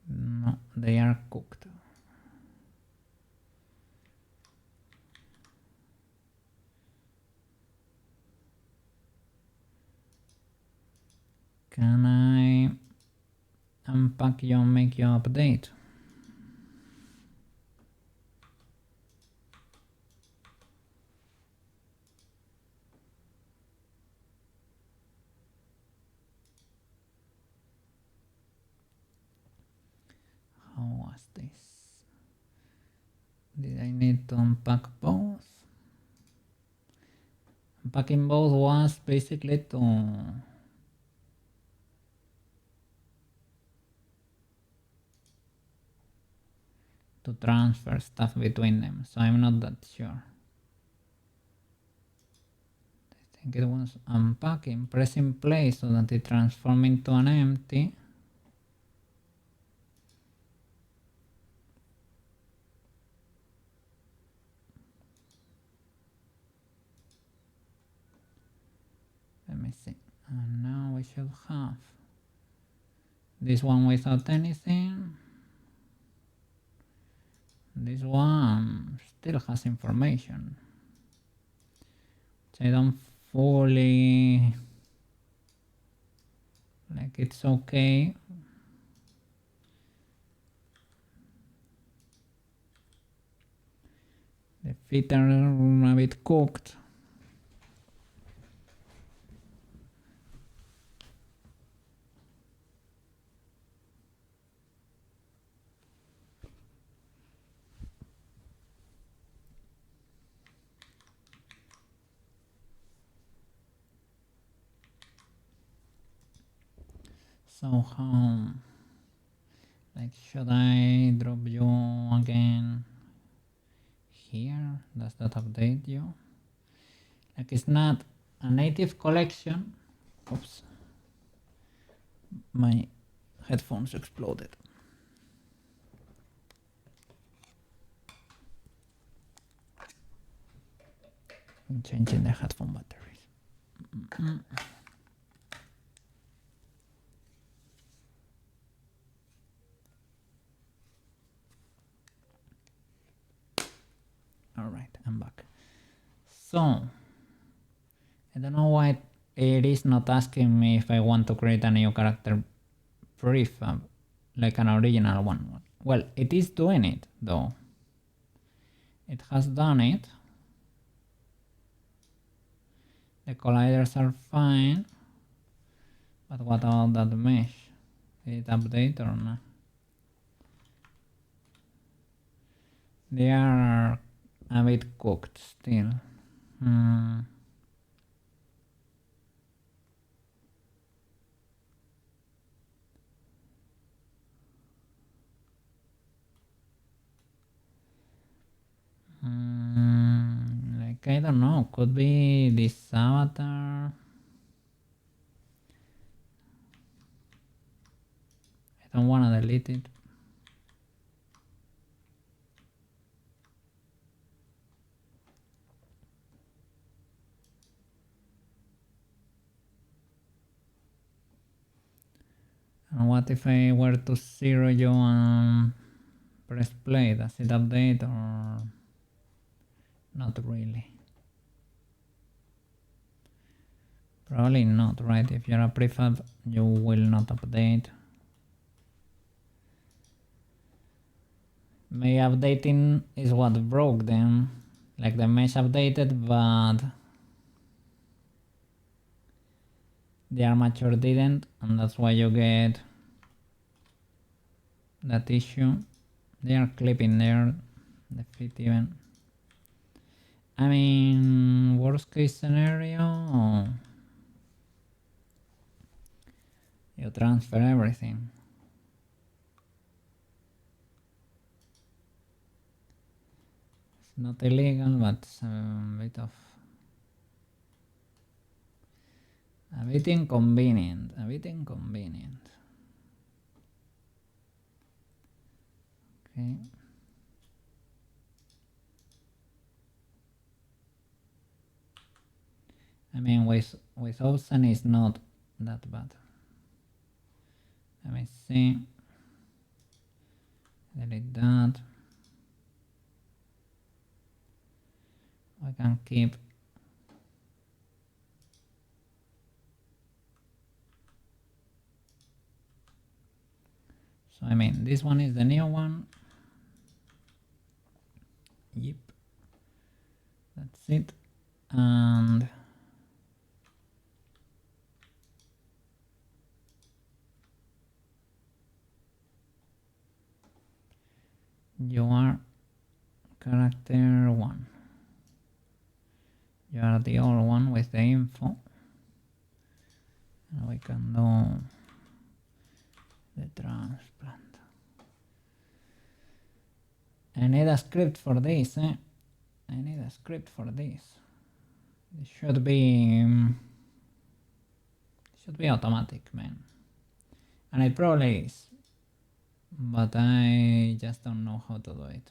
S1: No, they are cooked. Can I unpack you and make you update? How was this? Did I need to unpack both? Unpacking both was basically to to transfer stuff between them, so I'm not that sure. I think it was unpacking, pressing play so that it transforms into an empty. Let me see. And now we should have this one without anything. This one still has information, which I don't fully like. It's okay. The feet are a bit cooked. So how, like, should I drop you again here? Does that update you? Like, it's not a native collection. Oops, my headphones exploded. I'm changing the headphone batteries. Alright, I'm back. So, I don't know why it is not asking me if I want to create a new character prefab, like an original one. Well, it is doing it though. It has done it. The colliders are fine. But what about that mesh? Did it update or not? They are a bit cooked still. Like, I don't know, could be this avatar. I don't want to delete it. And what if I were to zero you and press play? Does it update or not really? Probably not, right? If you're a prefab, you will not update. Maybe updating is what broke them. Like, the mesh updated, but the armature didn't, and that's why you get that issue. They are clipping there, the feet even. I mean, worst case scenario, you transfer everything. It's not illegal, but it's a bit inconvenient. Okay. I mean, with Ozen is not that bad. Let me see. Delete that. I can keep. So I mean, this one is the new one. Yep. That's it. And you are character 1. You are the old one with the info. And we can do the transplant. I need a script for this, I need a script for this. It should be automatic, man. And it probably is. But I just don't know how to do it.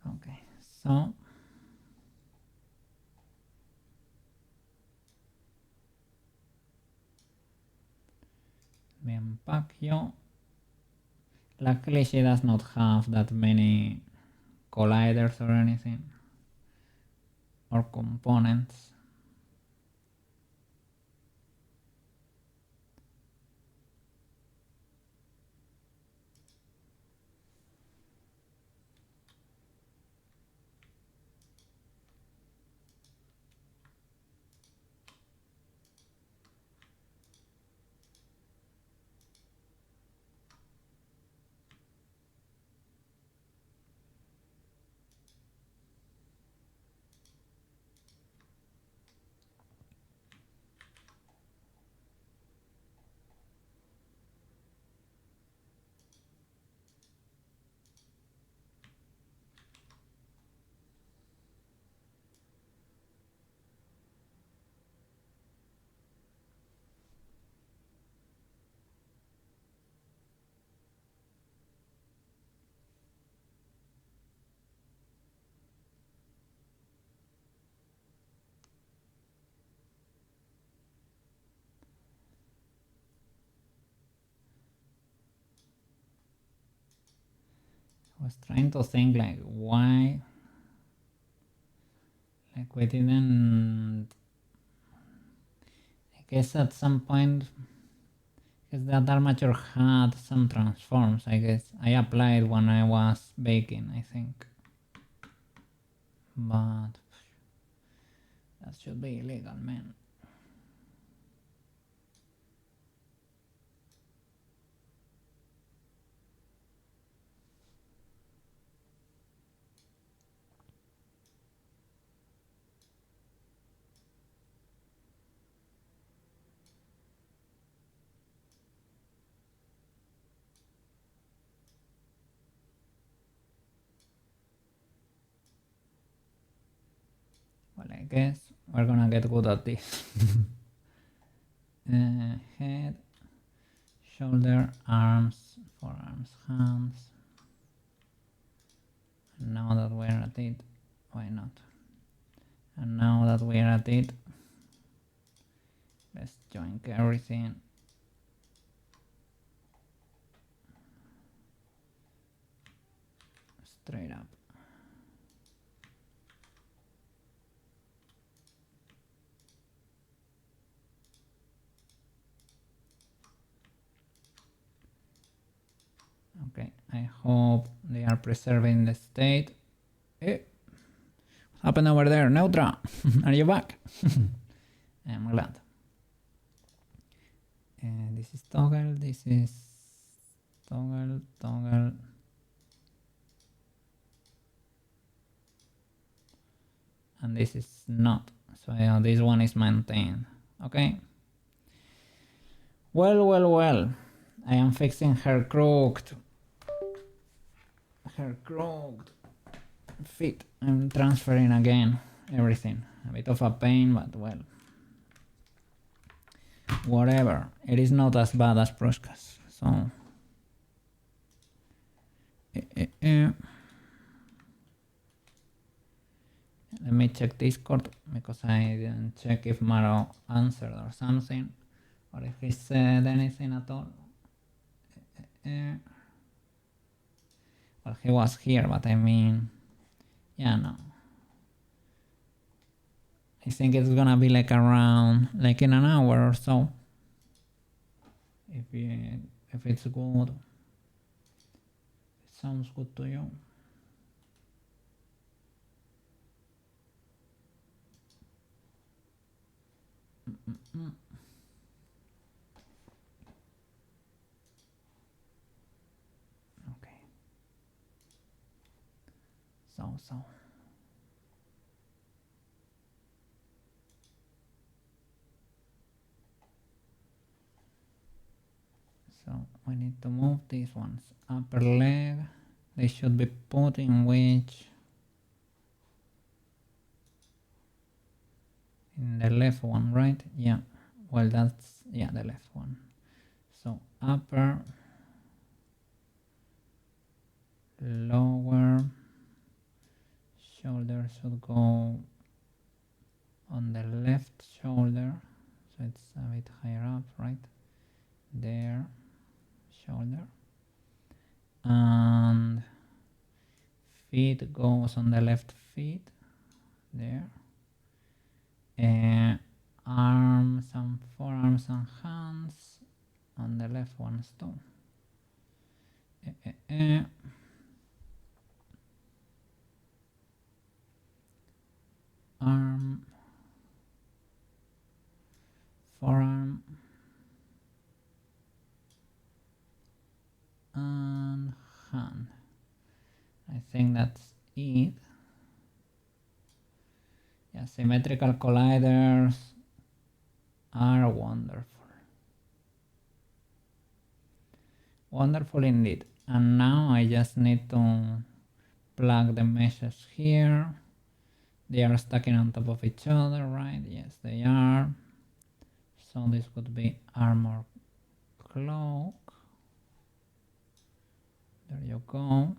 S1: Okay, so me unpack you. Luckily she does not have that many colliders or anything, or components. I was trying to think like why like we didn't, I guess at some point, because that armature had some transforms, I guess I applied when I was baking, I think, but that should be illegal, man. Well, I guess we're gonna get good at this. Head, shoulder, arms, forearms, hands. And now that we're at it, why not? And now that we're at it, let's join everything. Straight up. Okay, I hope they are preserving the state. What's happened over there? Neutra, are you back? I'm glad. And this is toggle, this is toggle, toggle. And this is not. So yeah, this one is maintained. Okay. Well, well, well. I am fixing her crooked feet. I'm transferring again everything. A bit of a pain, but well, whatever. It is not as bad as Pruska's. So let me check Discord because I didn't check if Maro answered or something, or if he said anything at all. Well, he was here, but I mean, yeah, no. I think it's gonna be like around, like in an hour or so. If it's good, it sounds good to you. So. So we need to move these ones. Upper leg, they should be put in which? In the left one, right? Yeah. Well, that's, yeah, the left one. So upper, lower, shoulder should go on the left shoulder. So it's a bit higher up, right? There, shoulder. And feet goes on the left feet, there. Arms and forearms and hands on the left ones too. Arm, forearm, and hand. I think that's it. Yeah, symmetrical colliders are wonderful. Wonderful indeed. And now I just need to plug the meshes here. They are stacking on top of each other, right? Yes, they are. So this would be armor cloak. There you go.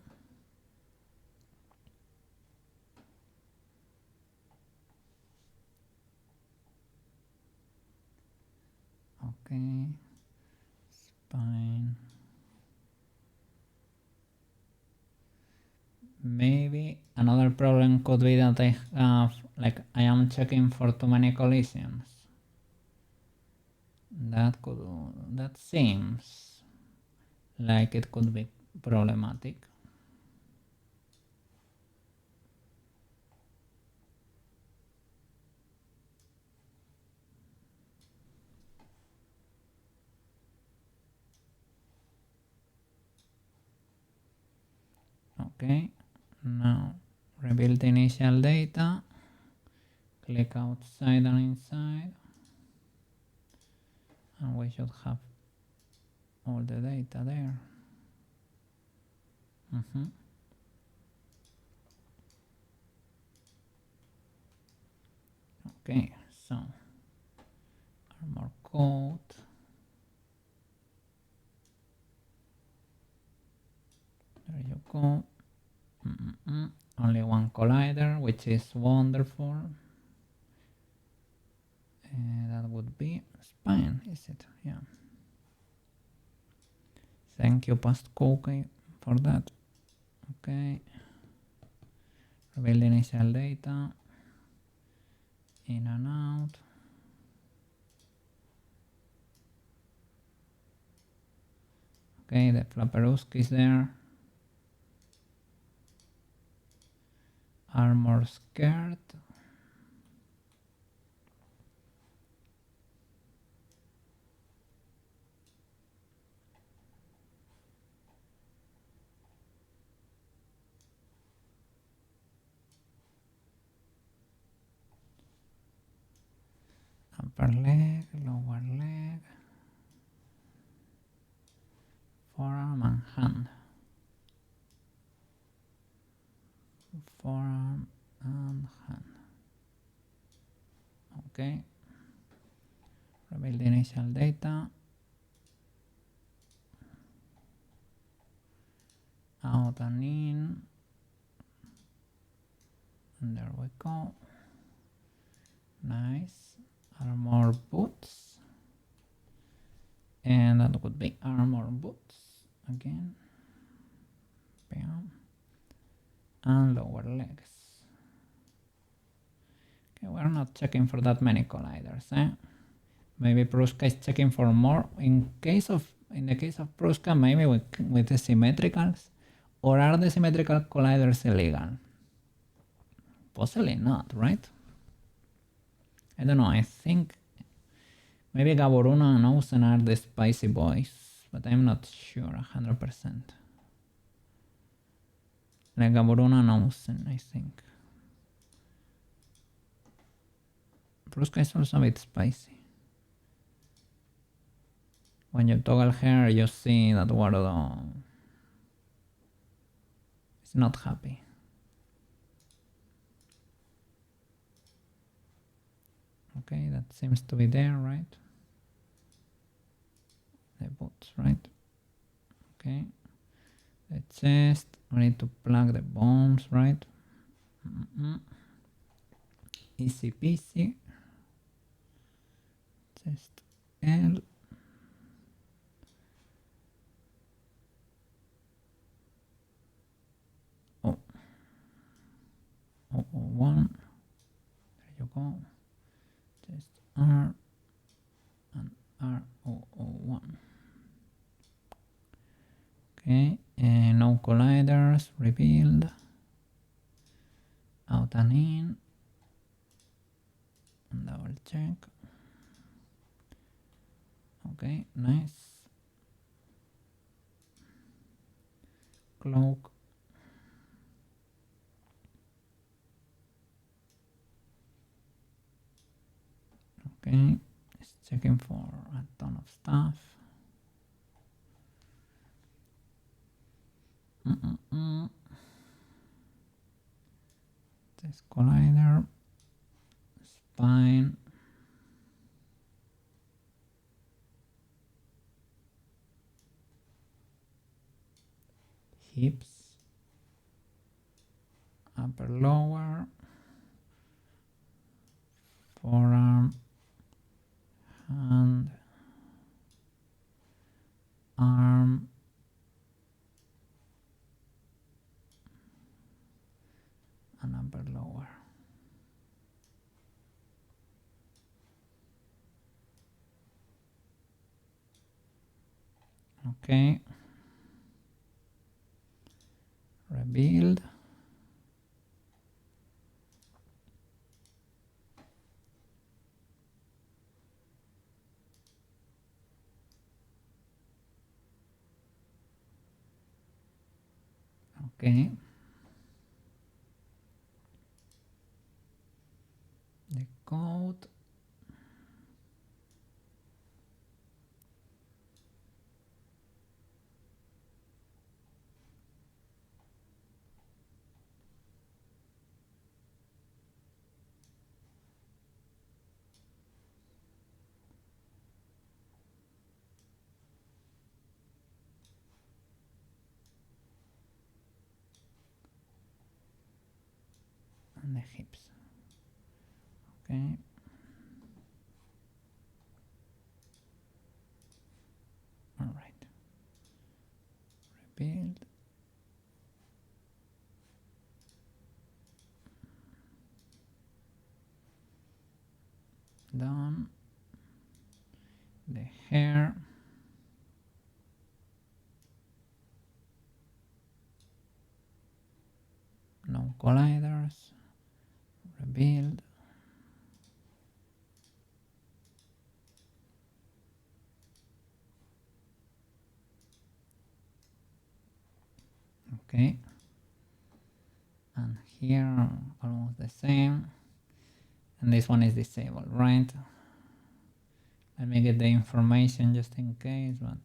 S1: Okay. Spine. Maybe another problem could be that I have, like, I am checking for too many collisions. That seems like it could be problematic. Okay, now reveal the initial data, click outside and inside, and we should have all the data there. Okay, so armor coat, there you go. Only one collider, which is wonderful. That would be spine, is it? Yeah. Thank you, past cookie, for that. Okay. Reveal the initial data. In and out. Okay, the Flapperuski is there. Armor skirt. Upper leg, lower leg, forearm and hand. Forearm and hand. Okay. Reveal the initial data. Out and in. And there we go. Nice. Armor boots. And that would be armor boots again. Bam. And lower legs. Okay, we're not checking for that many colliders, eh? Maybe Pruska is checking for more. In the case of Pruska, maybe with the symmetricals, or are the symmetrical colliders illegal? Possibly not, right? I don't know. I think maybe Gaboruna and Ozen are the spicy boys, but I'm not sure 100%. like a Bruna and Ozen, I think. Pruska is also a bit spicy. When you toggle her, you see that Wardo is not happy. Okay, that seems to be there, right? The boots, right? Okay. The chest, we need to plug the bombs, right? Easy peasy. Chest L. Oh. 001. There you go. Chest R and R001. Okay, no colliders, revealed. Out and in. And double check. Okay, nice. Cloak. Okay, it's checking for a ton of stuff. This collider, spine, hips, upper lower, forearm, hand, arm, and upper lower. Okay. Rebuild. Okay. The code. And the hips. Okay. All right. Rebuild. Done. The hair. No colliders. Rebuild. Okay. And here almost the same. And this one is disabled, right? Let me get the information just in case, but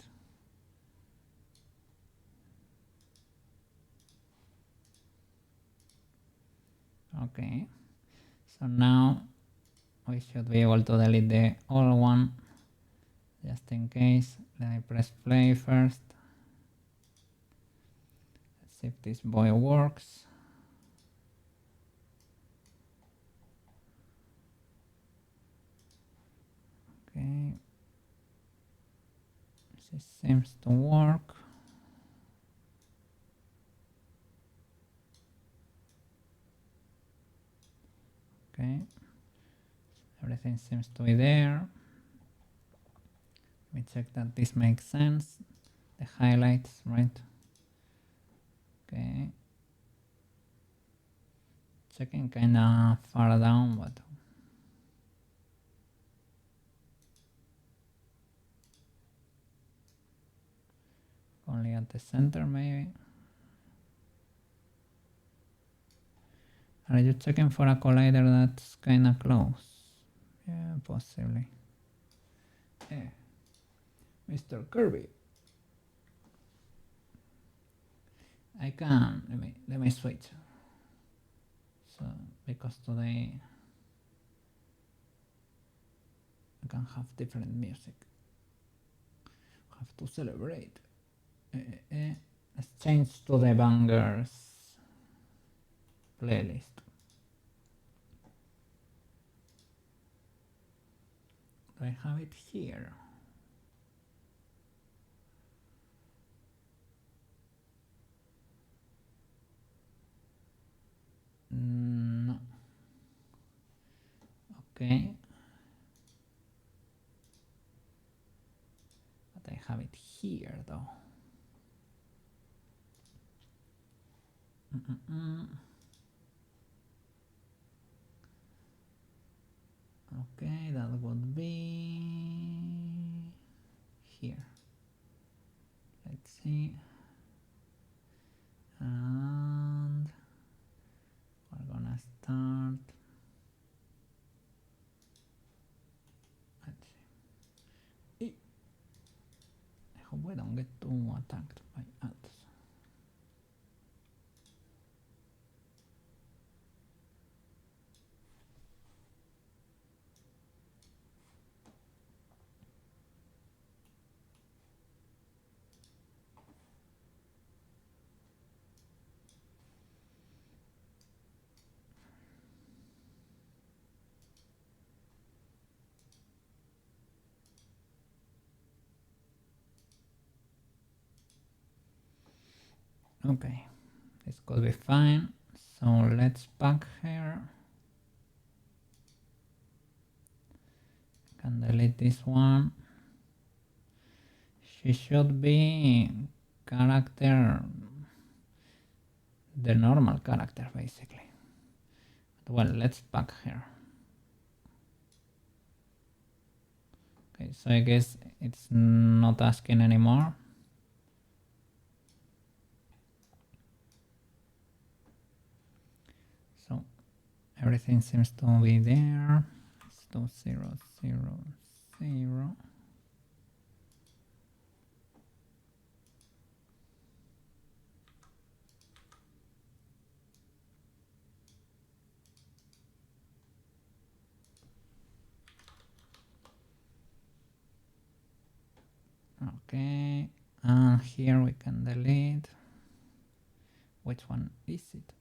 S1: okay. So now we should be able to delete the old one just in case. Let me press play first. Let's see if this boy works. Okay. This seems to work. Okay. Everything seems to be there. Let me check that this makes sense. The highlights, right? Okay. Checking kinda far down, but only at the center maybe. Are you checking for a collider that's kinda close? Yeah, possibly. Eh, Mr. Kirby. I can, let me switch. So, because today I can have different music. Have to celebrate. Let's change to the bangers playlist. Do I have it here? No. Okay. But I have it here though. Okay, that would be here. Let's see. And we're gonna start. Let's see. I hope we don't get too attacked by ads. Okay, this could be fine. So let's pack her. Can delete this one. She should be character, the normal character basically. But well, let's pack her. Okay, so I guess it's not asking anymore. So everything seems to be there. Let's do 0, 0, 0. Okay, and here we can delete. Which one is it?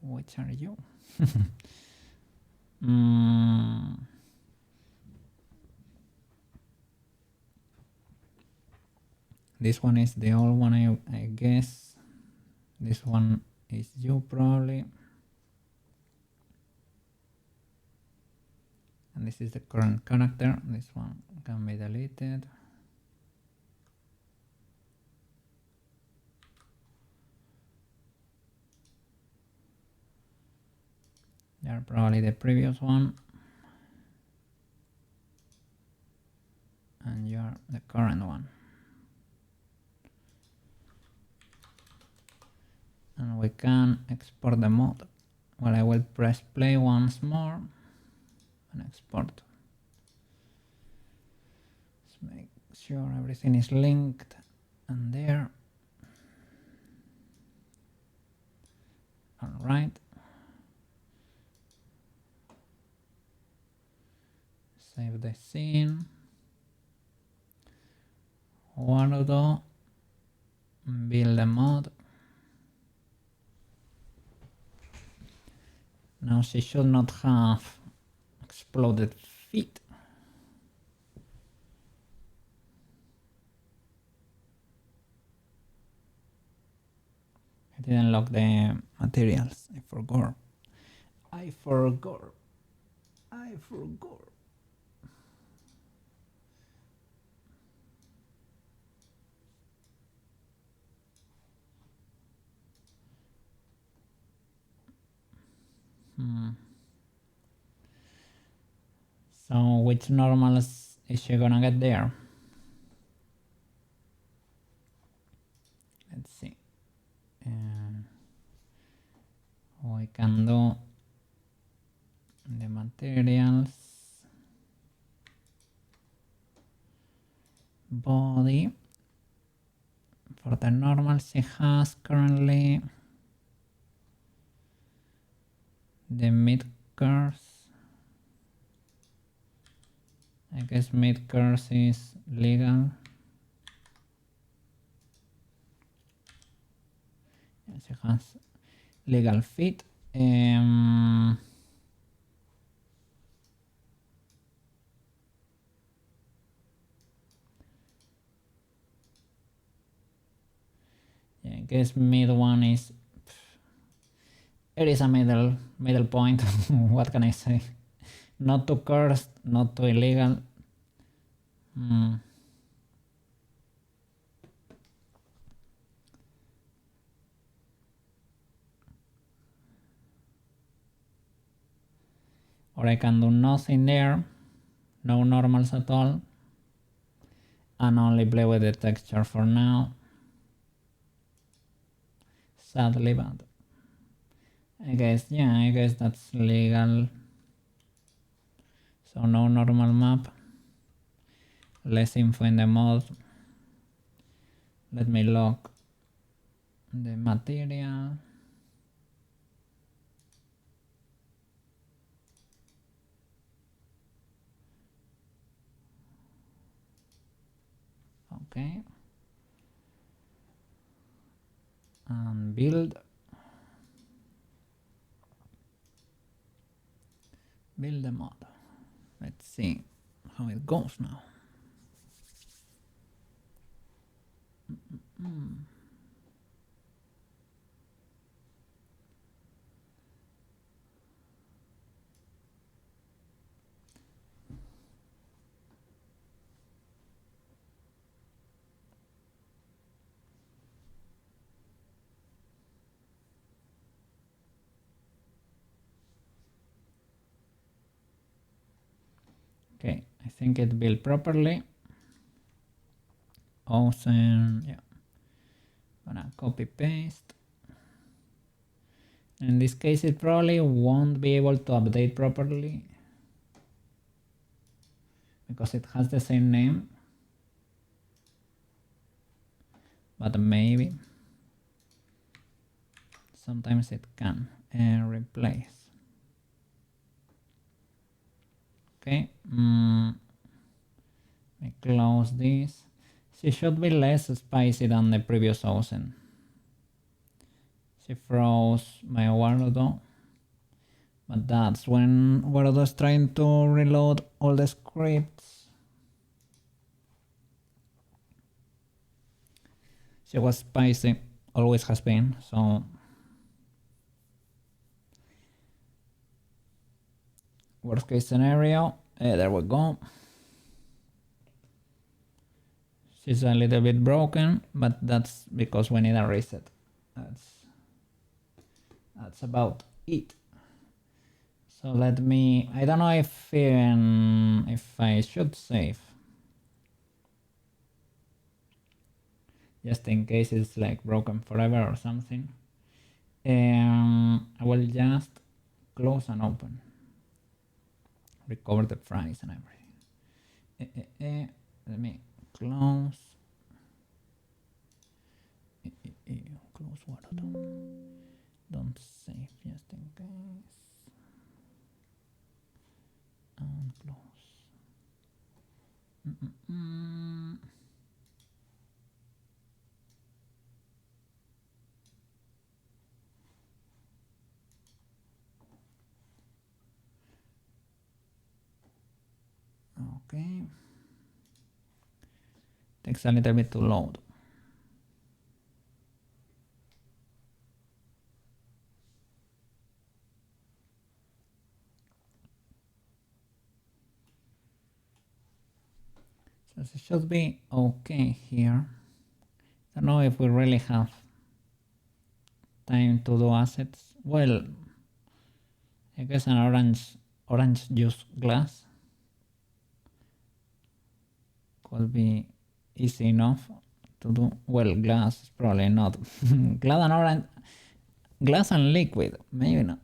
S1: Which are you? This one is the old one, I guess. This one is you probably. And this is the current character. This one can be deleted. You're probably the previous one. And you're the current one. And we can export the mod. Well, I will press play once more and export. Let's make sure everything is linked and there. All right. Save the scene. Warudo. Build a mod. Now she should not have exploded feet. I didn't lock the materials. I forgot. So which normals is she gonna get there? Let's see. We can do the materials, body. For the normal, she has currently the mid curse. I guess mid curse is legal. Yeah, she has legal fit. Yeah, I guess mid one is. It is a middle point. What can I say? Not too cursed, not too illegal. Or I can do nothing there, no normals at all, and only play with the texture for now. Sadly, but I guess, yeah, I guess that's legal. So no normal map, less info in the mod. Let me lock the material. Okay. And build the mod. Let's see how it goes now. Okay, I think it built properly. Ozen, yeah. Gonna copy paste. In this case, it probably won't be able to update properly because it has the same name. But maybe sometimes it can replace. Okay, let me close this. She should be less spicy than the previous Ozen. She froze my Wardo, but that's when Wardo's trying to reload all the scripts. She was spicy, always has been, so worst case scenario, there we go. She's a little bit broken, but that's because we need a reset. That's about it. So let me, I don't know if I should save. Just in case it's like broken forever or something. I will just close and open. Recover the fries and everything. Let me close. Close what? Don't save just in case. And close. Okay. Takes a little bit to load. So it should be okay here. I don't know if we really have time to do assets. Well, I guess an orange juice glass could be easy enough to do. Well, glass probably not. Glass and liquid, maybe not.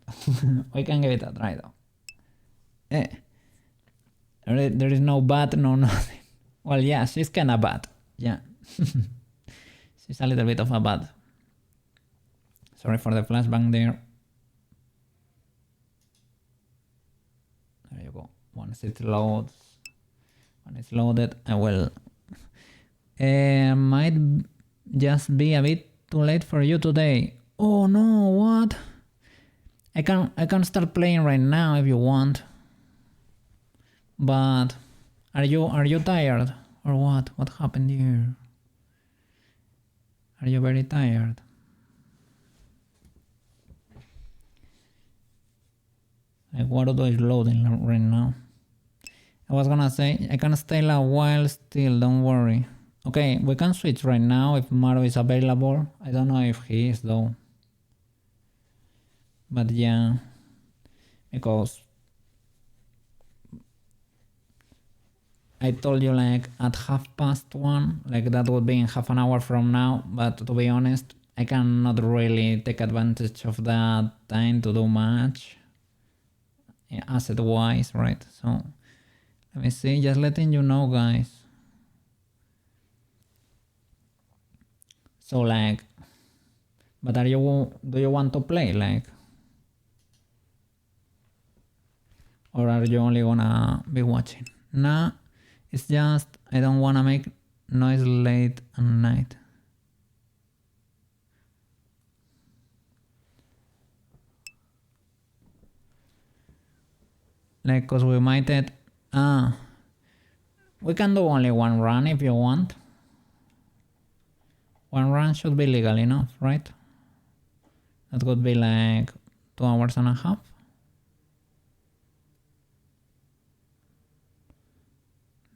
S1: We can give it a try though. Eh, there is no bad, no nothing. Well, yeah, she's kinda bad. Yeah. She's a little bit of a bad. Sorry for the flashbang there. There you go. Once it loads, when it's loaded, I will. Might just be a bit too late for you today. Oh no, what? I can start playing right now if you want. But are you tired or what? What happened here? Are you very tired? Like Warudo is loading right now. I was gonna say I can stay a while still, don't worry. Okay, we can switch right now if Maru is available. I don't know if he is though. But yeah, because I told you like at 1:30, like that would be in half an hour from now, but to be honest, I cannot really take advantage of that time to do much asset wise, right? So let me see, just letting you know guys. So like, but do you want to play like? Or are you only gonna be watching? Nah, it's just I don't wanna make noise late at night. Like, cause we might add, we can do only one run if you want. One run should be legal enough, right? That could be like 2 hours and a half.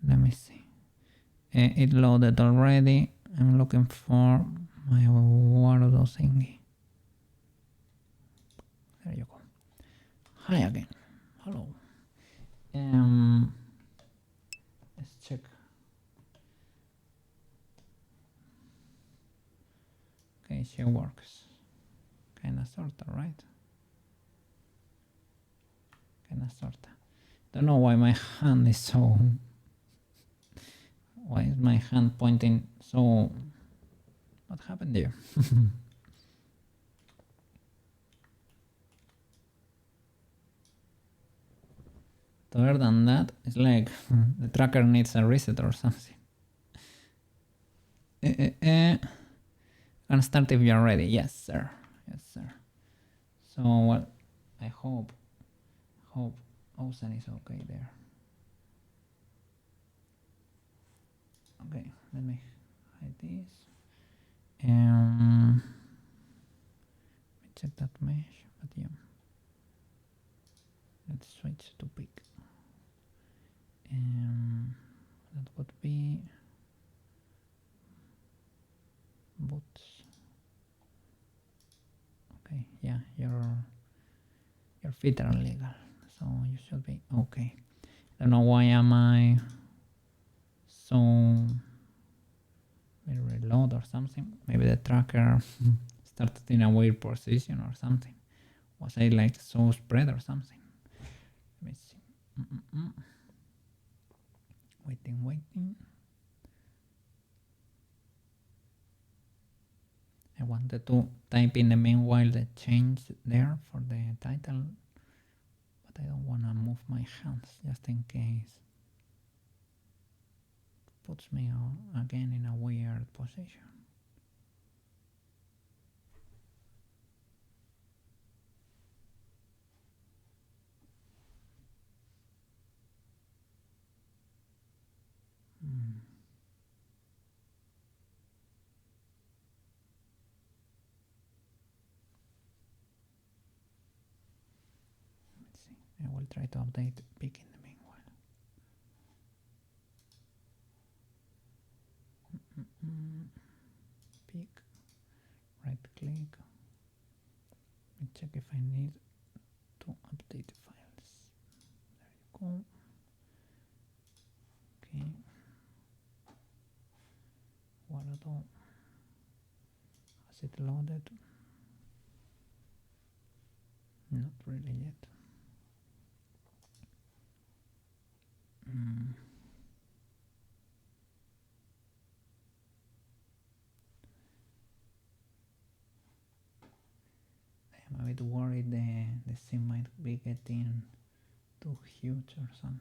S1: Let me see. It loaded already. I'm looking for my Warudo thingy. There you go. Hi again. Hello. Let's check. Okay, she works. Kinda sorta, right? Kinda sorta. Don't know why my hand is so. Why is my hand pointing so? What happened there? Other than that, it's like the tracker needs a reset or something. Can start if you're ready. Yes, sir. Yes, sir. So, well, I hope Ozen is okay there. Okay, let me hide this. Let me check that mesh, but yeah. Let's switch to pick. That would be boots. Okay, yeah, your feet are legal, so you should be okay. I don't know why am I so reload or something. Maybe the tracker started in a weird position or something. Was I like so spread or something? Let me see. Waiting. I wanted to type in the meanwhile the change there for the title, but I don't want to move my hands just in case it puts me again in a weird position. Let's see. I will try to update pick in the meanwhile. Pick, right click. Let me check if I need to update the files. There you go. Okay. Warudo. Has it loaded? Not really yet. I'm a bit worried the scene might be getting too huge or something.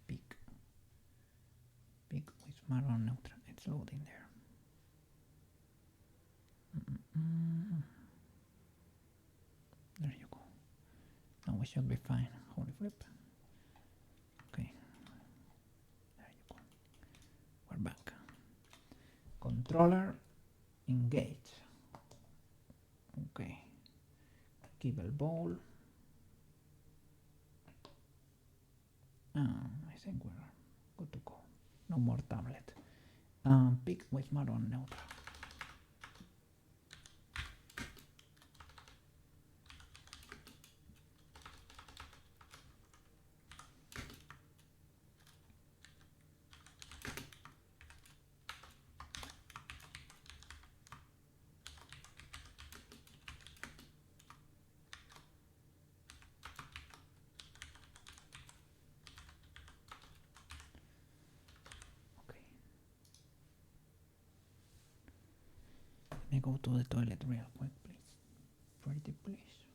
S1: Peak. Peak with maroon neutral. It's loading there. There you go. Now we should be fine. Holy flip. Okay. There you go. We're back. Controller engage. Okay. Kibble ball. I think we're good to go. No more tablet. Pick with maroon neutral. Let me go to the toilet real quick, please. Pretty please.